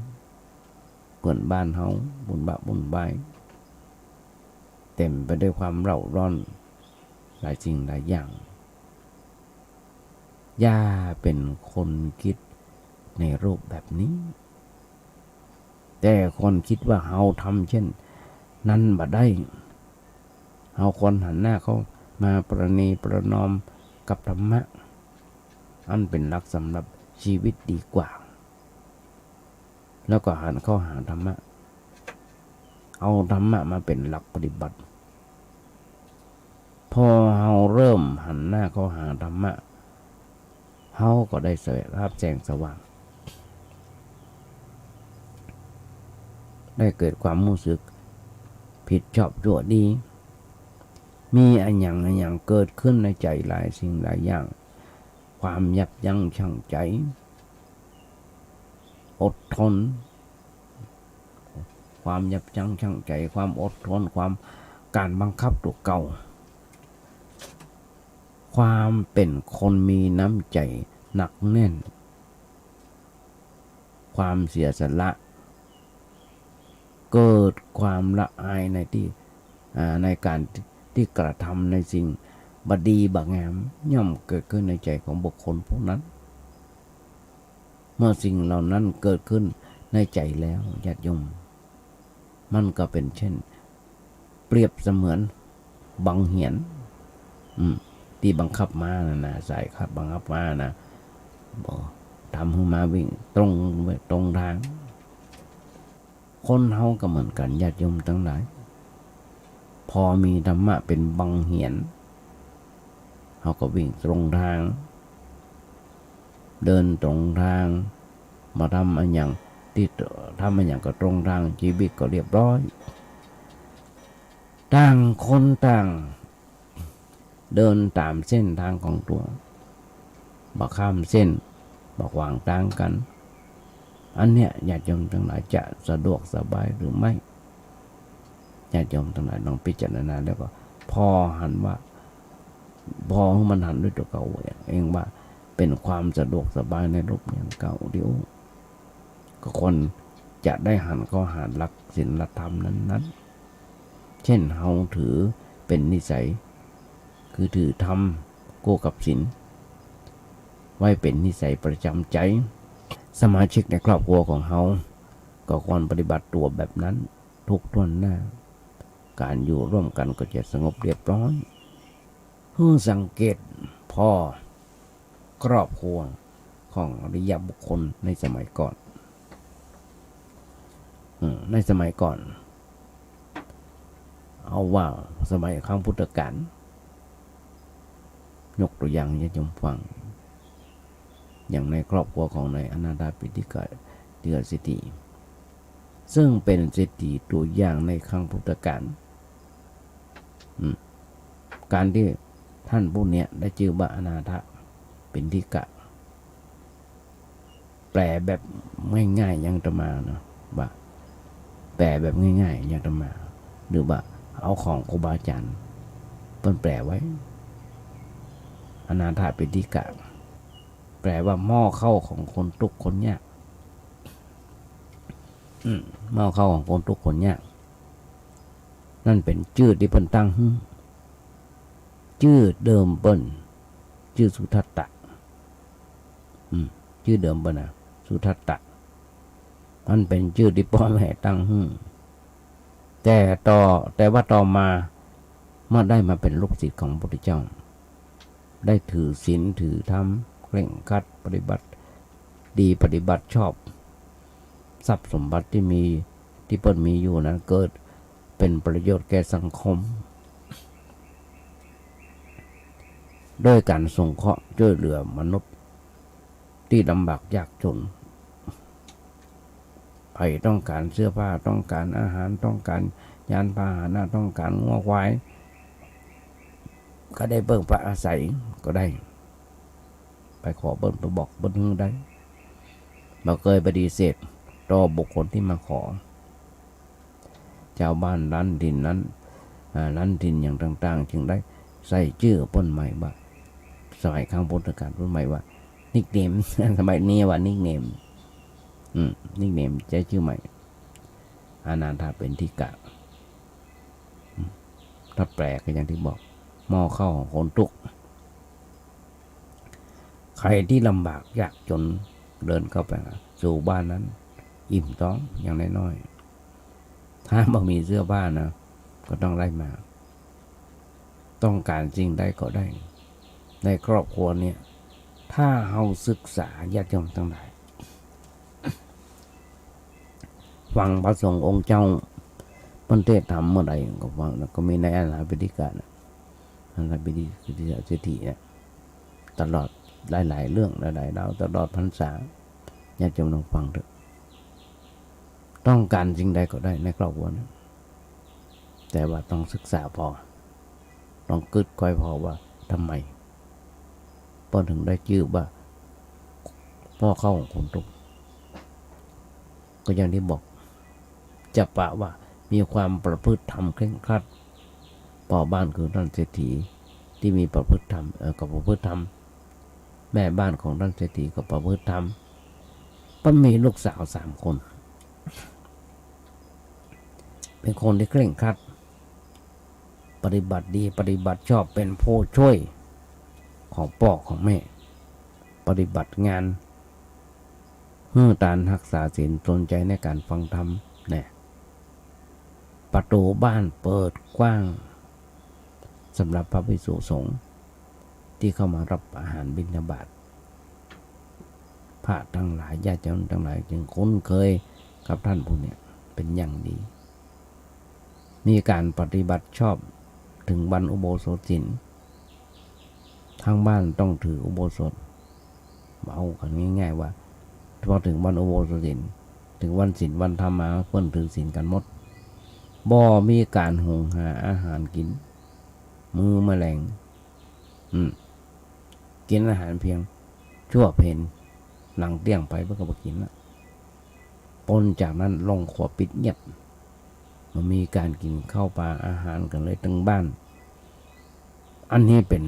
เปิดบ้านเฮาวุ่นวายเต็มไปด้วยความเร่าร้อนหลายสิ่งหลายอย่างย่าเป็นคนคิดในรูปแบบนี้แต่คนคิดว่าเฮาทำเช่นนั้นบ่ได้เฮาคนหันหน้าเขามาประนีประนอมกับธรรมะอันเป็นหลักสำหรับชีวิตดีกว่าแล้วก็หันเข้าหาธรรมะเอาธรรมะมาเป็นหลักปฏิบัติพอเฮาเริ่มหันหน้าเข้าหาธรรมะเฮาก็ได้รับแสงสว่างได้เกิดความรู้สึกผิดชอบชั่วดีมีอันอย่างเกิดขึ้นในใจหลายสิ่งหลายอย่างความยับยั้งชั่งใจอดทนความยับยั้งชั่งใจความอดทนความการบังคับตัวเก่าความเป็นคนมีน้ำใจหนักแน่นความเสียสละ เกิดความละอายในการที่กระทำในสิ่งบดีบงามย่อมเกิดขึ้นในใจของบุคคลพวกนั้นเมื่อสิ่งเหล่านั้นเกิดขึ้นในใจแล้วญาติโยมมันก็เป็นเช่นเปรียบเสมือนบังเหียนที่บังคับมานะสายครับบังคับมานะทำให้มาวิ่งตรงทางคนเฮาก็เหมือนกันญาติโยมทั้งหลายพอมีธรรมะเป็นบังเหียนเฮาก็วิ่งตรงทางเดินตรงทางมาทำอันอย่างที่ทำอันอย่างก็ตรงทางชีวิตก็เรียบร้อยต่างคนต่างเดินตามเส้นทางของตัวบ่ข้ามเส้นบ่ขวางทางกันอันเนี้ยญาติโยมทั้งหลายจะสะดวกสบายหรือไม่ญาติโยมทั้งหลายลองพิจารณาแล้วก็พอมันหันด้วยตัวเก่าเองว่าเป็นความสะดวกสบายในรูปอย่างเก่าเดียวก็คนจะได้หันเข้าหาหลักศีลธรรมนั้นเช่นเฮาถือเป็นนิสัยคือถือธรรมคู่กับศีลไว้เป็นนิสัยประจำใจสมาชิกในครอบครัวของเฮาก็ควรปฏิบัติตัวแบบนั้นทุกท่วนหน้าการอยู่ร่วมกันก็จะสงบเรียบร้อยสังเกตพ่อครอบครัวของอริยบุคคลในสมัยก่อนเอาว่าสมัยครั้งพุทธกาลยกตัวอย่างญาติโยมฟังอย่างในครอบครัวของนายอนาถปิฎกเดือเศรษฐีซึ่งเป็นเศรษฐีตัวอย่างในครั้งพุทธกาลการที่ท่านผู้นี้ได้ชื่อว่าอนาถปิฎกแปลแบบง่ายๆยังจะมานะว่าแปลแบบง่ายๆยังจะมาหรือว่าเอาของครูบาอาจารย์เพิ่นแปลไว้อนาถปิฎกแปลว่าหม้อเข้าของคนทุกข์คนยากหม้อเข้าของคนทุกข์คนยากนั่นเป็นชื่อที่เพิ่นตั้งชื่อเดิมเปิ้นชื่อสุทัตตะชื่อเดิมเปิ้นนะสุทัตตะมันเป็นชื่อที่พ่อแม่ตั้งแต่ว่าต่อมาเมื่อได้มาเป็นลูกศิษย์ของพระพุทธเจ้าได้ถือศีลถือธรรมเคร่งครัดปฏิบัติดีปฏิบัติชอบทรัพย์สมบัติที่เปิ้นมีอยู่นั้นเกิดเป็นประโยชน์แก่สังคมด้วยการสงเคราะห์ช่วยเหลือมนุษย์ที่ลำบากยากจนใครต้องการเสื้อผ้าต้องการอาหารต้องการยานพาหนะต้องการงัวควายก็ได้เบิ่งพระอาศัยก็ได้ไปขอเบิ่งไปบอกเบิ่งได้บ่เคยปฏิเสธต่อบุคคลที่มาขอชาวบ้านร้านดินนั้นร้านดินอย่างต่างๆจึงได้ใส่ชื่อป้นใหม่ว่าสมัยครั้งพุทธกาลป้นใหม่ว่านิกเนมสมัยนี้ว่านิกเนมนิกเนมใช้ชื่อใหม่อนาถปิฎกถ้าแปลก็อย่างที่บอกหม้อข้าวของคนทุกข์ใครที่ลำบากยากจนเดินเข้าไปสู่บ้านนั้นอิ่มท้องอย่างน้อยๆถ้าบ่มีเสื้อผ้านะก็ต้องได้มาต้องการสิ่งใดก็ได้ในครอบครัวเนี่ยถ้าเฮาศึกษาญาติโยมทั้งหลายฟังพระสงฆ์องค์เจ้าเพิ่นเทศน์ธรรมเมื่อใดก็ฟังแล้วก็มีในอนาถปิฎกนะอนาถปิฎกเศรษฐีเนี่ยตลอดหลายๆเรื่องหลายๆดาวตลอดพรรษาญาติโยมลองฟังเถอะต้องการสิ่งใดก็ได้ในครอบครัวนะแต่ว่าต้องศึกษาพอต้องกึศค่อยพอว่าทำไมพอถึงได้ชื่อว่าพ่อเข้าของคนทุกข์ก็อย่างที่บอกจะปะว่ามีความประพฤติธรรมเคร่งครัดพ่อบ้านคือท่านเศรษฐีที่มีประพฤติธรรมกับประพฤติธรรมแม่บ้านของท่านเศรษฐีกับประพฤติธรรมก็มีลูกสาว3 คน เป็นคนที่เคร่งครัดปฏิบัติดีปฏิบัติชอบเป็นผู้ช่วยของพ่อของแม่ปฏิบัติงานเพื่อการรักษาศีลสนใจในการฟังธรรมเนี่ยประตูบ้านเปิดกว้างสำหรับพระภิกษุสงฆ์ที่เข้ามารับอาหารบิณฑบาตพระทั้งหลายญาติโยมทั้งหลายจึงคุ้นเคยกับท่านผู้นี้เป็นอย่างดีมีการปฏิบัติชอบถึงวันอุโบสถศีลทางบ้านต้องถืออุโบสถเอากันง่ายๆว่าพอถึงวันอุโบสถศีลถึงวันศีลวันธรรมมาเพิ่นถือศีลกันหมดบ่มีการหุงหาอาหารกินมือแมลงกินอาหารเพียงชั่วเพนหลังเตี้ยงไปเพื่อก็กินละปนจากนั้นลงขวปิดเงียบมันมีการกินข้าวปลาอาหารกันเลยทั้งบ้านอันนี้เป็น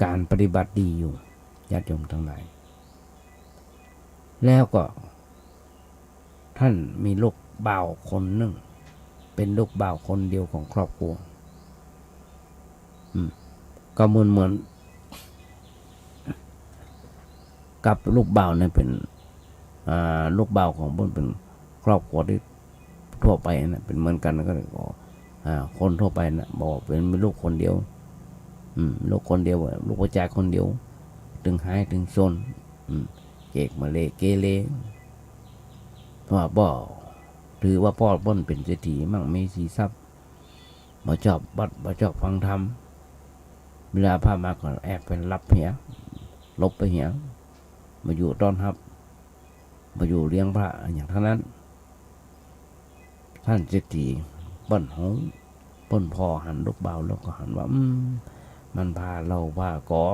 การปฏิบัติดีอยู่ญาติโยมทั้งหลายแล้วก็ท่านมีลูกบ่าวคนหนึ่งเป็นลูกบ่าวคนเดียวของครอบครัวก็เหมือนกับลูกบ่าวเนี่ยเป็นลูกบ่าวของเพิ่นเป็นครอบครัวที่ทั่วไปนะเป็นเหมือนกันก็เลยคนทั่วไปนะบอกเป็นลูกคนเดียวลูกคนเดียวลูกผู้ชายคนเดียวถึงหายถึงซนเกกมาเลเกเรว่าบ่ถือว่าพ่อเพิ่นเป็นเศรษฐีมั่งมีสีทรัพย์มาชอบบัดมาชอบฟังธรรมเวลาพามาก็แอบเป็นรับเหียลบไปเหียมาอยู่ต้อนรับมาอยู่เลี้ยงพระอย่างทั้งนั้นท่านเศรษฐีเปิ้นหงเปิ้นพอหันลูกเบาแล้วก็หันว่ามันพาเราพากอ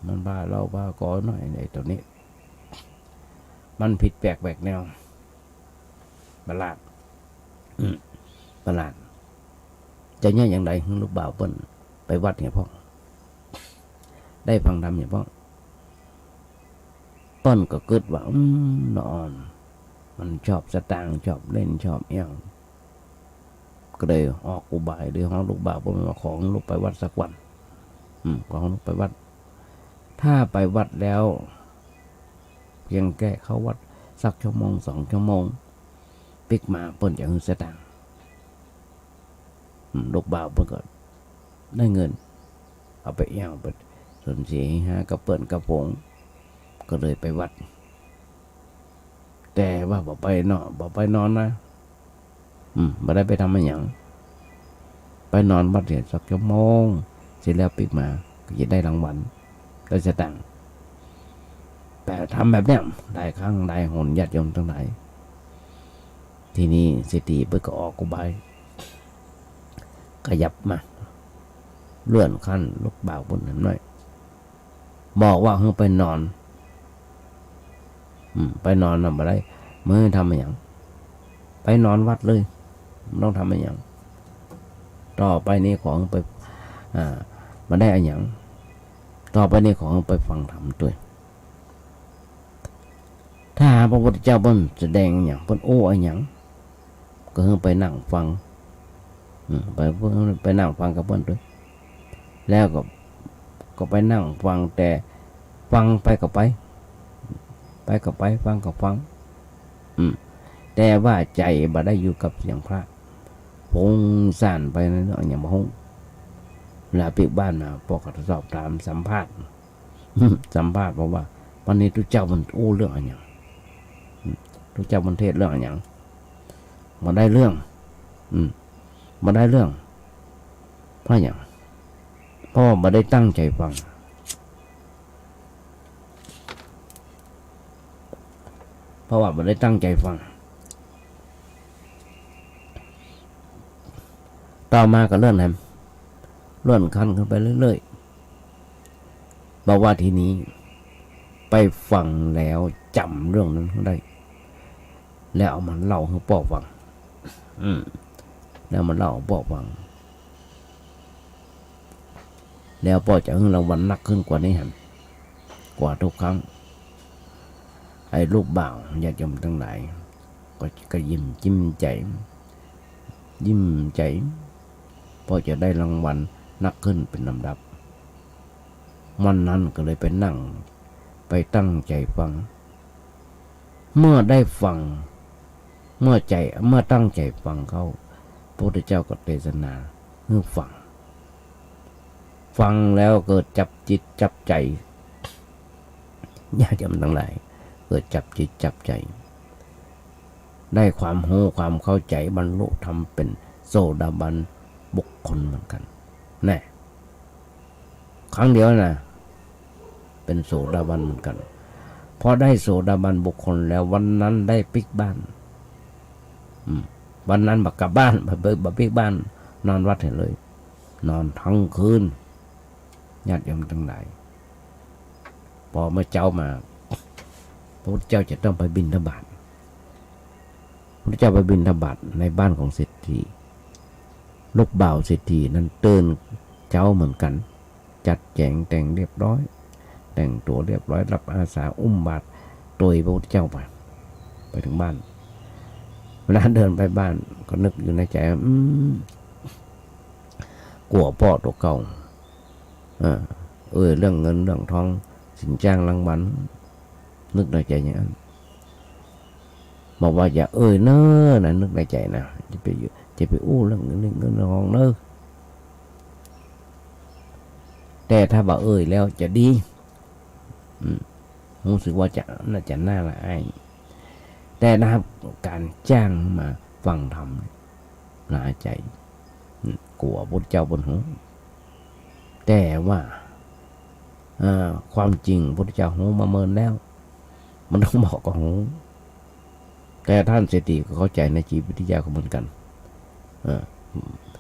มันพาเราพากอหน่อยในตัวนี้มันผิดแปลกแหวกแนวประหลาดประหลาดจะเนี่ยอย่างไรลูกเบาเปิ้นไปวัดเนี่ยพ่อได้ฟังธรรมเนี่ยพ่อเปิ้นก็เกิดว่านอนมันชอบสตางค์ชอบเล่นชอบเอี้ยงก็เลยออกอุบายเดี๋ยวห้องลูกบ่าวผมมาของลูกไปวัดสักวันของลูกไปวัดถ้าไปวัดแล้วเพียงแค่เข้าวัดสักชั่วโมง2 ชั่วโมงปิกมาเปิ้นจะหื้อสตางค์ลูกบ่าวเปิ้นก็ได้เงินเอาไปเอี้ยงไปส่วนเสียหากระเปิ้นกระโปงก็เลยไปวัดแต่ว่าบอกไปนอนนะไม่ได้ไปทำอะไรอย่างไปนอนวัดเนี่ยสักชั่วโมงเสร็จแล้วปิดมาก็จะได้รางวัลได้สตังค์แต่ทำแบบเนี้ยได้ครั้งได้หนญาติโยมทั้งหลายทีนี้เศรษฐีเปิดก็ออกกุบายขยับมาเลื่อนขั้นลูกบ่าวบนนั้นหน่อยบอกว่าเพิ่งไปนอนไปนอนทำอะไรไม่ทำอะไรอย่างไปนอนวัดเลยต้องทำอะไรอย่างต่อไปนี้ของไปมาได้อะไรอย่างต่อไปนี้ของไปฟังธรรมด้วยถ้าพระพุทธเจ้าเพิ่นแสดงอย่างเพิ่นโอ้อะไรอย่างก็เพิ่งไปนั่งฟังไปนั่งฟังกับเพิ่นด้วยแล้วก็ไปนั่งฟังแต่ฟังไปก็ไปกับไปฟังกับฟังแต่ว่าใจบ่ได้อยู่กับเสียงพระพงสั่นไปนั่นอย่างบ่ฮงเวลาปิกบ้านมาพวกก็สอบถามสัมภาษณ์บอกว่าวันนี้ทุกเจ้ามันโอ้เรื่องอะไรอย่างทุกเจ้ามันเทศเรื่องอะไรอย่างมาได้เรื่องมาได้เรื่องเพราะอย่างพ่อมาได้ตั้งใจฟังเพราะว่ามันได้ตั้งใจฟังต่อมาก็เลื่อนขั้นขึ้นไปเรื่อยๆบอกว่าทีนี้ไปฟังแล้วจำเรื่องนั้นได้แล้วเอามันเล่าให้พ่อฟังแล้วมันเล่าให้พ่อฟังแล้วพ่อจะให้รางวัลหนักขึ้นกว่านี้หันกว่าทุกครั้งไอ้ลูกบ่าวญาติโยมทั้งหลายก็ยิ้มจิ้มใจ ยิ้มใจพอจะได้รางวัลนักขึ้นเป็นลำดับวันนั้นก็เลยไปนั่งไปตั้งใจฟังเมื่อได้ฟังเมื่อตั้งใจฟังเขาพระพุทธเจ้าก็เทศนาให้ฟังแล้วเกิดจับจิตจับใจญาติโยมทั้งหลายเกิดจับจิตจับใจได้ความรู้ความเข้าใจบรรลุธรรมเป็นโสดาบันบุคคลเหมือนกันแน่ครั้งเดียวนะเป็นโสดาบันเหมือนกันพอได้โสดาบันบุคคลแล้ววันนั้นได้ปิกบ้านวันนั้นบักกลับบ้านบักปิกบ้านนอนวัดเห็นเลยนอนทั้งคืนญาติโยมทั้งหลายพอเมื่อเจ้ามาพระพุทธเจ้าจะต้องไปบิณฑบาตพระพุทธเจ้าไปบิณฑบาตในบ้านของเศรษฐีลูกบ่าวเศรษฐีนั้นตื่นเจ้าเหมือนกันจัดแจงแต่งเรียบร้อยแต่งตัวเรียบร้อยรับอาสาอุ้มบาตรโดยพระพุทธเจ้าไปถึงบ้านเวลาเดินไปบ้านก็นึกอยู่ในใจกลัวพ่อตัวเก่าเรื่องเงินเรื่องทองสินจ้างรางวัลนึกในใจอย่างนั้นบอกว่าอย่าเน้อนะนึกในใจนะจะไปอู้เรื่องเงินทองเน้อแต่ถ้าบอกแล้วจะดีรู้สึกว่าน่าจะน่าละอายแต่นะครับการจ้างมาฟังธรรมน่าใจกลัวพุทธเจ้าบนหูแต่ว่าความจริงพุทธเจ้าหูมาเมินแล้วมันต้องบอกกับหูแต่ท่านเศรษฐีก็เข้าใจในจิตวิทยาของเหมือนกัน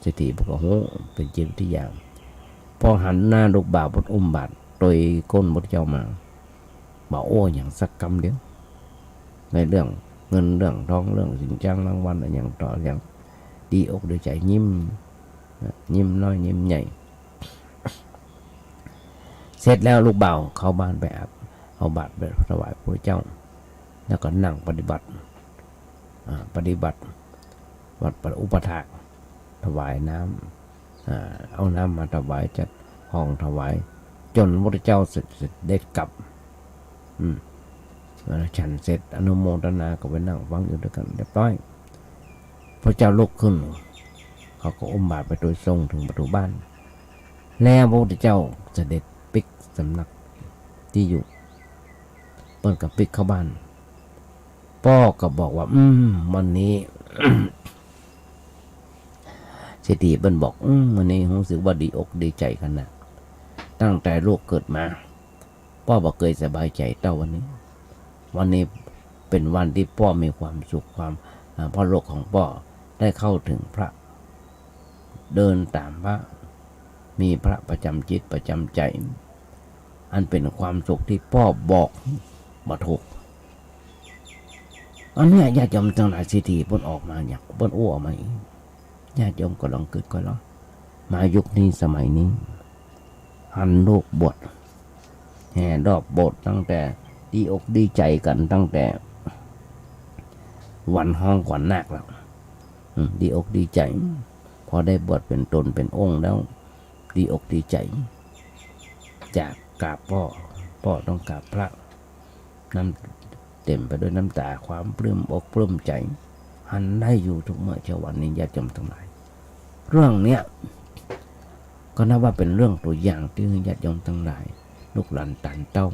เศรษฐีบอกว่าหูเป็นจิตวิทยาพอหันหน้าลูกบ่าวบนอุ้มบาตรโดยก้นพุทธเจ้ามาบอกอย่างสักคำเดียวในเรื่องเงินเรื่องทองเรื่องสินจ้างรางวัลอะไรอย่างต่ออย่างดีอกดีใจยิ้มน้อยยิ้มใหญ่เสร็จแล้วลูกบ่าวเข้าบ้านไปเอาบาตรไปถวายพระเจ้าแล้วก็นั่งปฏิบัติวัดอุปถากถวายน้ำเอาน้ำมาถวายจัดห้องถวายจนพระเจ้าเสร็จได้กลับฉันเสร็จอนุโมทนาก็ไปนั่งฟังอยู่ด้วยกันเรียบร้อยพระเจ้าลุกขึ้นเขาก็อุ้มบาตรไปโดยทรงถึงประตูบ้านแล้วพระพุทธเจ้าเสด็จปิกสำนักที่อยู่เปิ้ลกับปิกเข้าบ้านพ่อก็บอกว่าวันนี้ เศรษฐีเปิ้ลบอกวันนี้รู้สึกว่าดีอกดีใจขนาดตั้งแต่ลูกเกิดมาพ่อบอกเคยสบายใจเท่าวันนี้เป็นวันที่พ่อมีความสุขความพ่อโลกของพ่อได้เข้าถึงพระเดินตามพระมีพระประจำจิตประจำใจอันเป็นความสุขที่พ่อบอกมาถูกอันนี้ญาติโยมทั้งหลายเศรษฐีเพิ่นออกมาอย่างเพิ่นอ้วกมาญาติโยมก็ลองเกิดก็ลองมายุคนี้สมัยนี้หันลูกบวชแห่ดอกโบสถ์ตั้งแต่ดีอกดีใจกันตั้งแต่วันห้องขวัญนาคแล้วดีอกดีใจพอได้บวชเป็นตนเป็นองค์แล้วดีอกดีใจจากกราบพ่อต้องกราบพระน้ำเต็มไปด้วยน้ำตาความปลื้มอกปลื้มใจหันได้อยู่ทุกเมื่อเช้าวันนี้ญาติโยมทั้งหลายเรื่องเนี้ยก็นับว่าเป็นเรื่องตัวอย่างที่ญาติโยมทั้งหลายลูกหลานตานเต้า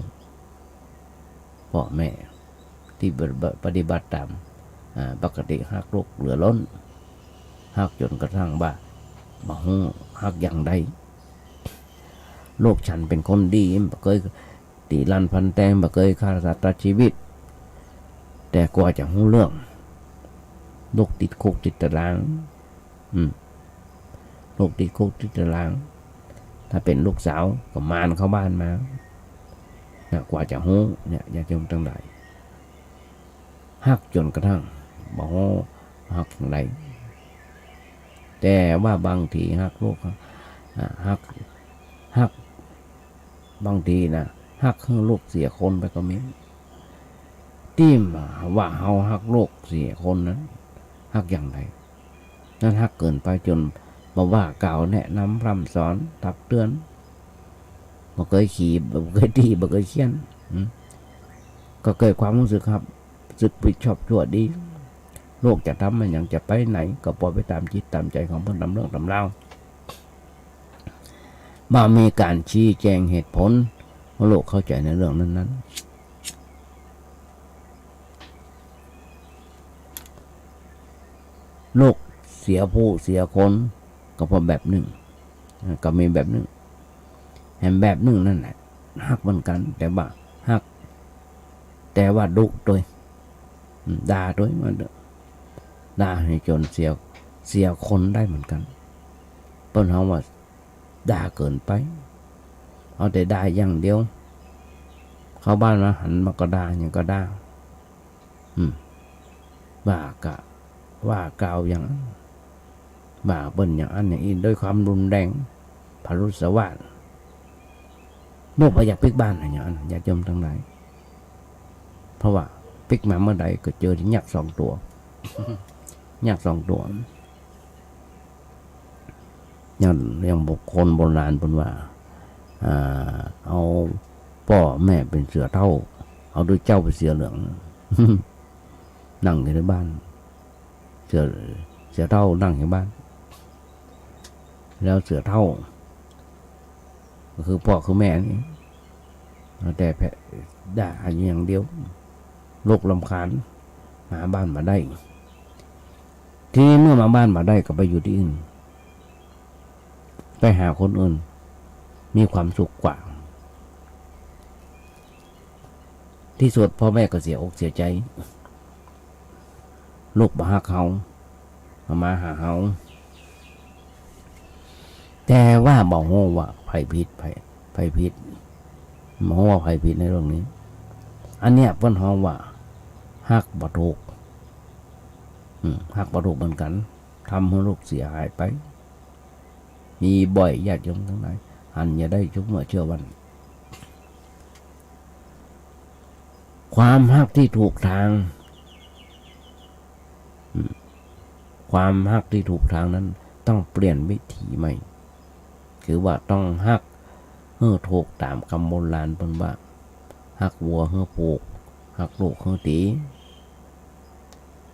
พ่อแม่ที่ปฏิบัติตามปกติหักลูกเหลือล้นหักจนกระทั่งว่าบ่ฮู้หักอย่างใดลูกฉันเป็นคนดีบ่เคยตีลันพันแตงบ่เคยฆ่าสัตว์ตัดชีวิตแต่กว่าจะฮู้เรื่องลูกติดคุกติดตารางลูกติดคุกติดตารางถ้าเป็นลูกสาวก็มารเข้าบ้านมากว่าจะฮู้เนี่ยญาติโยมทั้งหลายหักจนกระทั่งบ่ฮู้หักอย่างไรแต่ว่าบางทีหักลูกหักบางทีนะหักให้ลูกเสียคนไปก็มีที่ว่าเฮาหักลูกเสียคนนั้นหักอย่างไร นั่นฮักเกินไปจนมาว่ากล่าวแนะนำพร่ำสอนตักเตือนบ่เคยขี่บ่เคยตีบ่เคยเขียนก็เกิดความรู้สึกครับรู้สึกผิดชอบชั่วดีโลกจะทำมันอย่างจะไปไหนก็ปล่อยไปตามจิตตามใจของเพิ่นทำเรื่องทำเล่ามามีการชี้แจงเหตุผลว่าโลกเข้าใจในเรื่องนั้นๆโลกเสียผู้เสียคนก็เพราะแบบหนึ่งก็มีแบบหนึ่งแห่งแบบหนึ่งนั่นแหละฮักเหมือนกันแต่ว่าฮักแต่ว่าดุด้วยด่าด้วยมันด่าให้จนเสียคนได้เหมือนกันเปิ้นเขาว่าด่าเกินไปเอาแต่ด่าอย่างเดียวเข้าบ้านมาหันมาก็ด่าอย่างก็ด่าว่ากล่าวอย่างว่าเปิ้นอย่างอันอย่างนี้ด้วยความรุนแรงพรุษวาทโลกอยากปิกบ้านอย่างนั้นอยากจมทั้งหลายเพราะว่าปิกมาเมื่อใดก็เจอที่ยักษ์2 ตัว ยักษ์2 ตัวอย่างบุคคลโบราณพูดว่าเอาพ่อแม่เป็นเสือเท่าเอาด้วยเจ้าเป็นเสือเหลือง นั่งอยู่ในบ้านเสือเท่านั่งอยู่บ้านแล้วเสือเท่าก็คือพ่อคือแม่นี่แต่แพ้ด่าอย่างเดียวโรครำคาญหาบ้านมาได้ทีนี้เมื่อมาบ้านมาได้ก็ไปอยู่ที่อื่นไปหาคนอื่นมีความสุขกว่าที่สุดพ่อแม่ก็เสียอกเสียใจลูกมาหาเขามาหาเขาแต่ว่าบอกว่าภัยพิษบอกว่าภัยพิษในเรื่องนี้อันเนี้ยเพิ่นฮ้องว่าฮักบ่ถูกฮักบ่ถูกเหมือนกันทำให้ลูกเสียหายไปมีบ่อยญาติโยมทั้งหลายหันอย่าได้ชุบเมื่อเชื่อวันความฮักที่ถูกทางความฮักที่ถูกทางนั้นต้องเปลี่ยนวิถีใหม่คือว่าต้องฮักถูกตามคำโบราณเพิ่นว่าฮักวัวผูกฮักลูกตี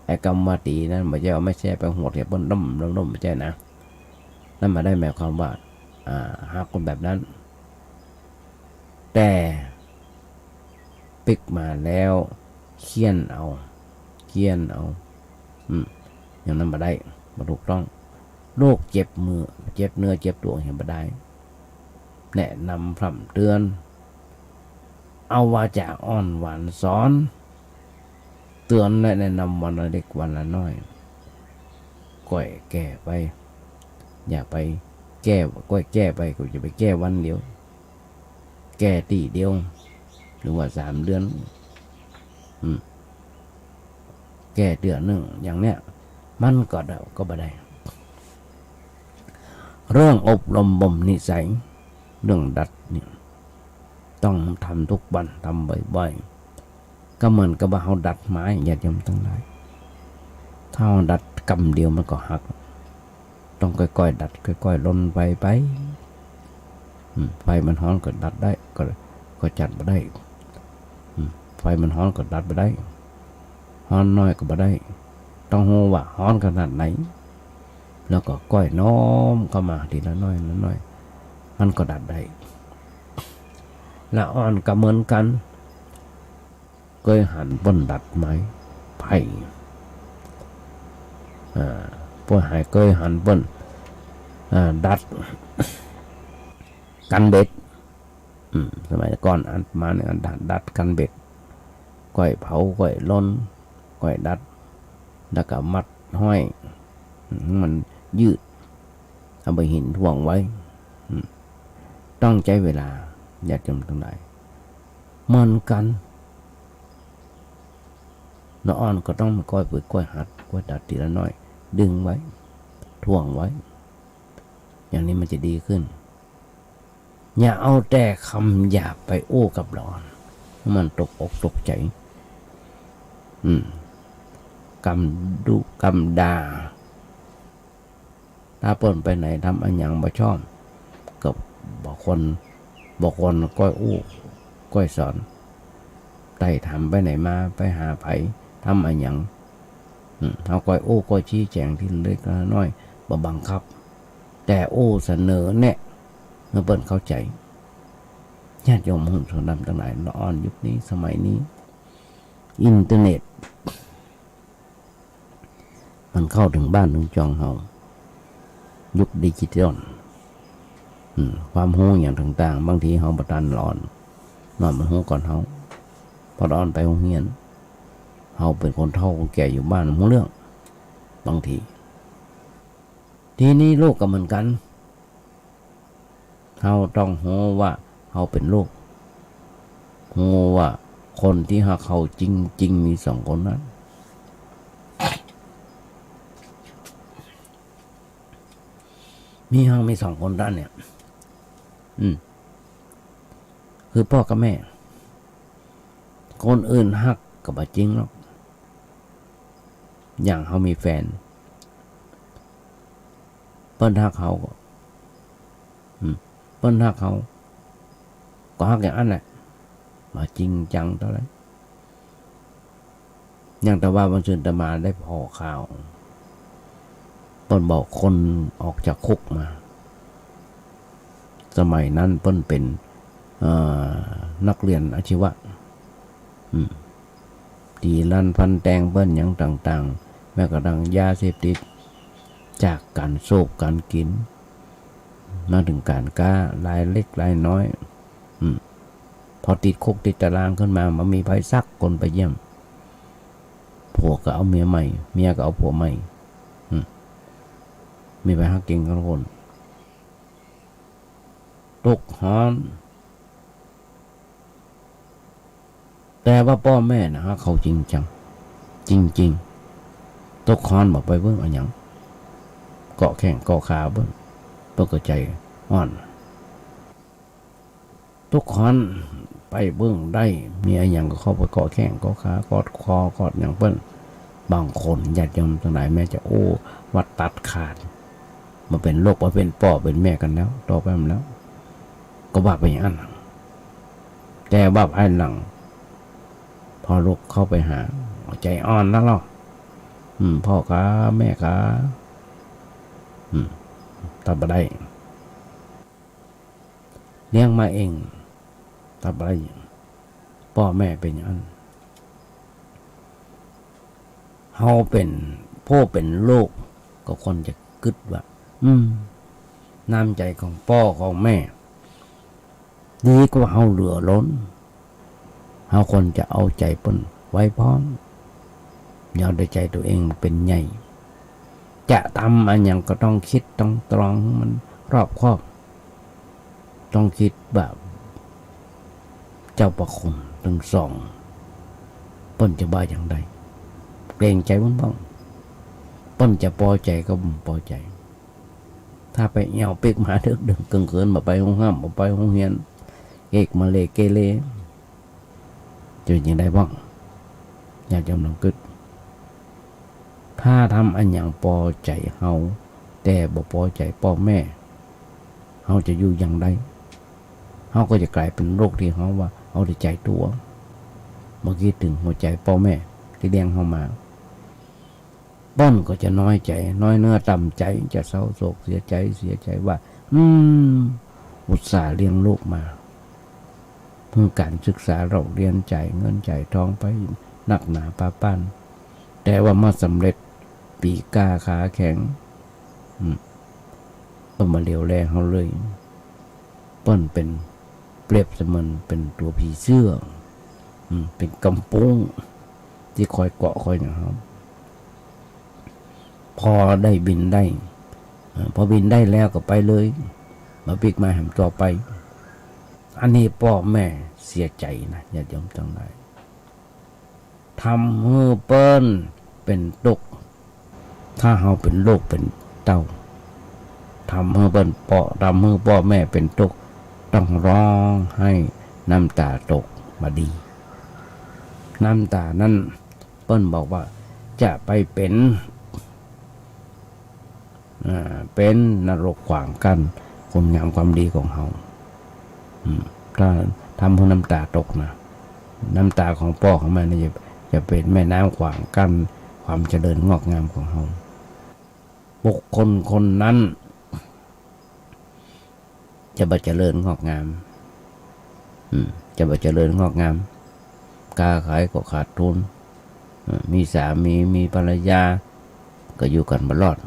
ไอ้คำว่าตีนั้นไม่ใช่ว่าไม่ใช่ไปหัวเทียบเปิ้นด้มไม่ใช่นะนั่นมาได้หมายความว่าฮักคนแบบนั้นแต่ปิกมาแล้วเคี่ยนเอาอย่างนั้นมาได้มาถูกต้องโรคเจ็บมือเจ็บเนื้อเจ็บตัวเห็นมาได้แนะนำพร่ำเตือนเอาวาจาอ่อนหวานสอนเตือนและแนะนำวันละเล็กวันละน้อยก่อยแก้ไปอย่าไปแก้ก่อยแก้ไปก็จะไปแก้วันเดียวแก้ตีเดียวหรือว่า3 เดือนแก้เดือนหนึ่งอย่างเนี้ยมันก็บ่ได้เรื่องอบรมบ่มนิสัยเรื่องดัดเนี่ยต้องทำทุกวันทำบ่อยๆก็เหมือนกับว่าเราดัดไม้อย่าจำตั้งหลายถ้าเราดัดกำเดียวมันก็หักต้องค่อยๆดัดค่อยๆลนไปไฟมันร้อนก็ดัดได้ก็จัดมาได้ไฟมันร้อนก็ดัดมาได้ร้อนน้อยก็มาได้ต้องรู้ว่าร้อนขนาดไหนแล้วก็ก้อยน้อมเข้ามาทีละน้อยมันก็ดัดได้ละอ่อนก็เหมือนกันเคยหันบนดัดไม้ไผ่พวกหายเคยหันบนดัดกันเบ็ดสมัยก่อนอันมาเนี่ยดัดกันเบ็ดก้อยเผาก้อยล้นก้อยดัดแล้วก็มัดห้อยมันยืดเอาไปหินถ่วงไว้ต้องใช้เวลาอย่าจำตรงไหนเหมือนกันน้อ่อนก็ต้องก้อยเปิดก้อยหัดก้อยดัดทีละน้อยดึงไว้ถ่วงไว้อย่างนี้มันจะดีขึ้นอย่าเอาแต่คำหยาบไปโอ้กับหลอนมันตกอกตกใจกำดุกำด่า ถ้าเปิ้นไปไหนทำอันหยังบ่ชอบกับบอกคนก้อยอู้ก้อยสอนไต่ทำไปไหนมาไปหาไผทำอันหยังเอาก้อยอู้ก้อยชี้แจงที่เล็กน้อยบ่บังคับแต่อู้เสนอแนะเมื่อเปิ้นเข้าใจญาติโยมหุ่นชนดำทั้งหลายอ่อนยุคนี้สมัยนี้อินเทอร์เน็ตมันเข้าถึงบ้านถึงจองเฮายุคดิจิทัลความรู้อย่างต่างๆบางทีเฮาบ่ทันร้อนนอนมันรู้ก่อนเฮาพอร้อนไปโรงเรียนเฮาเป็นคนเฒ่าคนแก่อยู่บ้านรู้เรื่องบางทีทีนี้โลกก็เหมือนกันเฮาต้องรู้ว่าเฮาเป็นโลกรู้ว่าคนที่หาเขาจริงๆมี2คนนั้นมีเฮามี2คนด้านเนี่ยคือพ่อกับแม่คนอื่นฮักก็บ่จริงหรอกอย่างเฮามีแฟนเปิ้นฮักเขาก็เปิ้นฮักเขาก็ฮักอย่างนั้นแหละมาจริงจังเท่าไหร่อย่างแต่ว่าวันศุกร์มาได้พอข่าวเปิ้นบอกคนออกจากคุกมาสมัยนั้นเปิ้นเป็นนักเรียนอาชีวะตีลั่นฟันแตงเปิ้นอย่างต่างๆแม้กระทั่งยาเสพติดจากการโศกการกินมาถึงการค้ารายเล็กรายน้อยพอติดคุกติดตารางขึ้นมามันมีไผซักคนไปเยี่ยมผัวก็เอาเมียใหม่เมียก็เอาผัวใหม่มีไปหากินกันคนตกหอนแต่ว่าพ่อแม่นะฮะเขาจริงจังจริงๆตกหอนบอกไปเบิ่งเอาหยังเกาะแข้งเกาะขาเบิ่งเพื่อใจอ่อนตกหอนไปเบิ่งได้มีอะไรอย่างก็เข้าไปเกาะแข้งเกาะขากอดคอกอดอย่างเปิ้นบางคนญาติโยมทั้งหลายแม้จะโอ้วัดตัดขาดมาเป็นโรคมาเป็นพ่อเป็นแม่กันแล้วต่อไปมันแล้วก็ว่าไปอย่างนั้นแต่ว่าภายหลังพอลูกเข้าไปหาใจอ่อนแล้วหรอพ่อขาแม่ขาทำไปได้เลี้ยงมาเองทำไปได้พ่อแม่เป็นอย่างนั้นเฮาเป็นพ่อเป็นลูกก็คนจะกึดว่าน้ำใจของพ่อของแม่ดีกว่าเฮาเหลือล้นเฮาคนจะเอาใจเปิ้นไว้พร้อมอย่าได้ใจตัวเองเป็นใหญ่จะทำอันอย่างก็ต้องคิดต้องตรองมันรอบคอบต้องคิดแบบเจ้าประคุณทั้งสองเปิ้นจะบ้าอย่างใดเกรงใจมันบ้างเปิ้นจะพอใจก็บ่พอใจถ้าไปเหี่ยวเป๊กมาเดึกๆกลางคืนมาไปห้องห้ามมาไปห้องเรียนเอกมาเลเกเรจะยังได้บ้างอยากจำลองกึดถ้าทำอันอย่างพอใจเฮาแต่บ่พอใจพ่อแม่เฮาจะอยู่อย่างไรเฮาก็จะกลายเป็นโรคที่เฮาว่าเอาแต่ใจตัวเมื่อกี้ถึงหัวใจพ่อแม่ที่เลี้ยงเฮามาป้อนก็จะน้อยใจน้อยเนื้อต่ำใจจะเศร้าโศกเสียใจว่าอุตส่าห์เลี้ยงลูกมาเพื่อการศึกษาเราเรียนจ่ายเงินจ่ายทองไปหนักหนาปาปั้นแต่ว่ามาสำเร็จปีกาขาแข็งก็มาเหลียวแลเขาเลยป้อนเป็นเปรียบเสมือนเป็นตัวผีเสื้อเป็นกำปุ้งที่คอยเกาะคอยนะครับพอได้บินได้พอบินได้แล้วก็ไปเลยมาปิกมาแหมต่อไปอันนี้พ่อแม่เสียใจนะญาติโยมทั้งหลายทำให้เปิ้นเป็นตุกถ้าเฮาเป็นโรคเป็นเต้าทำให้เปิ้นทำให้พ่อแม่เป็นตุกต้องร้องให้น้ำตาตกมาดีน้ำตานั้นเปิ้นบอกว่าจะไปเป็น เป็นนรกขวางกั้นคุณงามความดีของเฮาถ้าทำให้น้ำตาตกนะน้ำตาของพ่อของแม่นี่จะเป็นแม่น้ำขวางกั้นความเจริญงอกงามของเฮาบุคคลคนนั้นจะบ่เจริญงอกงามจะบ่เจริญงอกงามค้าขายก็ขาดทุนมีสามีมีภรรยาก็อยู่กันบ่รอด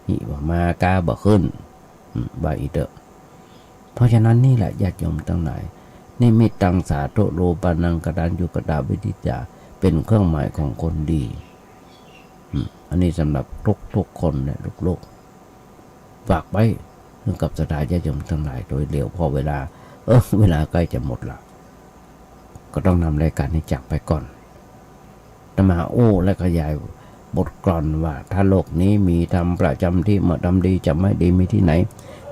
นี่บ่มากาบ่ขึ้นบ่อีเด้อเพราะฉะนั้นนี่แหละญาติโยมทั้งหลายนี่มิตังสาธุโลปานังกตัญญูกตวิทิจาเป็นเครื่องหมายของคนดีอันนี้สำหรับทุกคนในโลกฝากไว้เรื่องกับสถานญาติโยมทั้งหลายโดยเร็วพอเวลาใกล้จะหมดละก็ต้องนำรายการนี้จากไปก่อนตมาและขยายบทกลอนว่าถ้าโลกนี้มีธรรมประจำที่เมื่อทำดีจะไม่ดีมีที่ไหน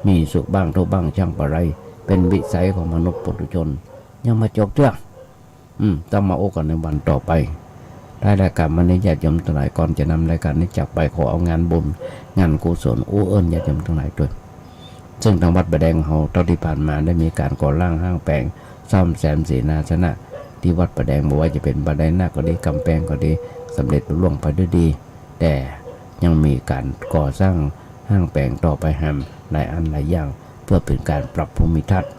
มีสุขบ้างทุกข์บ้างช่างปะไรเป็นวิสัยของมนุษย์ปุถุชนยังมาจบเรื่องต้องมากันในวันต่อไปได้รายการวันนี้ญาติโยมทั้งหลายก่อนจะนำรายการนี้จากไปขอเอางานบุญงานกุศลเอิ้นญาติโยมทั้งหลายด้วยซึ่งทางวัดประแดงเฮาตอนที่ผ่านมาได้มีการก่อร่างห้างแปลงซ่อมแซมเสนาสนะที่วัดประแดงบอกว่าจะเป็นบันไดหน้าก็ดีกำแพงก็ดีสำเร็จลุล่วงไปด้วยดีแต่ยังมีการก่อสร้างห้างแปลงต่อไปแฮมหลายอันหลายอย่างเพื่อเป็นการปรับภูมิทัศน์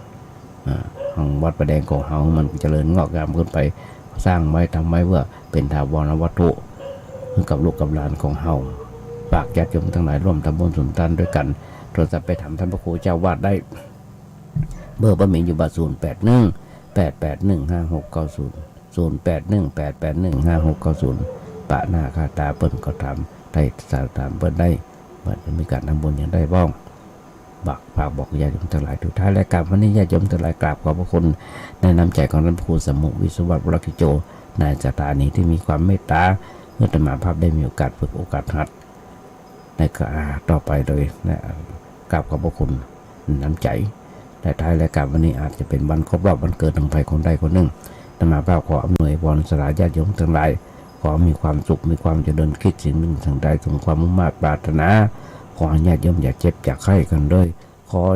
ของวัดประแดงของเฮามันเจริญงอกงามขึ้นไปสร้างไว้ทำไว้เพื่อเป็นถาวรวัตถุกับลูกกับหลานของเฮาฝากญาติโยมทั้งหลายร่วมทำบุญสุนทานด้วยกันโทรศัพท์ไปถามท่านพระครูเจ้าวาดได้เบอร์บะหมี่อยู่บัตร0818815690081881881560ปะหน้าคาตาเปิ้นก็ทำได้สารถามเปิ้นได้ว่าจะมีการทำบุญอย่างได้บ้างฝากบอกญาติโยมทั้งหลายทุกท้ายรายการวันนี้ญาติโยมทั้งหลายกราบขอบพระคุณในน้ำใจของท่านพระครูสมุวิศวะวรกิโจนายสถานีที่มีความเมตตาเมื่อธรรมาภาพได้มีโอกาสฝึกโอกาสหัดในการต่อไปโดยกราบขอบพระคุณน้ำใจแต่ท้ายรายการวันนี้อาจจะเป็นวันครบรอบวันเกิดของใครคนใดคนหนึ่งธรรมาภาพขออำนวยพรสลายญาติโยมทั้งหลายขอมีความสุขมีความเจริญคิดสิ่งหนึ่งสิ่งใดถึงความมุ่งมั่นปรารถนาขอญาติโยมอย่าเจ็บอย่าไข้กันเลย